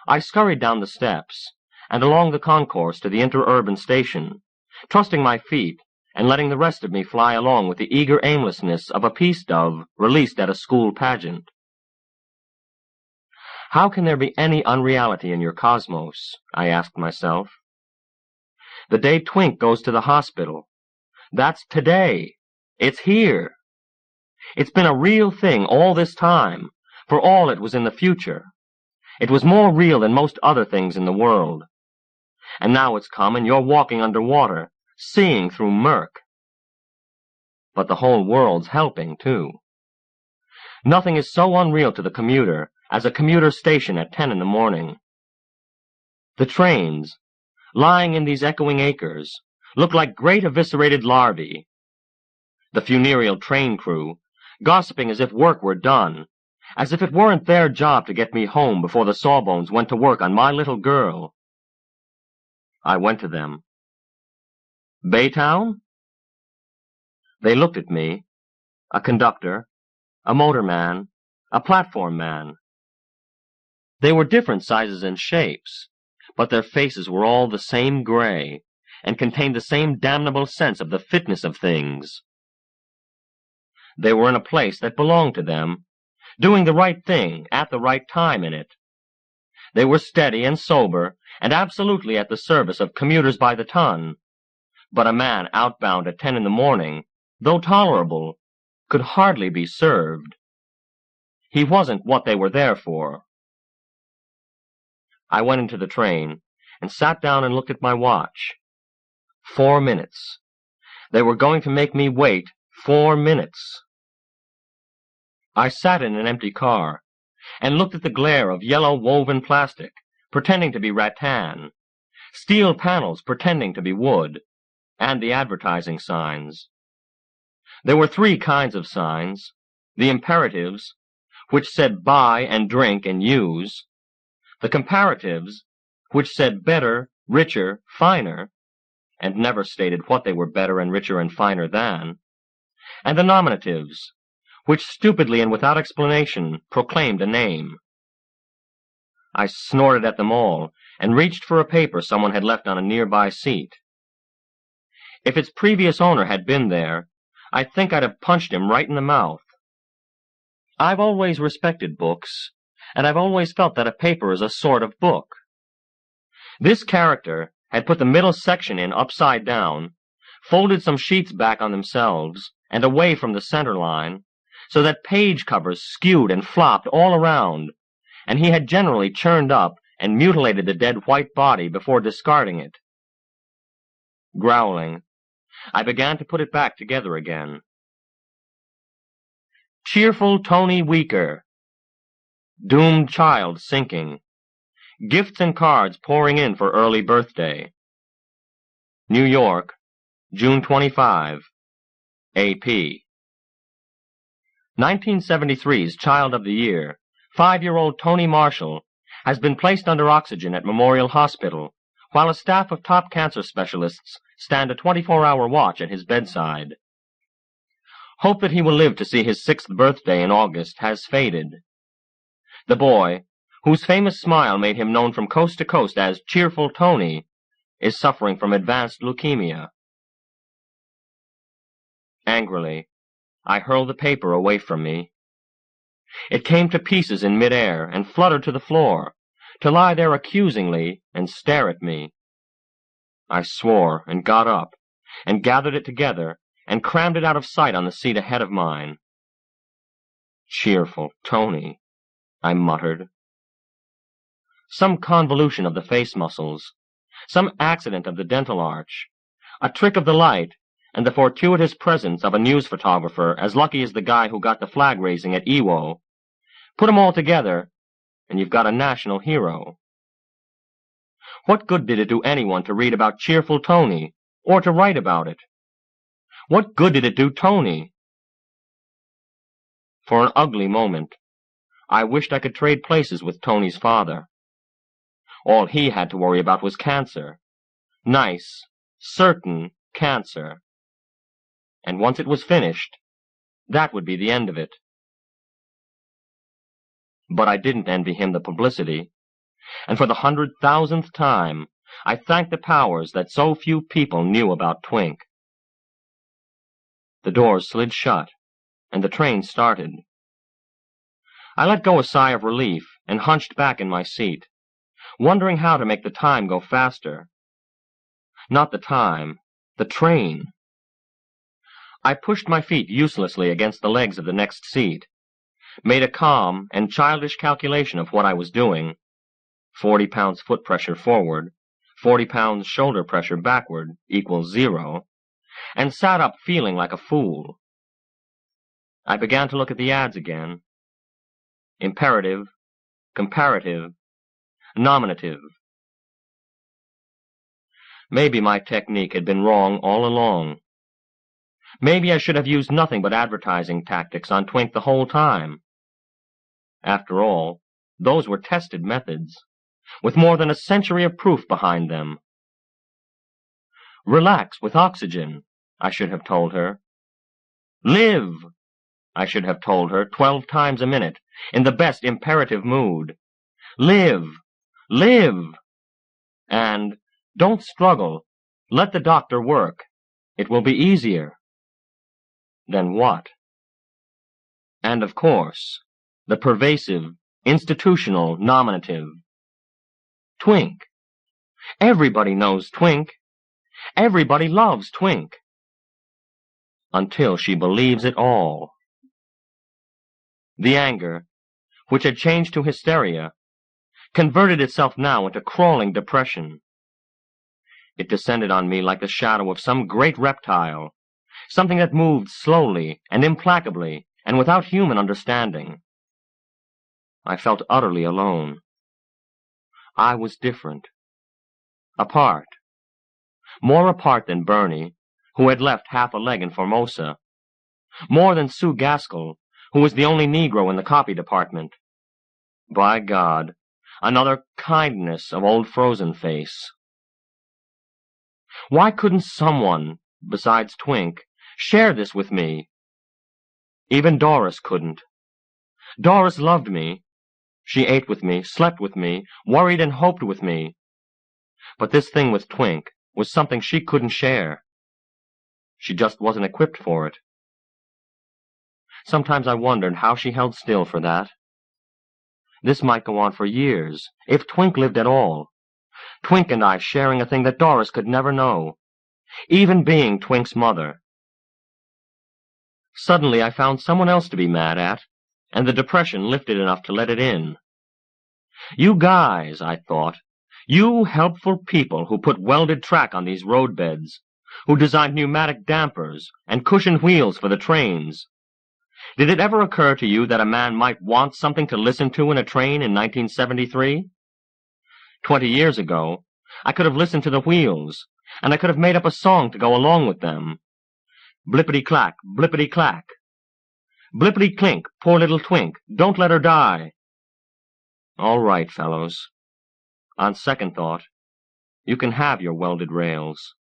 I scurried down the steps and along the concourse to the interurban station, trusting my feet and letting the rest of me fly along with the eager aimlessness of a peace dove released at a school pageant. How can there be any unreality in your cosmos? I asked myself. The day Twink goes to the hospital. That's today. It's here. It's been a real thing all this time, for all it was in the future. It was more real than most other things in the world. And now it's come and you're walking underwater, seeing through murk. But the whole world's helping, too. Nothing is so unreal to the commuter as a commuter station at 10 in the morning. The trains, lying in these echoing acres, look like great eviscerated larvae. The funereal train crew, gossiping as if work were done, as if it weren't their job to get me home before the sawbones went to work on my little girl. I went to them. Baytown? They looked at me, a conductor, a motorman, a platform man. They were different sizes and shapes, but their faces were all the same gray, and contained the same damnable sense of the fitness of things. They were in a place that belonged to them, doing the right thing at the right time in it. They were steady and sober, and absolutely at the service of commuters by the ton. But a man outbound at 10 in the morning, though tolerable, could hardly be served. He wasn't what they were there for. I went into the train and sat down and looked at my watch. 4 minutes. They were going to make me wait 4 minutes. I sat in an empty car and looked at the glare of yellow woven plastic, pretending to be rattan, steel panels pretending to be wood, and the advertising signs. There were 3 kinds of signs: the imperatives, which said buy and drink and use; the comparatives, which said better, richer, finer, and never stated what they were better and richer and finer than; and the nominatives, which stupidly and without explanation proclaimed a name. I snorted at them all and reached for a paper someone had left on a nearby seat. If its previous owner had been there, I think I'd have punched him right in the mouth. I've always respected books, and I've always felt that a paper is a sort of book. This character had put the middle section in upside down, folded some sheets back on themselves and away from the center line, so that page covers skewed and flopped all around, and he had generally churned up and mutilated the dead white body before discarding it. Growling, I began to put it back together again. Cheerful Tony Weaker. Doomed child sinking. Gifts and cards pouring in for early birthday. New York, June 25. A.P. 1973's Child of the Year, 5-year-old Tony Marshall, has been placed under oxygen at Memorial Hospital, while a staff of top cancer specialists stand a 24-hour watch at his bedside. Hope that he will live to see his 6th birthday in August has faded. The boy, whose famous smile made him known from coast to coast as Cheerful Tony, is suffering from advanced leukemia. Angrily, I hurled the paper away from me. It came to pieces in midair and fluttered to the floor, to lie there accusingly and stare at me. I swore and got up and gathered it together and crammed it out of sight on the seat ahead of mine. Cheerful Tony, I muttered. Some convolution of the face muscles, some accident of the dental arch, a trick of the light, and the fortuitous presence of a news photographer as lucky as the guy who got the flag raising at Iwo. Put 'em all together, and you've got a national hero. What good did it do anyone to read about Cheerful Tony, or to write about it? What good did it do Tony? For an ugly moment, I wished I could trade places with Tony's father. All he had to worry about was cancer. Nice, certain cancer. And once it was finished, that would be the end of it. But I didn't envy him the publicity, and for the 100,000th time, I thanked the powers that so few people knew about Twink. The doors slid shut, and the train started. I let go a sigh of relief and hunched back in my seat, wondering how to make the time go faster. Not the time, the train. I pushed my feet uselessly against the legs of the next seat, made a calm and childish calculation of what I was doing, 40 pounds foot pressure forward, 40 pounds shoulder pressure backward equals 0, and sat up feeling like a fool. I began to look at the ads again. Imperative, comparative, nominative. Maybe my technique had been wrong all along. Maybe I should have used nothing but advertising tactics on Twink the whole time. After all, those were tested methods, with more than a century of proof behind them. Relax with oxygen, I should have told her. Live, I should have told her 12 times a minute, in the best imperative mood. Live, live. And don't struggle. Let the doctor work. It will be easier. Then what? And of course, the pervasive, institutional nominative. Twink. Everybody knows Twink. Everybody loves Twink. Until she believes it all. The anger, which had changed to hysteria, converted itself now into crawling depression. It descended on me like the shadow of some great reptile, something that moved slowly and implacably and without human understanding. I felt utterly alone. I was different. Apart. More apart than Bernie, who had left half a leg in Formosa. More than Sue Gaskell, who was the only Negro in the copy department. By God, another kindness of old frozen face. Why couldn't someone, besides Twink, share this with me? Even Doris couldn't. Doris loved me. She ate with me, slept with me, worried and hoped with me. But this thing with Twink was something she couldn't share. She just wasn't equipped for it. Sometimes I wondered how she held still for that. This might go on for years, if Twink lived at all. Twink and I sharing a thing that Doris could never know, even being Twink's mother. Suddenly I found someone else to be mad at, and the depression lifted enough to let it in. You guys, I thought, you helpful people who put welded track on these roadbeds, who designed pneumatic dampers and cushioned wheels for the trains. Did it ever occur to you that a man might want something to listen to in a train in 1973? 20 years ago, I could have listened to the wheels, and I could have made up a song to go along with them. Blippity-clack, blippity-clack. Blippity-clink, poor little Twink, don't let her die. All right, fellows. On second thought, you can have your welded rails.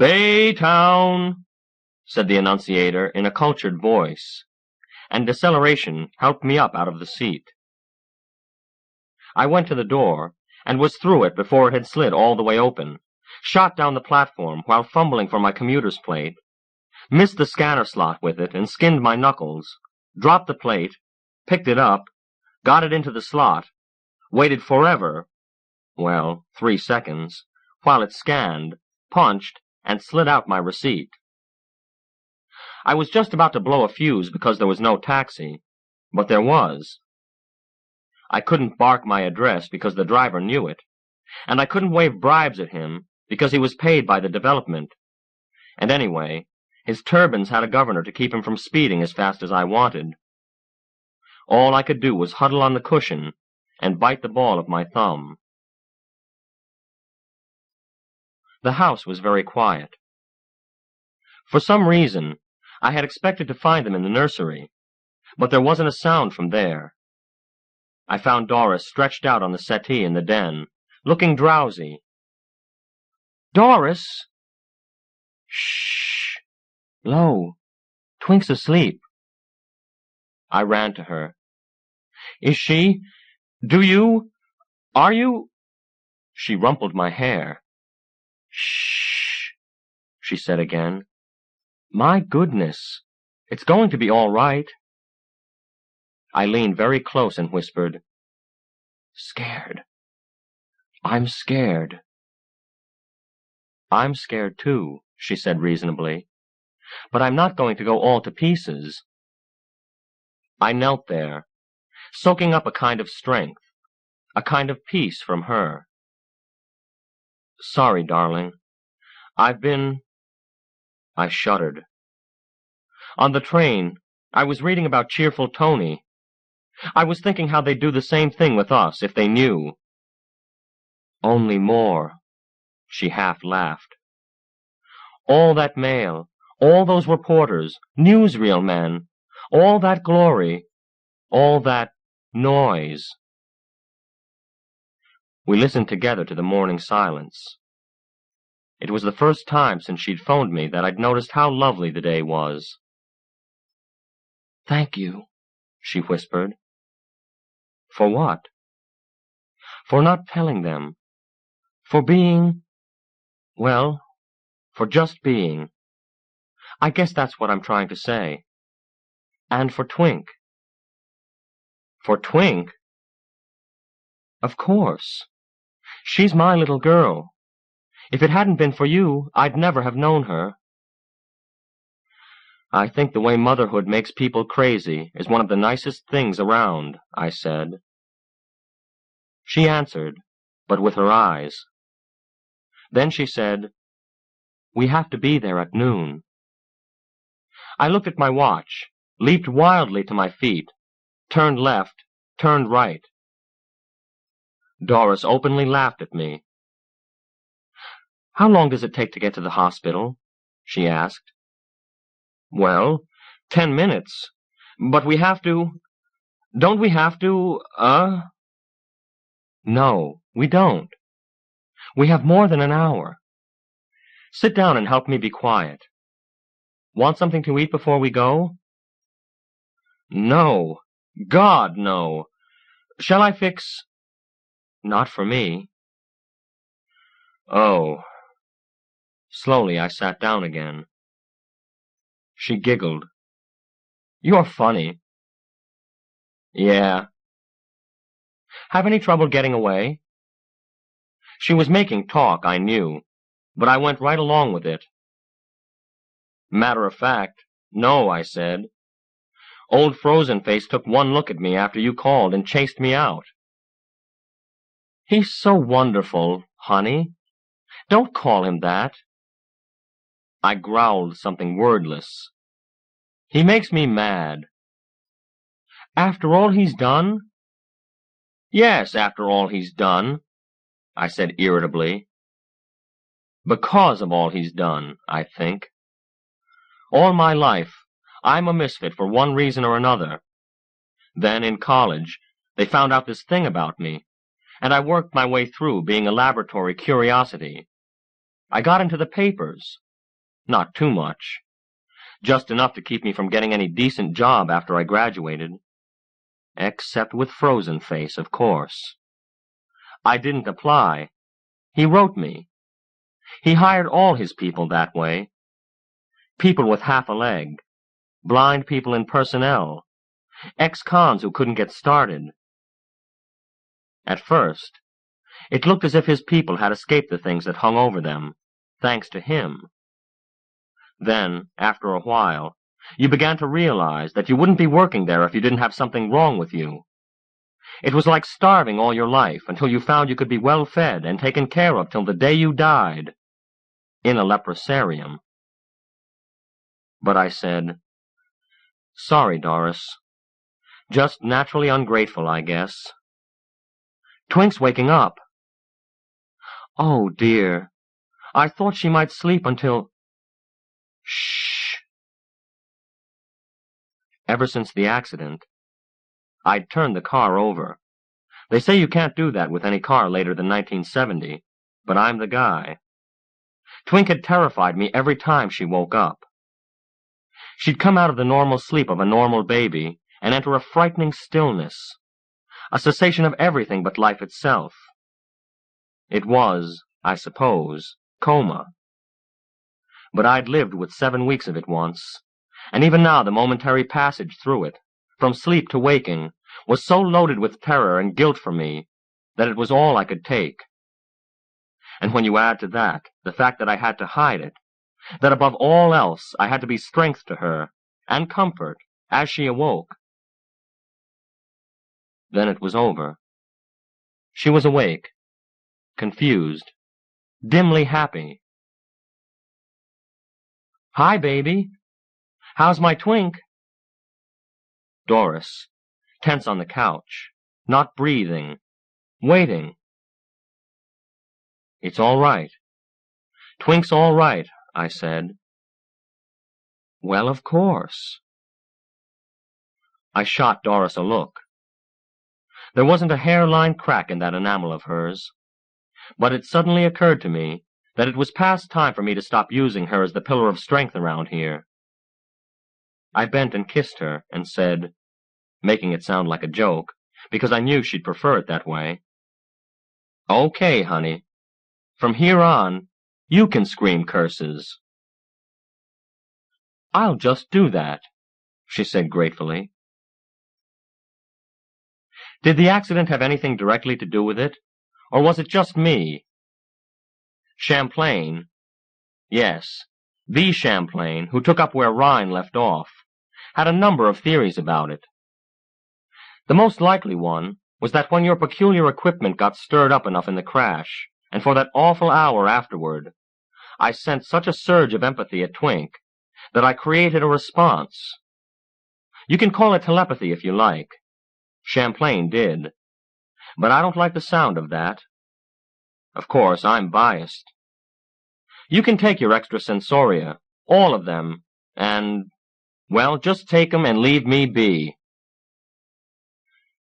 Baytown, said the annunciator in a cultured voice, and deceleration helped me up out of the seat. I went to the door, and was through it before it had slid all the way open, shot down the platform while fumbling for my commuter's plate, missed the scanner slot with it and skinned my knuckles, dropped the plate, picked it up, got it into the slot, waited forever, well, 3 seconds, while it scanned, punched, and slid out my receipt. I was just about to blow a fuse because there was no taxi, but there was. I couldn't bark my address because the driver knew it, and I couldn't wave bribes at him because he was paid by the development. And anyway, his turbans had a governor to keep him from speeding as fast as I wanted. All I could do was huddle on the cushion and bite the ball of my thumb. The house was very quiet. For some reason, I had expected to find them in the nursery, but there wasn't a sound from there. I found Doris stretched out on the settee in the den, looking drowsy. "Doris!" "Shh! Lo, Twink's asleep." I ran to her. "Is she? Are you?" She rumpled my hair. "Shh!" she said again. "My goodness, it's going to be all right." I leaned very close and whispered, "Scared. I'm scared." "I'm scared too," she said reasonably, "but I'm not going to go all to pieces." I knelt there, soaking up a kind of strength, a kind of peace from her. "Sorry, darling. I shuddered. On the train, I was reading about Cheerful Tony. I was thinking how they'd do the same thing with us if they knew. Only more," she half laughed. "All that mail, all those reporters, newsreel men, all that glory, all that noise." We listened together to the morning silence. It was the first time since she'd phoned me that I'd noticed how lovely the day was. "Thank you," she whispered. "For what?" "For not telling them. For being, well, for just being. I guess that's what I'm trying to say. And for Twink." "For Twink?" "Of course. She's my little girl. If it hadn't been for you, I'd never have known her." "I think the way motherhood makes people crazy is one of the nicest things around," I said. She answered, but with her eyes. Then she said, "We have to be there at noon." I looked at my watch, leaped wildly to my feet, turned left, turned right. Doris openly laughed at me. "How long does it take to get to the hospital?" she asked. "Well, 10 minutes. But we have to— Don't we have to, No, we don't. We have more than an hour. Sit down and help me be quiet. Want something to eat before we go?" "No. God, no. Shall I fix—" "Not for me." "Oh." Slowly I sat down again. She giggled. "You're funny." "Yeah." "Have any trouble getting away?" She was making talk, I knew, but I went right along with it. "Matter of fact, no," I said. "Old Frozen-Face took one look at me after you called and chased me out." "He's so wonderful, honey. Don't call him that." I growled something wordless. "He makes me mad." "After all he's done?" "Yes, after all he's done," I said irritably. "Because of all he's done, I think. All my life, I'm a misfit for one reason or another. Then, in college, they found out this thing about me, and I worked my way through, being a laboratory curiosity. I got into the papers. Not too much. Just enough to keep me from getting any decent job after I graduated. Except with Frozen-Face, of course. I didn't apply. He wrote me. He hired all his people that way. People with half a leg. Blind people in personnel. Ex-cons who couldn't get started. At first, it looked as if his people had escaped the things that hung over them, thanks to him. Then, after a while, you began to realize that you wouldn't be working there if you didn't have something wrong with you. It was like starving all your life until you found you could be well fed and taken care of till the day you died. In a leprosarium. But I said, "Sorry, Doris. Just naturally ungrateful, I guess." "Twink's waking up." "Oh, dear. I thought she might sleep until—" "Shh." ever since the accident. I'd turned the car over. They say you can't do that with any car later than 1970, but I'm the guy. Twink had terrified me every time she woke up. She'd come out of the normal sleep of a normal baby and enter a frightening stillness, a cessation of everything but life itself. It was, I suppose, coma. But I'd lived with 7 weeks of it once, and even now the momentary passage through it, from sleep to waking, was so loaded with terror and guilt for me that it was all I could take. And when you add to that the fact that I had to hide it, that above all else I had to be strength to her, and comfort, as she awoke, then it was over. She was awake, confused, dimly happy. "Hi, baby. How's my Twink?" Doris, tense on the couch, not breathing, waiting. "It's all right. Twink's all right," I said. "Well, of course." I shot Doris a look. There wasn't a hairline crack in that enamel of hers, but it suddenly occurred to me that it was past time for me to stop using her as the pillar of strength around here. I bent and kissed her and said, making it sound like a joke, because I knew she'd prefer it that way, "Okay, honey. From here on, you can scream curses." "I'll just do that," she said gratefully. Did the accident have anything directly to do with it, or was it just me? Champlain, yes, the Champlain, who took up where Rhine left off, had a number of theories about it. The most likely one was that when your peculiar equipment got stirred up enough in the crash, and for that awful hour afterward, I sent such a surge of empathy at Twink that I created a response. You can call it telepathy if you like. Champlain did. But I don't like the sound of that. Of course, I'm biased. You can take your extrasensoria, all of them, and, well, just take them and leave me be.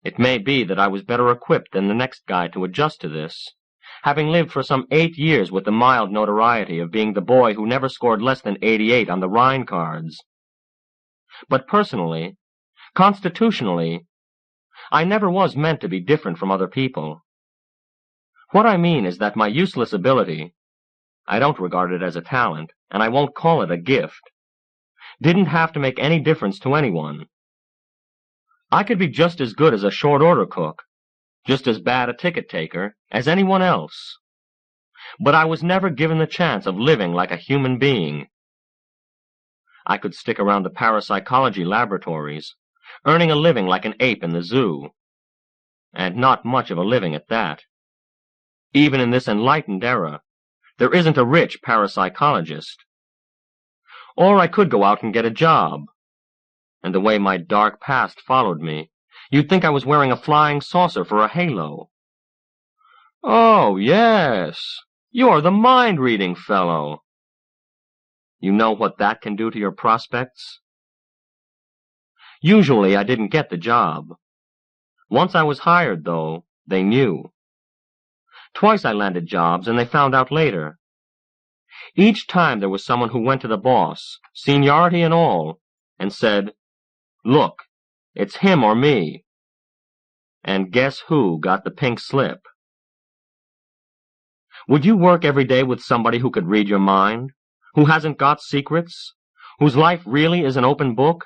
It may be that I was better equipped than the next guy to adjust to this, having lived for some 8 years with the mild notoriety of being the boy who never scored less than 88 on the Rhine cards. But personally, constitutionally, I never was meant to be different from other people. What I mean is that my useless ability, I don't regard it as a talent, and I won't call it a gift, didn't have to make any difference to anyone. I could be just as good as a short-order cook, just as bad a ticket-taker as anyone else. But I was never given the chance of living like a human being. I could stick around the parapsychology laboratories, earning a living like an ape in the zoo. And not much of a living at that. Even in this enlightened era, there isn't a rich parapsychologist. Or I could go out and get a job. And the way my dark past followed me, you'd think I was wearing a flying saucer for a halo. "Oh, yes, you're the mind-reading fellow." You know what that can do to your prospects? Usually I didn't get the job. Once I was hired, though, they knew. Twice I landed jobs, and they found out later. Each time there was someone who went to the boss, seniority and all, and said, "Look, it's him or me." And guess who got the pink slip? Would you work every day with somebody who could read your mind, who hasn't got secrets, whose life really is an open book?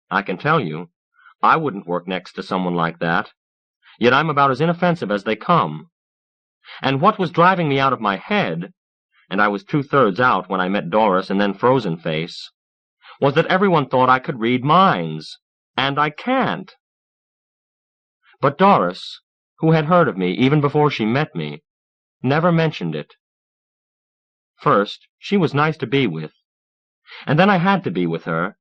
I can tell you, I wouldn't work next to someone like that, yet I'm about as inoffensive as they come. And what was driving me out of my head, and I was 2/3 out when I met Doris and then Frozen Face, was that everyone thought I could read minds, and I can't. But Doris, who had heard of me even before she met me, never mentioned it. First, she was nice to be with, and then I had to be with her,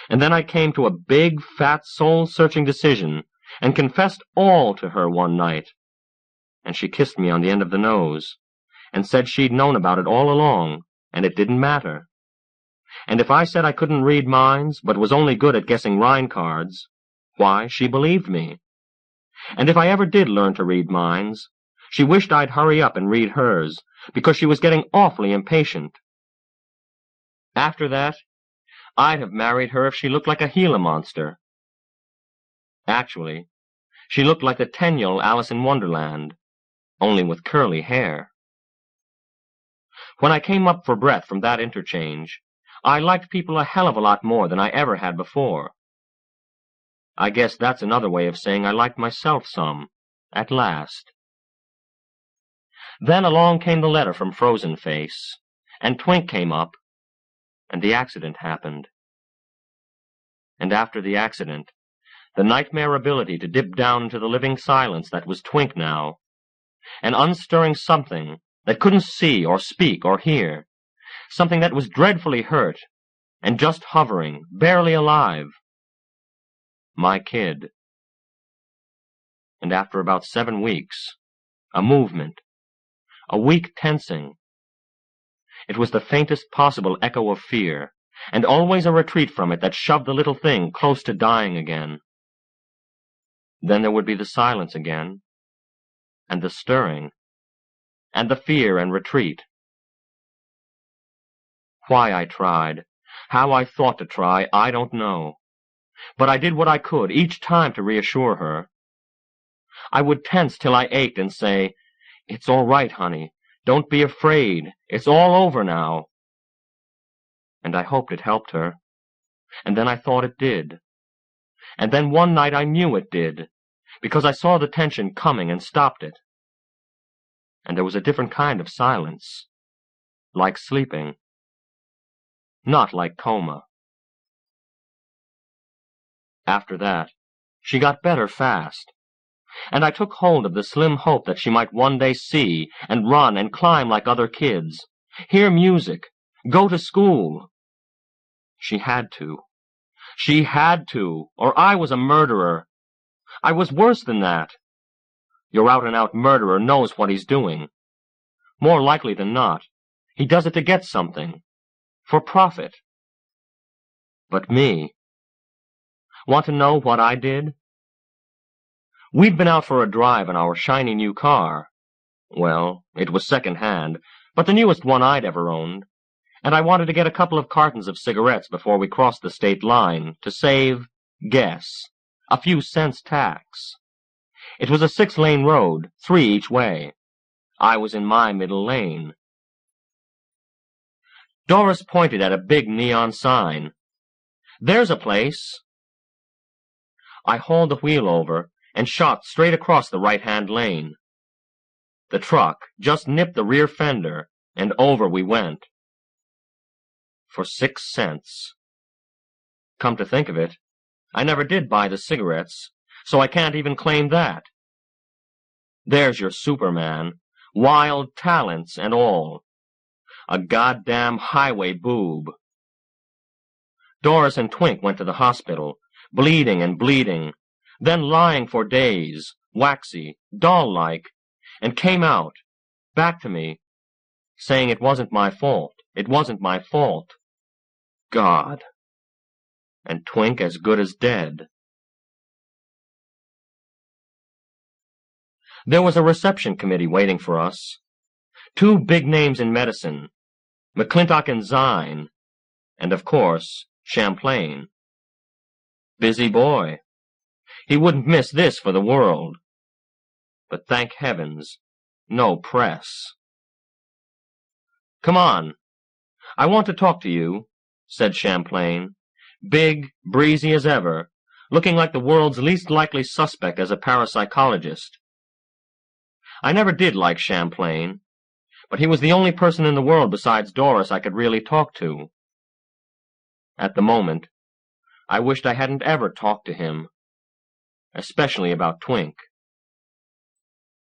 and then I came to a big, fat, soul-searching decision and confessed all to her one night, and she kissed me on the end of the nose, and said she'd known about it all along, and it didn't matter. And if I said I couldn't read minds, but was only good at guessing rhyme cards, why, she believed me. And if I ever did learn to read minds, she wished I'd hurry up and read hers, because she was getting awfully impatient. After that, I'd have married her if she looked like a Gila monster. Actually, she looked like the 10-year-old Alice in Wonderland, only with curly hair. When I came up for breath from that interchange, I liked people a hell of a lot more than I ever had before. I guess that's another way of saying I liked myself some, at last. Then along came the letter from Frozen Face, and Twink came up, and the accident happened. And after the accident, the nightmare ability to dip down into the living silence that was Twink now, an unstirring something that couldn't see or speak or hear, something that was dreadfully hurt and just hovering, barely alive. My kid. And after about 7 weeks, a movement, a weak tensing. It was the faintest possible echo of fear, and always a retreat from it that shoved the little thing close to dying again. Then there would be the silence again, and the stirring, and the fear and retreat. Why I tried, how I thought to try, I don't know. But I did what I could each time to reassure her. I would tense till I ached and say, "It's all right, honey. Don't be afraid. It's all over now." And I hoped it helped her. And then I thought it did. And then one night I knew it did, because I saw the tension coming and stopped it. And there was a different kind of silence, like sleeping, not like coma. After that, she got better fast, and I took hold of the slim hope that she might one day see and run and climb like other kids, hear music, go to school. She had to. She had to, or I was a murderer. I was worse than that. Your out-and-out murderer knows what he's doing. More likely than not, he does it to get something, for profit. But me. Want to know what I did? We'd been out for a drive in our shiny new car. Well, it was second-hand, but the newest one I'd ever owned, and I wanted to get a couple of cartons of cigarettes before we crossed the state line to save, guess, a few cents tax. It was a 6-lane road, 3 each way. I was in my middle lane. Doris pointed at a big neon sign. "There's a place." I hauled the wheel over and shot straight across the right-hand lane. The truck just nipped the rear fender, and over we went. For 6 cents. Come to think of it, I never did buy the cigarettes, so I can't even claim that. There's your Superman, wild talents and all. A goddamn highway boob. Doris and Twink went to the hospital, bleeding and bleeding, then lying for days, waxy, doll-like, and came out, back to me, saying it wasn't my fault, it wasn't my fault. God. And Twink as good as dead. There was a reception committee waiting for us. 2 big names in medicine, McClintock and Zine, and of course, Champlain. Busy boy. He wouldn't miss this for the world. But thank heavens, no press. "Come on. I want to talk to you," said Champlain, big, breezy as ever, looking like the world's least likely suspect as a parapsychologist. I never did like Champlain, but he was the only person in the world besides Doris I could really talk to. At the moment, I wished I hadn't ever talked to him, especially about Twink.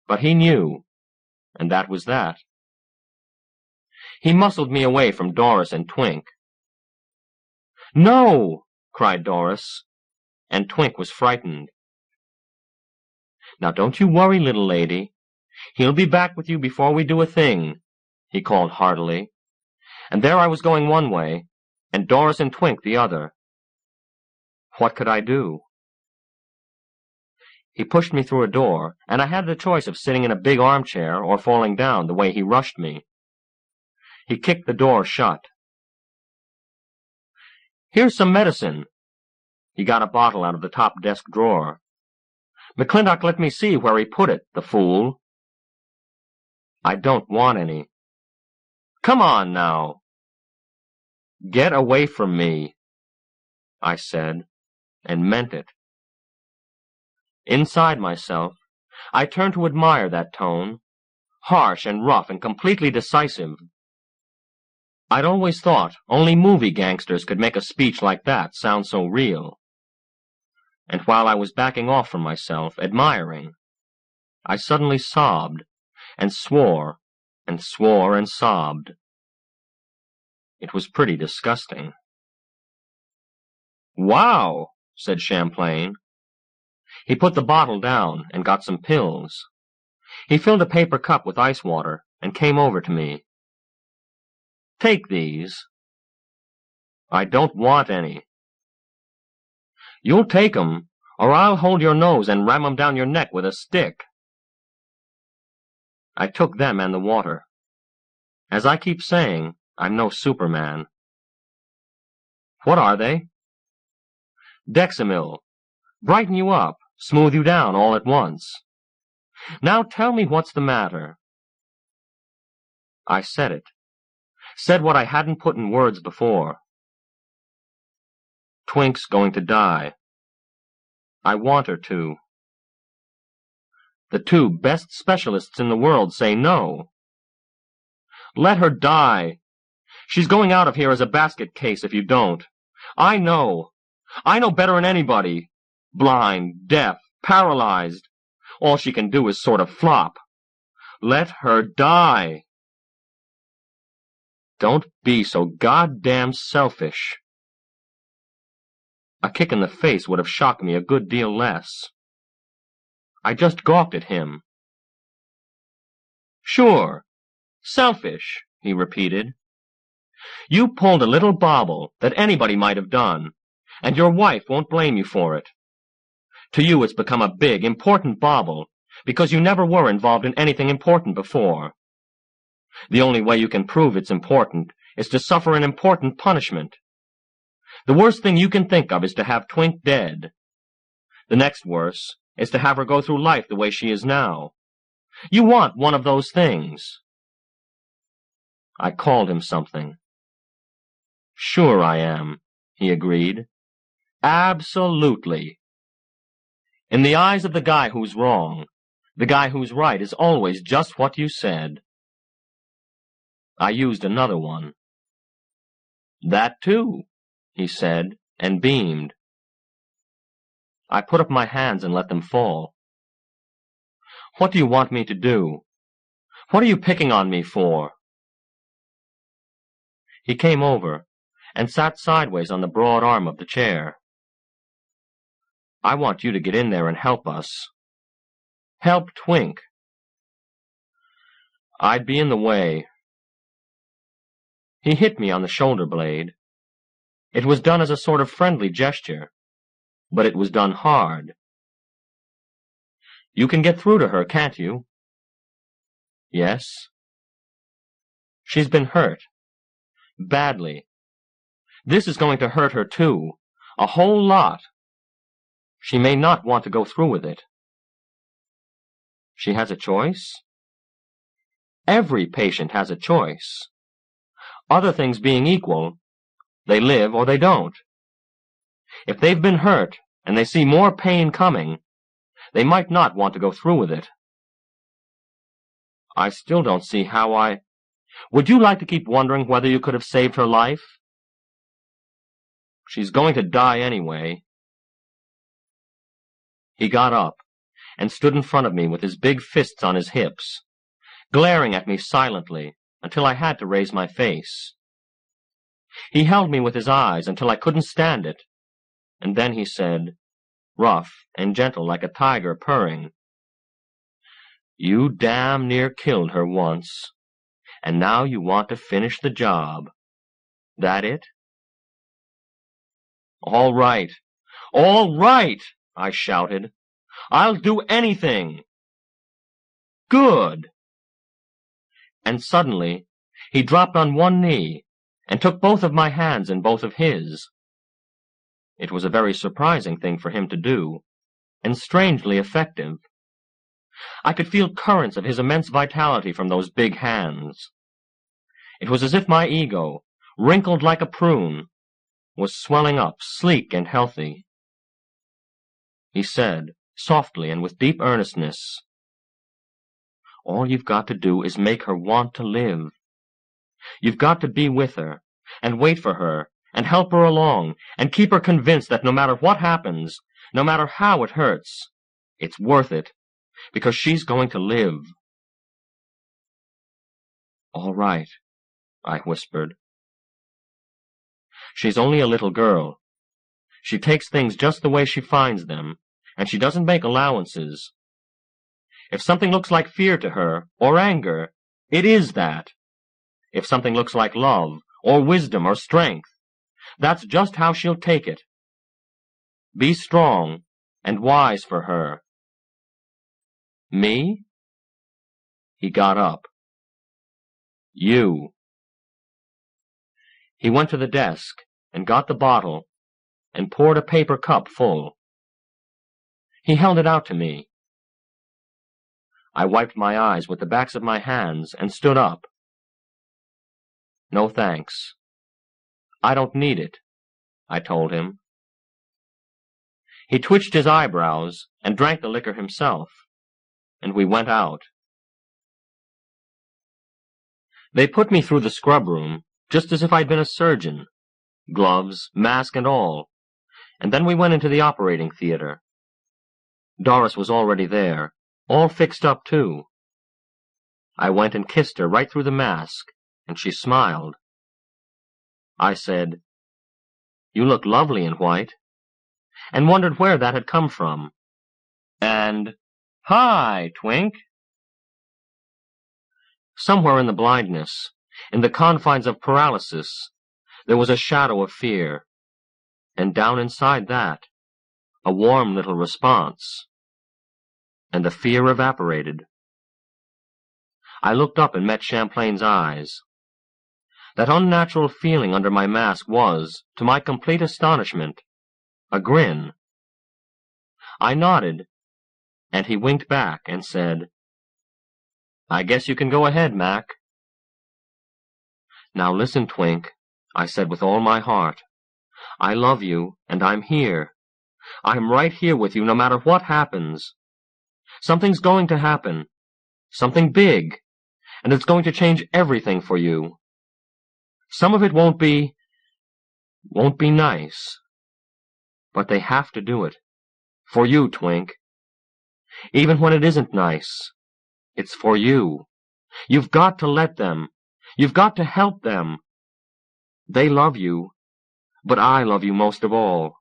But he knew, and that was that. He muscled me away from Doris and Twink. "No!" cried Doris, and Twink was frightened. "Now don't you worry, little lady. He'll be back with you before we do a thing," he called heartily. And there I was going one way, and Doris and Twink the other. What could I do? He pushed me through a door, and I had the choice of sitting in a big armchair or falling down the way he rushed me. He kicked the door shut. Here's some medicine. He got a bottle out of the top desk drawer. McClintock let me see where he put it, the fool. I don't want any. Come on, now. Get away from me, I said, and meant it. Inside myself, I turned to admire that tone, harsh and rough and completely decisive. I'd always thought only movie gangsters could make a speech like that sound so real. And while I was backing off from myself, admiring, I suddenly sobbed, and swore, and swore and sobbed. It was pretty disgusting. "Wow," said Champlain. He put the bottle down and got some pills. He filled a paper cup with ice water and came over to me. "Take these." "I don't want any." "You'll take 'em, or I'll hold your nose and ram 'em down your neck with a stick." I took them and the water. As I keep saying, I'm no Superman. "What are they?" "Dexamyl. Brighten you up, smooth you down all at once. Now tell me what's the matter." I said it. Said what I hadn't put in words before. Twink's going to die. I want her to. The two best specialists in the world say no. Let her die. She's going out of here as a basket case if you don't. I know. I know better than anybody. Blind, deaf, paralyzed. All she can do is sort of flop. Let her die. Don't be so goddamn selfish. A kick in the face would have shocked me a good deal less. I just gawked at him. "Sure. Selfish," he repeated. "You pulled a little bauble that anybody might have done, and your wife won't blame you for it. To you it's become a big, important bauble, because you never were involved in anything important before. The only way you can prove it's important is to suffer an important punishment. The worst thing you can think of is to have Twink dead. The next worst is to have her go through life the way she is now. You want one of those things." I called him something. "Sure I am," he agreed. "Absolutely. In the eyes of the guy who's wrong, the guy who's right is always just what you said." I used another one. "That too," he said, and beamed. I put up my hands and let them fall. "What do you want me to do? What are you picking on me for?" He came over and sat sideways on the broad arm of the chair. "I want you to get in there and help us. Help Twink." "I'd be in the way." He hit me on the shoulder blade. It was done as a sort of friendly gesture, but it was done hard. "You can get through to her, can't you?" "Yes." "She's been hurt. Badly. This is going to hurt her too. A whole lot. She may not want to go through with it." "She has a choice?" "Every patient has a choice. Other things being equal, they live or they don't. If they've been hurt and they see more pain coming, they might not want to go through with it." "I still don't see how I—" "Would you like to keep wondering whether you could have saved her life?" "She's going to die anyway." He got up and stood in front of me with his big fists on his hips, glaring at me silently until I had to raise my face. He held me with his eyes until I couldn't stand it, and then he said, rough and gentle like a tiger purring, "You damn near killed her once, and now you want to finish the job. That it?" All right. All right, I shouted. I'll do anything. Good. And suddenly, he dropped on one knee and took both of my hands in both of his. It was a very surprising thing for him to do, and strangely effective. I could feel currents of his immense vitality from those big hands. It was as if my ego, wrinkled like a prune, was swelling up, sleek and healthy. He said, softly and with deep earnestness, "All you've got to do is make her want to live. You've got to be with her, and wait for her, and help her along, and keep her convinced that no matter what happens, no matter how it hurts, it's worth it, because she's going to live." "All right," I whispered. "She's only a little girl. She takes things just the way she finds them, and she doesn't make allowances. If something looks like fear to her, or anger, it is that. If something looks like love, or wisdom, or strength, that's just how she'll take it. Be strong and wise for her." "Me?" He got up. "You." He went to the desk and got the bottle and poured a paper cup full. He held it out to me. I wiped my eyes with the backs of my hands and stood up. "No thanks. I don't need it," I told him. He twitched his eyebrows and drank the liquor himself, and we went out. They put me through the scrub room just as if I'd been a surgeon, gloves, mask, and all, and then we went into the operating theater. Doris was already there, all fixed up too. I went and kissed her right through the mask, and she smiled. I said, "You look lovely in white," and wondered where that had come from. And, "Hi, Twink." Somewhere in the blindness, in the confines of paralysis, there was a shadow of fear, and down inside that, a warm little response, and the fear evaporated. I looked up and met Champlain's eyes. That unnatural feeling under my mask was, to my complete astonishment, a grin. I nodded, and he winked back and said, "I guess you can go ahead, Mac." "Now listen, Twink," I said with all my heart. "I love you, and I'm here. I'm right here with you no matter what happens. Something's going to happen, something big, and it's going to change everything for you. Some of it won't be nice. But they have to do it. For you, Twink. Even when it isn't nice, it's for you. You've got to let them. You've got to help them. They love you, but I love you most of all.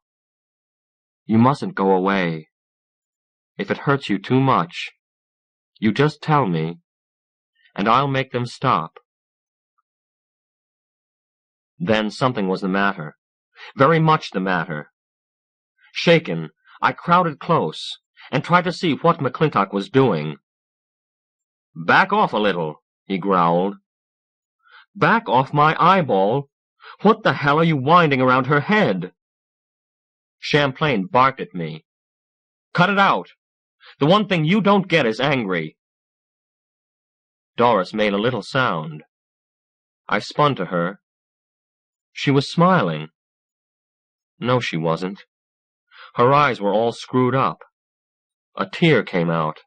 You mustn't go away. If it hurts you too much, you just tell me, and I'll make them stop." Then something was the matter, very much the matter. Shaken, I crowded close, and tried to see what McClintock was doing. "Back off a little," he growled. "Back off my eyeball? What the hell are you winding around her head?" Champlain barked at me. "Cut it out! The one thing you don't get is angry." Doris made a little sound. I spun to her. She was smiling. No, she wasn't. Her eyes were all screwed up. A tear came out.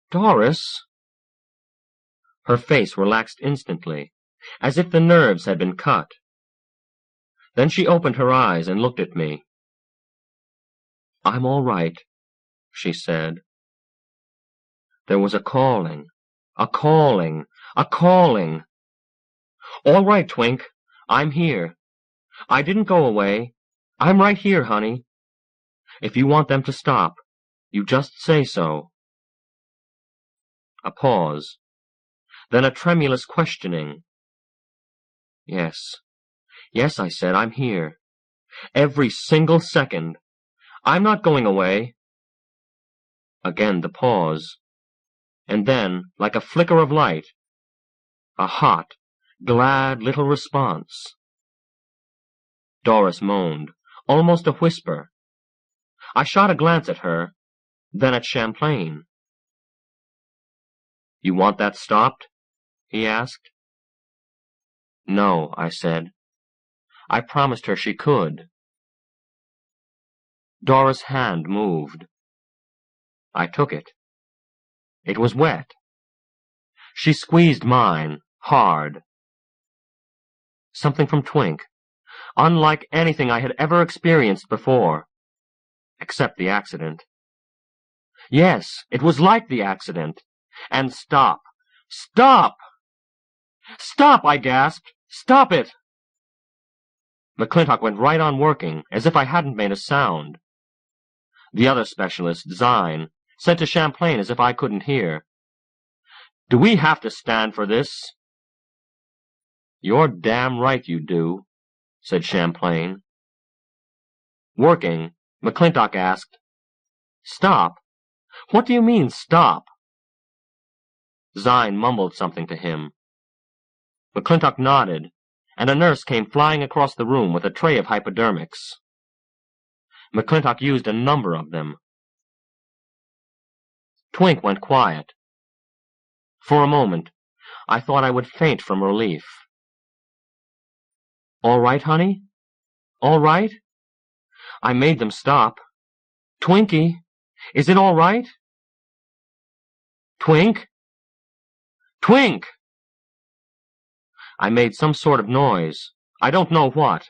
"Doris!" Her face relaxed instantly, as if the nerves had been cut. Then she opened her eyes and looked at me. "I'm all right," she said. There was a calling, a calling, a calling. "All right, Twink. I'm here. I didn't go away. I'm right here, honey. If you want them to stop, you just say so." A pause. Then a tremulous questioning. "Yes. Yes," I said, "I'm here. Every single second. I'm not going away. Again the pause. And then, like a flicker of light, a hot, glad little response. Doris moaned, almost a whisper. I shot a glance at her, then at Champlain. You want that stopped? He asked. No, I said. I promised her she could. Doris' hand moved. I took it. It was wet. She squeezed mine, hard. Something from Twink, unlike anything I had ever experienced before, except the accident. Yes, it was like the accident. And stop! Stop! Stop! I gasped. Stop it! McClintock went right on working, as if I hadn't made a sound. The other specialist, Zine, said to Champlain as if I couldn't hear, Do we have to stand for this? You're damn right you do, said Champlain. Working, McClintock asked, Stop? What do you mean, stop? Zine mumbled something to him. McClintock nodded, and a nurse came flying across the room with a tray of hypodermics. McClintock used a number of them. Twink went quiet. For a moment, I thought I would faint from relief. All right, honey? All right? I made them stop. Twinkie, is it all right? Twink? Twink! I made some sort of noise. I don't know what.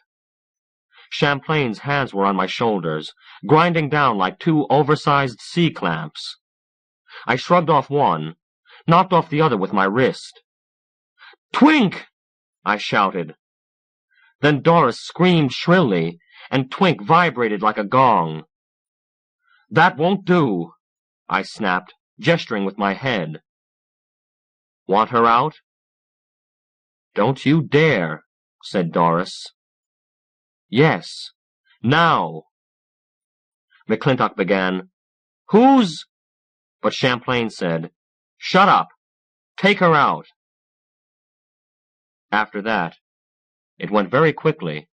Champlain's hands were on my shoulders, grinding down like two oversized C-clamps. I shrugged off one, knocked off the other with my wrist. Twink! I shouted. Then Doris screamed shrilly, and Twink vibrated like a gong. That won't do, I snapped, gesturing with my head. Want her out? Don't you dare, said Doris. Yes, now. McClintock began, Who's? But Champlain said, Shut up. Take her out. After that, it went very quickly.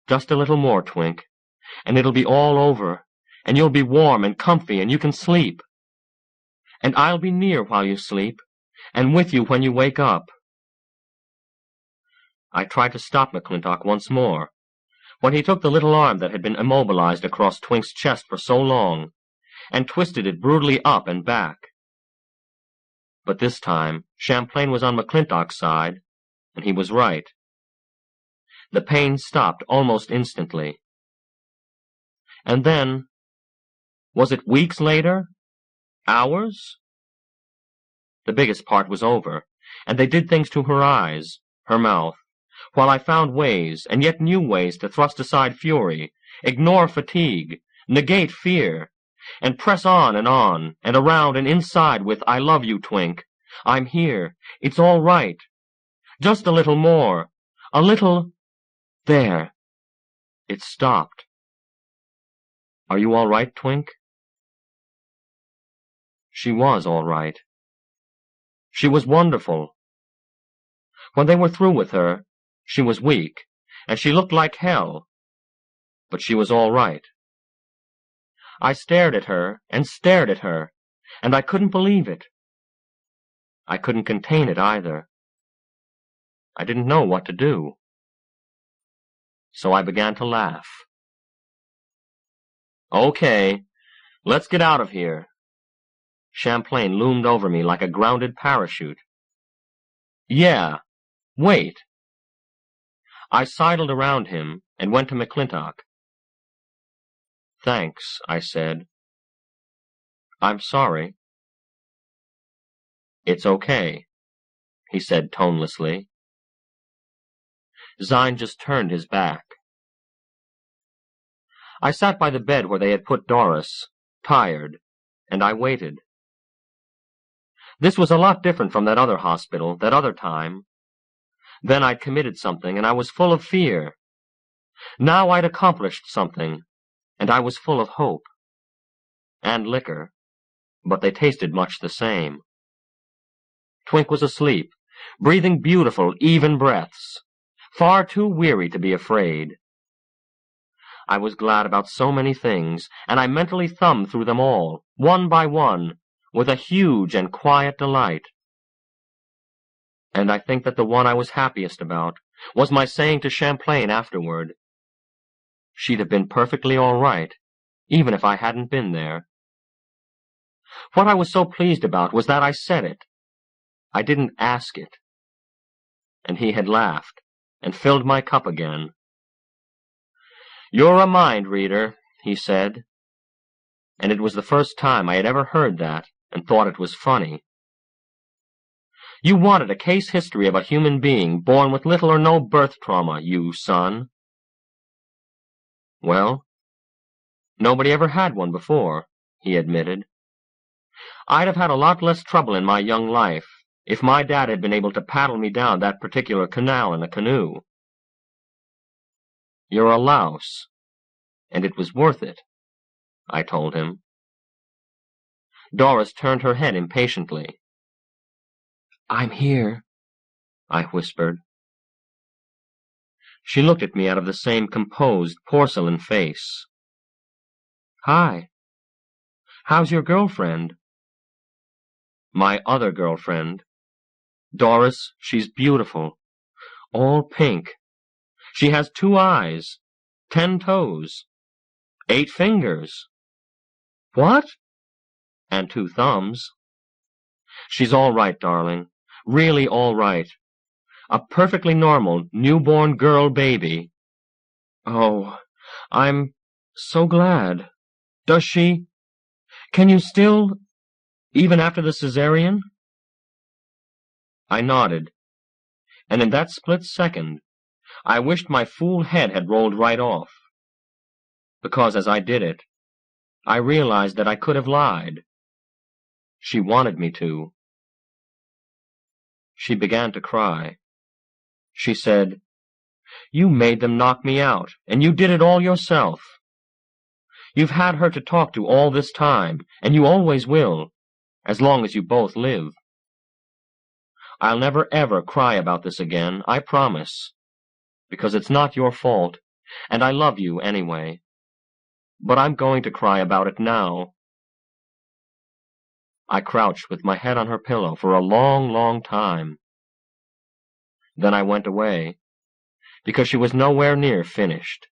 Just a little more, Twink, and it'll be all over, and you'll be warm and comfy, and you can sleep. And I'll be near while you sleep, and with you when you wake up. I tried to stop McClintock once more, when he took the little arm that had been immobilized across Twink's chest for so long, and twisted it brutally up and back. But this time, Champlain was on McClintock's side, and he was right. The pain stopped almost instantly. And then, was it weeks later? Hours? The biggest part was over, and they did things to her eyes, her mouth, while I found ways, and yet new ways, to thrust aside fury, ignore fatigue, negate fear, and press on, and around and inside with, I love you, Twink. I'm here. It's all right. Just a little more. A little... There. It stopped. Are you all right, Twink? She was all right. She was wonderful. When they were through with her, she was weak, and she looked like hell. But she was all right. I stared at her, and I couldn't believe it. I couldn't contain it either. I didn't know what to do. So I began to laugh. Okay, let's get out of here. Champlain loomed over me like a grounded parachute. Yeah, wait. I sidled around him and went to McClintock. Thanks, I said. I'm sorry. It's okay, he said tonelessly. Zine just turned his back. I sat by the bed where they had put Doris, tired, and I waited. This was a lot different from that other hospital, that other time. Then I'd committed something, and I was full of fear. Now I'd accomplished something, and I was full of hope. And liquor, but they tasted much the same. Twink was asleep, breathing beautiful, even breaths, far too weary to be afraid. I was glad about so many things, and I mentally thumbed through them all, one by one, with a huge and quiet delight. And I think that the one I was happiest about was my saying to Champlain afterward, she'd have been perfectly all right, even if I hadn't been there. What I was so pleased about was that I said it. I didn't ask it. And he had laughed, and filled my cup again. "You're a mind reader," he said. And it was the first time I had ever heard that, and thought it was funny. You wanted a case history of a human being born with little or no birth trauma, you son. Well, nobody ever had one before, he admitted. I'd have had a lot less trouble in my young life if my dad had been able to paddle me down that particular canal in a canoe. You're a louse, and it was worth it, I told him. Doris turned her head impatiently. "I'm here," I whispered. She looked at me out of the same composed porcelain face. "Hi. How's your girlfriend?" "My other girlfriend. Doris, she's beautiful. All pink. She has 2 eyes, 10 toes, 8 fingers." "What?" "And 2 thumbs. She's all right, darling. Really all right. A perfectly normal, newborn girl baby." "Oh, I'm so glad. Does she... Can you still... even after the cesarean?" I nodded, and in that split second, I wished my fool head had rolled right off. Because as I did it, I realized that I could have lied. She wanted me to. She began to cry. She said, "You made them knock me out, and you did it all yourself. You've had her to talk to all this time, and you always will, as long as you both live. I'll never ever cry about this again, I promise, because it's not your fault, and I love you anyway. But I'm going to cry about it now." I crouched with my head on her pillow for a long, long time. Then I went away, because she was nowhere near finished.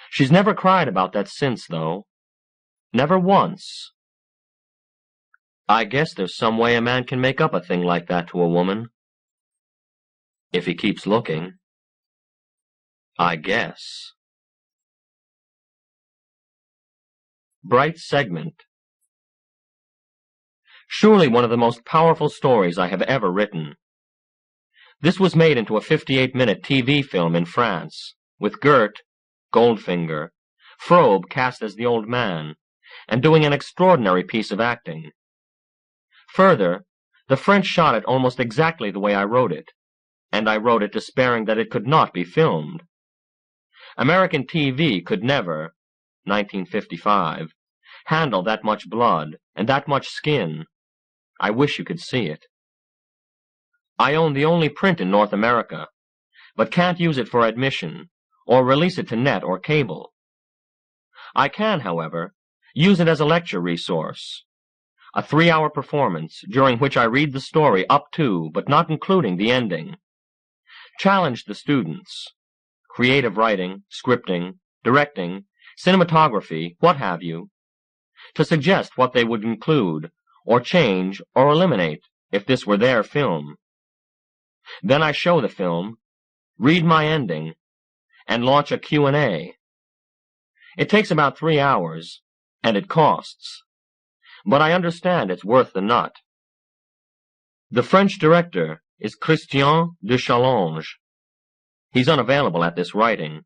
She's never cried about that since, though. Never once. I guess there's some way a man can make up a thing like that to a woman. If he keeps looking. I guess. Bright segment. Surely one of the most powerful stories I have ever written. This was made into a 58-minute TV film in France, with Gert, Goldfinger, Frobe cast as the old man, and doing an extraordinary piece of acting. Further, the French shot it almost exactly the way I wrote it, and I wrote it despairing that it could not be filmed. American TV could never, 1955, handle that much blood and that much skin. I wish you could see it. I own the only print in North America, but can't use it for admission, or release it to net or cable. I can, however, use it as a lecture resource, a 3-hour performance during which I read the story up to, but not including, the ending. Challenge the students, creative writing, scripting, directing, cinematography, what have you, to suggest what they would include, or change, or eliminate, if this were their film. Then I show the film, read my ending, and launch a Q&A. It takes about 3 hours, and it costs. But I understand it's worth the nut. The French director is Christian de Challonge. He's unavailable at this writing,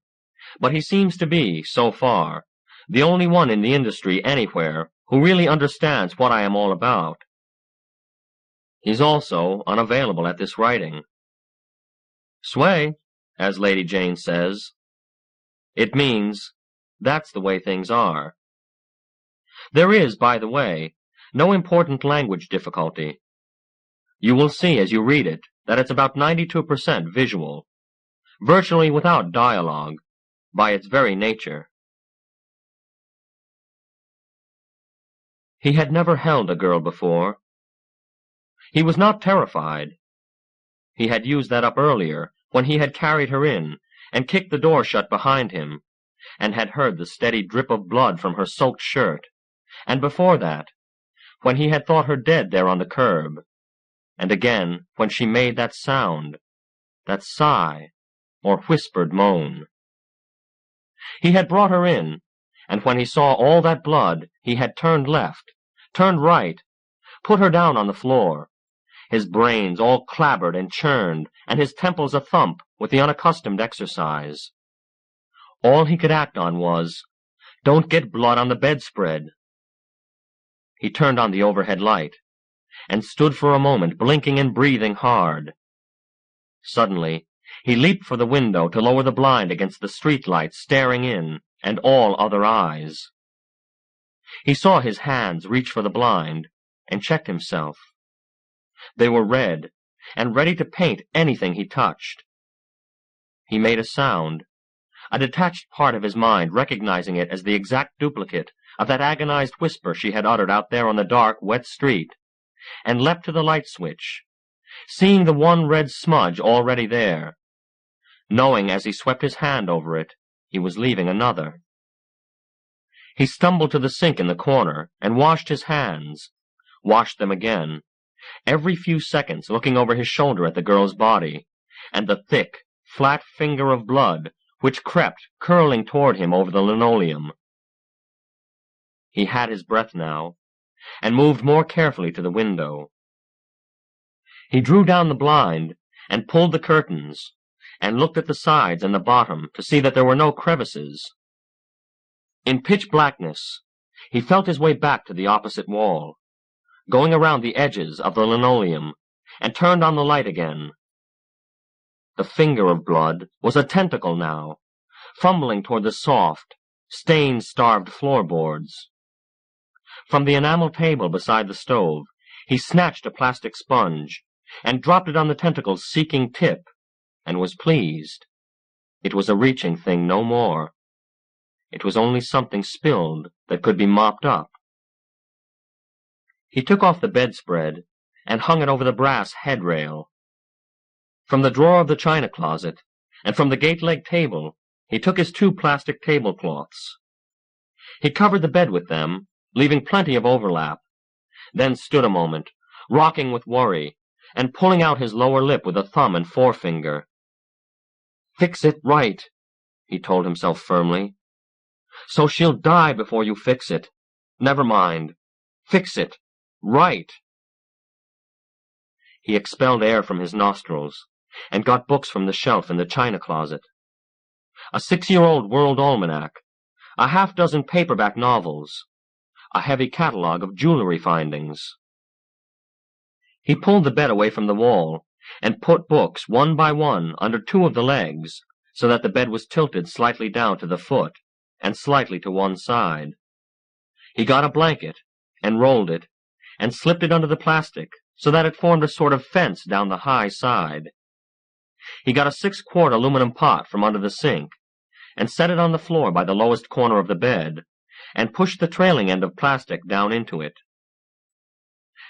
but he seems to be, so far, the only one in the industry anywhere who really understands what I am all about. He's also unavailable at this writing. Sway, as Lady Jane says. It means, that's the way things are. There is, by the way, no important language difficulty. You will see as you read it that it's about 92% visual, virtually without dialogue, by its very nature. He had never held a girl before. He was not terrified. He had used that up earlier, when he had carried her in and kicked the door shut behind him, and had heard the steady drip of blood from her soaked shirt, and before that, when he had thought her dead there on the curb, and again when she made that sound, that sigh, or whispered moan. He had brought her in, and when he saw all that blood, he had turned left, turned right, put her down on the floor, his brains all clabbered and churned, and his temples a-thump with the unaccustomed exercise. All he could act on was, "Don't get blood on the bedspread." He turned on the overhead light, and stood for a moment blinking and breathing hard. Suddenly, he leaped for the window to lower the blind against the street lights staring in, and all other eyes. He saw his hands reach for the blind, and checked himself. They were red, and ready to paint anything he touched. He made a sound, a detached part of his mind recognizing it as the exact duplicate of that agonized whisper she had uttered out there on the dark, wet street, and leapt to the light switch, seeing the one red smudge already there, knowing as he swept his hand over it he was leaving another. He stumbled to the sink in the corner and washed his hands, washed them again, every few seconds looking over his shoulder at the girl's body, and the thick, flat finger of blood which crept, curling toward him over the linoleum. He had his breath now, and moved more carefully to the window. He drew down the blind, and pulled the curtains, and looked at the sides and the bottom to see that there were no crevices. In pitch blackness, he felt his way back to the opposite wall, going around the edges of the linoleum, and turned on the light again. The finger of blood was a tentacle now, fumbling toward the soft, stain-starved floorboards. From the enamel table beside the stove, he snatched a plastic sponge, and dropped it on the tentacle's seeking tip, and was pleased. It was a reaching thing no more. It was only something spilled that could be mopped up. He took off the bedspread and hung it over the brass head-rail. From the drawer of the china closet, and from the gate-leg table, he took his 2 plastic tablecloths. He covered the bed with them, leaving plenty of overlap, then stood a moment, rocking with worry, and pulling out his lower lip with a thumb and forefinger. "Fix it right," he told himself firmly. "So she'll die before you fix it. Never mind. Fix it. Right." He expelled air from his nostrils, and got books from the shelf in the china closet. A 6-year-old World Almanac, a half-dozen paperback novels, a heavy catalogue of jewelry findings. He pulled the bed away from the wall, and put books one by one under 2 of the legs, so that the bed was tilted slightly down to the foot, and slightly to one side. He got a blanket, and rolled it, and slipped it under the plastic, so that it formed a sort of fence down the high side. He got a 6-quart aluminum pot from under the sink, and set it on the floor by the lowest corner of the bed, and pushed the trailing end of plastic down into it.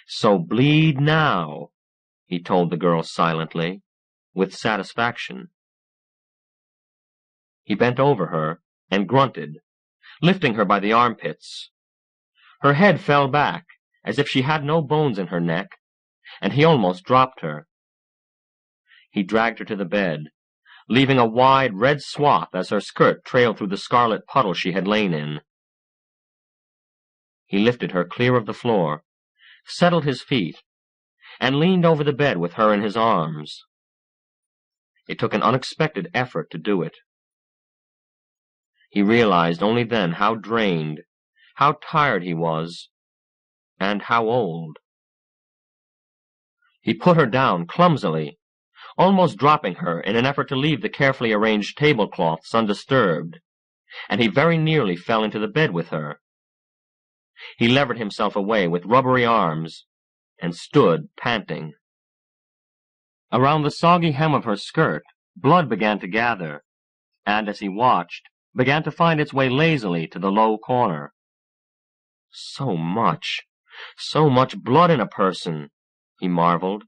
"So bleed now," he told the girl silently, with satisfaction. He bent over her and grunted, lifting her by the armpits. Her head fell back, as if she had no bones in her neck, and he almost dropped her. He dragged her to the bed, leaving a wide red swath as her skirt trailed through the scarlet puddle she had lain in. He lifted her clear of the floor, settled his feet, and leaned over the bed with her in his arms. It took an unexpected effort to do it. He realized only then how drained, how tired he was, and how old. He put her down clumsily, almost dropping her in an effort to leave the carefully arranged tablecloths undisturbed, and he very nearly fell into the bed with her. He levered himself away with rubbery arms and stood panting. Around the soggy hem of her skirt, blood began to gather, and as he watched, began to find its way lazily to the low corner. So much blood in a person, he marveled.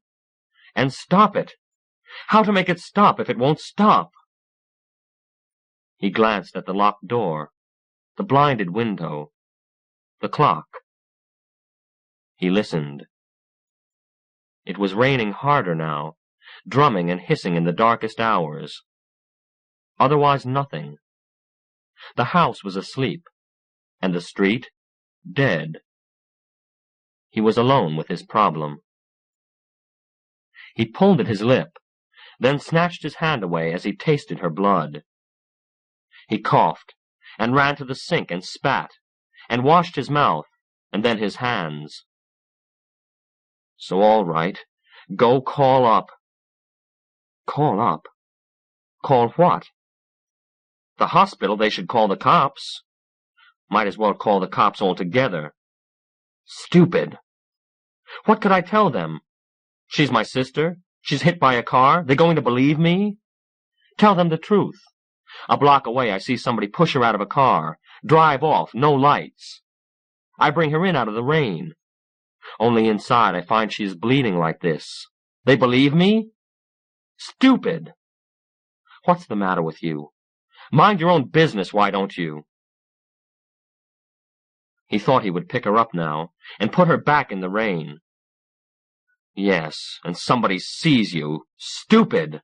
And stop it! How to make it stop if it won't stop? He glanced at the locked door, the blinded window, the clock. He listened. It was raining harder now, drumming and hissing in the darkest hours. Otherwise nothing. The house was asleep, and the street dead. He was alone with his problem. He pulled at his lip, then snatched his hand away as he tasted her blood. He coughed, and ran to the sink and spat, and washed his mouth, and then his hands. So all right, go call up. Call up? Call what? The hospital. They should call the cops. Might as well call the cops altogether. Stupid. What could I tell them? She's my sister. She's hit by a car. They're going to believe me? Tell them the truth. A block away I see somebody push her out of a car, drive off, no lights. I bring her in out of the rain. Only inside I find she is bleeding like this. They believe me? Stupid. What's the matter with you? Mind your own business, why don't you? He thought he would pick her up now and put her back in the rain. Yes, and somebody sees you. Stupid!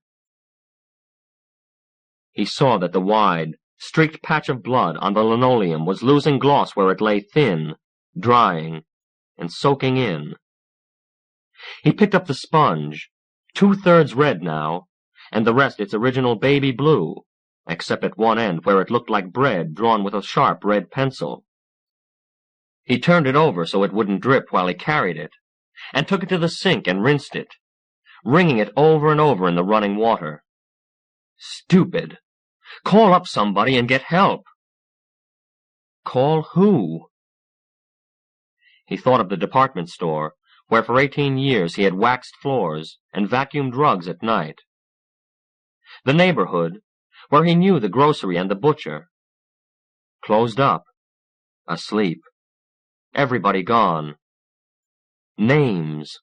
He saw that the wide, streaked patch of blood on the linoleum was losing gloss where it lay thin, drying, and soaking in. He picked up the sponge, 2/3 red now, and the rest its original baby blue, except at one end where it looked like bread drawn with a sharp red pencil. He turned it over so it wouldn't drip while he carried it, and took it to the sink and rinsed it, wringing it over and over in the running water. Stupid! Call up somebody and get help. Call who? He thought of the department store, where for 18 years he had waxed floors and vacuumed rugs at night. The neighborhood, where he knew the grocery and the butcher. Closed up. Asleep. Everybody gone. Names.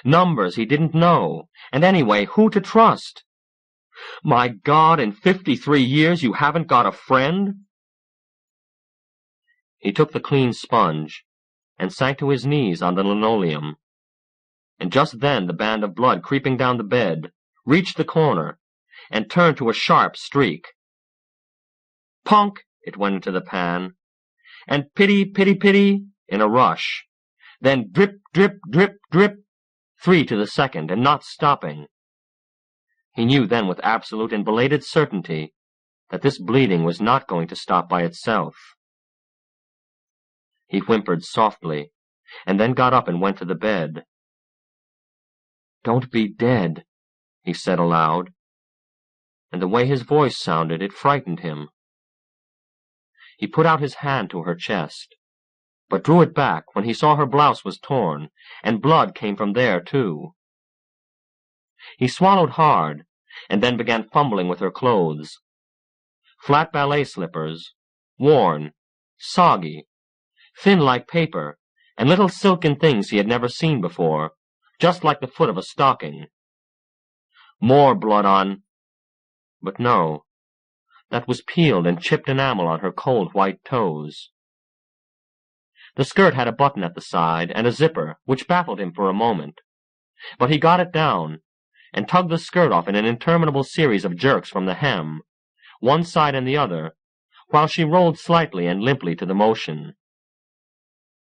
Numbers he didn't know, and anyway, who to trust? My God, in 53 years you haven't got a friend? He took the clean sponge and sank to his knees on the linoleum. And just then the band of blood creeping down the bed reached the corner and turned to a sharp streak. Punk! It went into the pan, and pitty, pitty, pitty in a rush. Then drip, drip, drip, drip, 3 to the second, and not stopping. He knew then with absolute and belated certainty that this bleeding was not going to stop by itself. He whimpered softly, and then got up and went to the bed. Don't be dead, he said aloud, and the way his voice sounded, it frightened him. He put out his hand to her chest, but drew it back when he saw her blouse was torn, and blood came from there, too. He swallowed hard, and then began fumbling with her clothes. Flat ballet slippers, worn, soggy, thin like paper, and little silken things he had never seen before, just like the foot of a stocking. More blood on... But no, that was peeled and chipped enamel on her cold white toes. The skirt had a button at the side and a zipper, which baffled him for a moment. But he got it down, and tugged the skirt off in an interminable series of jerks from the hem, one side and the other, while she rolled slightly and limply to the motion.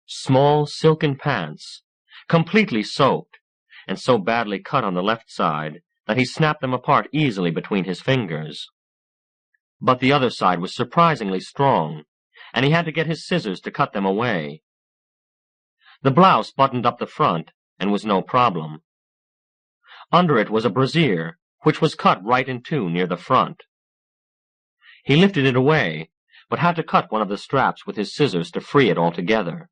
Small silken pants, completely soaked, and so badly cut on the left side that he snapped them apart easily between his fingers. But the other side was surprisingly strong, and he had to get his scissors to cut them away. The blouse buttoned up the front, and was no problem. Under it was a brassiere, which was cut right in two near the front. He lifted it away, but had to cut one of the straps with his scissors to free it altogether.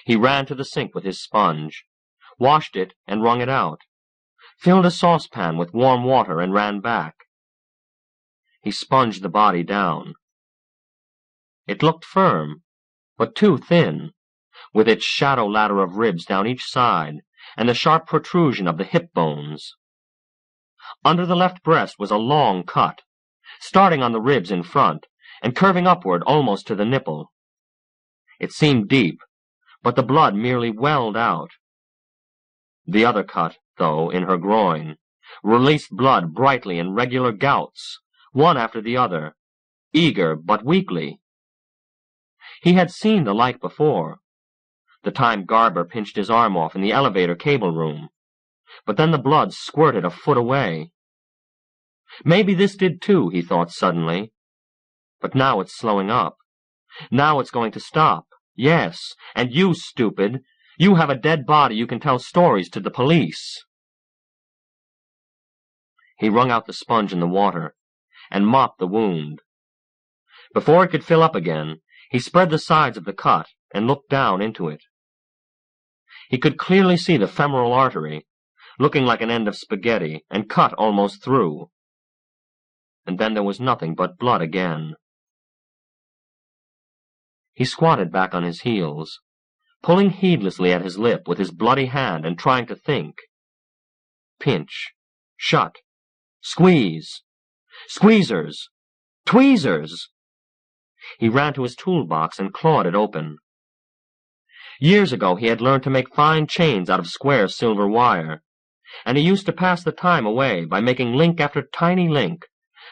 He ran to the sink with his sponge, washed it and wrung it out, filled a saucepan with warm water and ran back. He sponged the body down. It looked firm, but too thin, with its shadow ladder of ribs down each side and the sharp protrusion of the hip bones. Under the left breast was a long cut, starting on the ribs in front and curving upward almost to the nipple. It seemed deep, but the blood merely welled out. The other cut, though, in her groin, released blood brightly in regular gouts, one after the other, eager but weakly. He had seen the like before, the time Garber pinched his arm off in the elevator cable room, but then the blood squirted a foot away. Maybe this did too, he thought suddenly. But now it's slowing up. Now it's going to stop. Yes, and you, stupid, you have a dead body you can tell stories to the police. He wrung out the sponge in the water and mopped the wound. Before it could fill up again, he spread the sides of the cut and looked down into it. He could clearly see the femoral artery, looking like an end of spaghetti and cut almost through. And then there was nothing but blood again. He squatted back on his heels, pulling heedlessly at his lip with his bloody hand and trying to think. Pinch, shut, squeeze, squeezers, tweezers. He ran to his toolbox and clawed it open. Years ago he had learned to make fine chains out of square silver wire, and he used to pass the time away by making link after tiny link,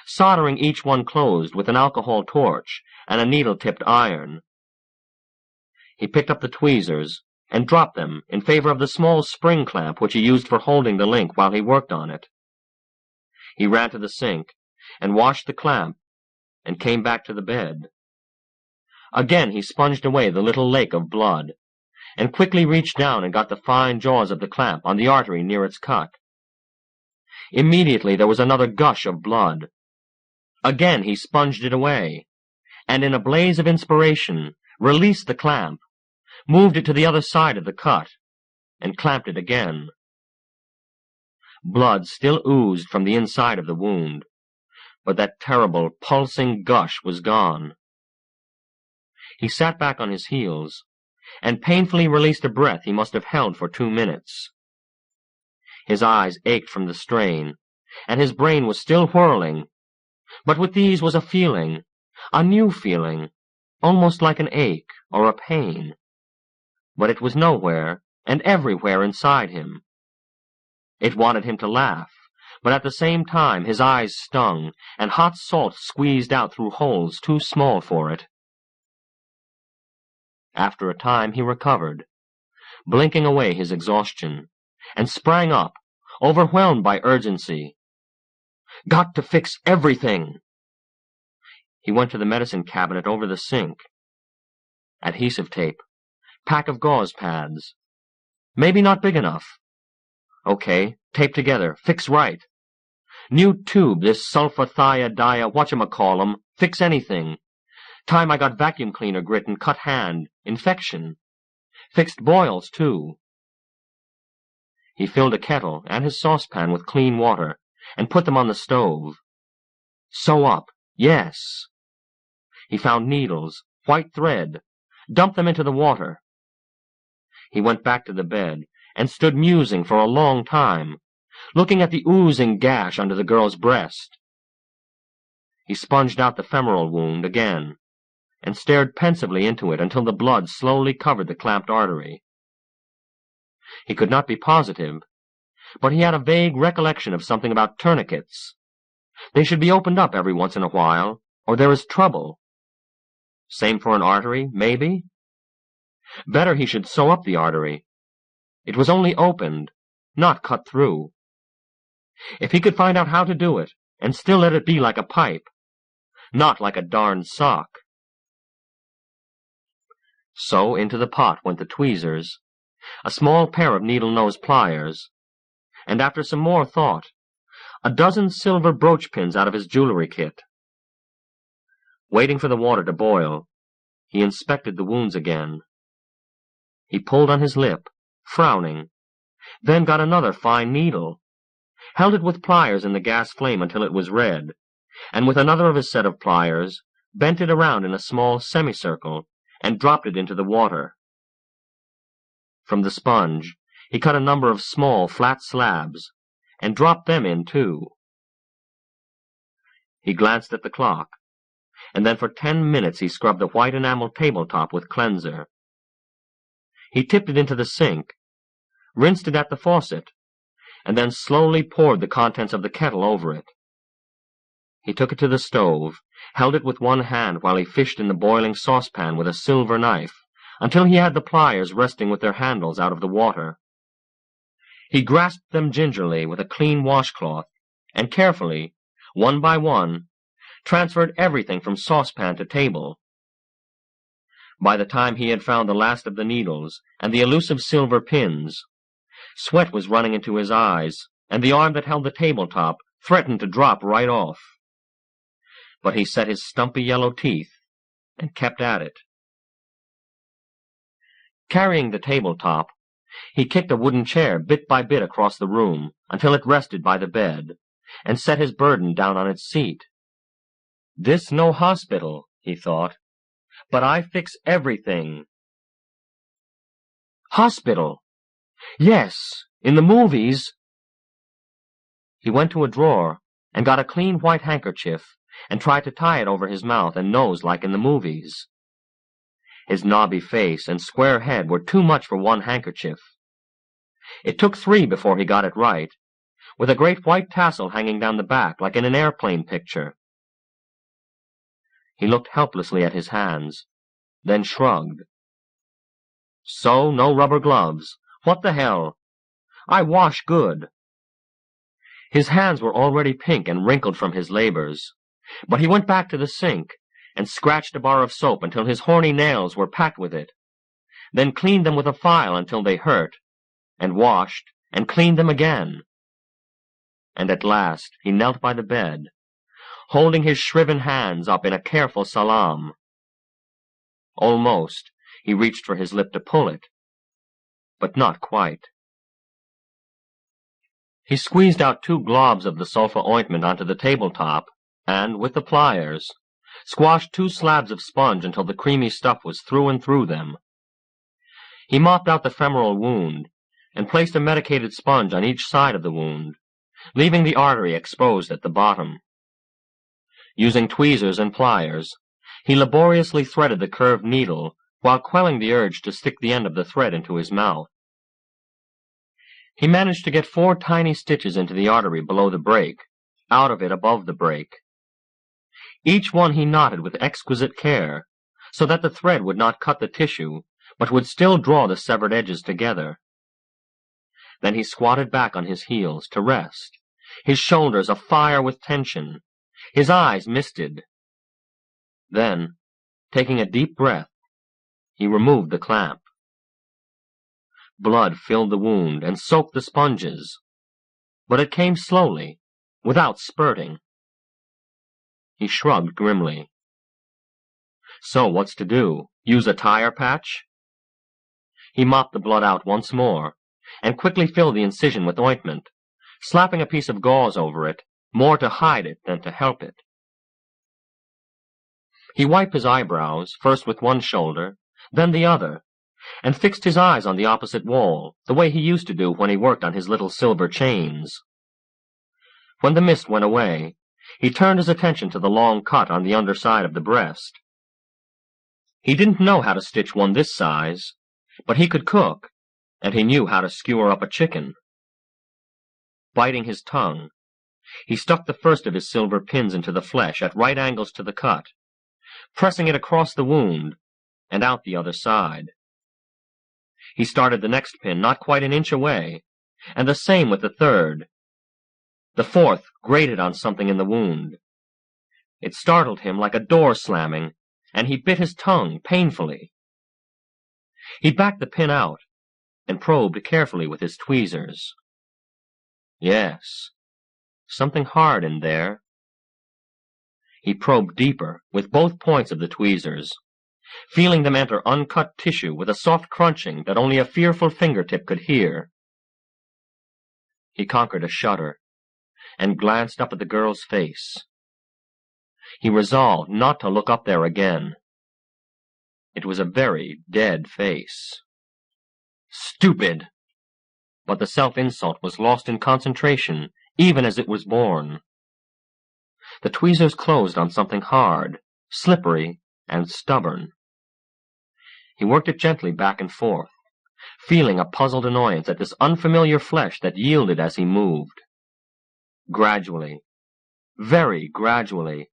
soldering each one closed with an alcohol torch and a needle-tipped iron. He picked up the tweezers and dropped them in favor of the small spring clamp which he used for holding the link while he worked on it. He ran to the sink and washed the clamp and came back to the bed. Again he sponged away the little lake of blood and quickly reached down and got the fine jaws of the clamp on the artery near its cut. Immediately there was another gush of blood. Again he sponged it away, and in a blaze of inspiration released the clamp, moved it to the other side of the cut, and clamped it again. Blood still oozed from the inside of the wound, but that terrible, pulsing gush was gone. He sat back on his heels, and painfully released a breath he must have held for 2 minutes. His eyes ached from the strain, and his brain was still whirling, but with these was a feeling, a new feeling, almost like an ache or a pain. But it was nowhere and everywhere inside him. It wanted him to laugh, but at the same time his eyes stung, and hot salt squeezed out through holes too small for it. After a time he recovered, blinking away his exhaustion, and sprang up, overwhelmed by urgency. Got to fix everything! He went to the medicine cabinet over the sink. Adhesive tape. Pack of gauze pads. Maybe not big enough. Okay, tape together, fix right. New tube, this sulfathiadia whatchamacallem, fix anything. Time I got vacuum cleaner grit and cut hand, infection. Fixed boils, too. He filled a kettle and his saucepan with clean water and put them on the stove. Sew up, yes. He found needles, white thread, dumped them into the water. He went back to the bed and stood musing for a long time, looking at the oozing gash under the girl's breast. He sponged out the femoral wound again and stared pensively into it until the blood slowly covered the clamped artery. He could not be positive, but he had a vague recollection of something about tourniquets. They should be opened up every once in a while, or there is trouble. Same for an artery, maybe? Better he should sew up the artery. It was only opened, not cut through. If he could find out how to do it, and still let it be like a pipe, not like a darned sock. So into the pot went the tweezers, a small pair of needle-nose pliers, and after some more thought, a dozen silver brooch pins out of his jewelry kit. Waiting for the water to boil, he inspected the wounds again. He pulled on his lip, frowning, then got another fine needle, held it with pliers in the gas flame until it was red, and with another of his set of pliers, bent it around in a small semicircle and dropped it into the water. From the sponge, he cut a number of small, flat slabs, and dropped them in, too. He glanced at the clock, and then for 10 minutes he scrubbed the white enamel tabletop with cleanser. He tipped it into the sink, rinsed it at the faucet, and then slowly poured the contents of the kettle over it. He took it to the stove, held it with one hand while he fished in the boiling saucepan with a silver knife, until he had the pliers resting with their handles out of the water. He grasped them gingerly with a clean washcloth, and carefully, one by one, transferred everything from saucepan to table. By the time he had found the last of the needles and the elusive silver pins, sweat was running into his eyes, and the arm that held the tabletop threatened to drop right off. But he set his stumpy yellow teeth and kept at it. Carrying the tabletop, he kicked a wooden chair bit by bit across the room until it rested by the bed, and set his burden down on its seat. "This no hospital," he thought, "but I fix everything." Hospital! Yes, in the movies. He went to a drawer and got a clean white handkerchief and tried to tie it over his mouth and nose like in the movies. His knobby face and square head were too much for one handkerchief. It took 3 before he got it right, with a great white tassel hanging down the back like in an airplane picture. He looked helplessly at his hands, then shrugged. "So, no rubber gloves. What the hell? I wash good." His hands were already pink and wrinkled from his labors, but he went back to the sink and scratched a bar of soap until his horny nails were packed with it, then cleaned them with a file until they hurt, and washed and cleaned them again. And at last he knelt by the bed, holding his shriven hands up in a careful salaam. Almost he reached for his lip to pull it, but not quite. He squeezed out 2 globs of the sulfa ointment onto the tabletop, and, with the pliers, squashed 2 slabs of sponge until the creamy stuff was through and through them. He mopped out the femoral wound, and placed a medicated sponge on each side of the wound, leaving the artery exposed at the bottom. Using tweezers and pliers, he laboriously threaded the curved needle while quelling the urge to stick the end of the thread into his mouth. He managed to get 4 tiny stitches into the artery below the break, out of it above the break. Each one he knotted with exquisite care, so that the thread would not cut the tissue, but would still draw the severed edges together. Then he squatted back on his heels to rest, his shoulders afire with tension, his eyes misted. Then, taking a deep breath, he removed the clamp. Blood filled the wound and soaked the sponges, but it came slowly, without spurting. He shrugged grimly. So what's to do? Use a tire patch? He mopped the blood out once more, and quickly filled the incision with ointment, slapping a piece of gauze over it, more to hide it than to help it. He wiped his eyebrows, first with one shoulder, then the other, and fixed his eyes on the opposite wall, the way he used to do when he worked on his little silver chains. When the mist went away, he turned his attention to the long cut on the underside of the breast. He didn't know how to stitch one this size, but he could cook, and he knew how to skewer up a chicken. Biting his tongue, he stuck the first of his silver pins into the flesh at right angles to the cut, pressing it across the wound and out the other side. He started the next pin not quite an inch away, and the same with the third. The fourth grated on something in the wound. It startled him like a door slamming, and he bit his tongue painfully. He backed the pin out and probed carefully with his tweezers. Yes, something hard in there. He probed deeper, with both points of the tweezers, feeling them enter uncut tissue with a soft crunching that only a fearful fingertip could hear. He conquered a shudder, and glanced up at the girl's face. He resolved not to look up there again. It was a very dead face. Stupid! But the self-insult was lost in concentration, even as it was born. The tweezers closed on something hard, slippery, and stubborn. He worked it gently back and forth, feeling a puzzled annoyance at this unfamiliar flesh that yielded as he moved. Gradually, very gradually,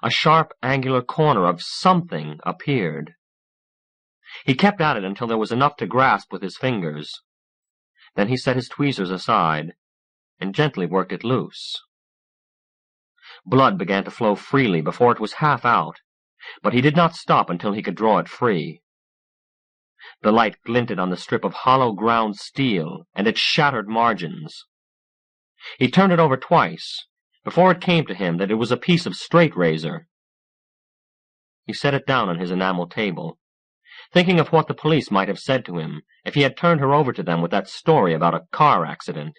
a sharp, angular corner of something appeared. He kept at it until there was enough to grasp with his fingers. Then he set his tweezers aside and gently worked it loose. Blood began to flow freely before it was half out, but he did not stop until he could draw it free. The light glinted on the strip of hollow ground steel and its shattered margins. He turned it over twice before it came to him that it was a piece of straight razor. He set it down on his enamel table, thinking of what the police might have said to him if he had turned her over to them with that story about a car accident.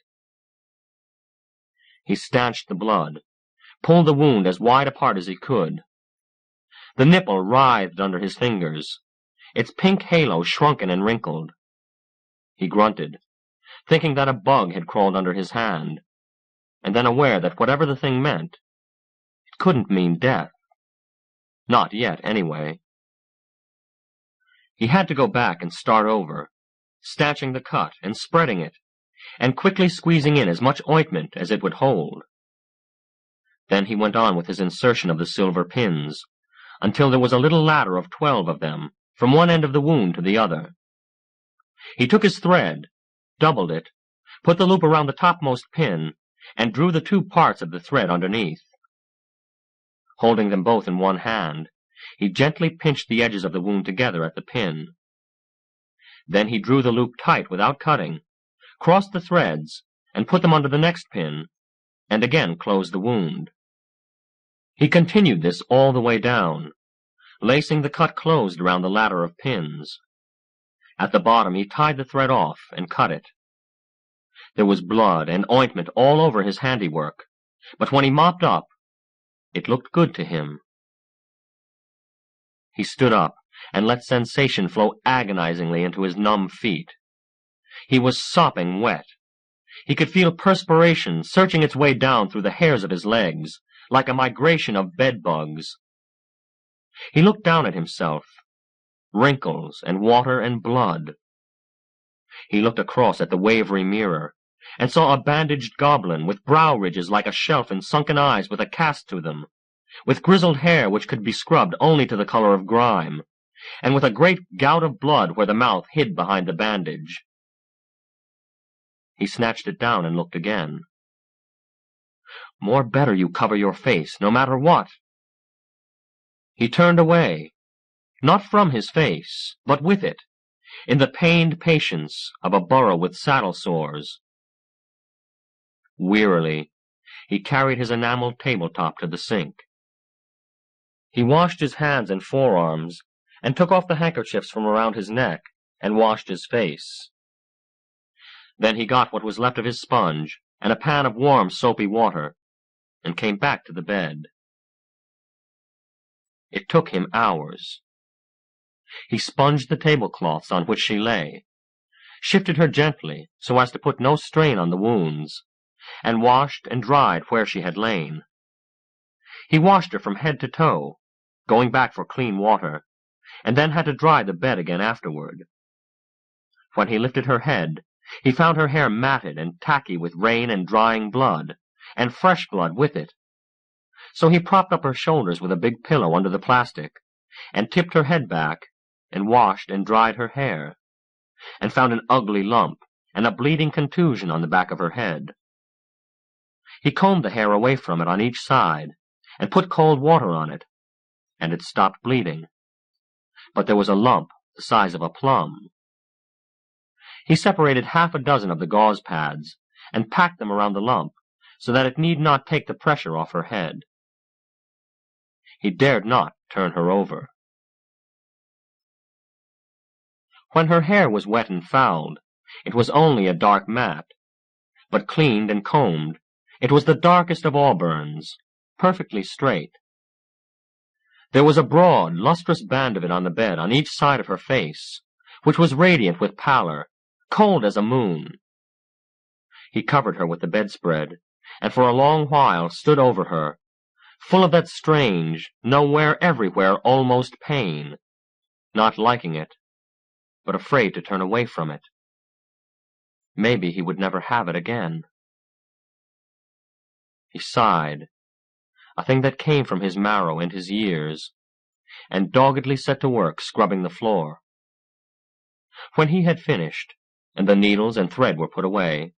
He stanched the blood, pulled the wound as wide apart as he could. The nipple writhed under his fingers, its pink halo shrunken and wrinkled. He grunted, thinking that a bug had crawled under his hand, and then aware that whatever the thing meant, it couldn't mean death. Not yet, anyway. He had to go back and start over, stanching the cut and spreading it, and quickly squeezing in as much ointment as it would hold. Then he went on with his insertion of the silver pins, until there was a little ladder of 12 of them, from one end of the wound to the other. He took his thread, doubled it, put the loop around the topmost pin, and drew the 2 parts of the thread underneath. Holding them both in one hand, he gently pinched the edges of the wound together at the pin. Then he drew the loop tight without cutting, crossed the threads, and put them under the next pin, and again closed the wound. He continued this all the way down, lacing the cut closed around the ladder of pins. At the bottom he tied the thread off and cut it. There was blood and ointment all over his handiwork, but when he mopped up, it looked good to him. He stood up and let sensation flow agonizingly into his numb feet. He was sopping wet. He could feel perspiration searching its way down through the hairs of his legs, like a migration of bedbugs. He looked down at himself, wrinkles and water and blood. He looked across at the wavery mirror, and saw a bandaged goblin with brow ridges like a shelf and sunken eyes with a cast to them, with grizzled hair which could be scrubbed only to the color of grime, and with a great gout of blood where the mouth hid behind the bandage. He snatched it down and looked again. More better you cover your face, no matter what. He turned away, not from his face, but with it, in the pained patience of a burro with saddle sores. Wearily, he carried his enameled tabletop to the sink. He washed his hands and forearms, and took off the handkerchiefs from around his neck, and washed his face. Then he got what was left of his sponge, and a pan of warm, soapy water, and came back to the bed. It took him hours. He sponged the tablecloths on which she lay, shifted her gently so as to put no strain on the wounds, and washed and dried where she had lain. He washed her from head to toe, going back for clean water, and then had to dry the bed again afterward. When he lifted her head, he found her hair matted and tacky with rain and drying blood, and fresh blood with it. So he propped up her shoulders with a big pillow under the plastic, and tipped her head back, and washed and dried her hair, and found an ugly lump and a bleeding contusion on the back of her head. He combed the hair away from it on each side, and put cold water on it, and it stopped bleeding. But there was a lump the size of a plum. He separated half a dozen of the gauze pads, and packed them around the lump, so that it need not take the pressure off her head. He dared not turn her over. When her hair was wet and fouled, it was only a dark mat, but cleaned and combed, it was the darkest of auburns, perfectly straight. There was a broad, lustrous band of it on the bed on each side of her face, which was radiant with pallor, cold as a moon. He covered her with the bedspread, and for a long while stood over her, full of that strange, nowhere, everywhere, almost pain, not liking it, but afraid to turn away from it. Maybe he would never have it again. He sighed, a thing that came from his marrow and his years, and doggedly set to work scrubbing the floor. When he had finished, and the needles and thread were put away,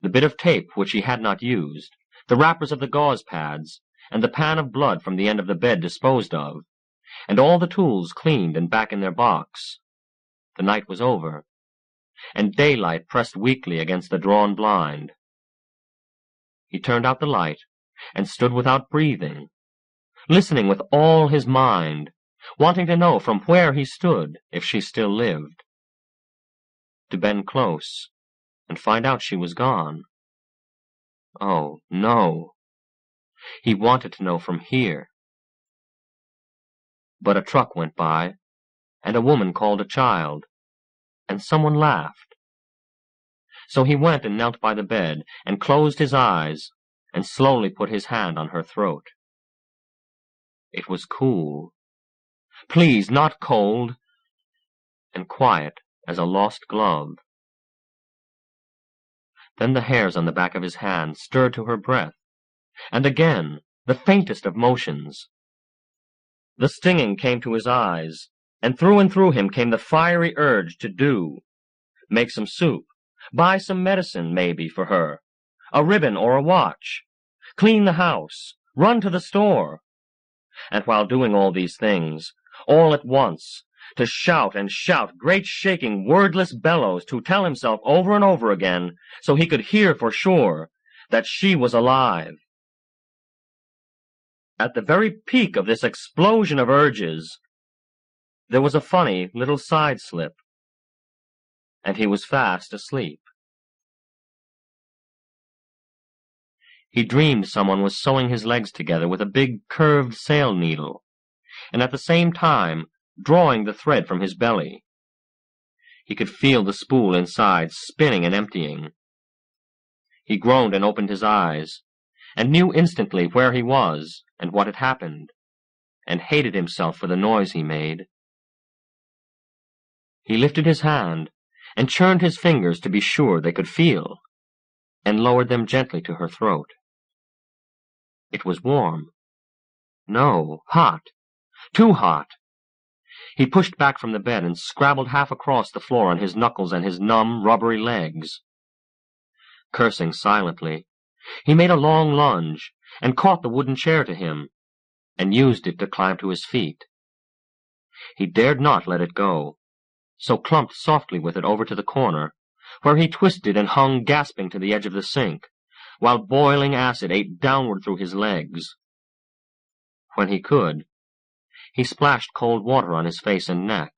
the bit of tape which he had not used, the wrappers of the gauze pads, and the pan of blood from the end of the bed disposed of, and all the tools cleaned and back in their box, the night was over, and daylight pressed weakly against the drawn blind. He turned out the light, and stood without breathing, listening with all his mind, wanting to know from where he stood if she still lived. To bend close, and find out she was gone. Oh, no. He wanted to know from here. But a truck went by, and a woman called a child, and someone laughed. So he went and knelt by the bed, and closed his eyes, and slowly put his hand on her throat. It was cool. Please, not cold, and quiet as a lost glove. Then the hairs on the back of his hand stirred to her breath, and again the faintest of motions. The stinging came to his eyes, and through him came the fiery urge to do. Make some soup, buy some medicine, maybe, for her, a ribbon or a watch, clean the house, run to the store. And while doing all these things, all at once, to shout and shout great shaking wordless bellows to tell himself over and over again, so he could hear for sure, that she was alive. At the very peak of this explosion of urges, there was a funny little side slip, and he was fast asleep. He dreamed someone was sewing his legs together with a big curved sail needle, and at the same time drawing the thread from his belly. He could feel the spool inside spinning and emptying. He groaned and opened his eyes, and knew instantly where he was and what had happened, and hated himself for the noise he made. He lifted his hand, and churned his fingers to be sure they could feel, and lowered them gently to her throat. It was warm. No, hot. Too hot. He pushed back from the bed and scrabbled half across the floor on his knuckles and his numb, rubbery legs. Cursing silently, he made a long lunge, and caught the wooden chair to him, and used it to climb to his feet. He dared not let it go, so clumped softly with it over to the corner, where he twisted and hung gasping to the edge of the sink, while boiling acid ate downward through his legs. When he could, he splashed cold water on his face and neck,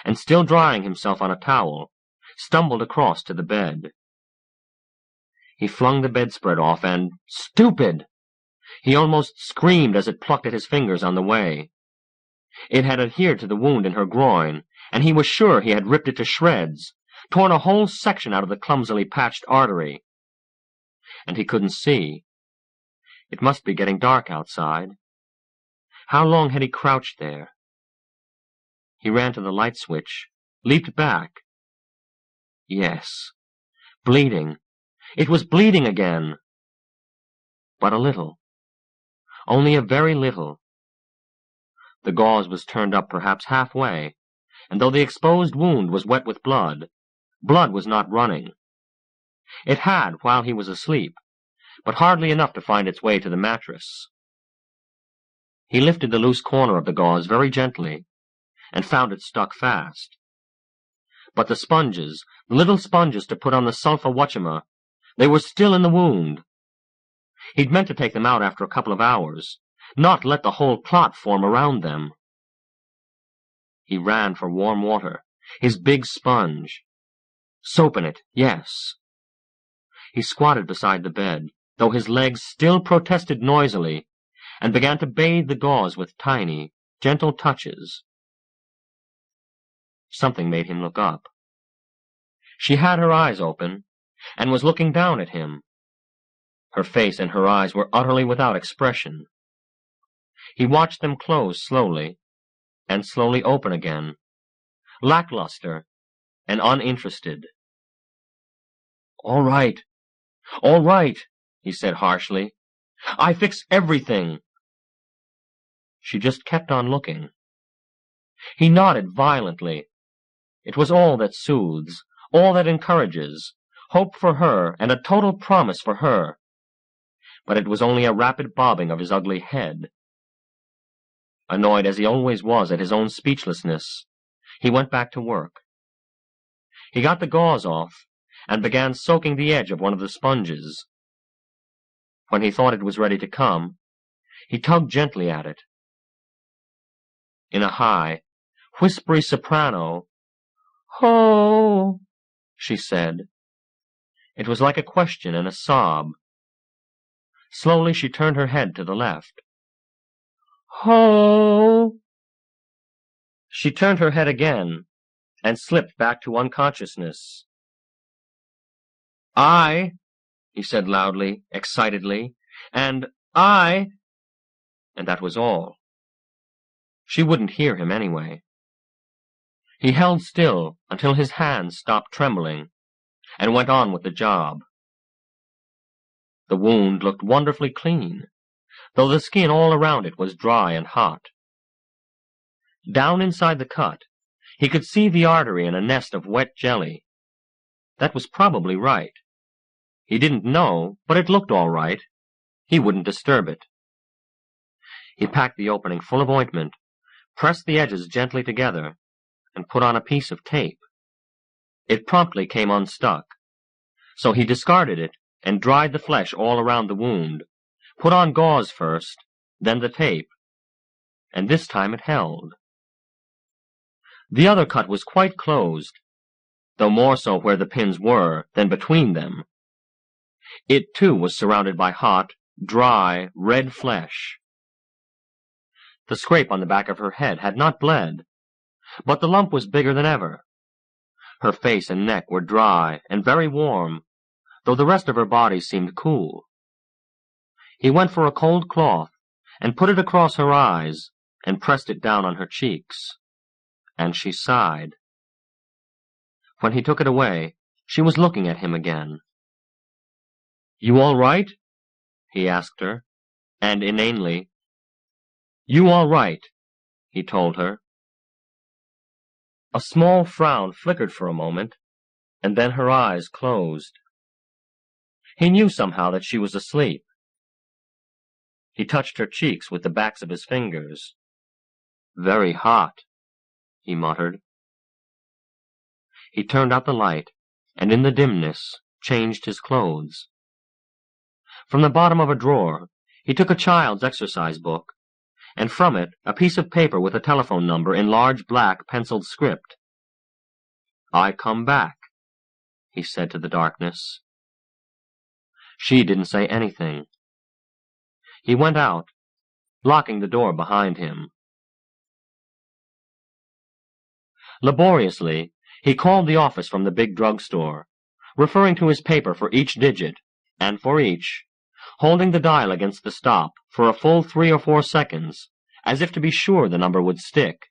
and still drying himself on a towel, stumbled across to the bed. He flung the bedspread off and, stupid! He almost screamed as it plucked at his fingers on the way. It had adhered to the wound in her groin, and he was sure he had ripped it to shreds, torn a whole section out of the clumsily patched artery. And he couldn't see. It must be getting dark outside. How long had he crouched there? He ran to the light switch, leaped back. Yes, bleeding. It was bleeding again. But a little. Only a very little. The gauze was turned up perhaps halfway, and though the exposed wound was wet with blood, blood was not running. It had while he was asleep, but hardly enough to find its way to the mattress. He lifted the loose corner of the gauze very gently, and found it stuck fast. But the sponges, the little sponges to put on the sulfa whatchama, They were still in the wound. He'd meant to take them out after a couple of hours, not let the whole clot form around them. He ran for warm water, his big sponge. Soap in it, yes. He squatted beside the bed, though his legs still protested noisily, and began to bathe the gauze with tiny, gentle touches. Something made him look up. She had her eyes open, and was looking down at him. Her face and her eyes were utterly without expression. He watched them close slowly, and slowly open again, lackluster and uninterested. All right, he said harshly. I fix everything. She just kept on looking. He nodded violently. It was all that soothes, all that encourages, hope for her and a total promise for her. But it was only a rapid bobbing of his ugly head. Annoyed as he always was at his own speechlessness, he went back to work. He got the gauze off and began soaking the edge of one of the sponges. When he thought it was ready to come, he tugged gently at it. In a high, whispery soprano, "Ho!" she said. It was like a question and a sob. Slowly she turned her head to the left. "Ho!" She turned her head again and slipped back to unconsciousness. "I," he said loudly, excitedly, and "I," and that was all. She wouldn't hear him anyway. He held still until his hands stopped trembling, and went on with the job. The wound looked wonderfully clean, though the skin all around it was dry and hot. Down inside the cut, he could see the artery in a nest of wet jelly. That was probably right. He didn't know, but it looked all right. He wouldn't disturb it. He packed the opening full of ointment, pressed the edges gently together, and put on a piece of tape. It promptly came unstuck, so he discarded it and dried the flesh all around the wound, put on gauze first, then the tape, and this time it held. The other cut was quite closed, though more so where the pins were than between them. It, too, was surrounded by hot, dry, red flesh. The scrape on the back of her head had not bled, but the lump was bigger than ever. Her face and neck were dry and very warm, though the rest of her body seemed cool. He went for a cold cloth and put it across her eyes and pressed it down on her cheeks, and she sighed. When he took it away, she was looking at him again. "You all right?" he asked her, and inanely, "You all right," he told her. A small frown flickered for a moment, and then her eyes closed. He knew somehow that she was asleep. He touched her cheeks with the backs of his fingers. "Very hot," he muttered. He turned out the light, and in the dimness changed his clothes. From the bottom of a drawer, he took a child's exercise book, and from it a piece of paper with a telephone number in large black penciled script. "I come back," he said to the darkness. She didn't say anything. He went out, locking the door behind him. Laboriously, he called the office from the big drugstore, referring to his paper for each digit, and for each, holding the dial against the stop for a full 3 or 4 seconds, as if to be sure the number would stick.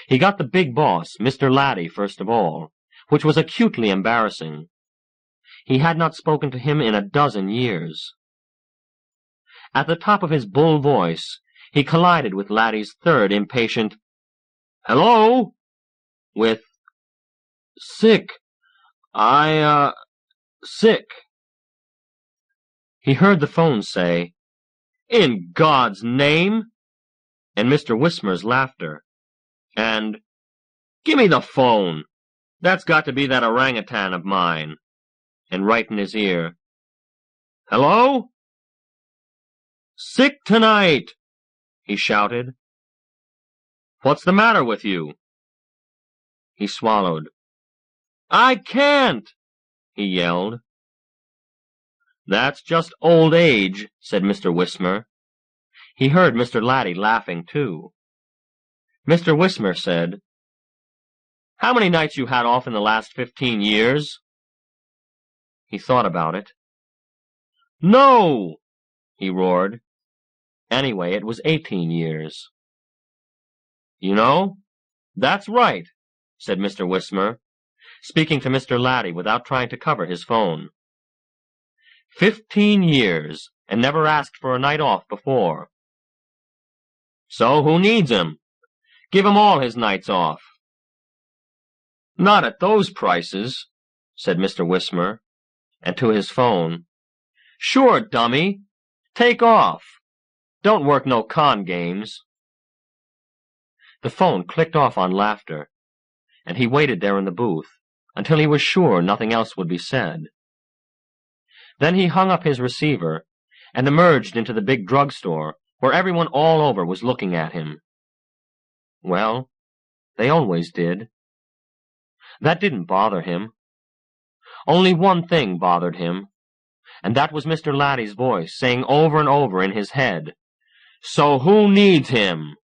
He got the big boss, Mr. Laddie, first of all, which was acutely embarrassing. He had not spoken to him in a dozen years. At the top of his bull voice, he collided with Laddie's third impatient, "Hello?" with, "Sick. Sick." He heard the phone say, "In God's name!" and Mr. Wismer's laughter, and, "Gimme the phone. That's got to be that orangutan of mine." and right in his ear. "Hello? Sick tonight!" he shouted. "What's the matter with you?" He swallowed. "I can't!" he yelled. "That's just old age," said Mr. Whismer. He heard Mr. Laddie laughing, too. Mr. Whismer said, "How many nights you had off in the last 15 years?" He thought about it. "No!" he roared. Anyway, it was 18 years. "You know, that's right," said Mr. Whismer, speaking to Mr. Laddie without trying to cover his phone. 15 years, and never asked for a night off before. So who needs him? Give him all his nights off. "Not at those prices," said Mr. Whismer, and to his phone, "Sure, dummy. Take off. Don't work no con games." The phone clicked off on laughter, and he waited there in the booth until he was sure nothing else would be said. Then he hung up his receiver and emerged into the big drugstore where everyone all over was looking at him. Well, they always did. That didn't bother him. Only one thing bothered him, and that was Mr. Laddie's voice saying over and over in his head, "So who needs him?"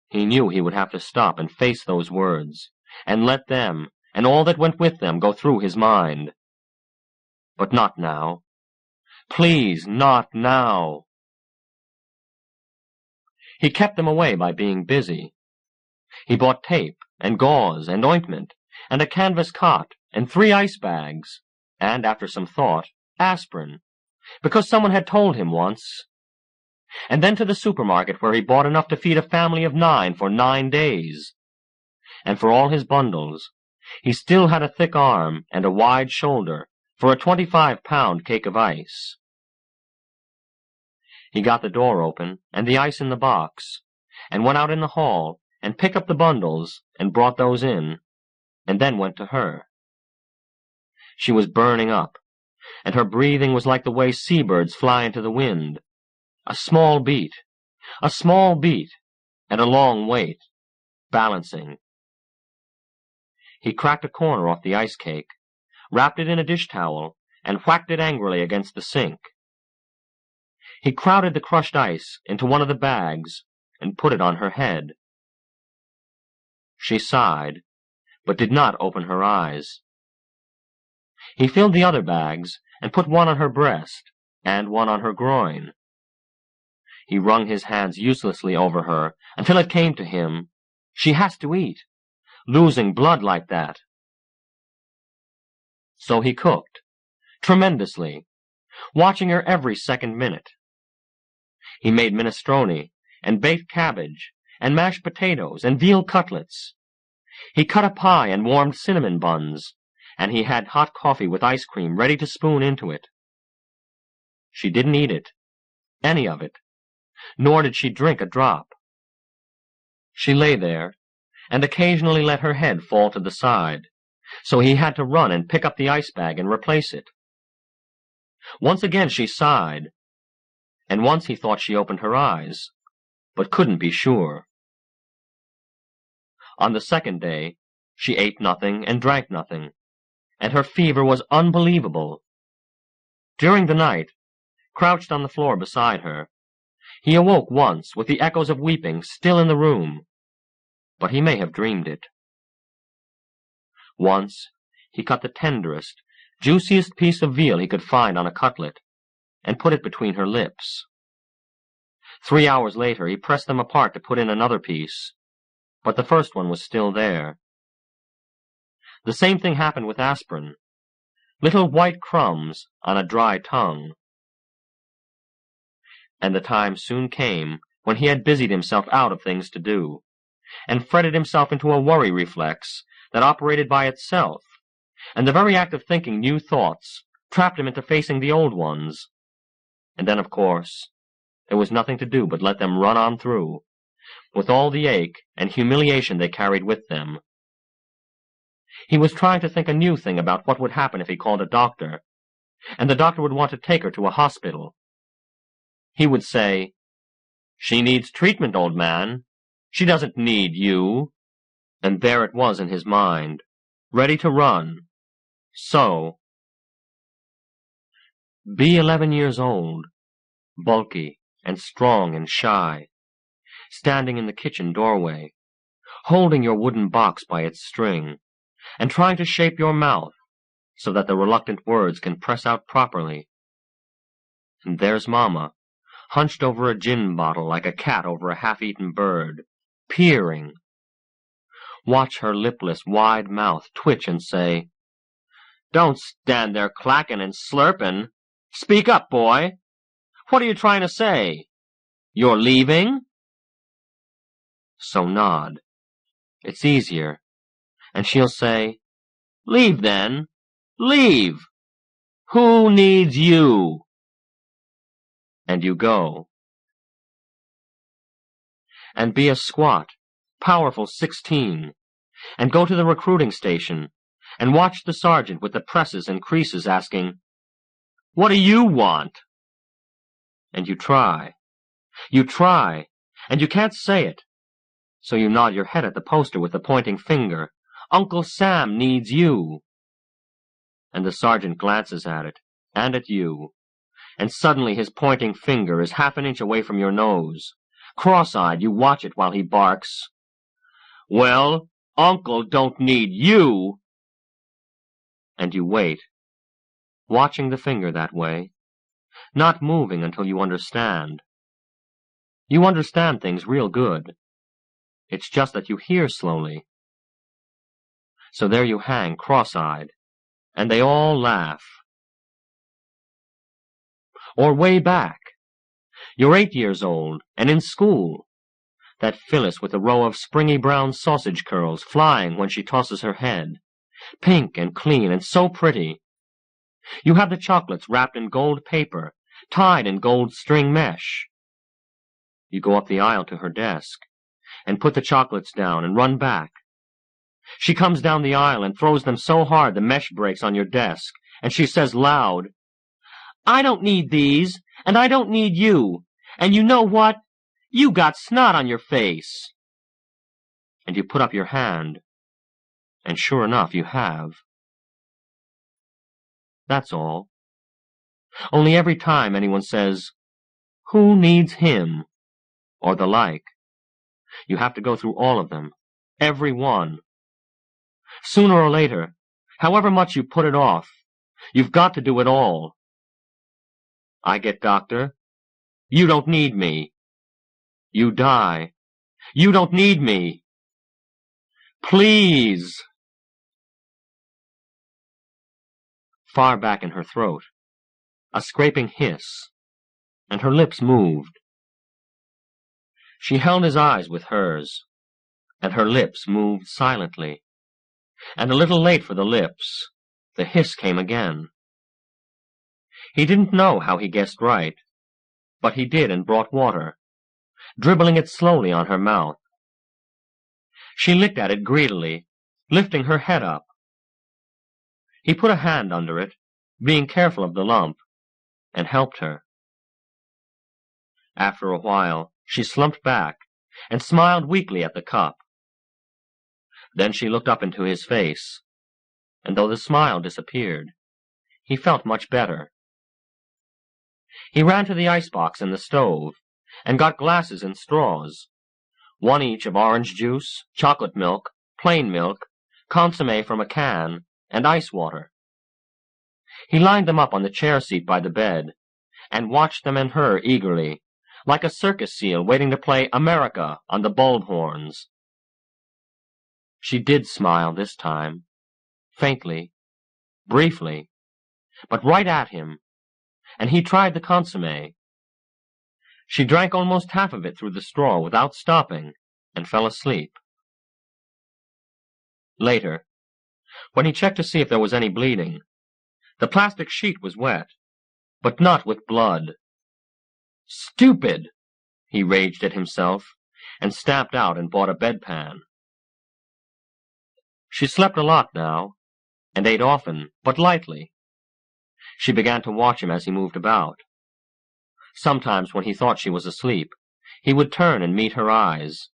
He knew he would have to stop and face those words, and let them, and all that went with them, go through his mind. But not now. Please, not now. He kept them away by being busy. He bought tape, and gauze, and ointment, and a canvas cot, and 3 ice bags, and, after some thought, aspirin, because someone had told him once. And then to the supermarket where he bought enough to feed a family of 9 for 9 days. And for all his bundles, he still had a thick arm and a wide shoulder for a 25-pound cake of ice. He got the door open and the ice in the box, and went out in the hall and picked up the bundles and brought those in, and then went to her. She was burning up, and her breathing was like the way seabirds fly into the wind. A small beat, and a long wait, balancing. He cracked a corner off the ice cake, wrapped it in a dish towel, and whacked it angrily against the sink. He crowded the crushed ice into one of the bags and put it on her head. She sighed, but did not open her eyes. He filled the other bags and put one on her breast and one on her groin. He wrung his hands uselessly over her until it came to him, she has to eat, losing blood like that. So he cooked, tremendously, watching her every second minute. He made minestrone, and baked cabbage, and mashed potatoes, and veal cutlets. He cut a pie and warmed cinnamon buns, and he had hot coffee with ice cream ready to spoon into it. She didn't eat it, any of it, nor did she drink a drop. She lay there, and occasionally let her head fall to the side, so he had to run and pick up the ice bag and replace it. Once again she sighed, and once he thought she opened her eyes, but couldn't be sure. On the second day, she ate nothing and drank nothing, and her fever was unbelievable. During the night, crouched on the floor beside her, he awoke once with the echoes of weeping still in the room, but he may have dreamed it. Once, he cut the tenderest, juiciest piece of veal he could find on a cutlet, and put it between her lips. 3 hours later, he pressed them apart to put in another piece, but the first one was still there. The same thing happened with aspirin, little white crumbs on a dry tongue. And the time soon came when he had busied himself out of things to do, and fretted himself into a worry reflex that operated by itself, and the very act of thinking new thoughts trapped him into facing the old ones. And then, of course, there was nothing to do but let them run on through, with all the ache and humiliation they carried with them. He was trying to think a new thing about what would happen if he called a doctor, and the doctor would want to take her to a hospital. He would say, "She needs treatment, old man. She doesn't need you." And there it was in his mind, ready to run. So, be 11 years old, bulky and strong and shy, standing in the kitchen doorway, holding your wooden box by its string, and trying to shape your mouth so that the reluctant words can press out properly. And there's Mama, hunched over a gin bottle like a cat over a half-eaten bird, peering. Watch her lipless, wide mouth twitch and say, "Don't stand there clacking and slurping. Speak up, boy. What are you trying to say? You're leaving?" So nod. It's easier. And she'll say, "Leave then. Leave. Who needs you?" And you go. And be a squat, powerful 16, and go to the recruiting station, and watch the sergeant with the presses and creases asking, "What do you want?" And you try, and you can't say it, so you nod your head at the poster with the pointing finger. "Uncle Sam needs you." And the sergeant glances at it, and at you, and suddenly his pointing finger is half an inch away from your nose. Cross-eyed, you watch it while he barks, "Well, Uncle don't need you." And you wait, watching the finger that way, not moving until you understand. You understand things real good. It's just that you hear slowly. So there you hang, cross-eyed, and they all laugh. Or way back, you're 8 years old, and in school. That Phyllis with a row of springy brown sausage curls flying when she tosses her head, pink and clean and so pretty. You have the chocolates wrapped in gold paper, tied in gold string mesh. You go up the aisle to her desk, and put the chocolates down and run back. She comes down the aisle and throws them so hard the mesh breaks on your desk, and she says loud, "I don't need these, and I don't need you, and you know what? You got snot on your face." And you put up your hand, and sure enough you have. That's all. Only every time anyone says, "Who needs him?" or the like, you have to go through all of them, every one. Sooner or later, however much you put it off, you've got to do it all. I get doctor. You don't need me. You die. You don't need me. Please. Far back in her throat, a scraping hiss, and her lips moved. She held his eyes with hers, and her lips moved silently. And a little late for the lips, the hiss came again. He didn't know how he guessed right, but he did and brought water, dribbling it slowly on her mouth. She licked at it greedily, lifting her head up. He put a hand under it, being careful of the lump, and helped her. After a while, she slumped back and smiled weakly at the cup. Then she looked up into his face, and though the smile disappeared, he felt much better. He ran to the icebox in the stove and got glasses and straws, one each of orange juice, chocolate milk, plain milk, consommé from a can, and ice water. He lined them up on the chair seat by the bed, and watched them and her eagerly, like a circus seal waiting to play America on the bulb horns. She did smile this time, faintly, briefly, but right at him, and he tried the consommé. She drank almost half of it through the straw without stopping, and fell asleep. Later, when he checked to see if there was any bleeding, the plastic sheet was wet, but not with blood. "Stupid!" he raged at himself, and stamped out and bought a bedpan. She slept a lot now, and ate often, but lightly. She began to watch him as he moved about. Sometimes when he thought she was asleep, he would turn and meet her eyes.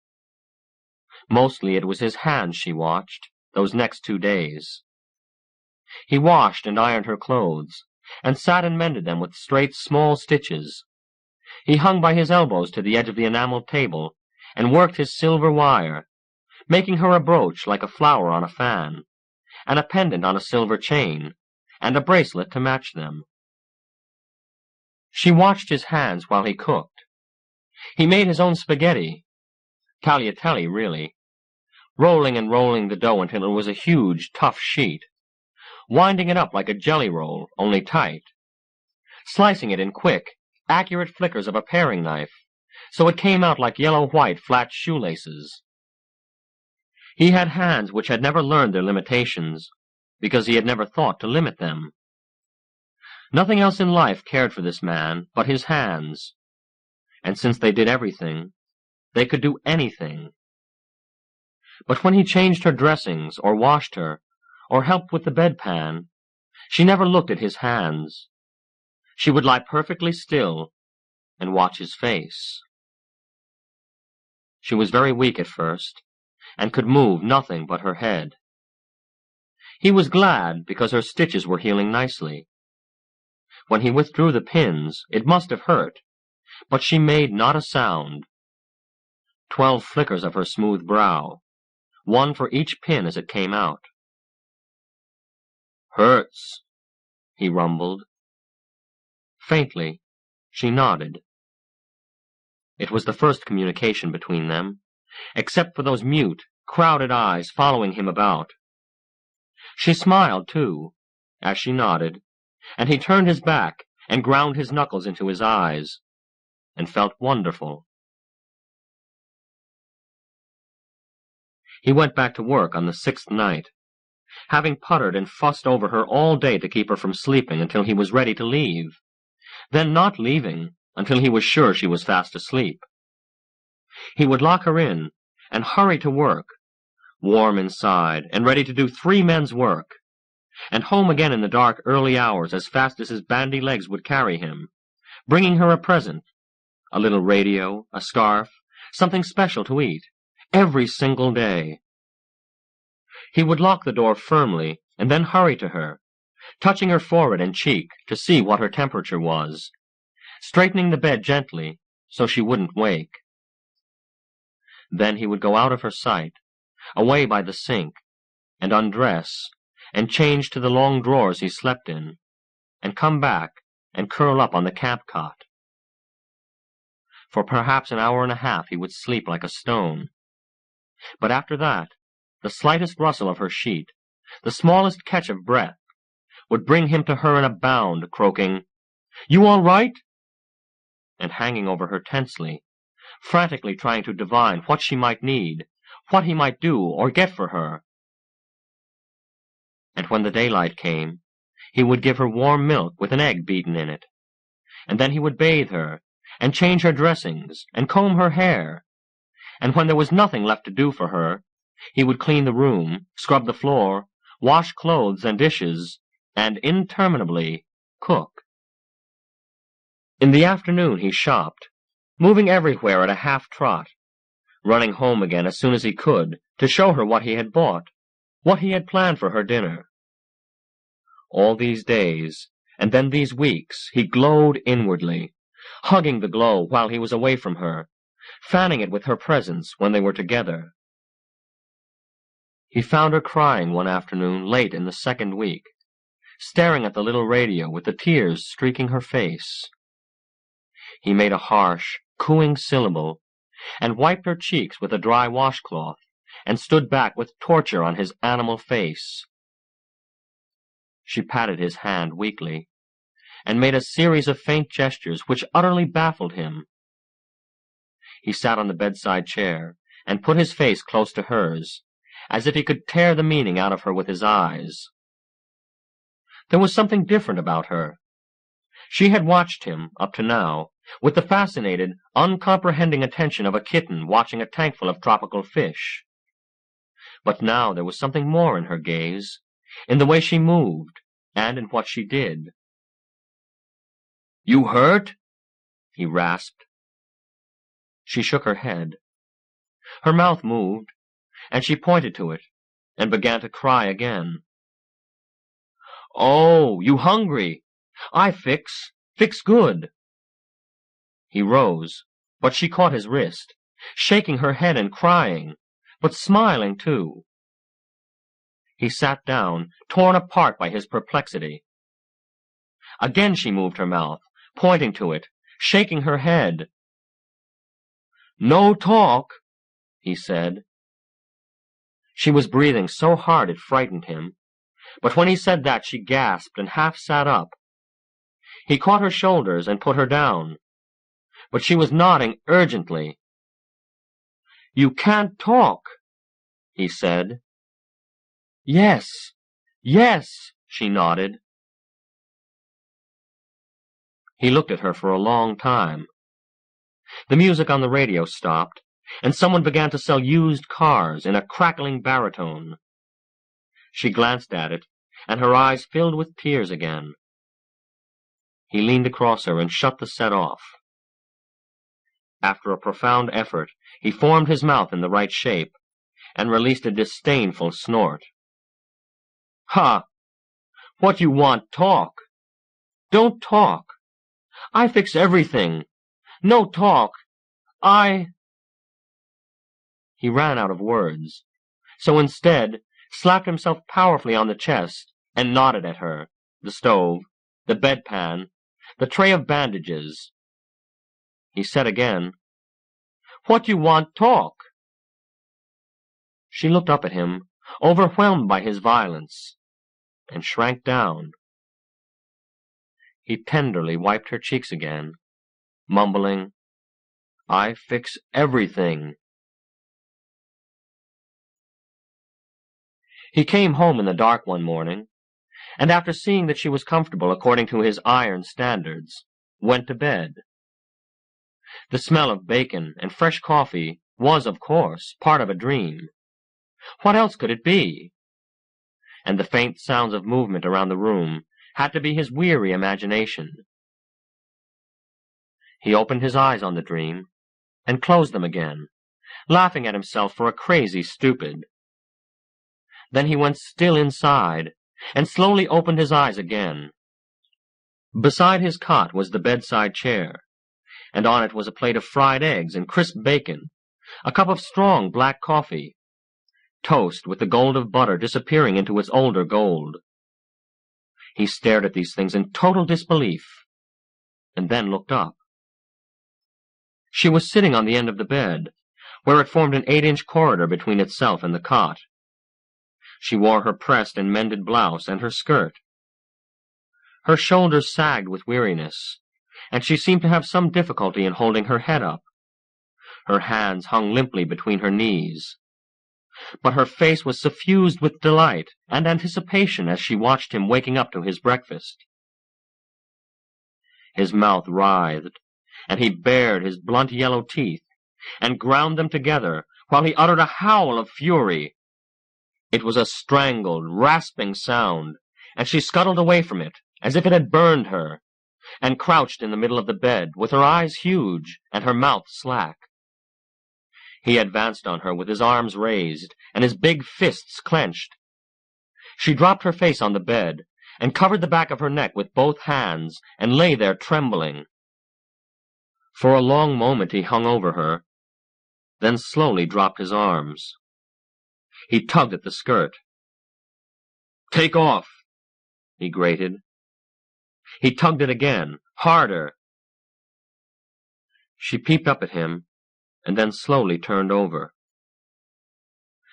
Mostly it was his hands she watched, those next 2 days. He washed and ironed her clothes, and sat and mended them with straight, small stitches. He hung by his elbows to the edge of the enameled table, and worked his silver wire, making her a brooch like a flower on a fan, and a pendant on a silver chain, and a bracelet to match them. She watched his hands while he cooked. He made his own spaghetti, tagliatelle really, rolling and rolling the dough until it was a huge, tough sheet, winding it up like a jelly roll, only tight, slicing it in quick, accurate flickers of a paring knife, so it came out like yellow-white flat shoelaces. He had hands which had never learned their limitations, because he had never thought to limit them. Nothing else in life cared for this man but his hands, and since they did everything, they could do anything. But when he changed her dressings, or washed her, or helped with the bedpan, she never looked at his hands. She would lie perfectly still and watch his face. She was very weak at first, and could move nothing but her head. He was glad because her stitches were healing nicely. When he withdrew the pins, it must have hurt, but she made not a sound. 12 flickers of her smooth brow, 1 for each pin as it came out. "Hurts," he rumbled. Faintly, she nodded. It was the first communication between them, except for those mute, crowded eyes following him about. She smiled, too, as she nodded, and he turned his back and ground his knuckles into his eyes, and felt wonderful. He went back to work on the 6th night, having puttered and fussed over her all day to keep her from sleeping until he was ready to leave, then not leaving until he was sure she was fast asleep. He would lock her in and hurry to work, warm inside and ready to do 3 men's work, and home again in the dark early hours as fast as his bandy legs would carry him, bringing her a present, a little radio, a scarf, something special to eat, every single day. He would lock the door firmly and then hurry to her, touching her forehead and cheek to see what her temperature was, straightening the bed gently so she wouldn't wake. Then he would go out of her sight, away by the sink, and undress, and change to the long drawers he slept in, and come back and curl up on the camp cot. For perhaps an hour and a half he would sleep like a stone. But after that, the slightest rustle of her sheet, the smallest catch of breath, would bring him to her in a bound, croaking, "You all right?" and hanging over her tensely, frantically trying to divine what she might need, what he might do or get for her. And when the daylight came, he would give her warm milk with an egg beaten in it, and then he would bathe her, and change her dressings, and comb her hair, and when there was nothing left to do for her, he would clean the room, scrub the floor, wash clothes and dishes, and interminably cook. In the afternoon he shopped, moving everywhere at a half-trot, running home again as soon as he could to show her what he had bought, what he had planned for her dinner. All these days, and then these weeks, he glowed inwardly, hugging the glow while he was away from her, fanning it with her presence when they were together. He found her crying one afternoon late in the 2nd week, staring at the little radio with the tears streaking her face. He made a harsh, cooing syllable, and wiped her cheeks with a dry washcloth, and stood back with torture on his animal face. She patted his hand weakly, and made a series of faint gestures which utterly baffled him. He sat on the bedside chair, and put his face close to hers, as if he could tear the meaning out of her with his eyes. There was something different about her. She had watched him, up to now, with the fascinated, uncomprehending attention of a kitten watching a tankful of tropical fish. But now there was something more in her gaze, in the way she moved, and in what she did. "You hurt?" he rasped. She shook her head. Her mouth moved, and she pointed to it, and began to cry again. "Oh, you hungry? I fix good." He rose, but she caught his wrist, shaking her head and crying, but smiling too. He sat down, torn apart by his perplexity. Again she moved her mouth, pointing to it, shaking her head. "No talk," he said. She was breathing so hard it frightened him, but when he said that she gasped and half sat up. He caught her shoulders and put her down, but she was nodding urgently. "You can't talk," he said. "Yes, yes," she nodded. He looked at her for a long time. The music on the radio stopped, and someone began to sell used cars in a crackling baritone. She glanced at it, and her eyes filled with tears again. He leaned across her and shut the set off. After a profound effort, he formed his mouth in the right shape, and released a disdainful snort. "Ha! What you want talk? Don't talk. I fix everything. No talk. He ran out of words, so instead slapped himself powerfully on the chest and nodded at her, the stove, the bedpan, the tray of bandages. He said again, "What you want talk?" She looked up at him, overwhelmed by his violence, and shrank down. He tenderly wiped her cheeks again, mumbling, "I fix everything." He came home in the dark one morning, and after seeing that she was comfortable according to his iron standards, went to bed. The smell of bacon and fresh coffee was, of course, part of a dream. What else could it be? And the faint sounds of movement around the room had to be his weary imagination. He opened his eyes on the dream, and closed them again, laughing at himself for a crazy stupid. Then he went still inside, and slowly opened his eyes again. Beside his cot was the bedside chair, and on it was a plate of fried eggs and crisp bacon, a cup of strong black coffee, toast with the gold of butter disappearing into its older gold. He stared at these things in total disbelief, and then looked up. She was sitting on the end of the bed, where it formed an 8-inch corridor between itself and the cot. She wore her pressed and mended blouse and her skirt. Her shoulders sagged with weariness, and she seemed to have some difficulty in holding her head up. Her hands hung limply between her knees. But her face was suffused with delight and anticipation as she watched him waking up to his breakfast. His mouth writhed, and he bared his blunt yellow teeth, and ground them together, while he uttered a howl of fury. It was a strangled, rasping sound, and she scuttled away from it, as if it had burned her, and crouched in the middle of the bed, with her eyes huge, and her mouth slack. He advanced on her with his arms raised, and his big fists clenched. She dropped her face on the bed, and covered the back of her neck with both hands, and lay there trembling. For a long moment he hung over her, then slowly dropped his arms. He tugged at the skirt. "Take off," he grated. He tugged it again, harder. She peeped up at him, and then slowly turned over.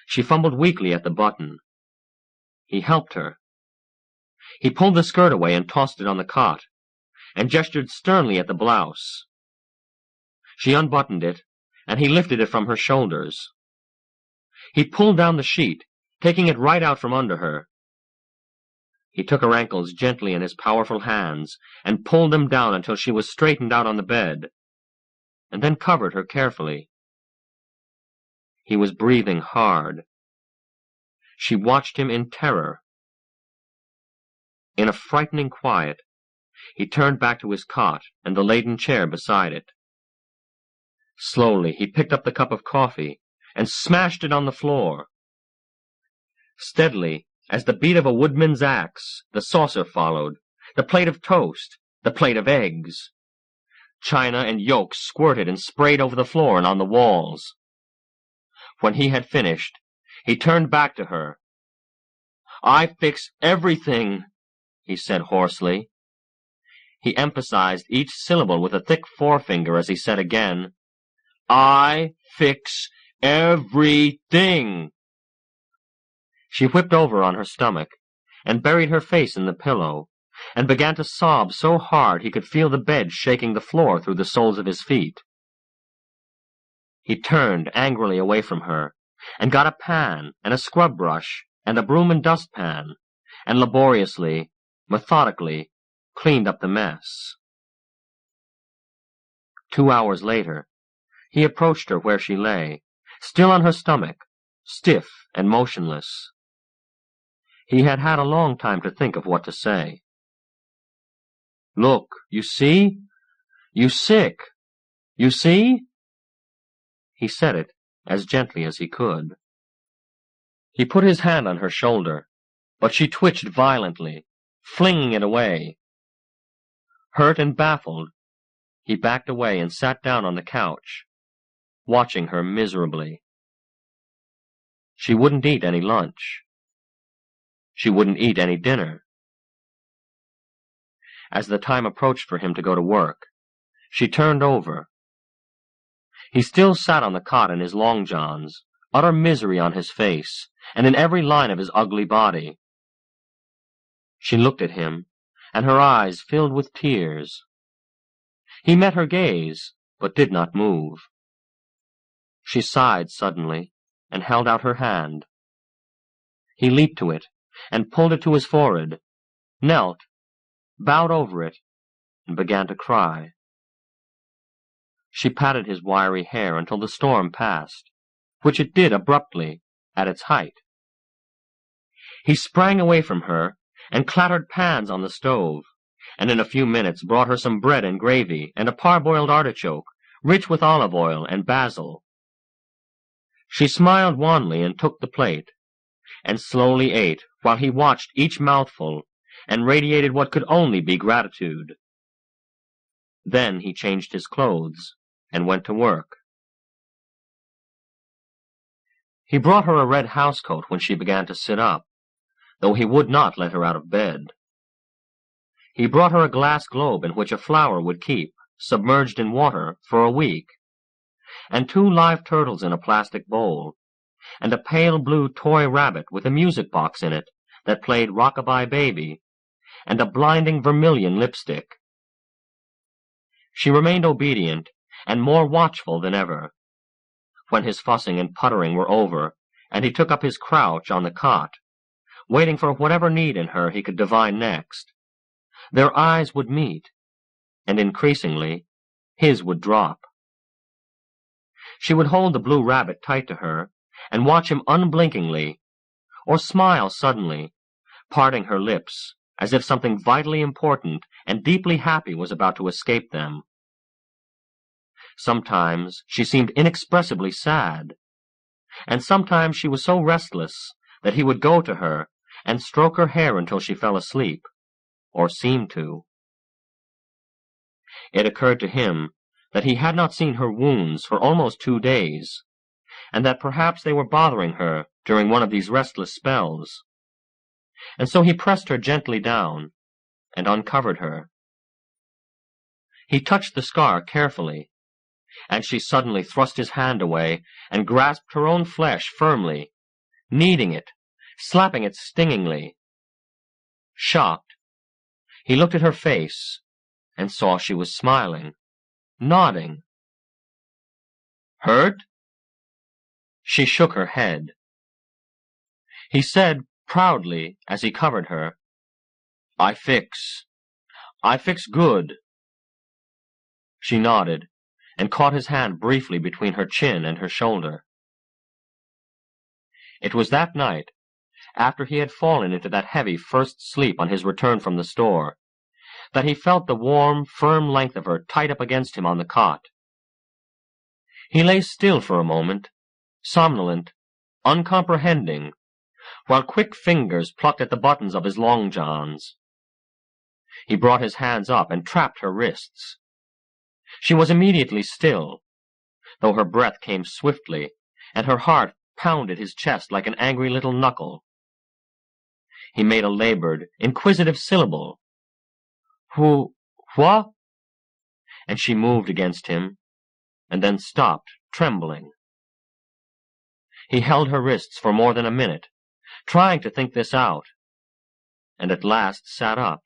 She fumbled weakly at the button. He helped her. He pulled the skirt away and tossed it on the cot, and gestured sternly at the blouse. She unbuttoned it, and he lifted it from her shoulders. He pulled down the sheet, taking it right out from under her. He took her ankles gently in his powerful hands, and pulled them down until she was straightened out on the bed, and then covered her carefully. He was breathing hard. She watched him in terror. In a frightening quiet, he turned back to his cot and the laden chair beside it. Slowly, he picked up the cup of coffee and smashed it on the floor. Steadily, as the beat of a woodman's axe, the saucer followed, the plate of toast, the plate of eggs. China and yolks squirted and sprayed over the floor and on the walls. When he had finished, he turned back to her. "I fix everything," he said hoarsely. He emphasized each syllable with a thick forefinger as he said again, "I fix everything." She whipped over on her stomach and buried her face in the pillow and began to sob so hard he could feel the bed shaking the floor through the soles of his feet. He turned angrily away from her and got a pan and a scrub brush and a broom and dustpan and laboriously, methodically, cleaned up the mess. 2 hours later, he approached her where she lay, still on her stomach, stiff and motionless. He had had a long time to think of what to say. "Look, you see? You sick? You see?" He said it as gently as he could. He put his hand on her shoulder, but she twitched violently, flinging it away. Hurt and baffled, he backed away and sat down on the couch, watching her miserably. She wouldn't eat any lunch. She wouldn't eat any dinner. As the time approached for him to go to work, she turned over. He still sat on the cot in his long johns, utter misery on his face, and in every line of his ugly body. She looked at him, and her eyes filled with tears. He met her gaze, but did not move. She sighed suddenly, and held out her hand. He leaped to it, and pulled it to his forehead, knelt, bowed over it, and began to cry. She patted his wiry hair until the storm passed, which it did abruptly, at its height. He sprang away from her, and clattered pans on the stove, and in a few minutes brought her some bread and gravy, and a parboiled artichoke, rich with olive oil and basil. She smiled wanly and took the plate, and slowly ate while he watched each mouthful, and radiated what could only be gratitude. Then he changed his clothes, and went to work. He brought her a red housecoat when she began to sit up, though he would not let her out of bed. He brought her a glass globe in which a flower would keep, submerged in water, for a week, and 2 live turtles in a plastic bowl, and a pale blue toy rabbit with a music box in it that played Rock-a-Bye Baby, and a blinding vermilion lipstick. She remained obedient and more watchful than ever. When his fussing and puttering were over, and he took up his crouch on the cot, waiting for whatever need in her he could divine next, their eyes would meet, and increasingly his would drop. She would hold the blue rabbit tight to her, and watch him unblinkingly, or smile suddenly, parting her lips, as if something vitally important and deeply happy was about to escape them. Sometimes she seemed inexpressibly sad, and sometimes she was so restless that he would go to her and stroke her hair until she fell asleep, or seemed to. It occurred to him that he had not seen her wounds for almost 2 days, and that perhaps they were bothering her during one of these restless spells. And so he pressed her gently down and uncovered her. He touched the scar carefully, and she suddenly thrust his hand away and grasped her own flesh firmly, kneading it, slapping it stingingly. Shocked, he looked at her face and saw she was smiling, nodding. "Hurt?" She shook her head. He said proudly as he covered her, I fix good." She nodded, and caught his hand briefly between her chin and her shoulder. It was that night after he had fallen into that heavy first sleep on his return from the store, that he felt the warm, firm length of her tight up against him on the cot. He lay still for a moment, somnolent, uncomprehending, while quick fingers plucked at the buttons of his long johns. He brought his hands up and trapped her wrists. She was immediately still, though her breath came swiftly, and her heart pounded his chest like an angry little knuckle. He made a labored, inquisitive syllable. What? And she moved against him, and then stopped, trembling. He held her wrists for more than a minute, trying to think this out, and at last sat up.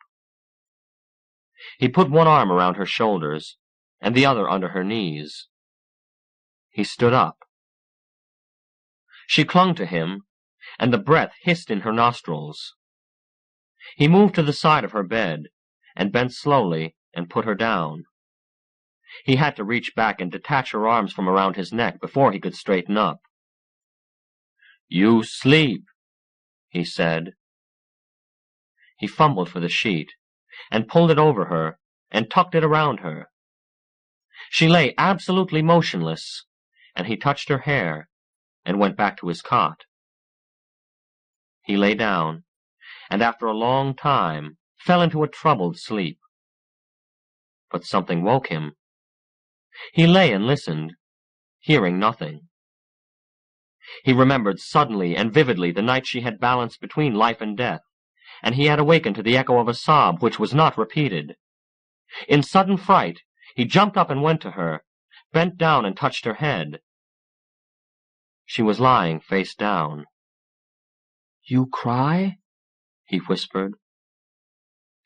He put one arm around her shoulders, and the other under her knees. He stood up. She clung to him, and the breath hissed in her nostrils. He moved to the side of her bed, and bent slowly and put her down. He had to reach back and detach her arms from around his neck before he could straighten up. "You sleep," he said. He fumbled for the sheet, and pulled it over her, and tucked it around her. She lay absolutely motionless, and he touched her hair, and went back to his cot. He lay down, and after a long time fell into a troubled sleep. But something woke him. He lay and listened, hearing nothing. He remembered suddenly and vividly the night she had balanced between life and death, and he had awakened to the echo of a sob which was not repeated. In sudden fright, he jumped up and went to her, bent down and touched her head. She was lying face down. "You cry?" he whispered,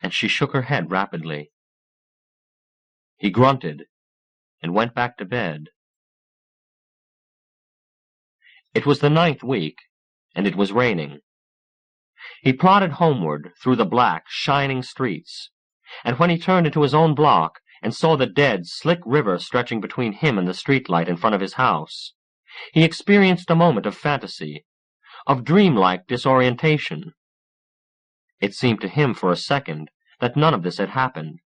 and she shook her head rapidly. He grunted and went back to bed. It was the 9th week, and it was raining. He plodded homeward through the black, shining streets, and when he turned into his own block and saw the dead, slick river stretching between him and the streetlight in front of his house, he experienced a moment of fantasy, of dreamlike disorientation. It seemed to him for a second that none of this had happened,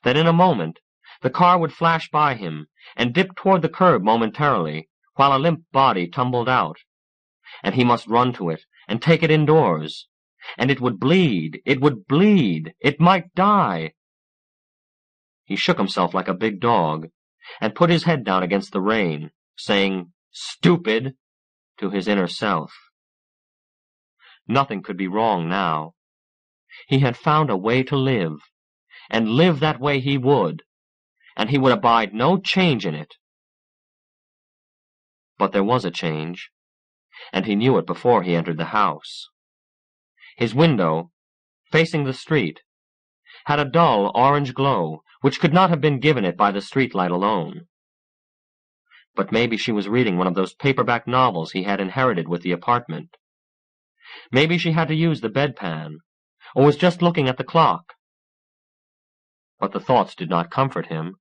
that in a moment the car would flash by him and dip toward the curb momentarily, while a limp body tumbled out, and he must run to it and take it indoors, and it would bleed, it might die. He shook himself like a big dog, and put his head down against the rain, saying, "Stupid," to his inner self. Nothing could be wrong now. He had found a way to live, and live that way he would, and he would abide no change in it. But there was a change, and he knew it before he entered the house. His window, facing the street, had a dull orange glow which could not have been given it by the streetlight alone. But maybe she was reading one of those paperback novels he had inherited with the apartment. Maybe she had to use the bedpan, or was just looking at the clock. But the thoughts did not comfort him.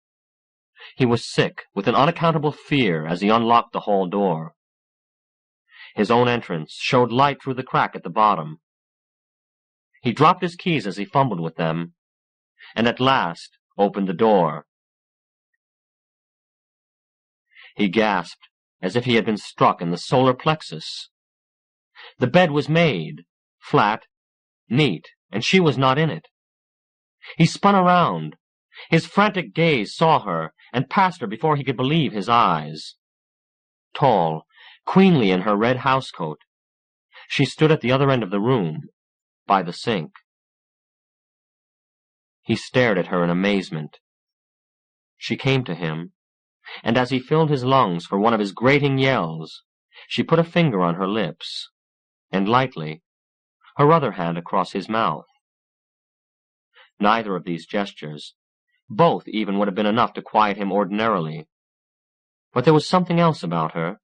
He was sick with an unaccountable fear as he unlocked the hall door. His own entrance showed light through the crack at the bottom. He dropped his keys as he fumbled with them, and at last opened the door. He gasped as if he had been struck in the solar plexus. The bed was made, flat, neat, and she was not in it. He spun around. His frantic gaze saw her and passed her before he could believe his eyes. Tall, queenly in her red housecoat, she stood at the other end of the room, by the sink. He stared at her in amazement. She came to him, and as he filled his lungs for one of his grating yells, she put a finger on her lips, and lightly, her other hand across his mouth. Neither of these gestures, both even would have been enough to quiet him ordinarily. But there was something else about her,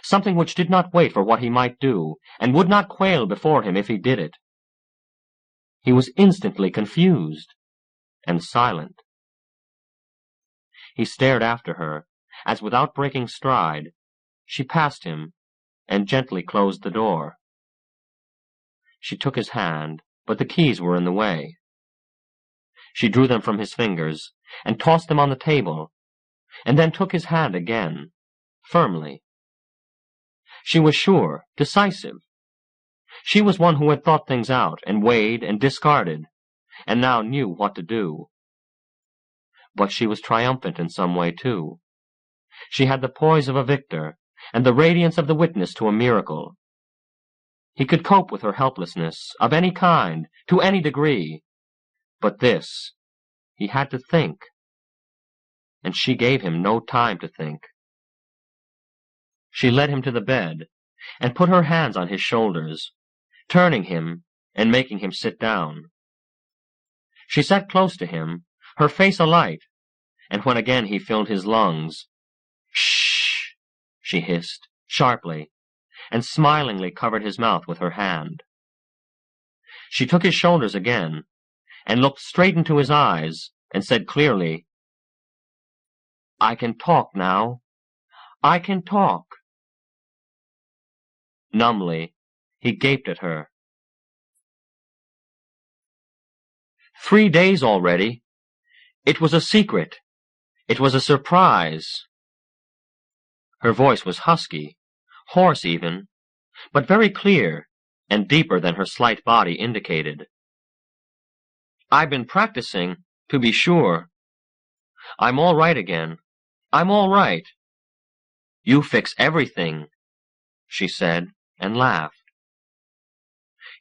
something which did not wait for what he might do, and would not quail before him if he did it. He was instantly confused and silent. He stared after her, as without breaking stride, she passed him and gently closed the door. She took his hand, but the keys were in the way. She drew them from his fingers and tossed them on the table, and then took his hand again, firmly. She was sure, decisive. She was one who had thought things out and weighed and discarded, and now knew what to do. But she was triumphant in some way, too. She had the poise of a victor, and the radiance of the witness to a miracle. He could cope with her helplessness, of any kind, to any degree. But this, he had to think. And she gave him no time to think. She led him to the bed, and put her hands on his shoulders, turning him and making him sit down. She sat close to him, her face alight, and when again he filled his lungs, "Shh!" she hissed, sharply, and smilingly covered his mouth with her hand. She took his shoulders again, and looked straight into his eyes, and said clearly, "I can talk now. I can talk." Numbly, he gaped at her. 3 days already. It was a secret. It was a surprise. Her voice was husky, hoarse even, but very clear and deeper than her slight body indicated. "I've been practicing, to be sure. I'm all right again. I'm all right." "You fix everything," she said, and laughed.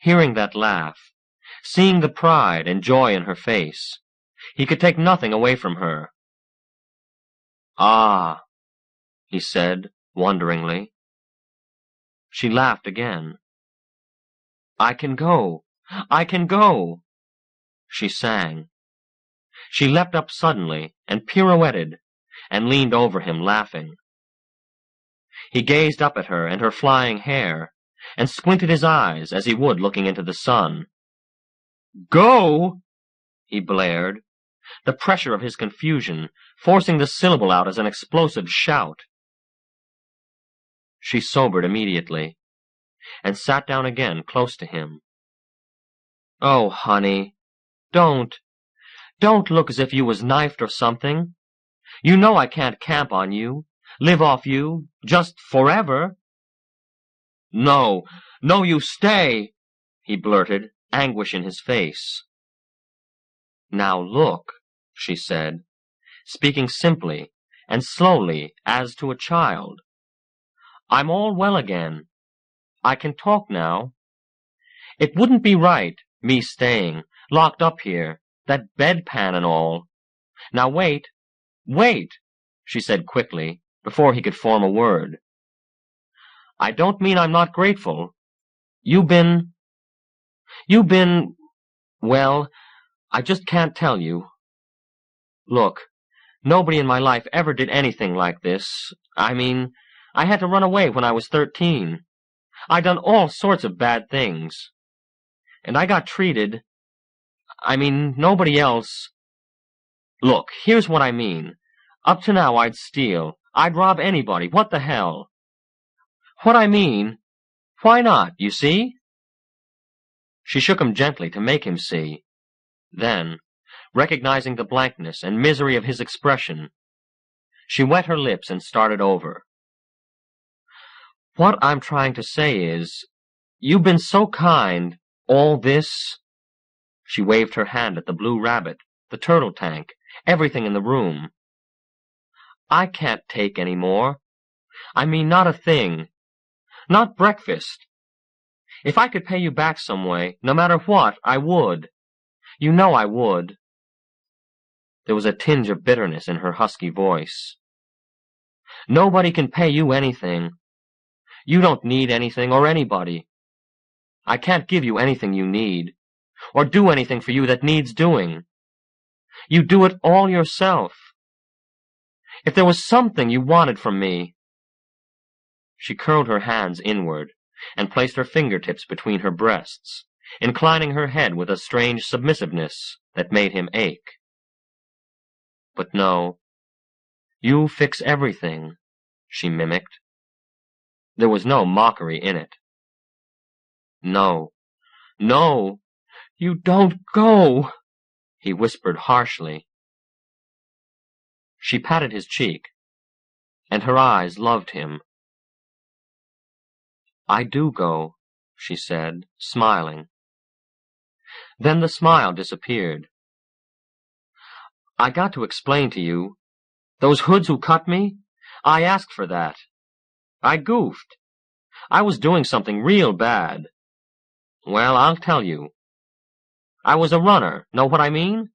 Hearing that laugh, seeing the pride and joy in her face, he could take nothing away from her. "Ah," he said, wonderingly. She laughed again. "I can go. I can go," she sang. She leapt up suddenly and pirouetted and leaned over him laughing. He gazed up at her and her flying hair, and squinted his eyes as he would looking into the sun. "Go!" he blared, the pressure of his confusion forcing the syllable out as an explosive shout. She sobered immediately, and sat down again close to him. "Oh, honey, don't look as if you was knifed or something. You know I can't camp on you, live off you, just forever." "No, no, you stay," he blurted, anguish in his face. "Now look," she said, speaking simply and slowly as to a child. "I'm all well again. I can talk now. It wouldn't be right, me staying, locked up here, that bedpan and all. Now wait, wait," she said quickly, before he could form a word. "I don't mean I'm not grateful. You've been, well, I just can't tell you. Look, nobody in my life ever did anything like this. I mean, I had to run away when I was 13. I done all sorts of bad things. And I got treated. I mean, nobody else. Look, here's what I mean. Up to now I'd steal. I'd rob anybody. What the hell? What I mean, why not, you see?" She shook him gently to make him see. Then, recognizing the blankness and misery of his expression, she wet her lips and started over. "What I'm trying to say is, you've been so kind, all this." She waved her hand at the blue rabbit, the turtle tank, everything in the room. "I can't take any more. I mean, not a thing. Not breakfast. If I could pay you back some way, no matter what, I would. You know I would." There was a tinge of bitterness in her husky voice. "Nobody can pay you anything. You don't need anything or anybody. I can't give you anything you need, or do anything for you that needs doing. You do it all yourself. If there was something you wanted from me—" She curled her hands inward and placed her fingertips between her breasts, inclining her head with a strange submissiveness that made him ache. "But no, you fix everything," she mimicked. There was no mockery in it. "No, No, you don't go, he whispered harshly. She patted his cheek, and her eyes loved him. I do go, she said, smiling. Then the smile disappeared. I got to explain to you. Those hoods who cut me, I asked for that. I goofed. I was doing something real bad. Well, I'll tell you. I was a runner, know what I mean?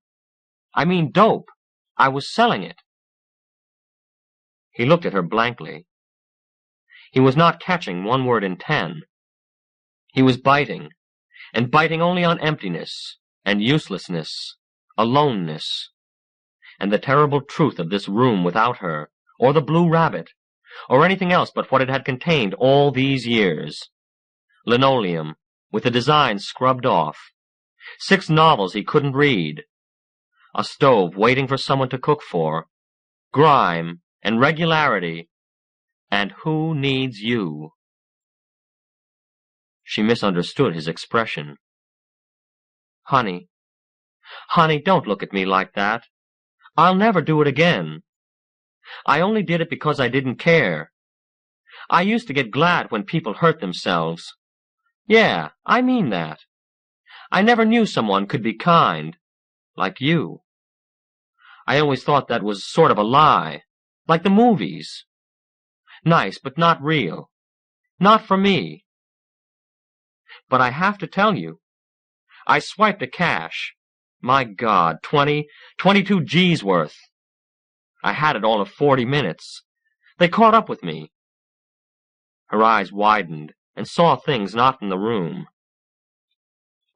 I mean dope. I was selling it. He looked at her blankly. He was not catching 1 word in 10. He was biting, and biting only on emptiness, and uselessness, aloneness, and the terrible truth of this room without her, or the blue rabbit, or anything else but what it had contained all these years. Linoleum, with the designs scrubbed off. 6 novels he couldn't read. A stove waiting for someone to cook for. Grime and regularity. And who needs you? She misunderstood his expression. Honey, don't look at me like that. I'll never do it again. I only did it because I didn't care. I used to get glad when people hurt themselves. Yeah, I mean that. I never knew someone could be kind, like you. I always thought that was sort of a lie, like the movies. Nice, but not real. Not for me. But I have to tell you, I swiped the cash. My God, 22 G's worth. I had it all of 40 minutes. They caught up with me. Her eyes widened and saw things not in the room.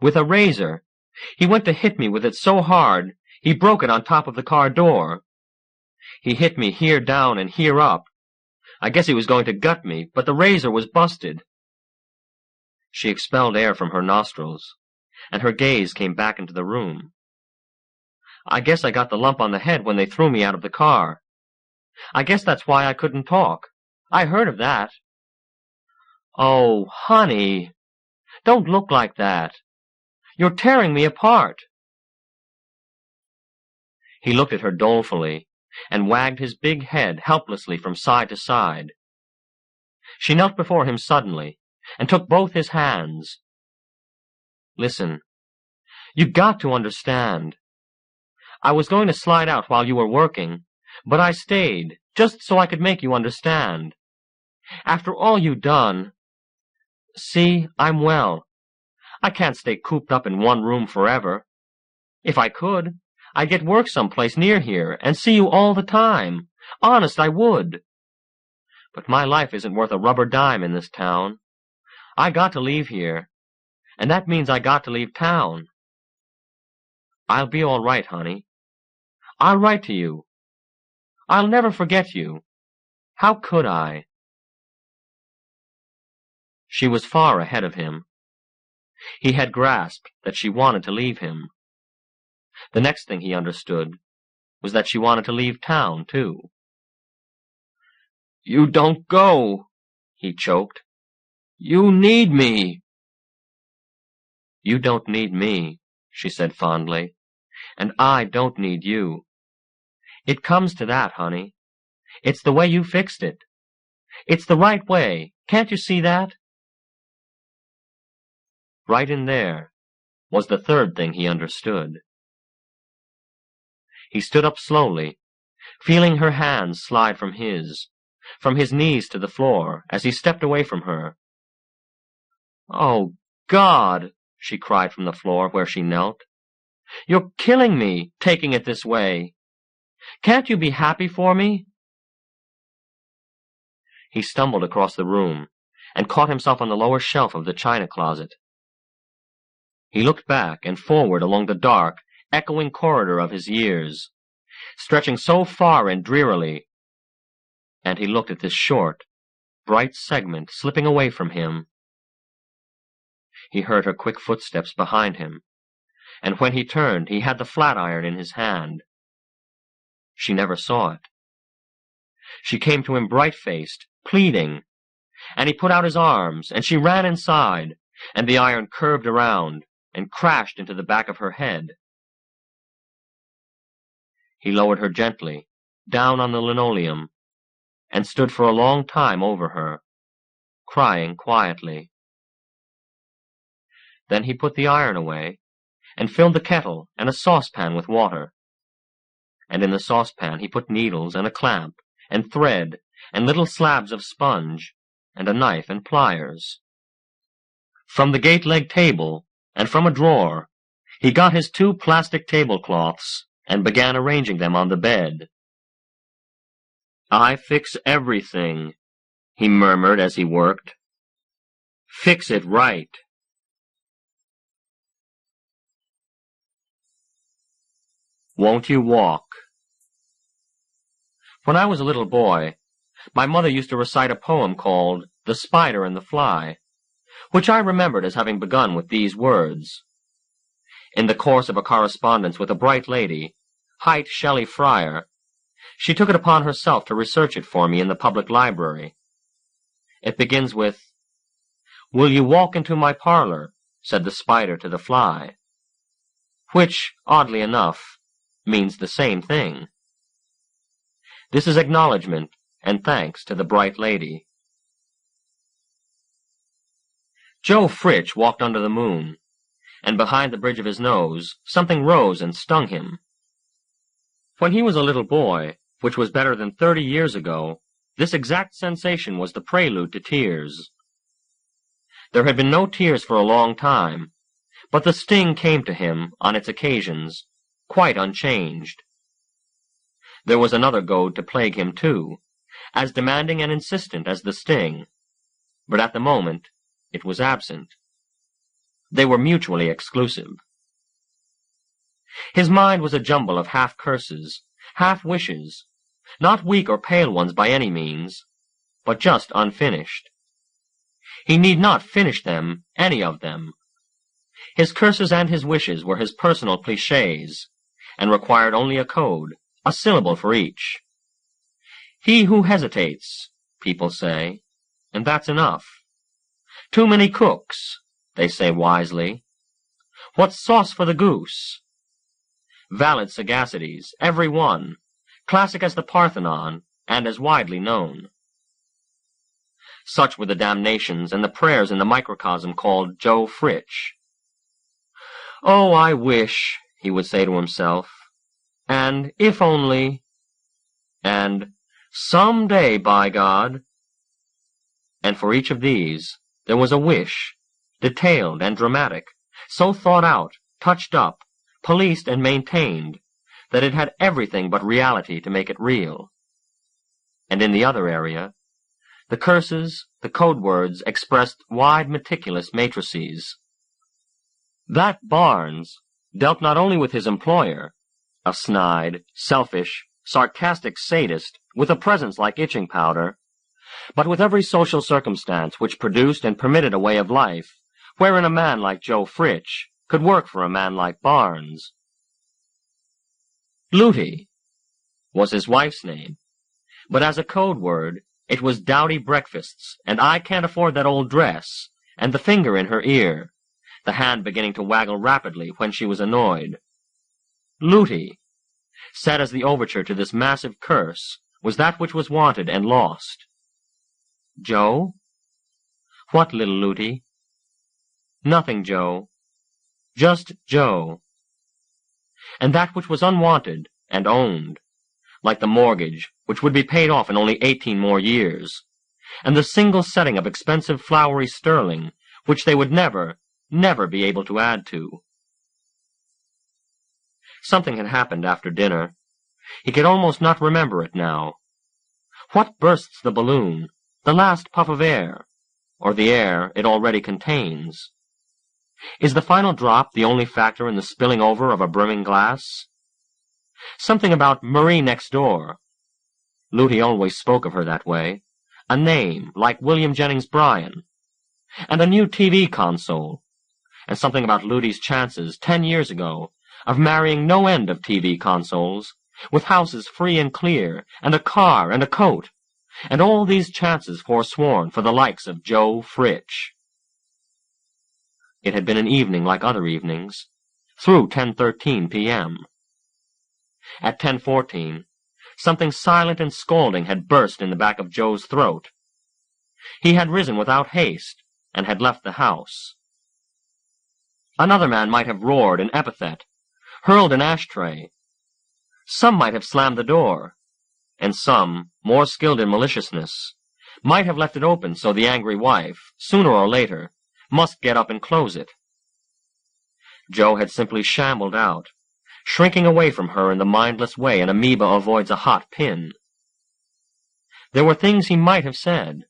With a razor, he went to hit me with it so hard, he broke it on top of the car door. He hit me here down and here up. I guess he was going to gut me, but the razor was busted. She expelled air from her nostrils, and her gaze came back into the room. I guess I got the lump on the head when they threw me out of the car. I guess that's why I couldn't talk. I heard of that. Oh, honey, don't look like that. You're tearing me apart. He looked at her dolefully and wagged his big head helplessly from side to side. She knelt before him suddenly and took both his hands. Listen, you got to understand. I was going to slide out while you were working, but I stayed, just so I could make you understand. After all you've done, see, I'm well. I can't stay cooped up in one room forever. If I could, I'd get work someplace near here and see you all the time. Honest, I would. But my life isn't worth a rubber dime in this town. I got to leave here, and that means I got to leave town. I'll be all right, honey. I'll write to you. I'll never forget you. How could I? She was far ahead of him. He had grasped that she wanted to leave him. The next thing he understood was that she wanted to leave town, too. You don't go, he choked. You need me. You don't need me, she said fondly, and I don't need you. It comes to that, honey. It's the way you fixed it. It's the right way. Can't you see that? Right in there was the third thing he understood. He stood up slowly, feeling her hands slide from his knees to the floor, as he stepped away from her. Oh, God, she cried from the floor where she knelt. You're killing me, taking it this way. Can't you be happy for me? He stumbled across the room and caught himself on the lower shelf of the china closet. He looked back and forward along the dark, echoing corridor of his years, stretching so far and drearily, and he looked at this short, bright segment slipping away from him. He heard her quick footsteps behind him, and when he turned, he had the flat-iron in his hand. She never saw it. She came to him bright-faced, pleading, and he put out his arms, and she ran inside, and the iron curved around and crashed into the back of her head. He lowered her gently, down on the linoleum, and stood for a long time over her, crying quietly. Then he put the iron away, and filled the kettle and a saucepan with water. And in the saucepan he put needles and a clamp, and thread, and little slabs of sponge, and a knife and pliers. From the gate-leg table, and from a drawer, he got his 2 plastic tablecloths, and began arranging them on the bed. "I fix everything," he murmured as he worked. "Fix it right." Won't you walk? When I was a little boy, my mother used to recite a poem called The Spider and the Fly, which I remembered as having begun with these words. In the course of a correspondence with a bright lady, hight Shelley Fryer, she took it upon herself to research it for me in the public library. It begins with, "Will you walk into my parlor?" said the spider to the fly, which, oddly enough, means the same thing. This is acknowledgment and thanks to the bright lady. Joe Fritch walked under the moon, and behind the bridge of his nose something rose and stung him. When he was a little boy, which was better than 30 years ago, this exact sensation was the prelude to tears. There had been no tears for a long time, but the sting came to him, on its occasions, quite unchanged. There was another goad to plague him, too, as demanding and insistent as the sting, but at the moment it was absent. They were mutually exclusive. His mind was a jumble of half-curses, half-wishes, not weak or pale ones by any means, but just unfinished. He need not finish them, any of them. His curses and his wishes were his personal clichés, and required only a code, a syllable for each. He who hesitates, people say, and that's enough. Too many cooks, they say wisely. What's sauce for the goose? Valid sagacities, every one, classic as the Parthenon, and as widely known. Such were the damnations and the prayers in the microcosm called Joe Fritch. "Oh, I wish," he would say to himself, and "if only," and "some day, by God." And for each of these there was a wish, detailed and dramatic, so thought out, touched up, policed and maintained, that it had everything but reality to make it real. And in the other area, the curses, the code words expressed wide, meticulous matrices. That Barnes dealt not only with his employer, a snide, selfish, sarcastic sadist with a presence like itching powder, but with every social circumstance which produced and permitted a way of life wherein a man like Joe Fritch could work for a man like Barnes. Luty was his wife's name, but as a code word it was dowdy breakfasts, and I can't afford that old dress, and the finger in her ear, the hand beginning to waggle rapidly when she was annoyed. Luty, set as the overture to this massive curse, was that which was wanted and lost. Joe? What, little Luty? Nothing, Joe. Just Joe. And that which was unwanted and owned, like the mortgage, which would be paid off in only 18 more years, and the single setting of expensive flowery sterling, which they would never, never be able to add to. Something had happened after dinner. He could almost not remember it now. What bursts the balloon, the last puff of air, or the air it already contains? Is the final drop the only factor in the spilling over of a brimming glass? Something about Marie next door. Luty always spoke of her that way. A name, like William Jennings Bryan. And a new TV console. And something about Luty's chances 10 years ago of marrying no end of TV consoles, with houses free and clear, and a car and a coat, and all these chances forsworn for the likes of Joe Fritch. It had been an evening like other evenings, through 10:13 p.m. At 10:14, something silent and scalding had burst in the back of Joe's throat. He had risen without haste and had left the house. Another man might have roared an epithet, hurled an ashtray. Some might have slammed the door, and some, more skilled in maliciousness, might have left it open so the angry wife, sooner or later, must get up and close it. Joe had simply shambled out, shrinking away from her in the mindless way an amoeba avoids a hot pin. There were things he might have said.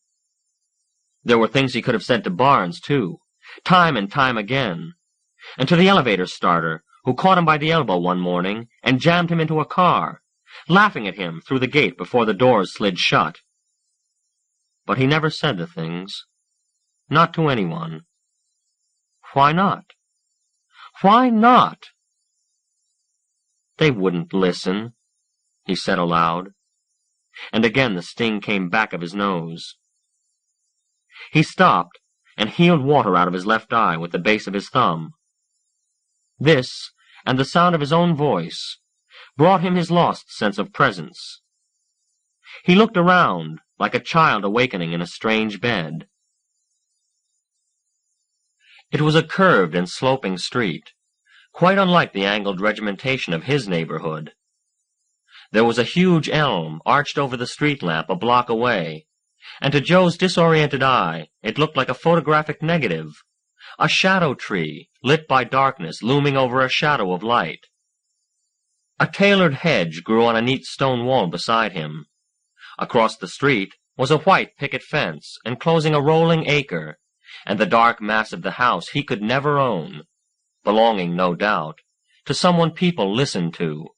There were things he could have said to Barnes, too, time and time again, and to the elevator starter, who caught him by the elbow one morning and jammed him into a car, laughing at him through the gate before the doors slid shut. But he never said the things. Not to anyone. Why not? Why not? They wouldn't listen, he said aloud, and again the sting came back of his nose. He stopped and heeled water out of his left eye with the base of his thumb. This, and the sound of his own voice, brought him his lost sense of presence. He looked around, like a child awakening in a strange bed. It was a curved and sloping street, quite unlike the angled regimentation of his neighborhood. There was a huge elm arched over the street lamp a block away, and to Joe's disoriented eye it looked like a photographic negative, a shadow tree lit by darkness looming over a shadow of light. A tailored hedge grew on a neat stone wall beside him. Across the street was a white picket fence enclosing a rolling acre, and the dark mass of the house he could never own, belonging, no doubt, to someone people listened to.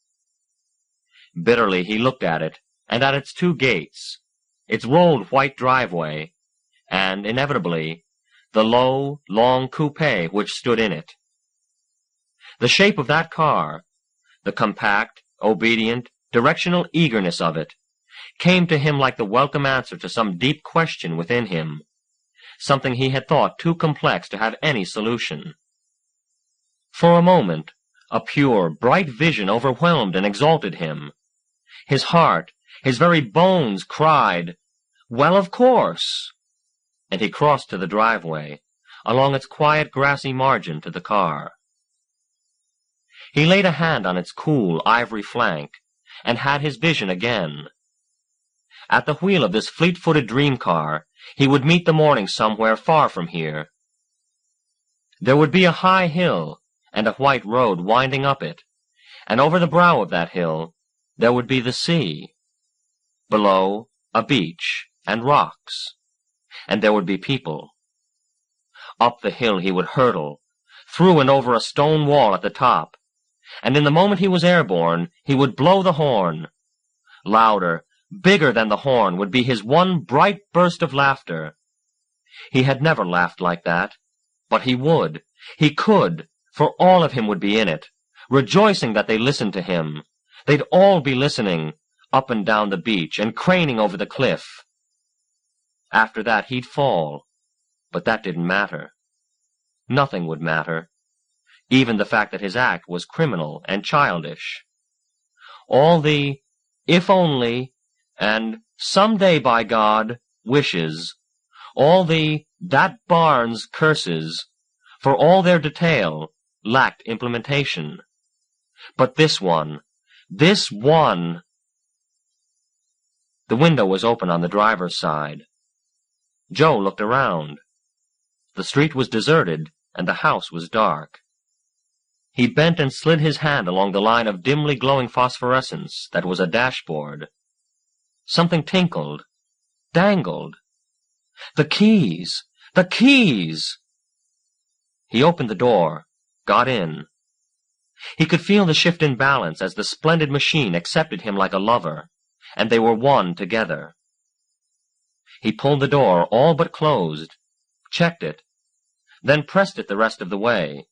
Bitterly he looked at it, and at its two gates, its rolled white driveway, and, inevitably, the low, long coupe which stood in it. The shape of that car, the compact, obedient, directional eagerness of it, came to him like the welcome answer to some deep question within him, something he had thought too complex to have any solution. For a moment, a pure, bright vision overwhelmed and exalted him. His heart, his very bones cried, "Well, of course!" And he crossed to the driveway, along its quiet grassy margin to the car. He laid a hand on its cool, ivory flank, and had his vision again. At the wheel of this fleet-footed dream car, he would meet the morning somewhere far from here. There would be a high hill, and a white road winding up it, and over the brow of that hill there would be the sea. Below, a beach and rocks, and there would be people. Up the hill he would hurtle, through and over a stone wall at the top, and in the moment he was airborne, he would blow the horn. Louder, bigger than the horn would be his one bright burst of laughter. He had never laughed like that, but he would, he could, for all of him would be in it, rejoicing that they listened to him. They'd all be listening, up and down the beach and craning over the cliff. After that he'd fall, but that didn't matter. Nothing would matter, even the fact that his act was criminal and childish. All the "if only" and "someday, by God" wishes, all the "that Barnes" curses, for all their detail, lacked implementation. But this one. The window was open on the driver's side. Joe looked around. The street was deserted, and the house was dark. He bent and slid his hand along the line of dimly glowing phosphorescence that was a dashboard. Something tinkled, dangled. The keys! The keys! He opened the door, got in. He could feel the shift in balance as the splendid machine accepted him like a lover, and they were one together. He pulled the door all but closed, checked it, then pressed it the rest of the way.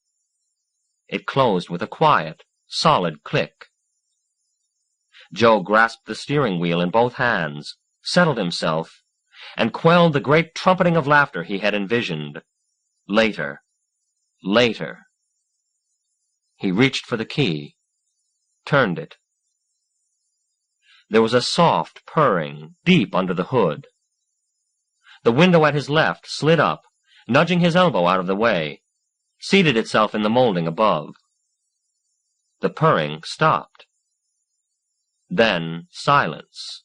It closed with a quiet, solid click. Joe grasped the steering wheel in both hands, settled himself, and quelled the great trumpeting of laughter he had envisioned. Later. Later. He reached for the key, turned it. There was a soft purring deep under the hood. The window at his left slid up, nudging his elbow out of the way, seated itself in the molding above. The purring stopped. Then silence.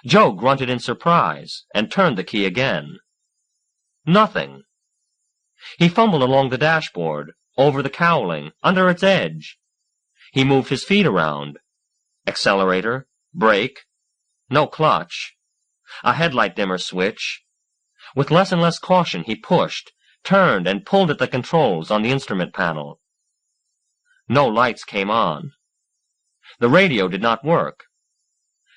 Joe grunted in surprise and turned the key again. Nothing. He fumbled along the dashboard, over the cowling, under its edge. He moved his feet around. Accelerator, brake, no clutch, a headlight dimmer switch. With less and less caution he pushed, turned, and pulled at the controls on the instrument panel. No lights came on. The radio did not work.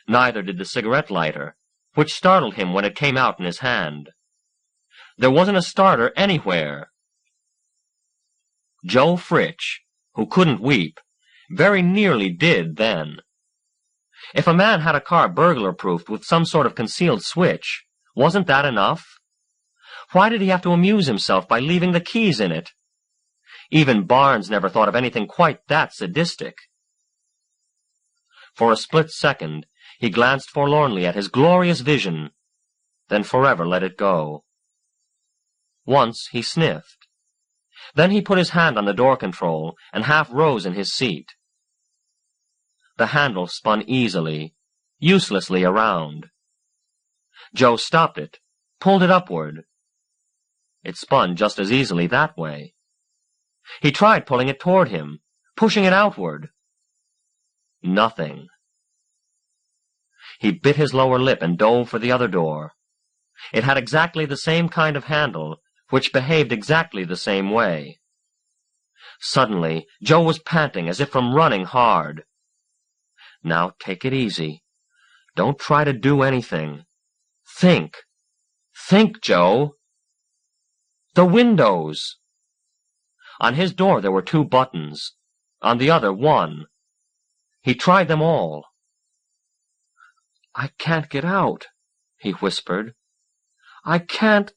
Neither did the cigarette lighter, which startled him when it came out in his hand. There wasn't a starter anywhere. Joe Fritch, who couldn't weep, very nearly did then. If a man had a car burglar-proofed with some sort of concealed switch, wasn't that enough? Why did he have to amuse himself by leaving the keys in it? Even Barnes never thought of anything quite that sadistic. For a split second, he glanced forlornly at his glorious vision, then forever let it go. Once he sniffed. Then he put his hand on the door control and half rose in his seat. The handle spun easily, uselessly around. Joe stopped it, pulled it upward. It spun just as easily that way. He tried pulling it toward him, pushing it outward. Nothing. He bit his lower lip and dove for the other door. It had exactly the same kind of handle, which behaved exactly the same way. Suddenly, Joe was panting as if from running hard. Now take it easy. Don't try to do anything. Think. Think, Joe. The windows. On his door there were 2 buttons. On the other, 1. He tried them all. I can't get out, he whispered. I can't.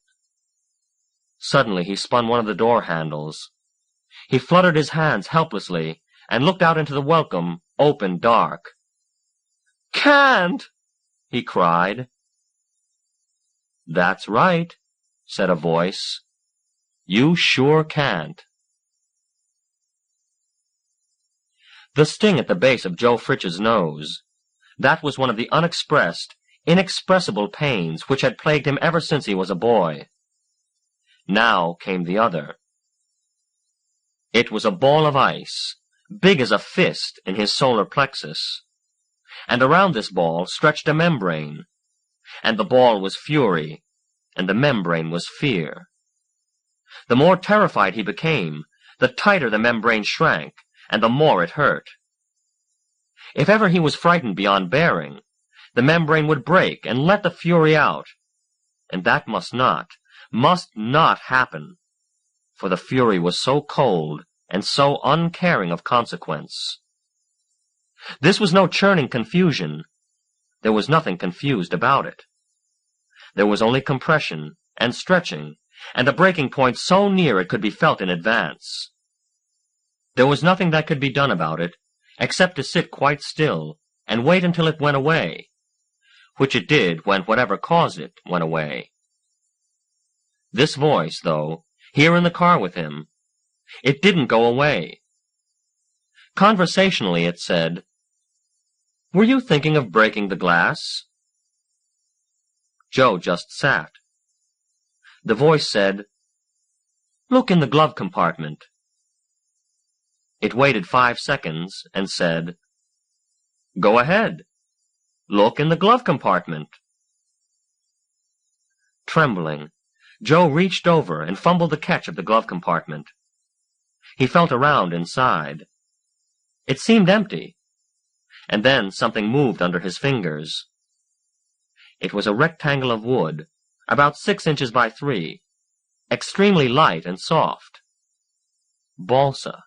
Suddenly he spun one of the door handles. He fluttered his hands helplessly and looked out into the welcome, open dark. Can't! He cried. That's right, said a voice. You sure can't. The sting at the base of Joe Fritch's nose, that was one of the unexpressed, inexpressible pains which had plagued him ever since he was a boy. Now came the other. It was a ball of ice, big as a fist in his solar plexus. And around this ball stretched a membrane, and the ball was fury, and the membrane was fear. The more terrified he became, the tighter the membrane shrank, and the more it hurt. If ever he was frightened beyond bearing, the membrane would break and let the fury out, and that must not happen, for the fury was so cold and so uncaring of consequence. This was no churning confusion. There was nothing confused about it. There was only compression and stretching, and a breaking point so near it could be felt in advance. There was nothing that could be done about it, except to sit quite still and wait until it went away, which it did when whatever caused it went away. This voice, though, here in the car with him, it didn't go away. Conversationally it said, "Were you thinking of breaking the glass?" Joe just sat. The voice said, "Look in the glove compartment." It waited 5 seconds and said, "Go ahead. Look in the glove compartment." Trembling, Joe reached over and fumbled the catch of the glove compartment. He felt around inside. It seemed empty. And then something moved under his fingers. It was a rectangle of wood, about 6 inches by 3, extremely light and soft. Balsa.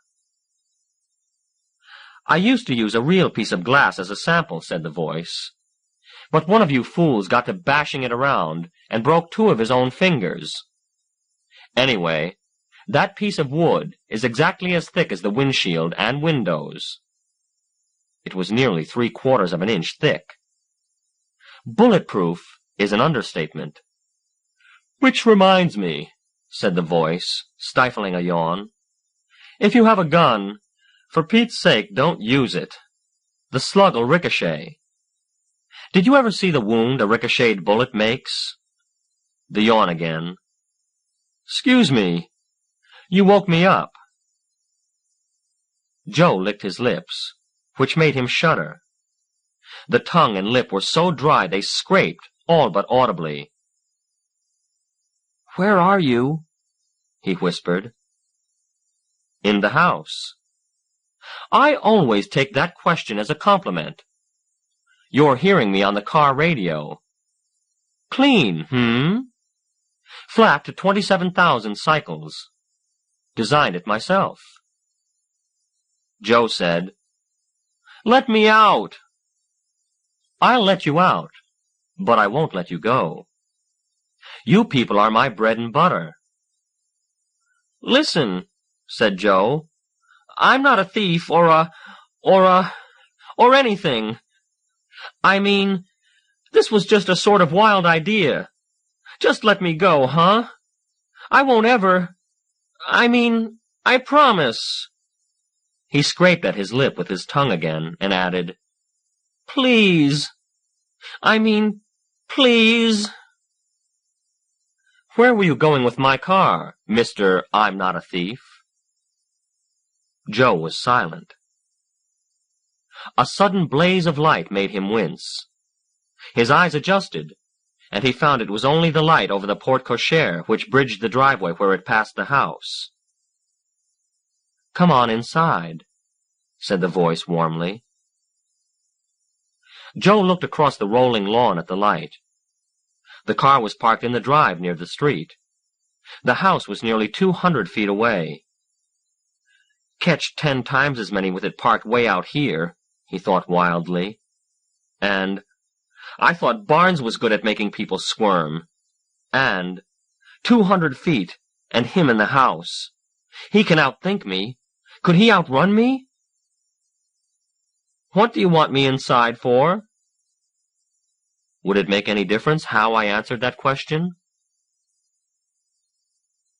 "I used to use a real piece of glass as a sample," said the voice. "But one of you fools got to bashing it around and broke 2 of his own fingers. Anyway, That piece of wood is exactly as thick as the windshield and windows. It was nearly 3/4 of an inch thick. Bulletproof is an understatement. Which reminds me, said the voice, stifling a yawn. If you have a gun, for Pete's sake, don't use it. The slug'll ricochet. Did you ever see the wound a ricocheted bullet makes? The yawn again. Excuse me. You woke me up. Joe licked his lips, which made him shudder. The tongue and lip were so dry they scraped, all but audibly. "Where are you?" he whispered. "In the house." I always take that question as a compliment. You're hearing me on the car radio. Clean, Flat to 27,000 cycles. Designed it myself. Joe said, "Let me out." I'll let you out, but I won't let you go. You people are my bread and butter. Listen, said Joe, I'm not a thief or anything. I mean, this was just a sort of wild idea. Just let me go, huh? I won't ever... I promise. He scraped at his lip with his tongue again and added, Please. Please. Where were you going with my car, Mr. I'm not a thief? Joe was silent. A sudden blaze of light made him wince. His eyes adjusted, and he found it was only the light over the porte-cochere which bridged the driveway where it passed the house. Come on inside, said the voice warmly. Joe looked across the rolling lawn at the light. The car was parked in the drive near the street. The house was nearly 200 feet away. Catch 10 times as many with it parked way out here, he thought wildly. And I thought Barnes was good at making people squirm. And 200 feet, and him in the house. He can outthink me. Could he outrun me? What do you want me inside for? Would it make any difference how I answered that question?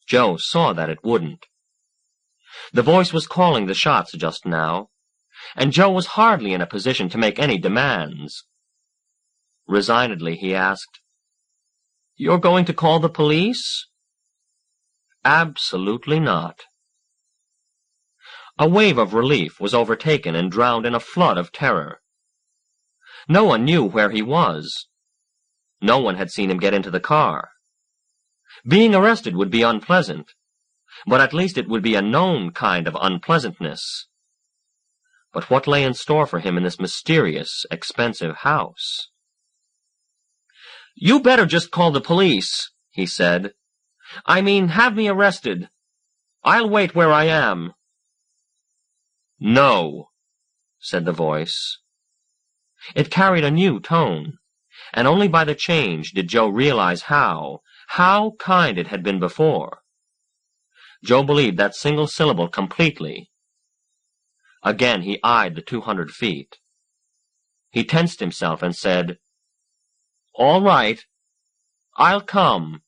Joe saw that it wouldn't. The voice was calling the shots just now, and Joe was hardly in a position to make any demands. Resignedly, he asked, You're going to call the police? Absolutely not. A wave of relief was overtaken and drowned in a flood of terror. No one knew where he was. No one had seen him get into the car. Being arrested would be unpleasant, but at least it would be a known kind of unpleasantness. But what lay in store for him in this mysterious, expensive house? You better just call the police, he said. Have me arrested. I'll wait where I am. No, said the voice. It carried a new tone, and only by the change did Joe realize how kind it had been before. Joe believed that single syllable completely. Again he eyed the 200 feet. He tensed himself and said, All right, I'll come.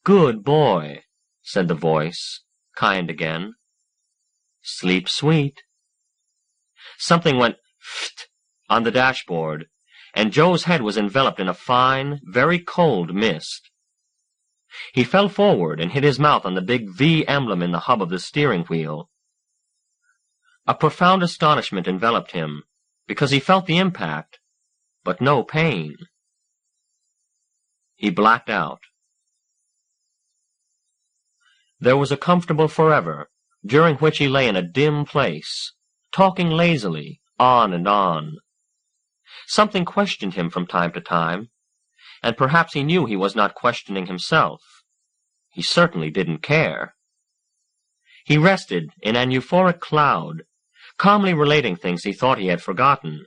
Good boy, said the voice, kind again. Sleep sweet. Something went pht on the dashboard, and Joe's head was enveloped in a fine, very cold mist. He fell forward and hit his mouth on the big V emblem in the hub of the steering wheel. A profound astonishment enveloped him, because he felt the impact, but no pain. He blacked out. There was a comfortable forever, during which he lay in a dim place, talking lazily, on and on. Something questioned him from time to time, and perhaps he knew he was not questioning himself. He certainly didn't care. He rested in an euphoric cloud, calmly relating things he thought he had forgotten,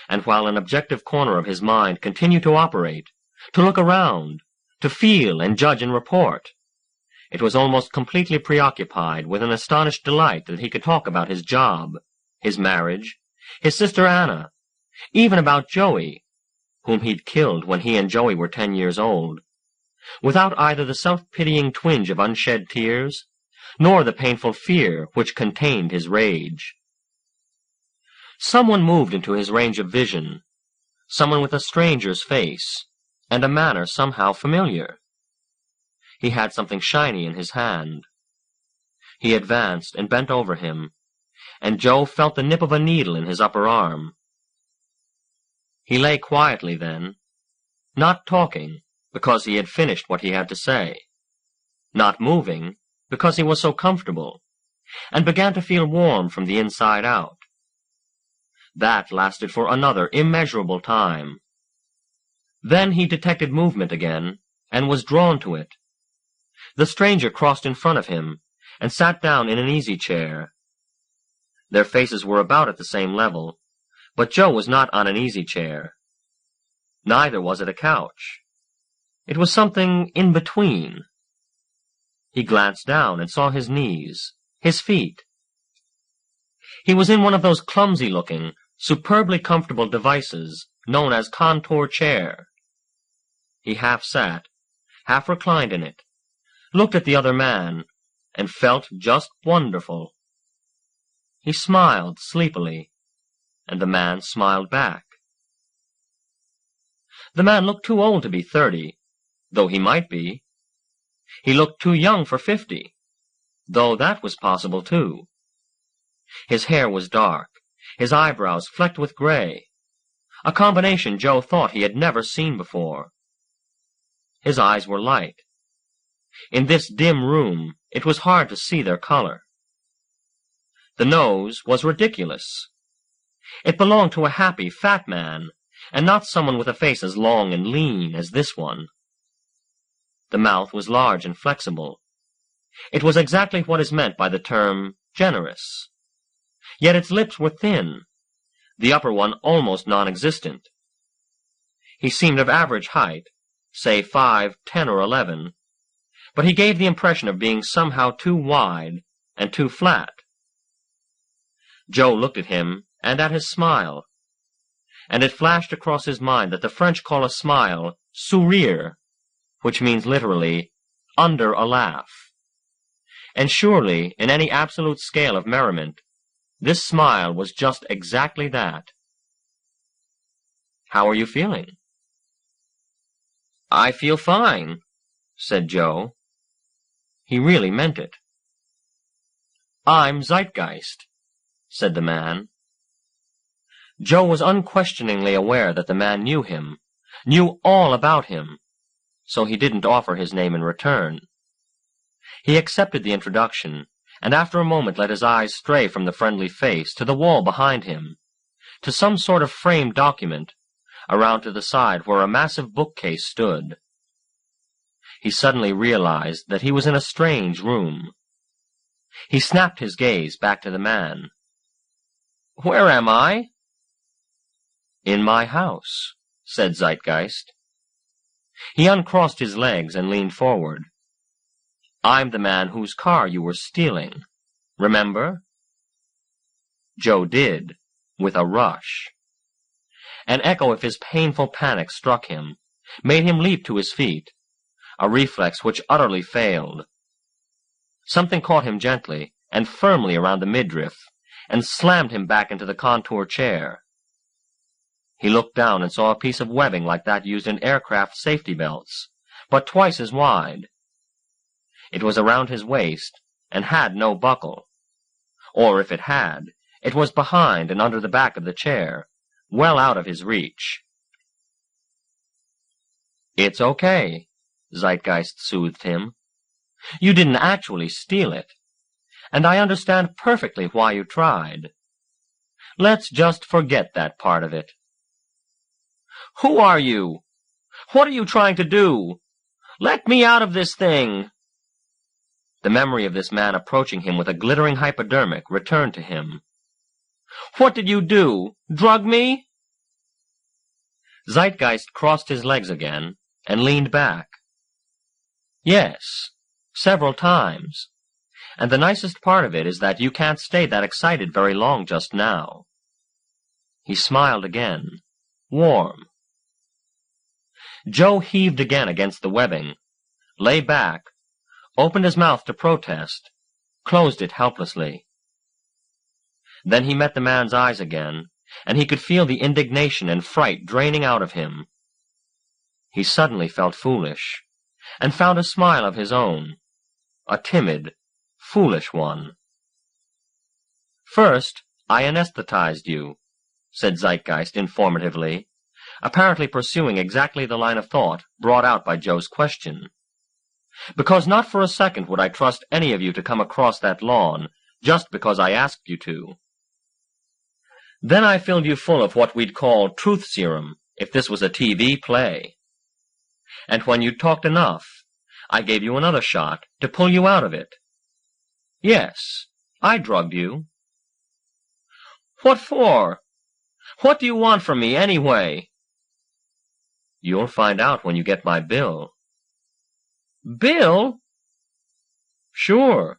and while an objective corner of his mind continued to operate, to look around, to feel and judge and report, It was almost completely preoccupied with an astonished delight that he could talk about his job, his marriage, his sister Anna, even about Joey, whom he'd killed when he and Joey were 10 years old, without either the self-pitying twinge of unshed tears, nor the painful fear which contained his rage. Someone moved into his range of vision, someone with a stranger's face, and a manner somehow familiar. He had something shiny in his hand. He advanced and bent over him, and Joe felt the nip of a needle in his upper arm. He lay quietly then, not talking, because he had finished what he had to say, not moving, because he was so comfortable, and began to feel warm from the inside out. That lasted for another immeasurable time. Then he detected movement again, and was drawn to it. The stranger crossed in front of him, and sat down in an easy-chair. Their faces were about at the same level, but Joe was not on an easy-chair. Neither was it a couch. It was something in between. He glanced down and saw his knees, his feet. He was in one of those clumsy-looking, superbly comfortable devices known as contour chair. He half sat, half reclined in it, looked at the other man, and felt just wonderful. He smiled sleepily, and the man smiled back. The man looked too old to be 30, though he might be. He looked too young for 50, though that was possible too. His hair was dark, his eyebrows flecked with gray, a combination Joe thought he had never seen before. His eyes were light. In this dim room, it was hard to see their color. The nose was ridiculous. It belonged to a happy, fat man, and not someone with a face as long and lean as this one. The mouth was large and flexible. It was exactly what is meant by the term generous. Yet its lips were thin, the upper one almost non-existent. He seemed of average height, say 5, 10, or 11, but he gave the impression of being somehow too wide and too flat. Joe looked at him and at his smile, and it flashed across his mind that the French call a smile sourire, which means literally under a laugh. And surely, in any absolute scale of merriment, this smile was just exactly that. "How are you feeling?" "I feel fine," said Joe. He really meant it. "I'm Zeitgeist," said the man. Joe was unquestioningly aware that the man knew him, knew all about him, so he didn't offer his name in return. He accepted the introduction, and after a moment let his eyes stray from the friendly face to the wall behind him, to some sort of framed document, around to the side where a massive bookcase stood. He suddenly realized that he was in a strange room. He snapped his gaze back to the man. "Where am I?" "In my house," said Zeitgeist. He uncrossed his legs and leaned forward. "I'm the man whose car you were stealing. Remember?" Joe did, with a rush. An echo of his painful panic struck him, made him leap to his feet, a reflex which utterly failed. Something caught him gently and firmly around the midriff, and slammed him back into the contour chair. He looked down and saw a piece of webbing like that used in aircraft safety belts, but twice as wide. It was around his waist, and had no buckle. Or if it had, it was behind and under the back of the chair, well out of his reach. "It's okay," Zeitgeist soothed him. "You didn't actually steal it, and I understand perfectly why you tried. Let's just forget that part of it." "Who are you? What are you trying to do? Let me out of this thing!" The memory of this man approaching him with a glittering hypodermic returned to him. "What did you do? Drug me?" Zeitgeist crossed his legs again and leaned back. "Yes," Several times. And the nicest part of it is that you can't stay that excited very long just now. He smiled again. Warm. Joe heaved again against the webbing, lay back, opened his mouth to protest, closed it helplessly. Then he met the man's eyes again, and he could feel the indignation and fright draining out of him. He suddenly felt foolish, and found a smile of his own, a timid, foolish one. "First, I anesthetized you," said Zeitgeist informatively, apparently pursuing exactly the line of thought brought out by Joe's question. "Because not for a second would I trust any of you to come across that lawn just because I asked you to. Then I filled you full of what we'd call truth serum if this was a TV play. And when you'd talked enough, I gave you another shot to pull you out of it. Yes, I drugged you." "What for? What do you want from me, anyway?" "You'll find out when you get my bill." "Bill?" "Sure.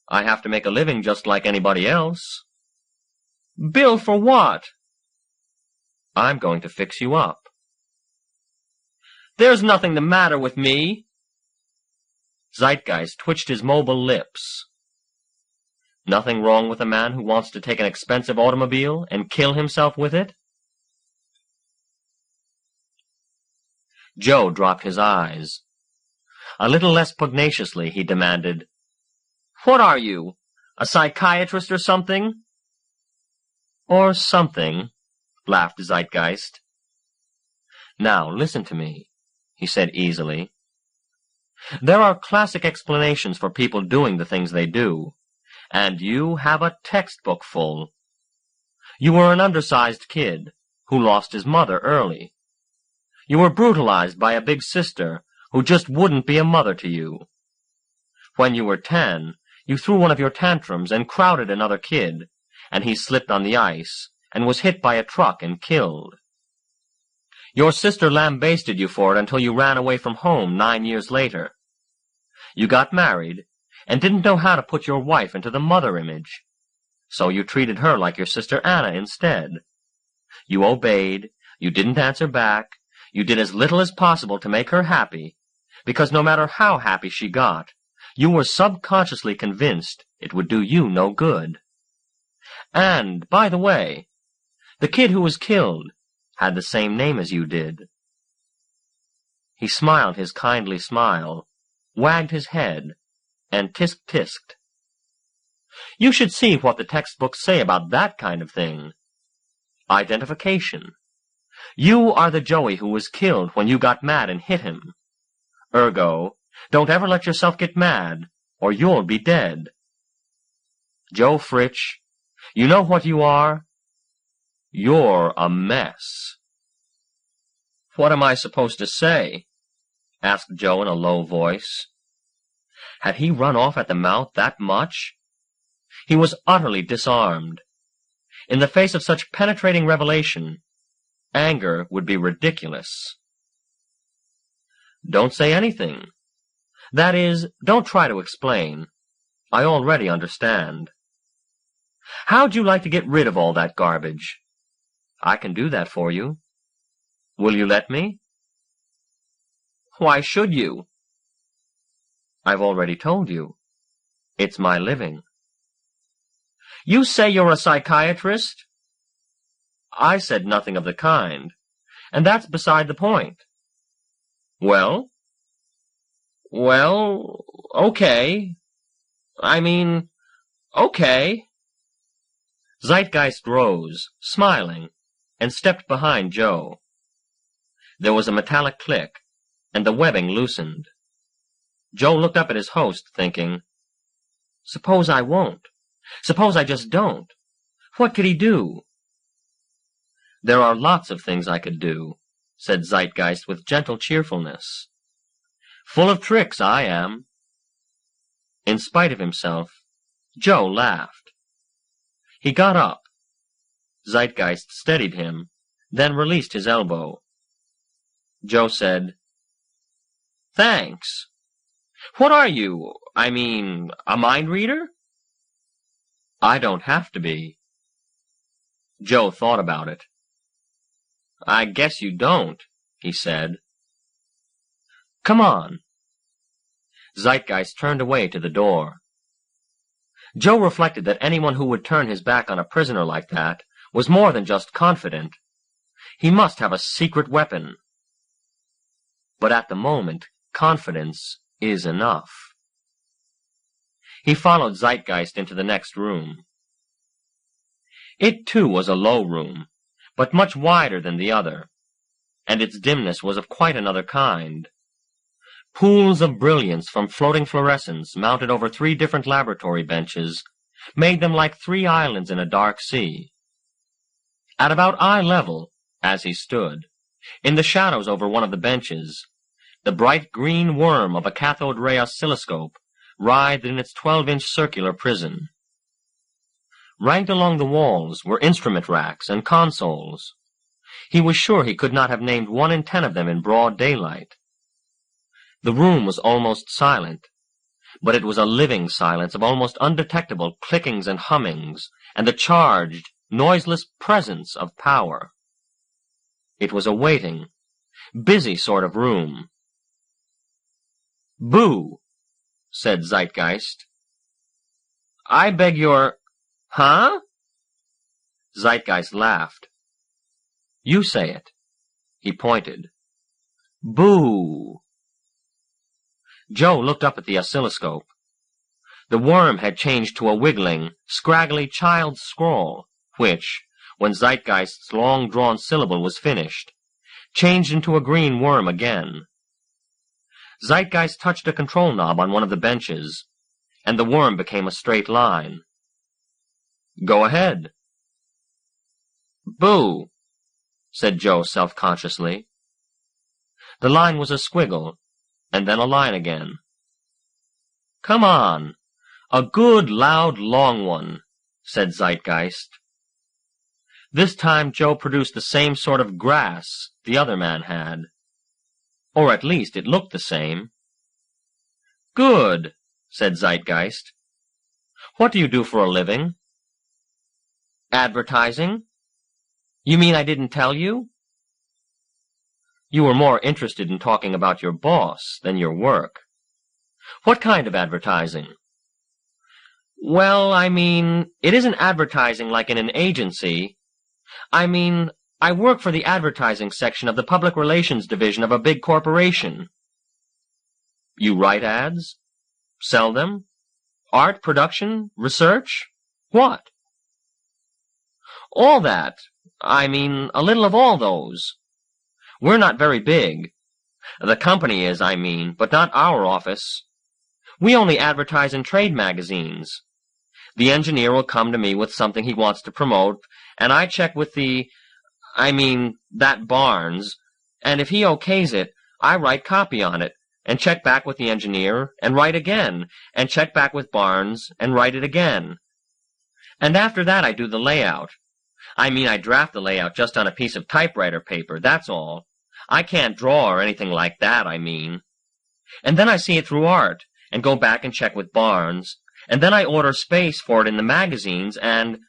I have to make a living just like anybody else." "Bill for what?" "I'm going to fix you up." "There's nothing the matter with me." Zeitgeist twitched his mobile lips. "Nothing wrong with a man who wants to take an expensive automobile and kill himself with it?" Joe dropped his eyes. A little less pugnaciously he demanded, "What are you, a psychiatrist or something?" "Or something," laughed Zeitgeist. "Now, listen to me," he said easily. "There are classic explanations for people doing the things they do, and you have a textbook full. You were an undersized kid who lost his mother early. You were brutalized by a big sister who just wouldn't be a mother to you. When you were 10, you threw one of your tantrums and crowded another kid, and he slipped on the ice and was hit by a truck and killed. Your sister lambasted you for it until you ran away from home 9 years later. You got married and didn't know how to put your wife into the mother image, so you treated her like your sister Anna instead. You obeyed, you didn't answer back, you did as little as possible to make her happy, because no matter how happy she got, you were subconsciously convinced it would do you no good. And, by the way, the kid who was killed had the same name as you did." He smiled his kindly smile, wagged his head, and tisk-tisked. "You should see what the textbooks say about that kind of thing. Identification. You are the Joey who was killed when you got mad and hit him. Ergo, don't ever let yourself get mad, or you'll be dead. Joe Fritsch, you know what you are? You're a mess." "What am I supposed to say?" asked Joe in a low voice. Had he run off at the mouth that much? He was utterly disarmed. In the face of such penetrating revelation, anger would be ridiculous. "Don't say anything. That is, don't try to explain. I already understand. How'd you like to get rid of all that garbage? I can do that for you. Will you let me?" "Why should you?" "I've already told you. It's my living." "You say you're a psychiatrist?" "I said nothing of the kind, and that's beside the point." "Well?" "Well, okay. Okay." Zeitgeist rose, smiling, and stepped behind Joe. There was a metallic click, and the webbing loosened. Joe looked up at his host, thinking, "Suppose I won't? Suppose I just don't? What could he do?" "There are lots of things I could do," said Zeitgeist with gentle cheerfulness. "Full of tricks, I am." In spite of himself, Joe laughed. He got up. Zeitgeist steadied him, then released his elbow. Joe said, "Thanks. What are you? I mean, a mind reader? I don't have to be. Joe thought about it. I guess you don't, he said. Come on. Zeitgeist turned away to the door. Joe reflected that anyone who would turn his back on a prisoner like that was more than just confident. He must have a secret weapon. But at the moment, confidence is enough. He followed Zeitgeist into the next room. It, too, was a low room, but much wider than the other, and its dimness was of quite another kind. Pools of brilliance from floating fluorescents mounted over 3 different laboratory benches made them like 3 islands in a dark sea. At about eye level, as he stood, in the shadows over one of the benches, the bright green worm of a cathode ray oscilloscope writhed in its 12-inch circular prison. Ranked along the walls were instrument racks and consoles. He was sure he could not have named 1 in 10 of them in broad daylight. The room was almost silent, but it was a living silence of almost undetectable clickings and hummings, and the charged, noiseless presence of power. It was a waiting, busy sort of room. "Boo," said Zeitgeist. "I beg your—" "Huh?" Zeitgeist laughed. "You say it." He pointed. "Boo." Joe looked up at the oscilloscope. The worm had changed to a wiggling, scraggly child's scrawl, which, when Zeitgeist's long-drawn syllable was finished, changed into a green worm again. Zeitgeist touched a control knob on one of the benches, and the worm became a straight line. "Go ahead." "Boo," said Joe self-consciously. The line was a squiggle, and then a line again. "Come on, a good, loud, long one," said Zeitgeist. This time Joe produced the same sort of grass the other man had. Or at least it looked the same. "Good," said Zeitgeist. "What do you do for a living?" "Advertising." "You mean I didn't tell you?" "You were more interested in talking about your boss than your work. What kind of advertising?" "Well, I mean, it isn't advertising like in an agency. I mean, I work for the advertising section of the public relations division of a big corporation." "You write ads? Sell them? Art, production, research? What?" "All that. I mean, a little of all those. We're not very big. The company is, I mean, but not our office. We only advertise in trade magazines. The engineer will come to me with something he wants to promote, and I check with that Barnes, and if he okays it, I write copy on it, and check back with the engineer, and write again, and check back with Barnes, and write it again. And after that I do the layout. I draft the layout just on a piece of typewriter paper, that's all. I can't draw or anything like that, And then I see it through Art, and go back and check with Barnes, and then I order space for it in the magazines, and—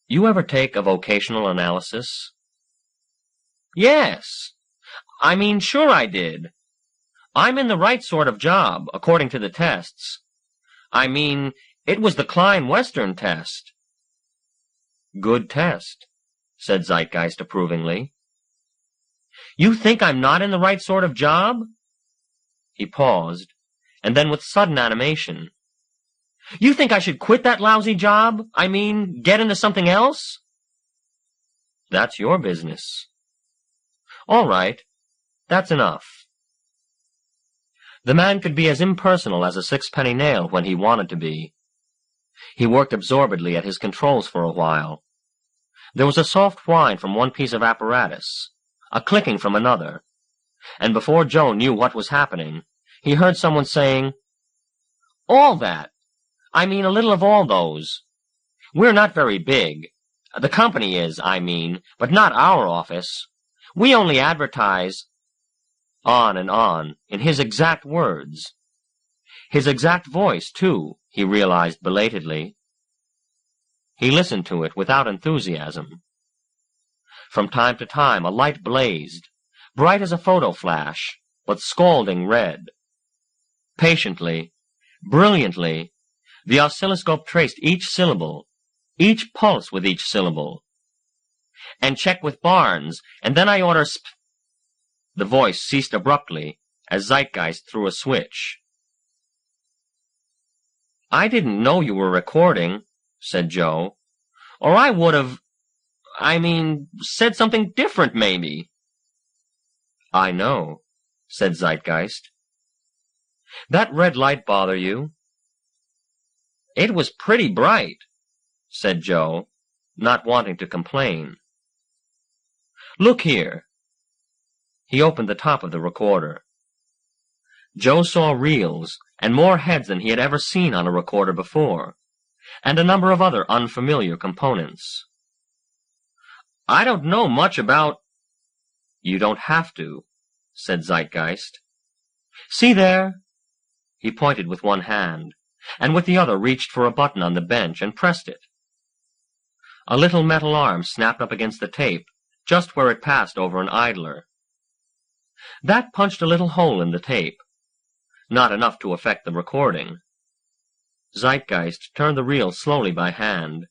"You ever take a vocational analysis?" "Yes. Sure I did. I'm in the right sort of job, according to the tests. It was the Klein Western test." "Good test," said Zeitgeist approvingly. "You think I'm not in the right sort of job?" He paused, and then with sudden animation. "You think I should quit that lousy job? Get into something else?" "That's your business." "All right. That's enough." The man could be as impersonal as a sixpenny nail when he wanted to be. He worked absorbedly at his controls for a while. There was a soft whine from one piece of apparatus, a clicking from another, and before Joe knew what was happening, he heard someone saying, "All that. A little of all those. We're not very big. The company is, but not our office. We only advertise—" On and on, in his exact words, His exact voice, too, he realized belatedly. He listened to it without enthusiasm. From time to time, a light blazed, bright as a photo flash, but scalding red. Patiently, brilliantly, the oscilloscope traced each syllable, each pulse with each syllable. "And check with Barnes, and then I order sp—" The voice ceased abruptly as Zeitgeist threw a switch. "I didn't know you were recording," said Joe. "Or I would have, said something different, maybe." "I know," said Zeitgeist. "That red light bother you?" "It was pretty bright," said Joe, not wanting to complain. "Look here." He opened the top of the recorder. Joe saw reels, and more heads than he had ever seen on a recorder before, and a number of other unfamiliar components. "I don't know much about—" "You don't have to," said Zeitgeist. "See there?" He pointed with one hand, and with the other reached for a button on the bench and pressed it. A little metal arm snapped up against the tape, just where it passed over an idler. That punched a little hole in the tape, not enough to affect the recording. Zeitgeist turned the reel slowly by hand,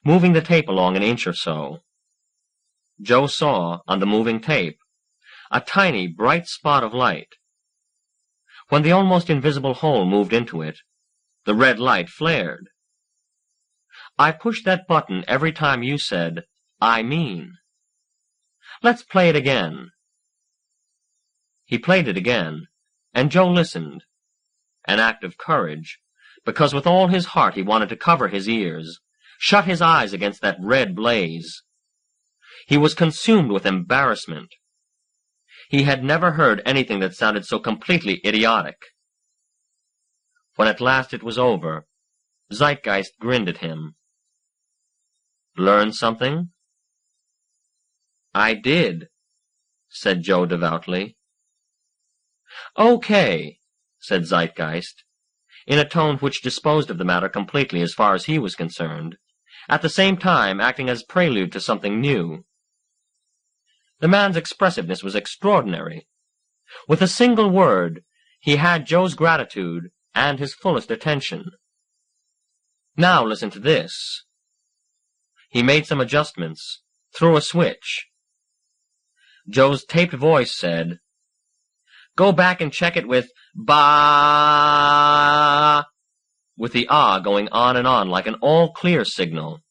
moving the tape along an inch or so. Joe saw, on the moving tape, a tiny, bright spot of light. When the almost invisible hole moved into it, the red light flared. "I pushed that button every time you said, 'I mean.' Let's play it again." He played it again, and Joe listened, an act of courage, because with all his heart he wanted to cover his ears, shut his eyes against that red blaze. He was consumed with embarrassment. He had never heard anything that sounded so completely idiotic. When at last it was over, Zeitgeist grinned at him. "Learn something?" "I did," said Joe devoutly. "Okay," said Zeitgeist, in a tone which disposed of the matter completely as far as he was concerned, at the same time acting as prelude to something new. The man's expressiveness was extraordinary. With a single word, he had Joe's gratitude and his fullest attention. "Now listen to this." He made some adjustments, threw a switch. Joe's taped voice said, "Go back and check it with ba," with the ah going on and on like an all-clear signal.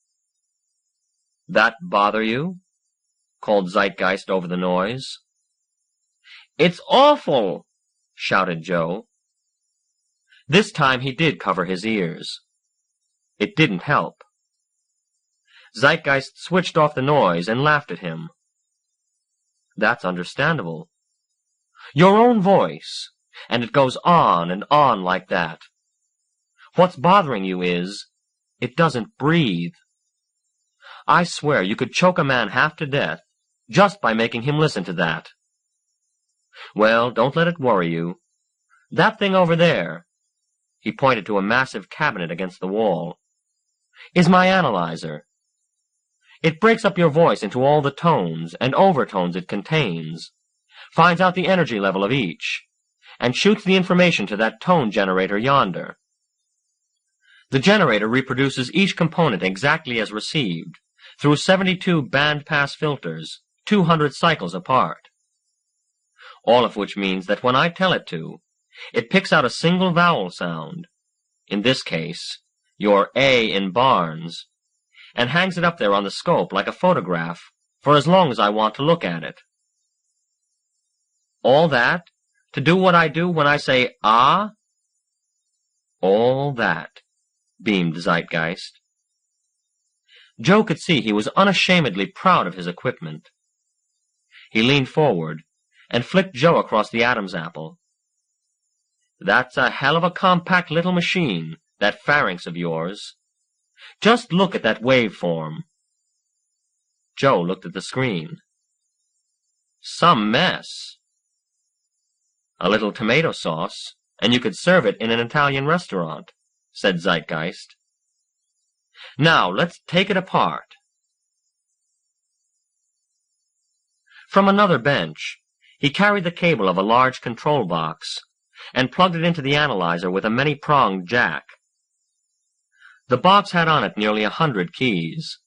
"That bother you?" called Zeitgeist over the noise. "It's awful!" shouted Joe. This time he did cover his ears. It didn't help. Zeitgeist switched off the noise and laughed at him. "That's understandable. Your own voice, and it goes on and on like that. What's bothering you is, it doesn't breathe. I swear you could choke a man half to death just by making him listen to that. Well, don't let it worry you. That thing over there," he pointed to a massive cabinet against the wall, "is my analyzer. It breaks up your voice into all the tones and overtones it contains, finds out the energy level of each, and shoots the information to that tone generator yonder. The generator reproduces each component exactly as received, through 72 band-pass filters, 200 cycles apart. All of which means that when I tell it to, it picks out a single vowel sound, in this case, your A in Barnes, and hangs it up there on the scope like a photograph for as long as I want to look at it. All that to do what I do when I say ah?" "All that," beamed Zeitgeist. Joe could see he was unashamedly proud of his equipment. He leaned forward and flicked Joe across the Adam's apple. "That's a hell of a compact little machine, that pharynx of yours. Just look at that waveform." Joe looked at the screen. "Some mess." "A little tomato sauce, and you could serve it in an Italian restaurant," said Zeitgeist. "Now, let's take it apart." From another bench, he carried the cable of a large control box and plugged it into the analyzer with a many-pronged jack. The box had on it nearly 100 keys.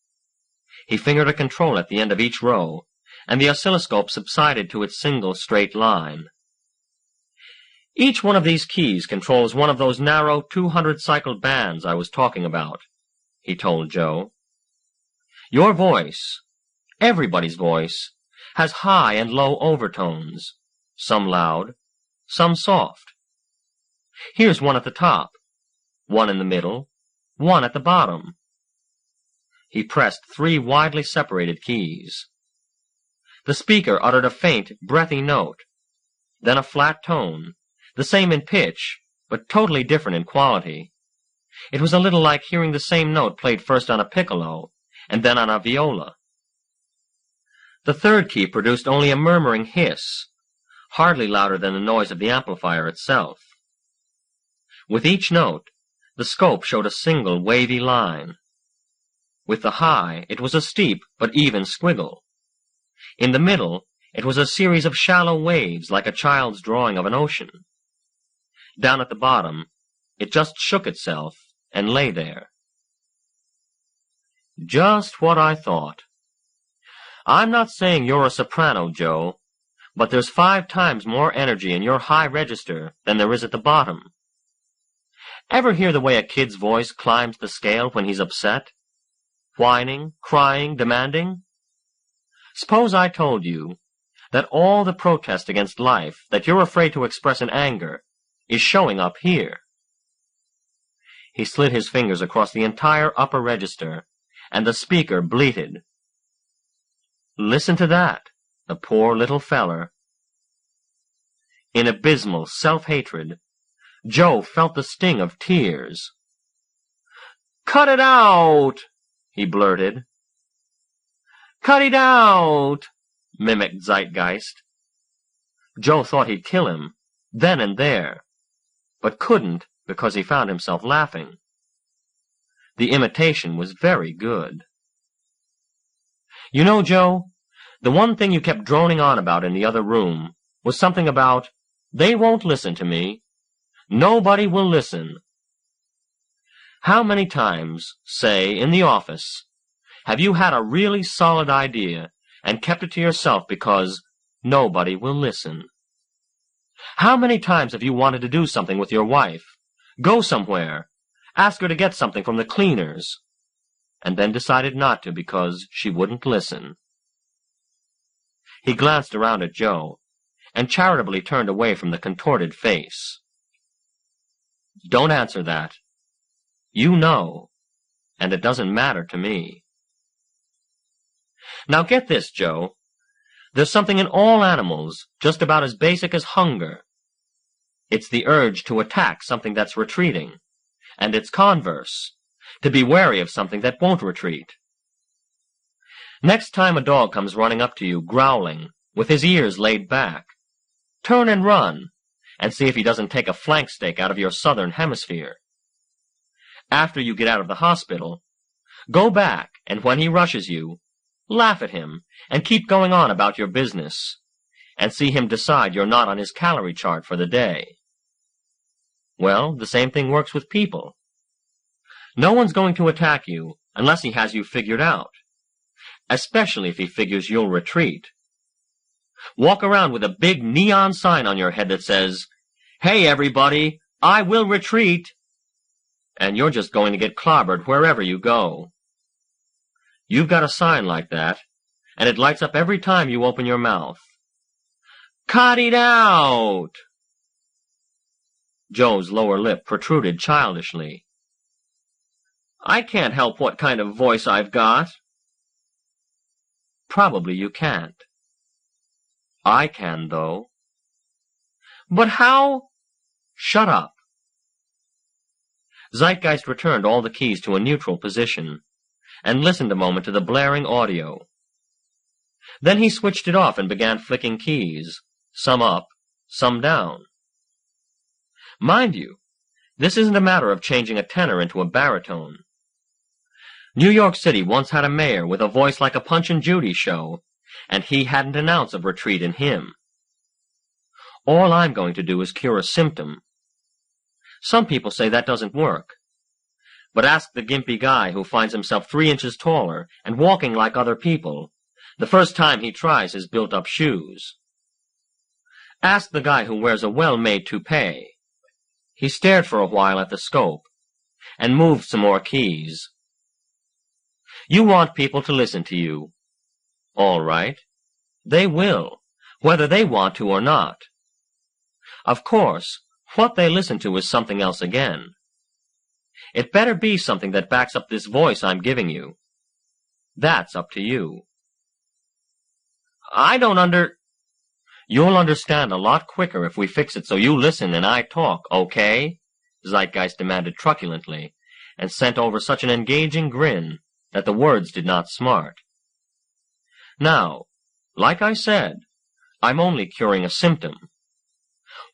He fingered a control at the end of each row, and the oscilloscope subsided to its single straight line. "Each one of these keys controls one of those narrow 200-cycle bands I was talking about," he told Joe. "Your voice, everybody's voice, has high and low overtones, some loud, some soft. Here's one at the top, one in the middle, one at the bottom." He pressed 3 widely separated keys. The speaker uttered a faint, breathy note, then a flat tone, the same in pitch, but totally different in quality. It was a little like hearing the same note played first on a piccolo and then on a viola. The third key produced only a murmuring hiss, hardly louder than the noise of the amplifier itself. With each note, the scope showed a single wavy line. With the high, it was a steep but even squiggle. In the middle, it was a series of shallow waves like a child's drawing of an ocean. Down at the bottom, it just shook itself and lay there. "Just what I thought. I'm not saying you're a soprano, Joe, but there's 5 times more energy in your high register than there is at the bottom. Ever hear the way a kid's voice climbs the scale when he's upset? Whining, crying, demanding? Suppose I told you that all the protest against life that you're afraid to express in anger is showing up here." He slid his fingers across the entire upper register, and the speaker bleated. "Listen to that, the poor little feller." In abysmal self-hatred, Joe felt the sting of tears. "Cut it out!" he blurted. "Cut it out!" mimicked Zeitgeist. Joe thought he'd kill him, then and there, but couldn't because he found himself laughing. The imitation was very good. "You know, Joe, the one thing you kept droning on about in the other room was something about, 'They won't listen to me. Nobody will listen.' How many times, say, in the office, have you had a really solid idea and kept it to yourself because nobody will listen? How many times have you wanted to do something with your wife, go somewhere, ask her to get something from the cleaners, and then decided not to because she wouldn't listen?" He glanced around at Joe, and charitably turned away from the contorted face. "Don't answer that. You know, and it doesn't matter to me. Now get this, Joe. There's something in all animals just about as basic as hunger. It's the urge to attack something that's retreating, and its converse, to be wary of something that won't retreat. Next time a dog comes running up to you, growling, with his ears laid back, turn and run, and see if he doesn't take a flank steak out of your southern hemisphere. After you get out of the hospital, go back, and when he rushes you, laugh at him, and keep going on about your business, and see him decide you're not on his calorie chart for the day. Well, the same thing works with people. No one's going to attack you unless he has you figured out, especially if he figures you'll retreat. Walk around with a big neon sign on your head that says, "Hey, everybody, I will retreat," and you're just going to get clobbered wherever you go. You've got a sign like that, and it lights up every time you open your mouth. Cut it out! Joe's lower lip protruded childishly. I can't help what kind of voice I've got. Probably you can't. I can, though. But how? Shut up. Zeitgeist returned all the keys to a neutral position, and listened a moment to the blaring audio. Then he switched it off and began flicking keys, some up, some down. Mind you, this isn't a matter of changing a tenor into a baritone. New York City once had a mayor with a voice like a Punch and Judy show, and he hadn't an ounce of retreat in him. All I'm going to do is cure a symptom. Some people say that doesn't work. But ask the gimpy guy who finds himself 3 inches taller and walking like other people the first time he tries his built-up shoes. Ask the guy who wears a well-made toupee. He stared for a while at the scope and moved some more keys. You want people to listen to you. All right. They will, whether they want to or not. Of course, what they listen to is something else again. It better be something that backs up this voice I'm giving you. That's up to you. I don't You'll understand a lot quicker if we fix it so you listen and I talk, okay? Zeitgeist demanded truculently, and sent over such an engaging grin that the words did not smart. Now, like I said, I'm only curing a symptom.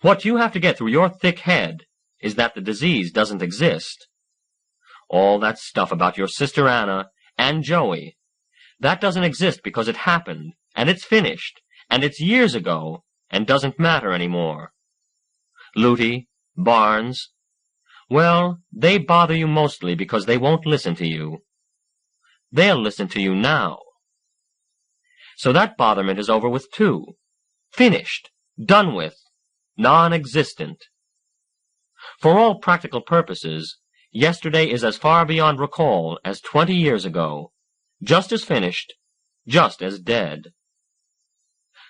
What you have to get through your thick head is that the disease doesn't exist. All that stuff about your sister Anna and Joey, that doesn't exist because it happened, and it's finished, and it's years ago, and doesn't matter anymore. Looty, Barnes, well, they bother you mostly because they won't listen to you. They'll listen to you now. So that botherment is over with too. Finished. Done with. Non-existent. For all practical purposes, yesterday is as far beyond recall as 20 years ago. Just as finished. Just as dead.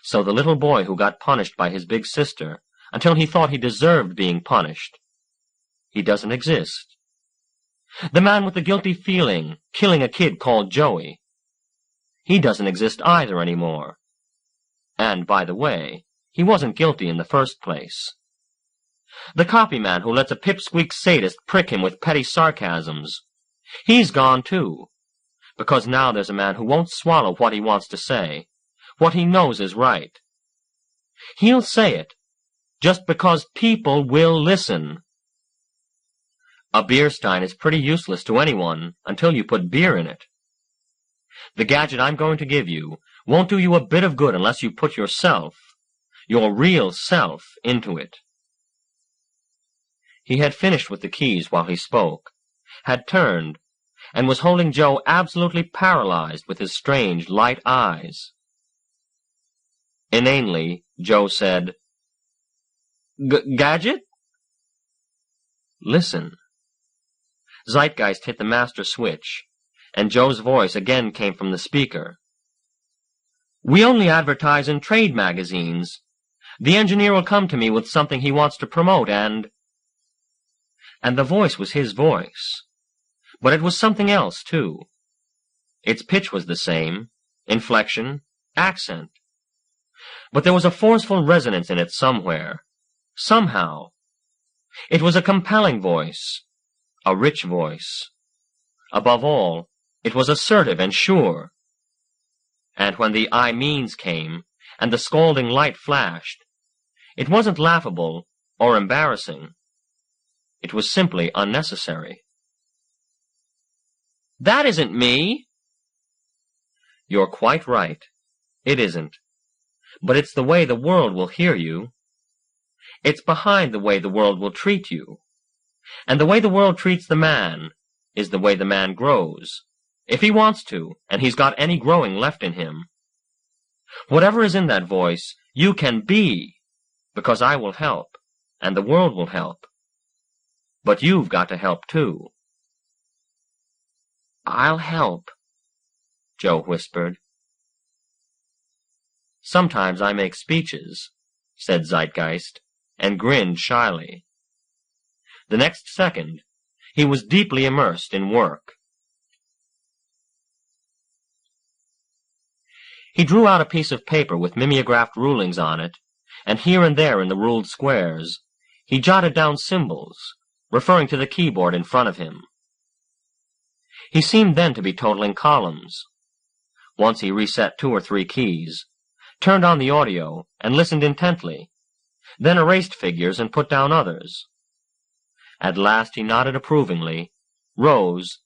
So the little boy who got punished by his big sister until he thought he deserved being punished, he doesn't exist. The man with the guilty feeling, killing a kid called Joey, he doesn't exist either anymore. And, by the way, he wasn't guilty in the first place. The copyman who lets a pipsqueak sadist prick him with petty sarcasms, he's gone too, because now there's a man who won't swallow what he wants to say, what he knows is right. He'll say it, just because people will listen. A beer stein is pretty useless to anyone until you put beer in it. The gadget I'm going to give you won't do you a bit of good unless you put yourself, your real self, into it. He had finished with the keys while he spoke, had turned, and was holding Joe absolutely paralyzed with his strange, light eyes. Inanely, Joe said, Gadget? Listen. Zeitgeist hit the master switch, and Joe's voice again came from the speaker. We only advertise in trade magazines. The engineer will come to me with something he wants to promote, and the voice was his voice. But it was something else, too. Its pitch was the same, inflection, accent. But there was a forceful resonance in it somewhere, somehow. It was a compelling voice, a rich voice. Above all, it was assertive and sure. And when the I means came, and the scalding light flashed, it wasn't laughable or embarrassing. It was simply unnecessary. That isn't me! You're quite right. It isn't. But it's the way the world will hear you. It's behind the way the world will treat you. And the way the world treats the man is the way the man grows, if he wants to, and he's got any growing left in him. Whatever is in that voice, you can be, because I will help, and the world will help. But you've got to help too. I'll help, Joe whispered. Sometimes I make speeches, said Zeitgeist, and grinned shyly. The next second, he was deeply immersed in work. He drew out a piece of paper with mimeographed rulings on it, and here and there in the ruled squares, he jotted down symbols, referring to the keyboard in front of him. He seemed then to be totaling columns. Once he reset 2 or 3 keys, turned on the audio, and listened intently, then erased figures and put down others, At last he nodded approvingly, rose,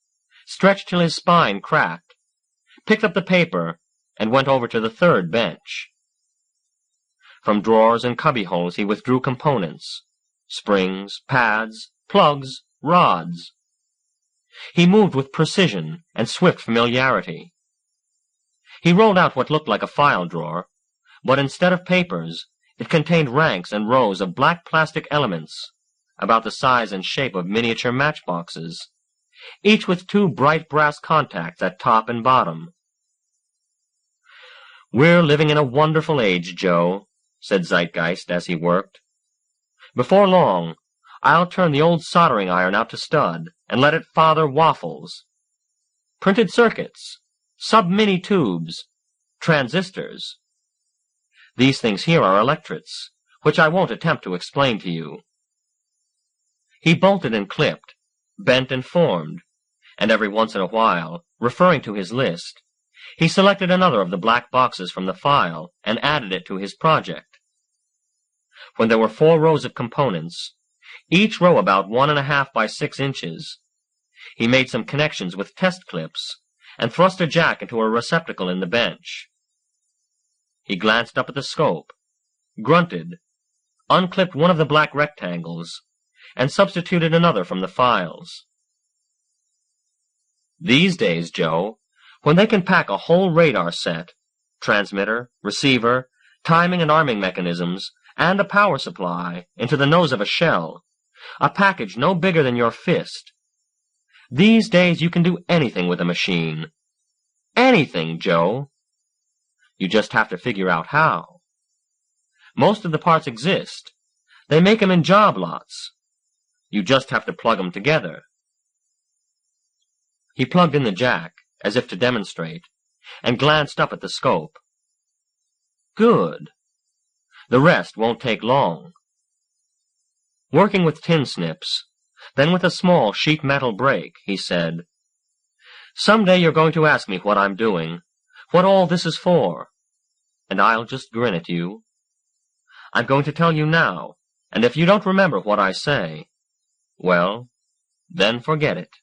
stretched till his spine cracked, picked up the paper, and went over to the third bench. From drawers and cubbyholes he withdrew components, springs, pads, plugs, rods. He moved with precision and swift familiarity. He rolled out what looked like a file drawer, but instead of papers, it contained ranks and rows of black plastic elements, about the size and shape of miniature matchboxes, each with two bright brass contacts at top and bottom. "We're living in a wonderful age, Joe," said Zeitgeist as he worked. "Before long, I'll turn the old soldering iron out to stud and let it father waffles. Printed circuits, sub-mini tubes, transistors. These things here are electrets, which I won't attempt to explain to you." He bolted and clipped, bent and formed, and every once in a while, referring to his list, he selected another of the black boxes from the file and added it to his project. When there were 4 rows of components, each row about 1½ by 6 inches, he made some connections with test clips and thrust a jack into a receptacle in the bench. He glanced up at the scope, grunted, unclipped one of the black rectangles, and substituted another from the files. "These days, Joe, when they can pack a whole radar set, transmitter, receiver, timing and arming mechanisms, and a power supply into the nose of a shell, a package no bigger than your fist. These days you can do anything with a machine. Anything, Joe. You just have to figure out how. Most of the parts exist. They make 'em in job lots. You just have to plug 'em together." He plugged in the jack, as if to demonstrate, and glanced up at the scope. "Good. The rest won't take long." Working with tin snips, then with a small sheet metal brake, he said, "Someday you're going to ask me what I'm doing, what all this is for, and I'll just grin at you. I'm going to tell you now, and if you don't remember what I say, well, then forget it.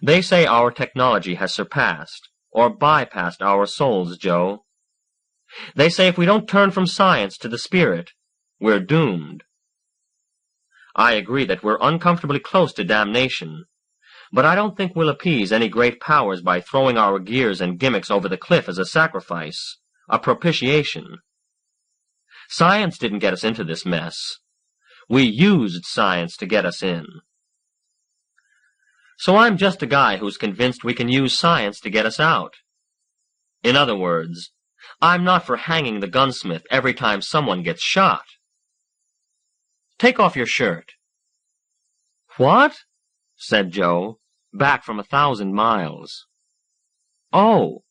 They say our technology has surpassed, or bypassed our souls, Joe. They say if we don't turn from science to the spirit, we're doomed. I agree that we're uncomfortably close to damnation, but I don't think we'll appease any great powers by throwing our gears and gimmicks over the cliff as a sacrifice, a propitiation. Science didn't get us into this mess. We used science to get us in. So I'm just a guy who's convinced we can use science to get us out. In other words, I'm not for hanging the gunsmith every time someone gets shot. Take off your shirt." "What?" said Joe, back from 1,000 miles. "Oh."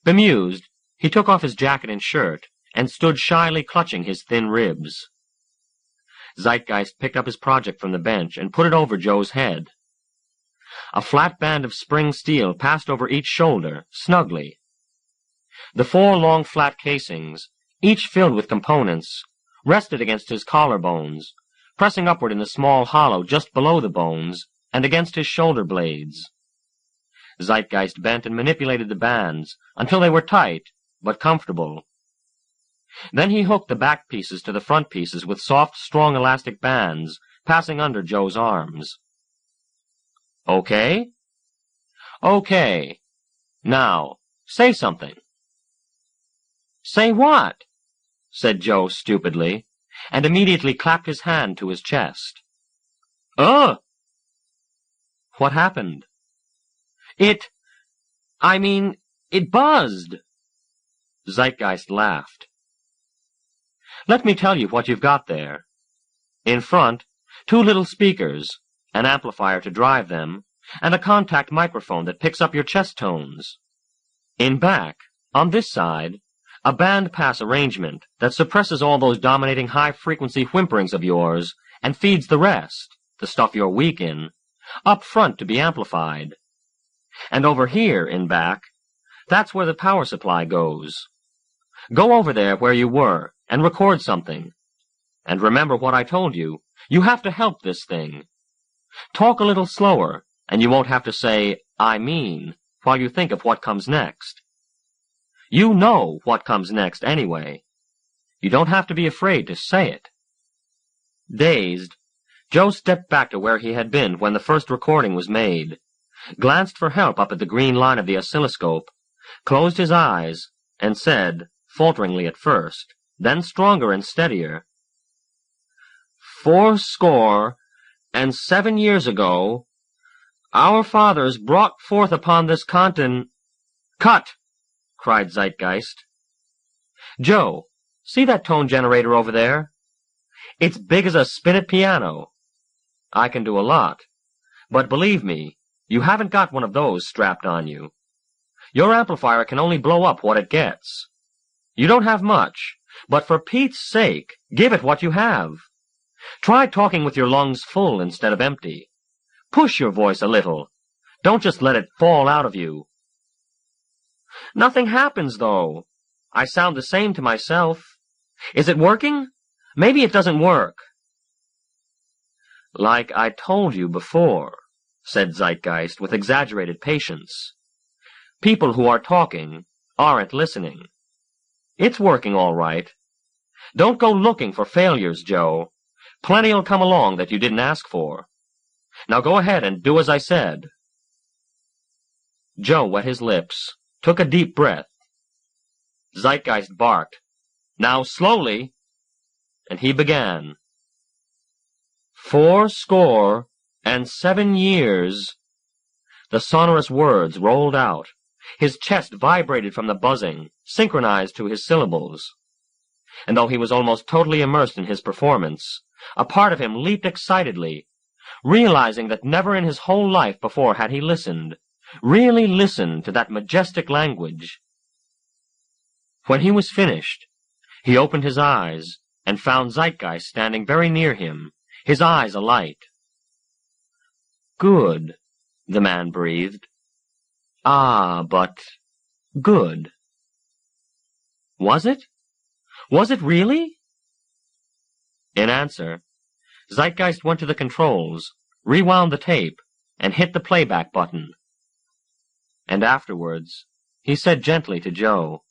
Bemused, he took off his jacket and shirt and stood shyly clutching his thin ribs. Zeitgeist picked up his project from the bench and put it over Joe's head. A flat band of spring steel passed over each shoulder, snugly. The 4 long flat casings, each filled with components, rested against his collarbones, pressing upward in the small hollow just below the bones and against his shoulder blades. Zeitgeist bent and manipulated the bands until they were tight but comfortable. Then he hooked the back pieces to the front pieces with soft, strong elastic bands passing under Joe's arms. "Okay?" "Okay. Now, say something." "Say what?" said Joe stupidly, and immediately clapped his hand to his chest. "Ugh!" "What happened?" It buzzed." Zeitgeist laughed. "Let me tell you what you've got there. In front, 2 little speakers, an amplifier to drive them, and a contact microphone that picks up your chest tones. In back, on this side, a bandpass arrangement that suppresses all those dominating high-frequency whimperings of yours and feeds the rest, the stuff you're weak in, up front to be amplified. And over here, in back, that's where the power supply goes. Go over there where you were and record something. And remember what I told you. You have to help this thing. Talk a little slower, and you won't have to say, I mean, while you think of what comes next. You know what comes next anyway. You don't have to be afraid to say it. Dazed, Joe stepped back to where he had been when the first recording was made, glanced for help up at the green line of the oscilloscope, closed his eyes, and said, falteringly at first, then stronger and steadier, 87 years ago, our fathers brought forth upon this continent— Cut! Cried Zeitgeist. Joe, see that tone generator over there? It's big as a spinet piano. I can do a lot, but believe me, you haven't got one of those strapped on you. Your amplifier can only blow up what it gets. You don't have much, but for Pete's sake, give it what you have. Try talking with your lungs full instead of empty. Push your voice a little. Don't just let it fall out of you. Nothing happens, though. I sound the same to myself. Is it working? Maybe it doesn't work. Like I told you before, said Zeitgeist with exaggerated patience. People who are talking aren't listening. It's working all right. Don't go looking for failures, Joe. Plenty'll come along that you didn't ask for. Now go ahead and do as I said. Joe wet his lips, took a deep breath. Zeitgeist barked, Now slowly, and he began. 87 years. The sonorous words rolled out. His chest vibrated from the buzzing, synchronized to his syllables. And though he was almost totally immersed in his performance, a part of him leaped excitedly, realizing that never in his whole life before had he listened, really listened to that majestic language. When he was finished, he opened his eyes and found Zeitgeist standing very near him, his eyes alight. Good, the man breathed. Ah, but good. Was it? Was it really? In answer, Zeitgeist went to the controls, rewound the tape, and hit the playback button. And afterwards, he said gently to Joe,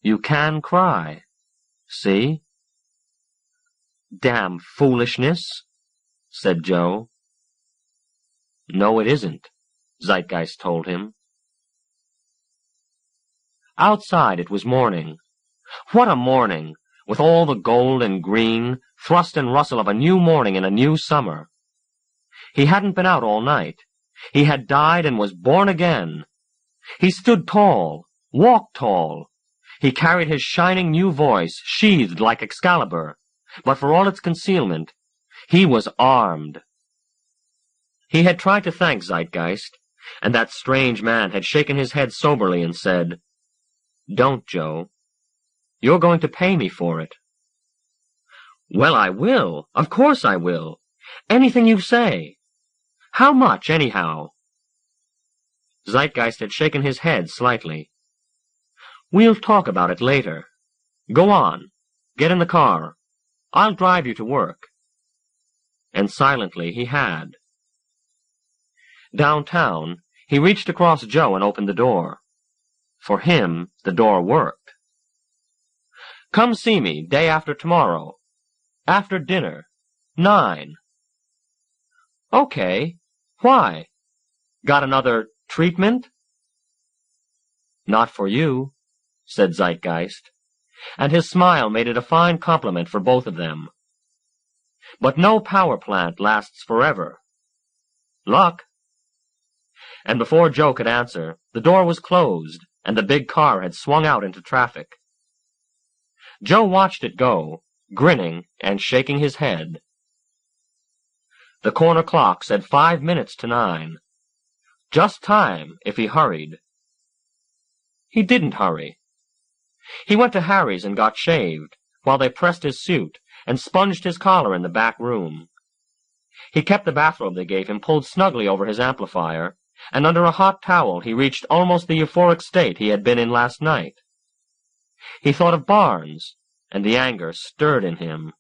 You can cry. See? Damn foolishness, said Joe. No, it isn't, Zeitgeist told him. Outside it was morning. What a morning, with all the gold and green, thrust and rustle of a new morning in a new summer. He hadn't been out all night. He had died and was born again. He stood tall, walked tall. He carried his shining new voice, sheathed like Excalibur, but for all its concealment, he was armed. He had tried to thank Zeitgeist, and that strange man had shaken his head soberly and said, Don't, Joe. You're going to pay me for it. Well, I will. Of course I will. Anything you say. How much, anyhow? Zeitgeist had shaken his head slightly. We'll talk about it later. Go on. Get in the car. I'll drive you to work. And silently he had. Downtown, he reached across Joe and opened the door. For him, the door worked. Come see me day after tomorrow. After dinner. 9. Okay. Why? Got another treatment? Not for you, said Zeitgeist, and his smile made it a fine compliment for both of them. But no power plant lasts forever. Luck. And before Joe could answer, the door was closed, and the big car had swung out into traffic. Joe watched it go, grinning and shaking his head. The corner clock said 5 minutes to 9. Just time if he hurried. He didn't hurry. He went to Harry's and got shaved, while they pressed his suit and sponged his collar in the back room. He kept the bathrobe they gave him pulled snugly over his amplifier, and under a hot towel he reached almost the euphoric state he had been in last night. He thought of Barnes, and the anger stirred in him.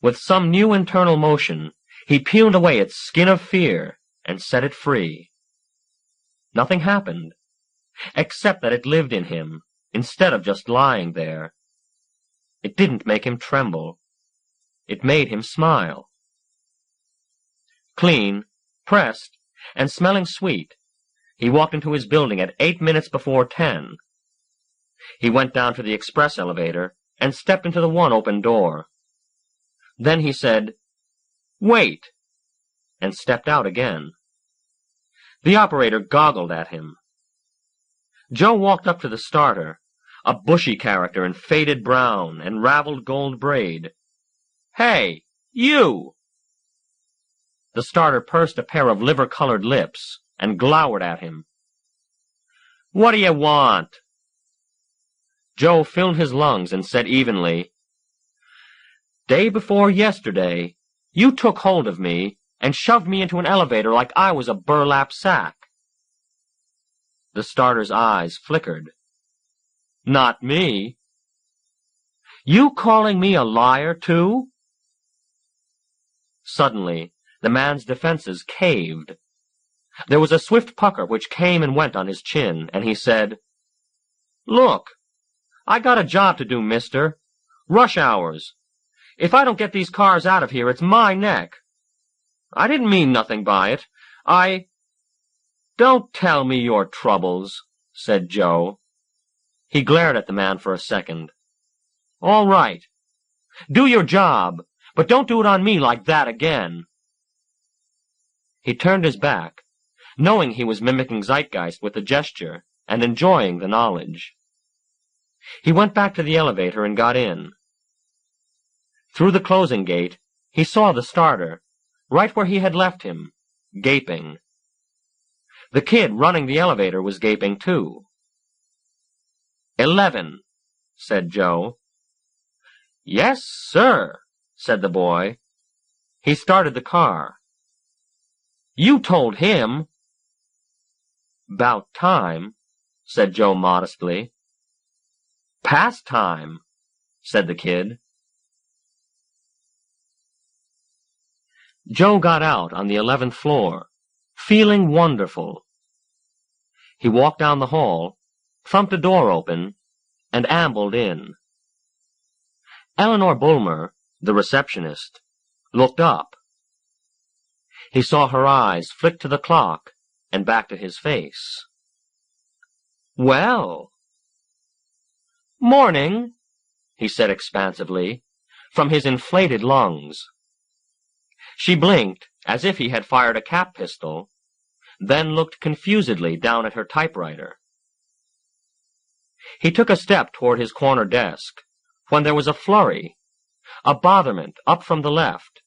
With some new internal motion, he peeled away its skin of fear and set it free. Nothing happened, except that it lived in him, instead of just lying there. It didn't make him tremble. It made him smile. Clean, pressed, and smelling sweet, he walked into his building at 8 minutes before 10. He went down to the express elevator and stepped into the one open door. Then he said, "Wait," and stepped out again. The operator goggled at him. Joe walked up to the starter, a bushy character in faded brown and raveled gold braid. "Hey, you!" The starter pursed a pair of liver-colored lips and glowered at him. "What do you want?" Joe filled his lungs and said evenly, "Day before yesterday, you took hold of me and shoved me into an elevator like I was a burlap sack." The starter's eyes flickered. "Not me." "You calling me a liar, too?" Suddenly, the man's defenses caved. There was a swift pucker which came and went on his chin, and he said, "Look, I got a job to do, mister. Rush hours. If I don't get these cars out of here, it's my neck. I didn't mean nothing by it. "Don't tell me your troubles," said Joe. He glared at the man for a second. "All right. Do your job, but don't do it on me like that again." He turned his back, knowing he was mimicking Zeitgeist with the gesture and enjoying the knowledge. He went back to the elevator and got in. Through the closing gate, he saw the starter, right where he had left him, gaping. The kid running the elevator was gaping too. 11, said Joe. "Yes, sir," said the boy. He started the car. "You told him." "'Bout time," said Joe modestly. "Past time," said the kid. Joe got out on the 11th floor, feeling wonderful. He walked down the hall, thumped a door open, and ambled in. Eleanor Bulmer, the receptionist, looked up. He saw her eyes flick to the clock and back to his face. "Well." "Morning," he said expansively, from his inflated lungs. She blinked, as if he had fired a cap pistol, then looked confusedly down at her typewriter. He took a step toward his corner desk, when there was a flurry, a botherment up from the left,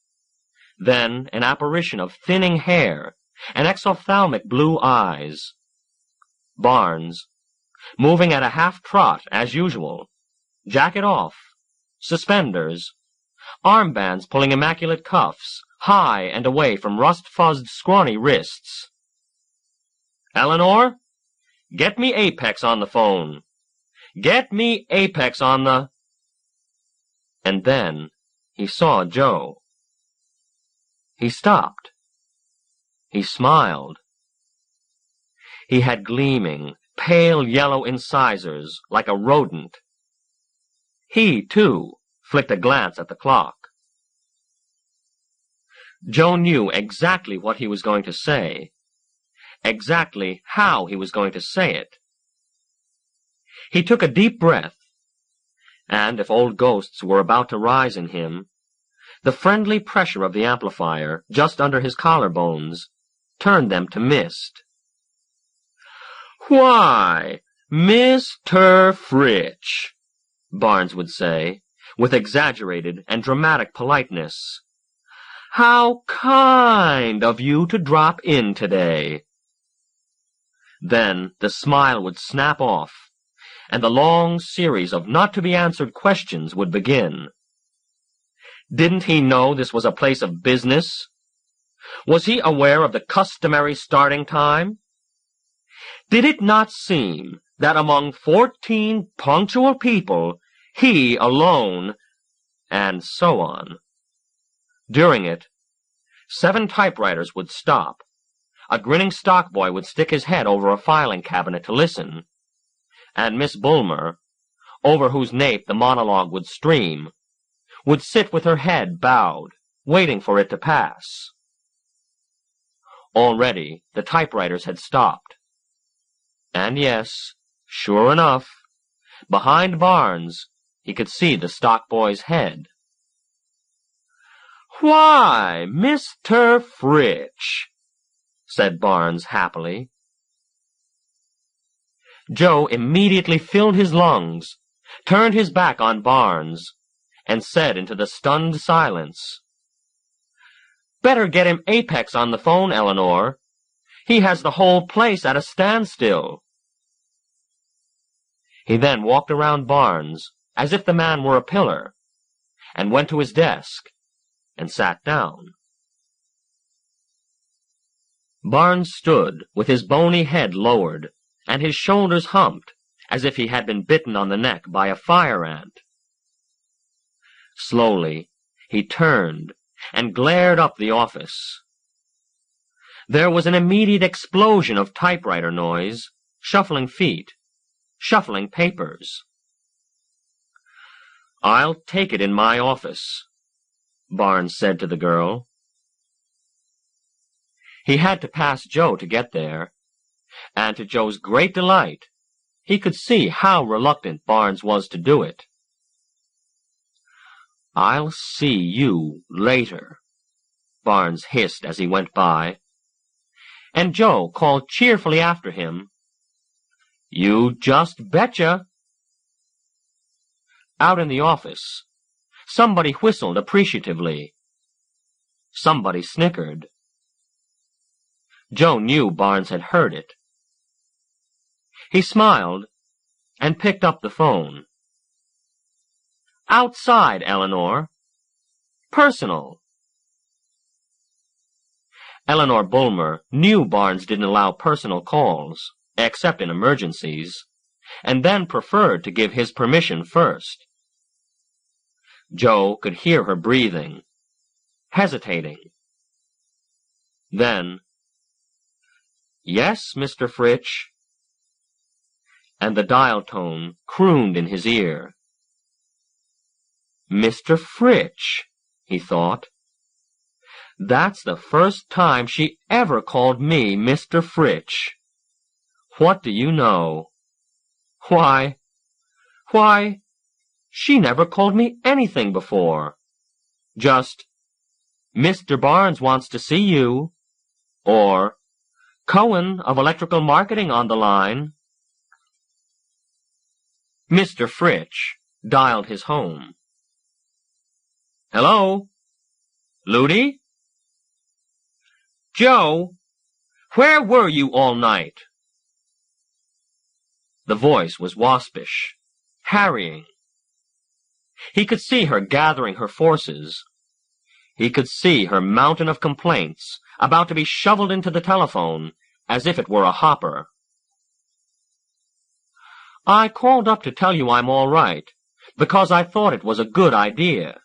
then an apparition of thinning hair and exophthalmic blue eyes. Barnes, moving at a half-trot as usual, jacket off, suspenders, armbands pulling immaculate cuffs, high and away from rust-fuzzed scrawny wrists. "Eleanor, get me Apex on the phone. Get me Apex on the—" And then he saw Joe. He stopped. He smiled. He had gleaming, pale yellow incisors, like a rodent. He, too, flicked a glance at the clock. Joe knew exactly what he was going to say, exactly how he was going to say it. He took a deep breath, and if old ghosts were about to rise in him, the friendly pressure of the amplifier just under his collarbones turned them to mist. "Why, Mr. Fritch," Barnes would say, with exaggerated and dramatic politeness, "how kind of you to drop in today." Then the smile would snap off, and the long series of not-to-be-answered questions would begin. Didn't he know this was a place of business? Was he aware of the customary starting time? Did it not seem that among 14 punctual people He alone, and so on. During it, 7 typewriters would stop. A grinning stock boy would stick his head over a filing cabinet to listen, and Miss Bulmer, over whose nape the monologue would stream, would sit with her head bowed, waiting for it to pass. Already the typewriters had stopped. And yes, sure enough, behind Barnes, he could see the stock boy's head. "Why, Mr. Fritch," said Barnes happily. Joe immediately filled his lungs, turned his back on Barnes, and said into the stunned silence, "Better get him Apex on the phone, Eleanor. He has the whole place at a standstill." He then walked around Barnes as if the man were a pillar, and went to his desk and sat down. Barnes stood with his bony head lowered and his shoulders humped as if he had been bitten on the neck by a fire ant. Slowly he turned and glared up the office. There was an immediate explosion of typewriter noise, shuffling feet, shuffling papers. "I'll take it in my office," Barnes said to the girl. He had to pass Joe to get there, and to Joe's great delight, he could see how reluctant Barnes was to do it. "I'll see you later," Barnes hissed as he went by, and Joe called cheerfully after him, "You just betcha." Out in the office, somebody whistled appreciatively. Somebody snickered. Joe knew Barnes had heard it. He smiled and picked up the phone. "Outside, Eleanor. Personal." Eleanor Bulmer knew Barnes didn't allow personal calls, except in emergencies, and then preferred to give his permission first. Joe could hear her breathing, hesitating. Then, "Yes, Mr. Fritch," and the dial tone crooned in his ear. "Mr. Fritch," he thought. "That's the first time she ever called me Mr. Fritch. What do you know? Why, she never called me anything before. Just, 'Mr. Barnes wants to see you,' or 'Cohen of Electrical Marketing on the line.'" Mr. Fritch dialed his home. "Hello? Ludy? Joe, where were you all night?" The voice was waspish, harrying. He could see her gathering her forces. He could see her mountain of complaints about to be shoveled into the telephone as if it were a hopper. "I called up to tell you I'm all right, because I thought it was a good idea.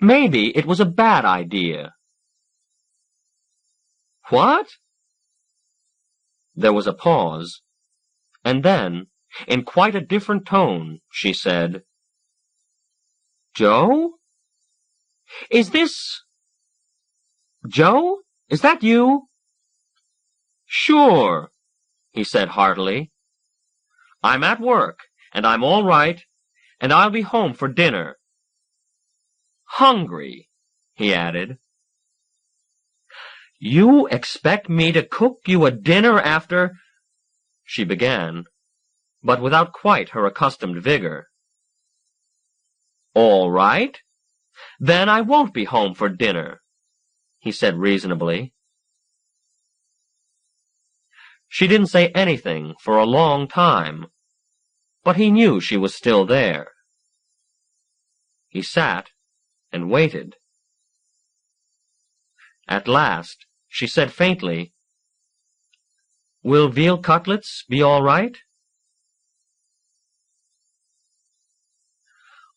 Maybe it was a bad idea." "What?" There was a pause, and then, in quite a different tone, she said, "Joe? Joe, is that you?" "Sure," he said heartily. "I'm at work, and I'm all right, and I'll be home for dinner. Hungry," he added. "You expect me to cook you a dinner after—" she began, but without quite her accustomed vigor. "All right. Then I won't be home for dinner," he said reasonably. She didn't say anything for a long time, but he knew she was still there. He sat and waited. At last, she said faintly, "Will veal cutlets be all right?"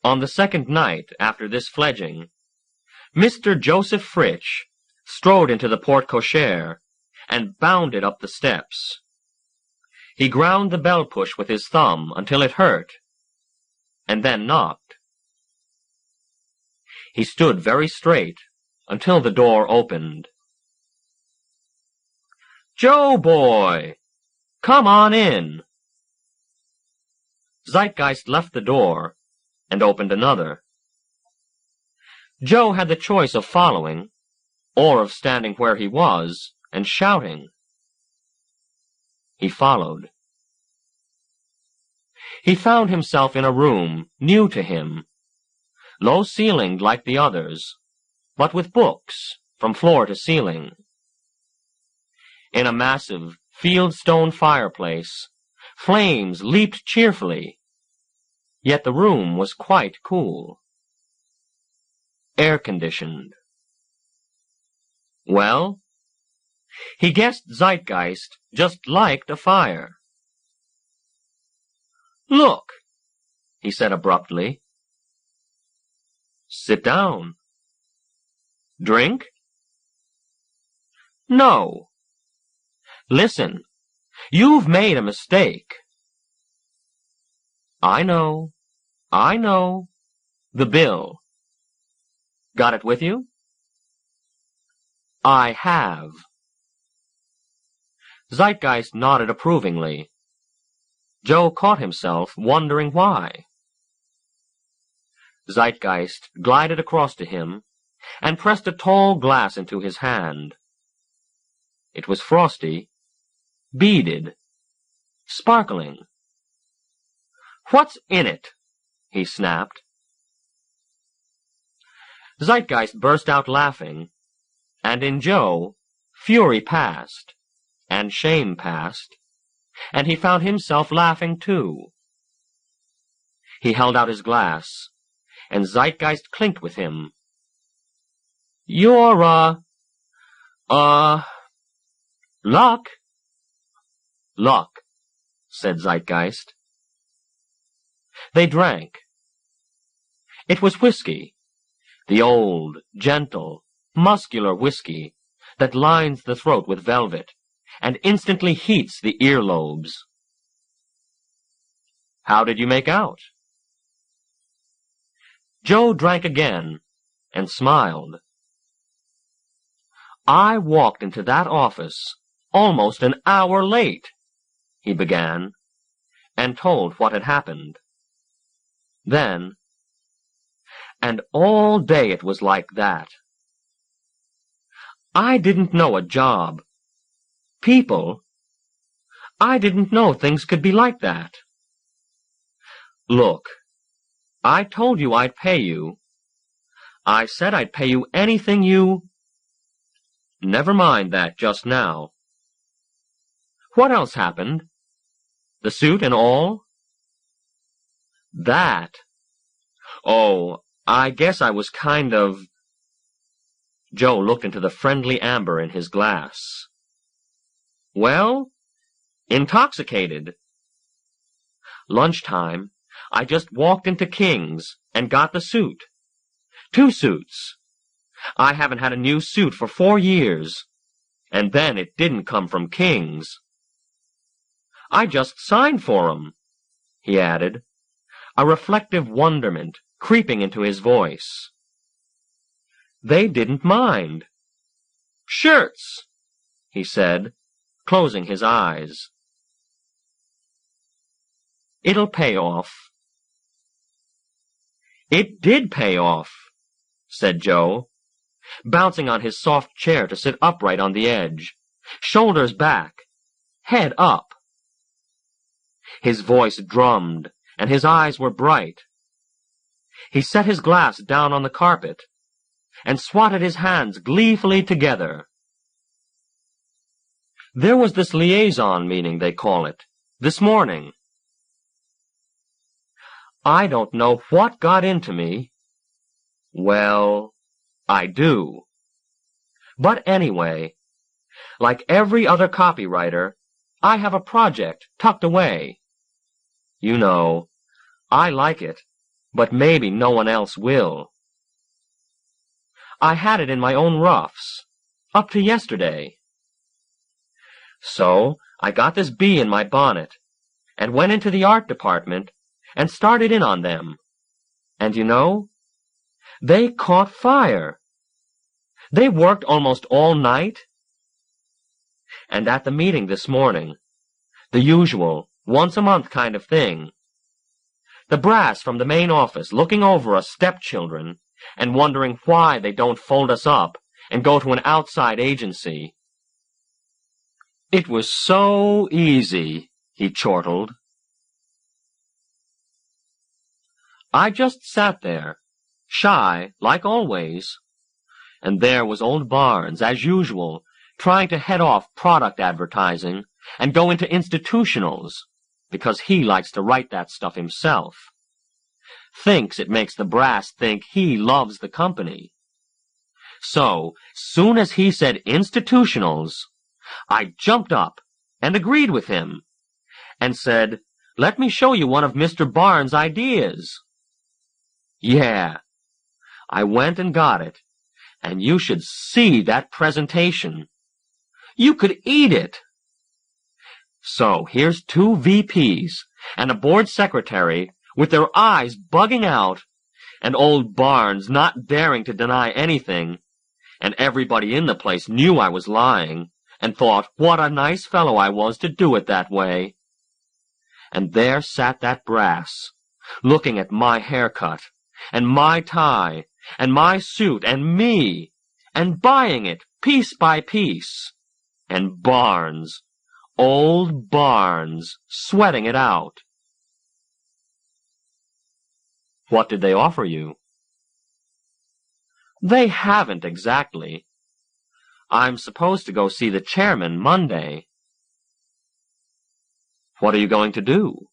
On the second night after this fledging, Mr. Joseph Fritch strode into the porte-cochere and bounded up the steps. He ground the bell-push with his thumb until it hurt, and then knocked. He stood very straight until the door opened. "Joe, boy! Come on in!" Zeitgeist left the door and opened another. Joe had the choice of following or of standing where he was and shouting. He followed. He found himself in a room new to him, low-ceilinged like the others, but with books from floor to ceiling. In a massive field-stone fireplace, flames leaped cheerfully, yet the room was quite cool. Air-conditioned. Well, he guessed Zeitgeist just liked a fire. "Look," he said abruptly. "Sit down." "Drink?" "No." "Listen, you've made a mistake." I know. The bill. Got it with you?" "I have." Zeitgeist nodded approvingly. Joe caught himself wondering why. Zeitgeist glided across to him and pressed a tall glass into his hand. It was frosty, beaded, sparkling. "What's in it?" he snapped. Zeitgeist burst out laughing, and in Joe, fury passed, and shame passed, and he found himself laughing too. He held out his glass, and Zeitgeist clinked with him. "You're, luck." "Luck," said Zeitgeist. They drank. It was whiskey, the old, gentle, muscular whiskey that lines the throat with velvet and instantly heats the earlobes. "How did you make out?" Joe drank again and smiled. "I walked into that office almost an hour late," he began, and told what had happened. Then, "And all day it was like that. I didn't know a job. People. I didn't know things could be like that. Look, I told you I'd pay you. I said I'd pay you anything you—" "Never mind that just now. What else happened? The suit and all?" "That? Oh, I guess I was kind of—" Joe looked into the friendly amber in his glass. "Well, intoxicated. Lunchtime, I just walked into King's and got the suit. 2 suits. I haven't had a new suit for 4 years. And then it didn't come from King's. I just signed for 'em," he added, a reflective wonderment creeping into his voice. "They didn't mind." "Shirts," he said, closing his eyes. "It'll pay off." "It did pay off," said Joe, bouncing on his soft chair to sit upright on the edge, shoulders back, head up. His voice drummed, and his eyes were bright. He set his glass down on the carpet and swatted his hands gleefully together. "There was this liaison meeting, they call it, this morning. I don't know what got into me. Well, I do. But anyway, like every other copywriter, I have a project tucked away. You know, I like it, but maybe no one else will. I had it in my own roughs, up to yesterday. So I got this bee in my bonnet, and went into the art department, and started in on them. And you know, they caught fire. They worked almost all night. And at the meeting this morning, the usual, once-a-month kind of thing, the brass from the main office looking over us stepchildren and wondering why they don't fold us up and go to an outside agency. It was so easy, he chortled. I just sat there, shy, like always, and there was old Barnes, as usual, trying to head off product advertising and go into institutionals, because he likes to write that stuff himself. Thinks it makes the brass think he loves the company. So, soon as he said institutionals, I jumped up and agreed with him, and said, "Let me show you one of Mr. Barnes' ideas." Yeah, I went and got it, and you should see that presentation. You could eat it. So here's 2 VPs and a board secretary with their eyes bugging out, and old Barnes not daring to deny anything, and everybody in the place knew I was lying, and thought what a nice fellow I was to do it that way. And there sat that brass, looking at my haircut, and my tie, and my suit, and me, and buying it piece by piece, and Barnes, old Barnes, sweating it out. What did they offer you? They haven't exactly. I'm supposed to go see the chairman Monday. What are you going to do?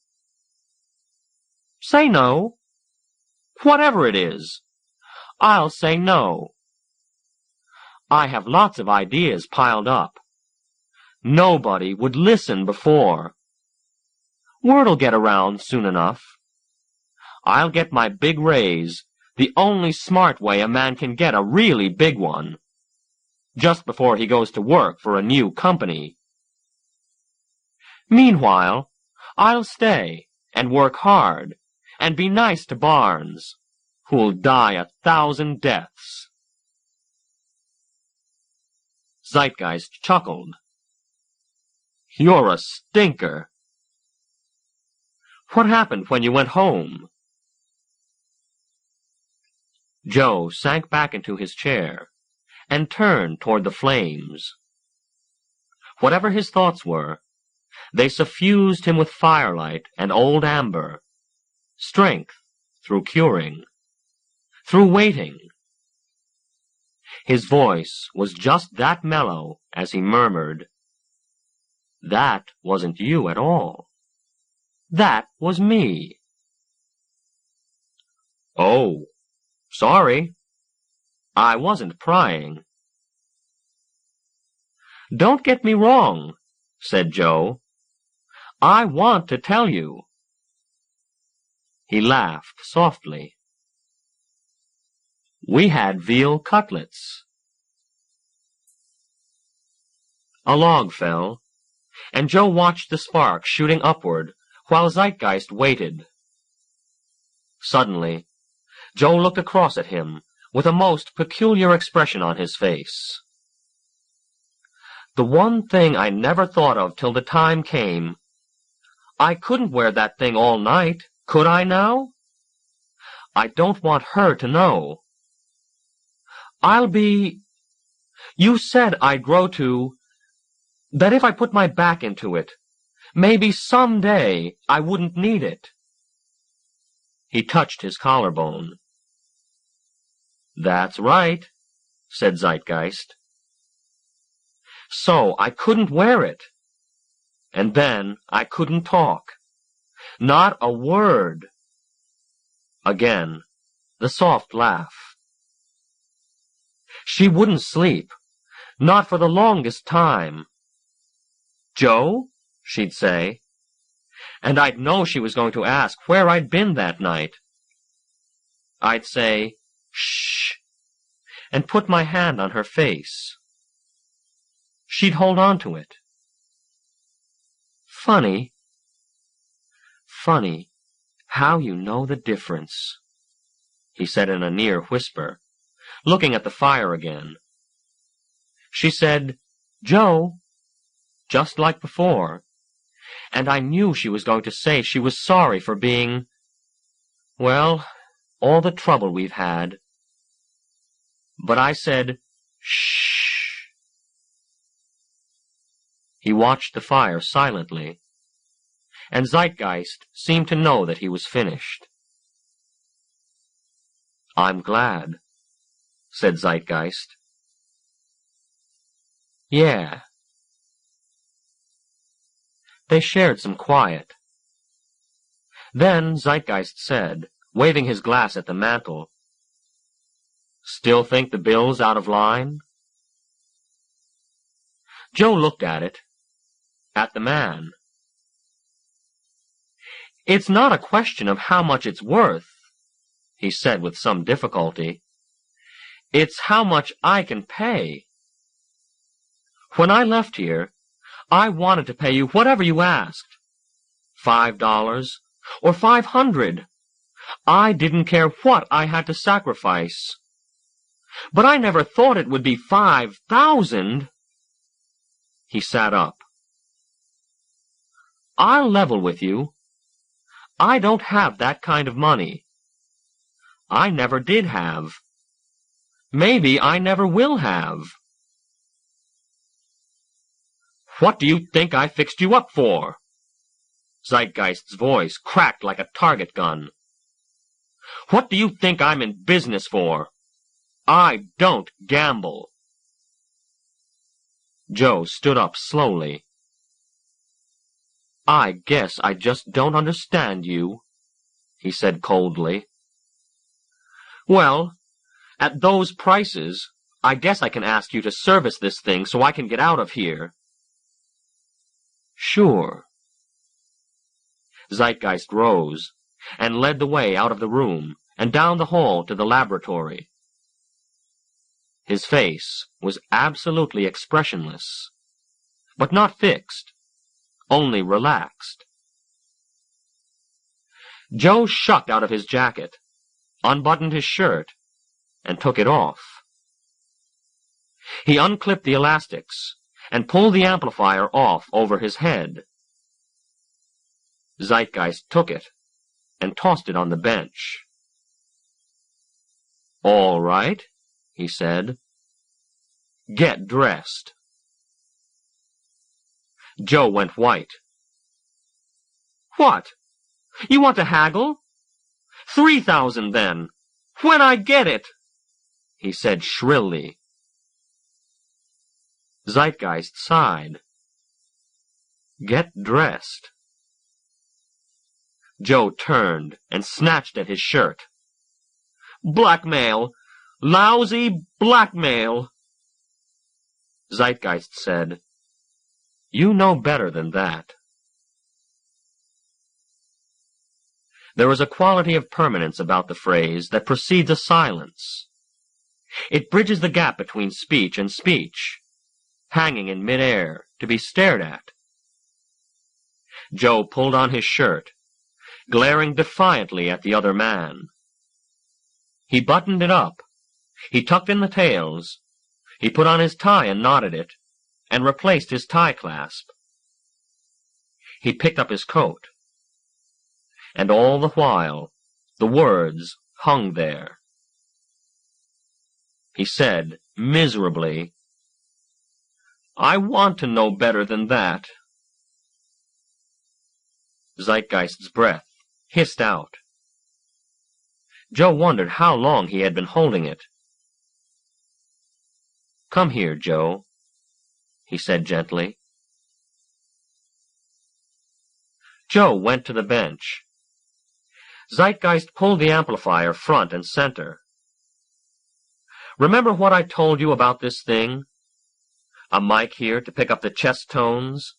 Say no. Whatever it is, I'll say no. I have lots of ideas piled up. Nobody would listen before. Word'll get around soon enough. I'll get my big raise, the only smart way a man can get a really big one, just before he goes to work for a new company. Meanwhile, I'll stay and work hard and be nice to Barnes, who'll die 1,000 deaths. Zeitgeist chuckled. You're a stinker. What happened when you went home? Joe sank back into his chair and turned toward the flames. Whatever his thoughts were, they suffused him with firelight and old amber, strength through curing, through waiting. His voice was just that mellow as he murmured, "That wasn't you at all. That was me." Oh, sorry. I wasn't prying. Don't get me wrong, said Joe. I want to tell you. He laughed softly. We had veal cutlets. A log fell, and Joe watched the sparks shooting upward while Zeitgeist waited. Suddenly, Joe looked across at him with a most peculiar expression on his face. The one thing I never thought of till the time came, I couldn't wear that thing all night, could I now? I don't want her to know. I'll be... You said I'd grow to... that if I put my back into it, maybe someday I wouldn't need it. He touched his collarbone. That's right, said Zeitgeist. So I couldn't wear it. And then I couldn't talk. Not a word. Again, the soft laugh. She wouldn't sleep, not for the longest time. Joe? She'd say. And I'd know she was going to ask where I'd been that night. I'd say, "Shh," and put my hand on her face. She'd hold on to it. Funny how you know the difference," he said in a near whisper, looking at the fire again. She said, "Joe," just like before, and I knew she was going to say she was sorry for being, well, all the trouble we've had. But I said, "Shh." He watched the fire silently, and Zeitgeist seemed to know that he was finished. "I'm glad," said Zeitgeist. "Yeah." They shared some quiet. Then Zeitgeist said, waving his glass at the mantel, "Still think the bill's out of line?" Joe looked at it, at the man. "It's not a question of how much it's worth," he said with some difficulty. "It's how much I can pay. When I left here, I wanted to pay you whatever you asked. $5 or $500. I didn't care what I had to sacrifice. But I never thought it would be 5,000. He sat up. "I'll level with you. I don't have that kind of money. I never did have. Maybe I never will have." "What do you think I fixed you up for?" Zeitgeist's voice cracked like a target gun. "What do you think I'm in business for? I don't gamble." Joe stood up slowly. "I guess I just don't understand you," he said coldly. "Well, at those prices, I guess I can ask you to service this thing so I can get out of here." "Sure." Zeitgeist rose and led the way out of the room and down the hall to the laboratory. His face was absolutely expressionless, but not fixed, only relaxed. Joe shucked out of his jacket, unbuttoned his shirt, and took it off. He unclipped the elastics and pulled the amplifier off over his head. Zeitgeist took it and tossed it on the bench. "All right," he said. "Get dressed." Joe went white. "What? You want to haggle? 3,000 then, when I get it," he said shrilly. Zeitgeist sighed. "Get dressed." Joe turned and snatched at his shirt. "Blackmail! Lousy blackmail!" Zeitgeist said, "You know better than that." There is a quality of permanence about the phrase that precedes a silence. It bridges the gap between speech and speech, hanging in mid-air to be stared at. Joe pulled on his shirt, glaring defiantly at the other man. He buttoned it up. He tucked in the tails. He put on his tie and knotted it, and replaced his tie clasp. He picked up his coat. And all the while, the words hung there. He said, miserably, "I want to know better than that." Zeitgeist's breath hissed out. Joe wondered how long he had been holding it. "Come here, Joe," he said gently. Joe went to the bench. Zeitgeist pulled the amplifier front and center. "Remember what I told you about this thing? A mic here to pick up the chest tones,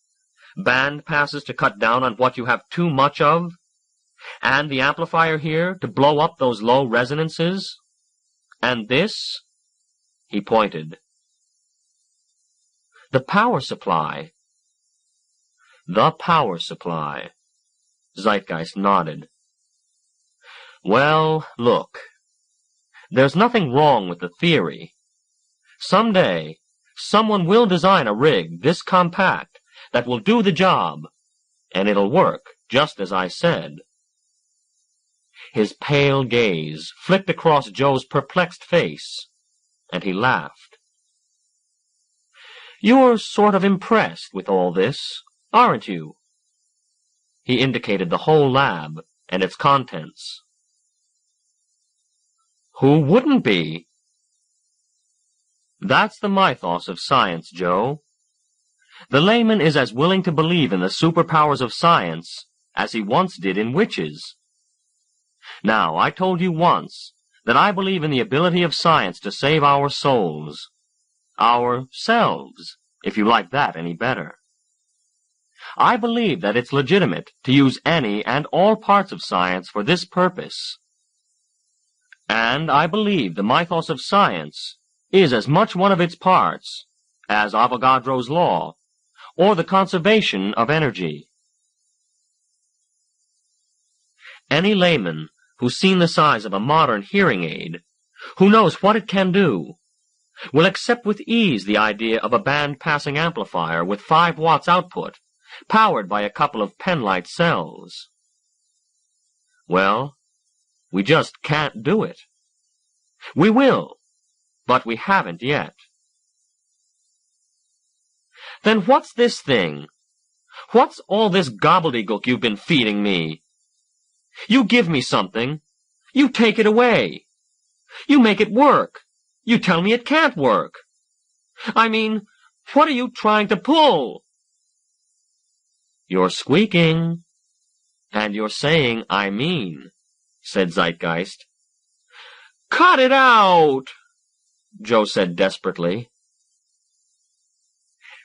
band passes to cut down on what you have too much of, And the amplifier here to blow up those low resonances? And this? He pointed. The power supply. The power supply. Zeitgeist nodded. Well, look. There's nothing wrong with the theory. Someday, someone will design a rig this compact that will do the job, and it'll work, just as I said. His pale gaze flicked across Joe's perplexed face, and he laughed. You're sort of impressed with all this, aren't you? He indicated the whole lab and its contents. Who wouldn't be? That's the mythos of science, Joe. The layman is as willing to believe in the superpowers of science as he once did in witches. Now, I told you once that I believe in the ability of science to save our souls. Ourselves, if you like that any better. I believe that it's legitimate to use any and all parts of science for this purpose. And I believe the mythos of science is as much one of its parts as Avogadro's law, or the conservation of energy. Any layman who's seen the size of a modern hearing aid, who knows what it can do, will accept with ease the idea of a band-passing amplifier with 5 watts output, powered by a couple of penlight cells. Well, we just can't do it. We will, but we haven't yet. Then what's this thing? What's all this gobbledygook you've been feeding me? You give me something. You take it away. You make it work. You tell me it can't work. I mean, what are you trying to pull? You're squeaking. And you're saying, I mean, said Zeitgeist. Cut it out, Joe said desperately.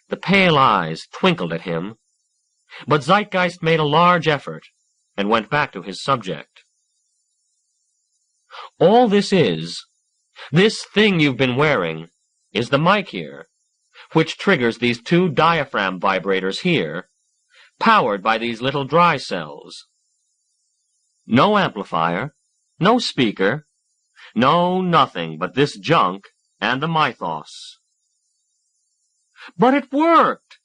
The pale eyes twinkled at him, but Zeitgeist made a large effort and went back to his subject. All this thing you've been wearing, is the mic here, which triggers these 2 diaphragm vibrators here, powered by these little dry cells. No amplifier, no speaker, no nothing but this junk and the mythos. But it worked!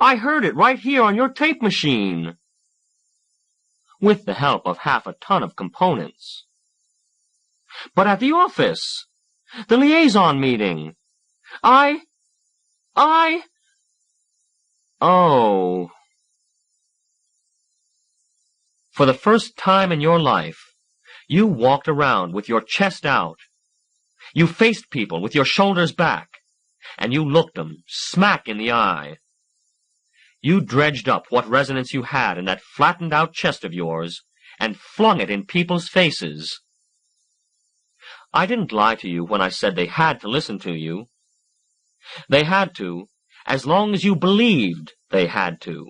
I heard it right here on your tape machine. With the help of half a ton of components. But at the office, the liaison meeting, Oh. For the first time in your life, you walked around with your chest out. You faced people with your shoulders back, and you looked them smack in the eye. You dredged up what resonance you had in that flattened-out chest of yours and flung it in people's faces. I didn't lie to you when I said they had to listen to you. They had to, as long as you believed they had to.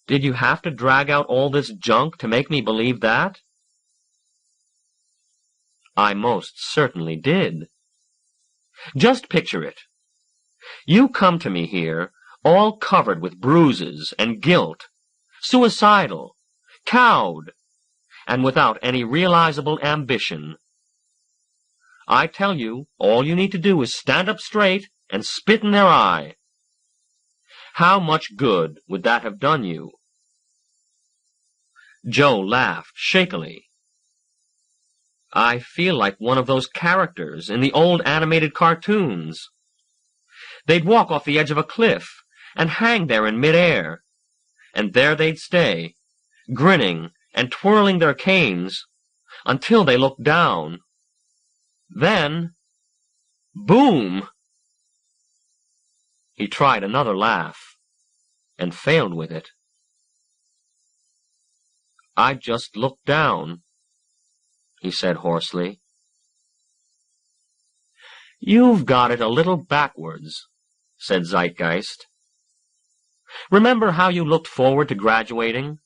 Did you have to drag out all this junk to make me believe that? I most certainly did. Just picture it. You come to me here, all covered with bruises and guilt, suicidal, cowed, and without any realizable ambition. I tell you, all you need to do is stand up straight and spit in their eye. How much good would that have done you? Joe laughed shakily. I feel like one of those characters in the old animated cartoons. They'd walk off the edge of a cliff and hang there in midair, and there they'd stay, grinning and twirling their canes until they looked down. Then, boom! He tried another laugh, and failed with it. I just looked down, he said hoarsely. You've got it a little backwards, said Zeitgeist. Remember how you looked forward to graduating,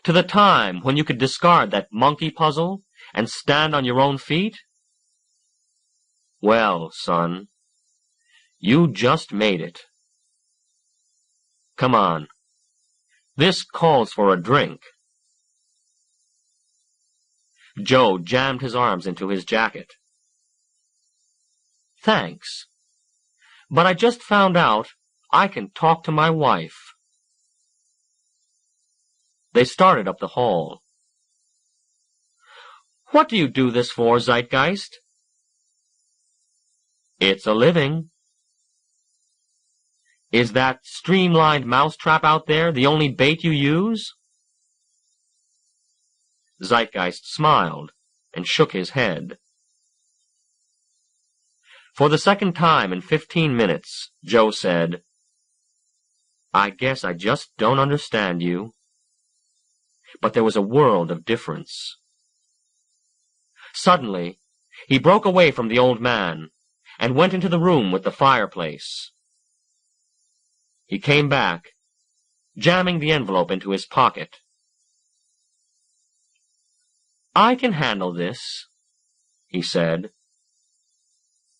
To the time when you could discard that monkey puzzle and stand on your own feet? Well, son, you just made it. Come on. This calls for a drink. Joe jammed his arms into his jacket. Thanks. But I just found out I can talk to my wife. They started up the hall. What do you do this for, Zeitgeist? It's a living. Is that streamlined mousetrap out there the only bait you use? Zeitgeist smiled and shook his head. For the second time in 15 minutes, Joe said, I guess I just don't understand you. But there was a world of difference. Suddenly, he broke away from the old man and went into the room with the fireplace. He came back, jamming the envelope into his pocket. I can handle this, he said.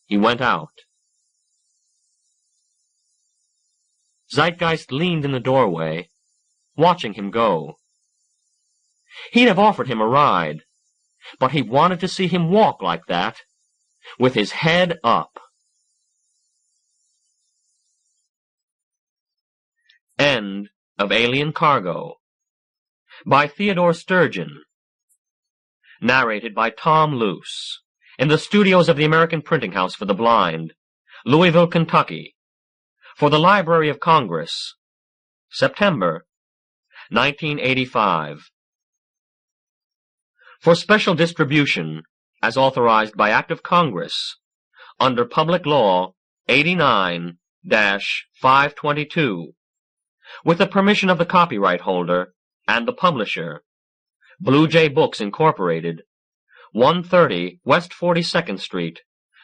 He went out. Zeitgeist leaned in the doorway, watching him go. He'd have offered him a ride, but he wanted to see him walk like that, with his head up. End of Alien Cargo by Theodore Sturgeon. Narrated by Tom Luce. In the studios of the American Printing House for the Blind, Louisville, Kentucky. For the Library of Congress. September 1985. For special distribution, as authorized by Act of Congress, under Public Law 89-522, with the permission of the copyright holder and the publisher, Blue Jay Books, Incorporated, 130 West 42nd Street,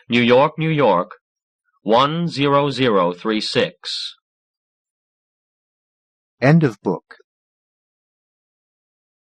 New York, New York, 10036. End of book.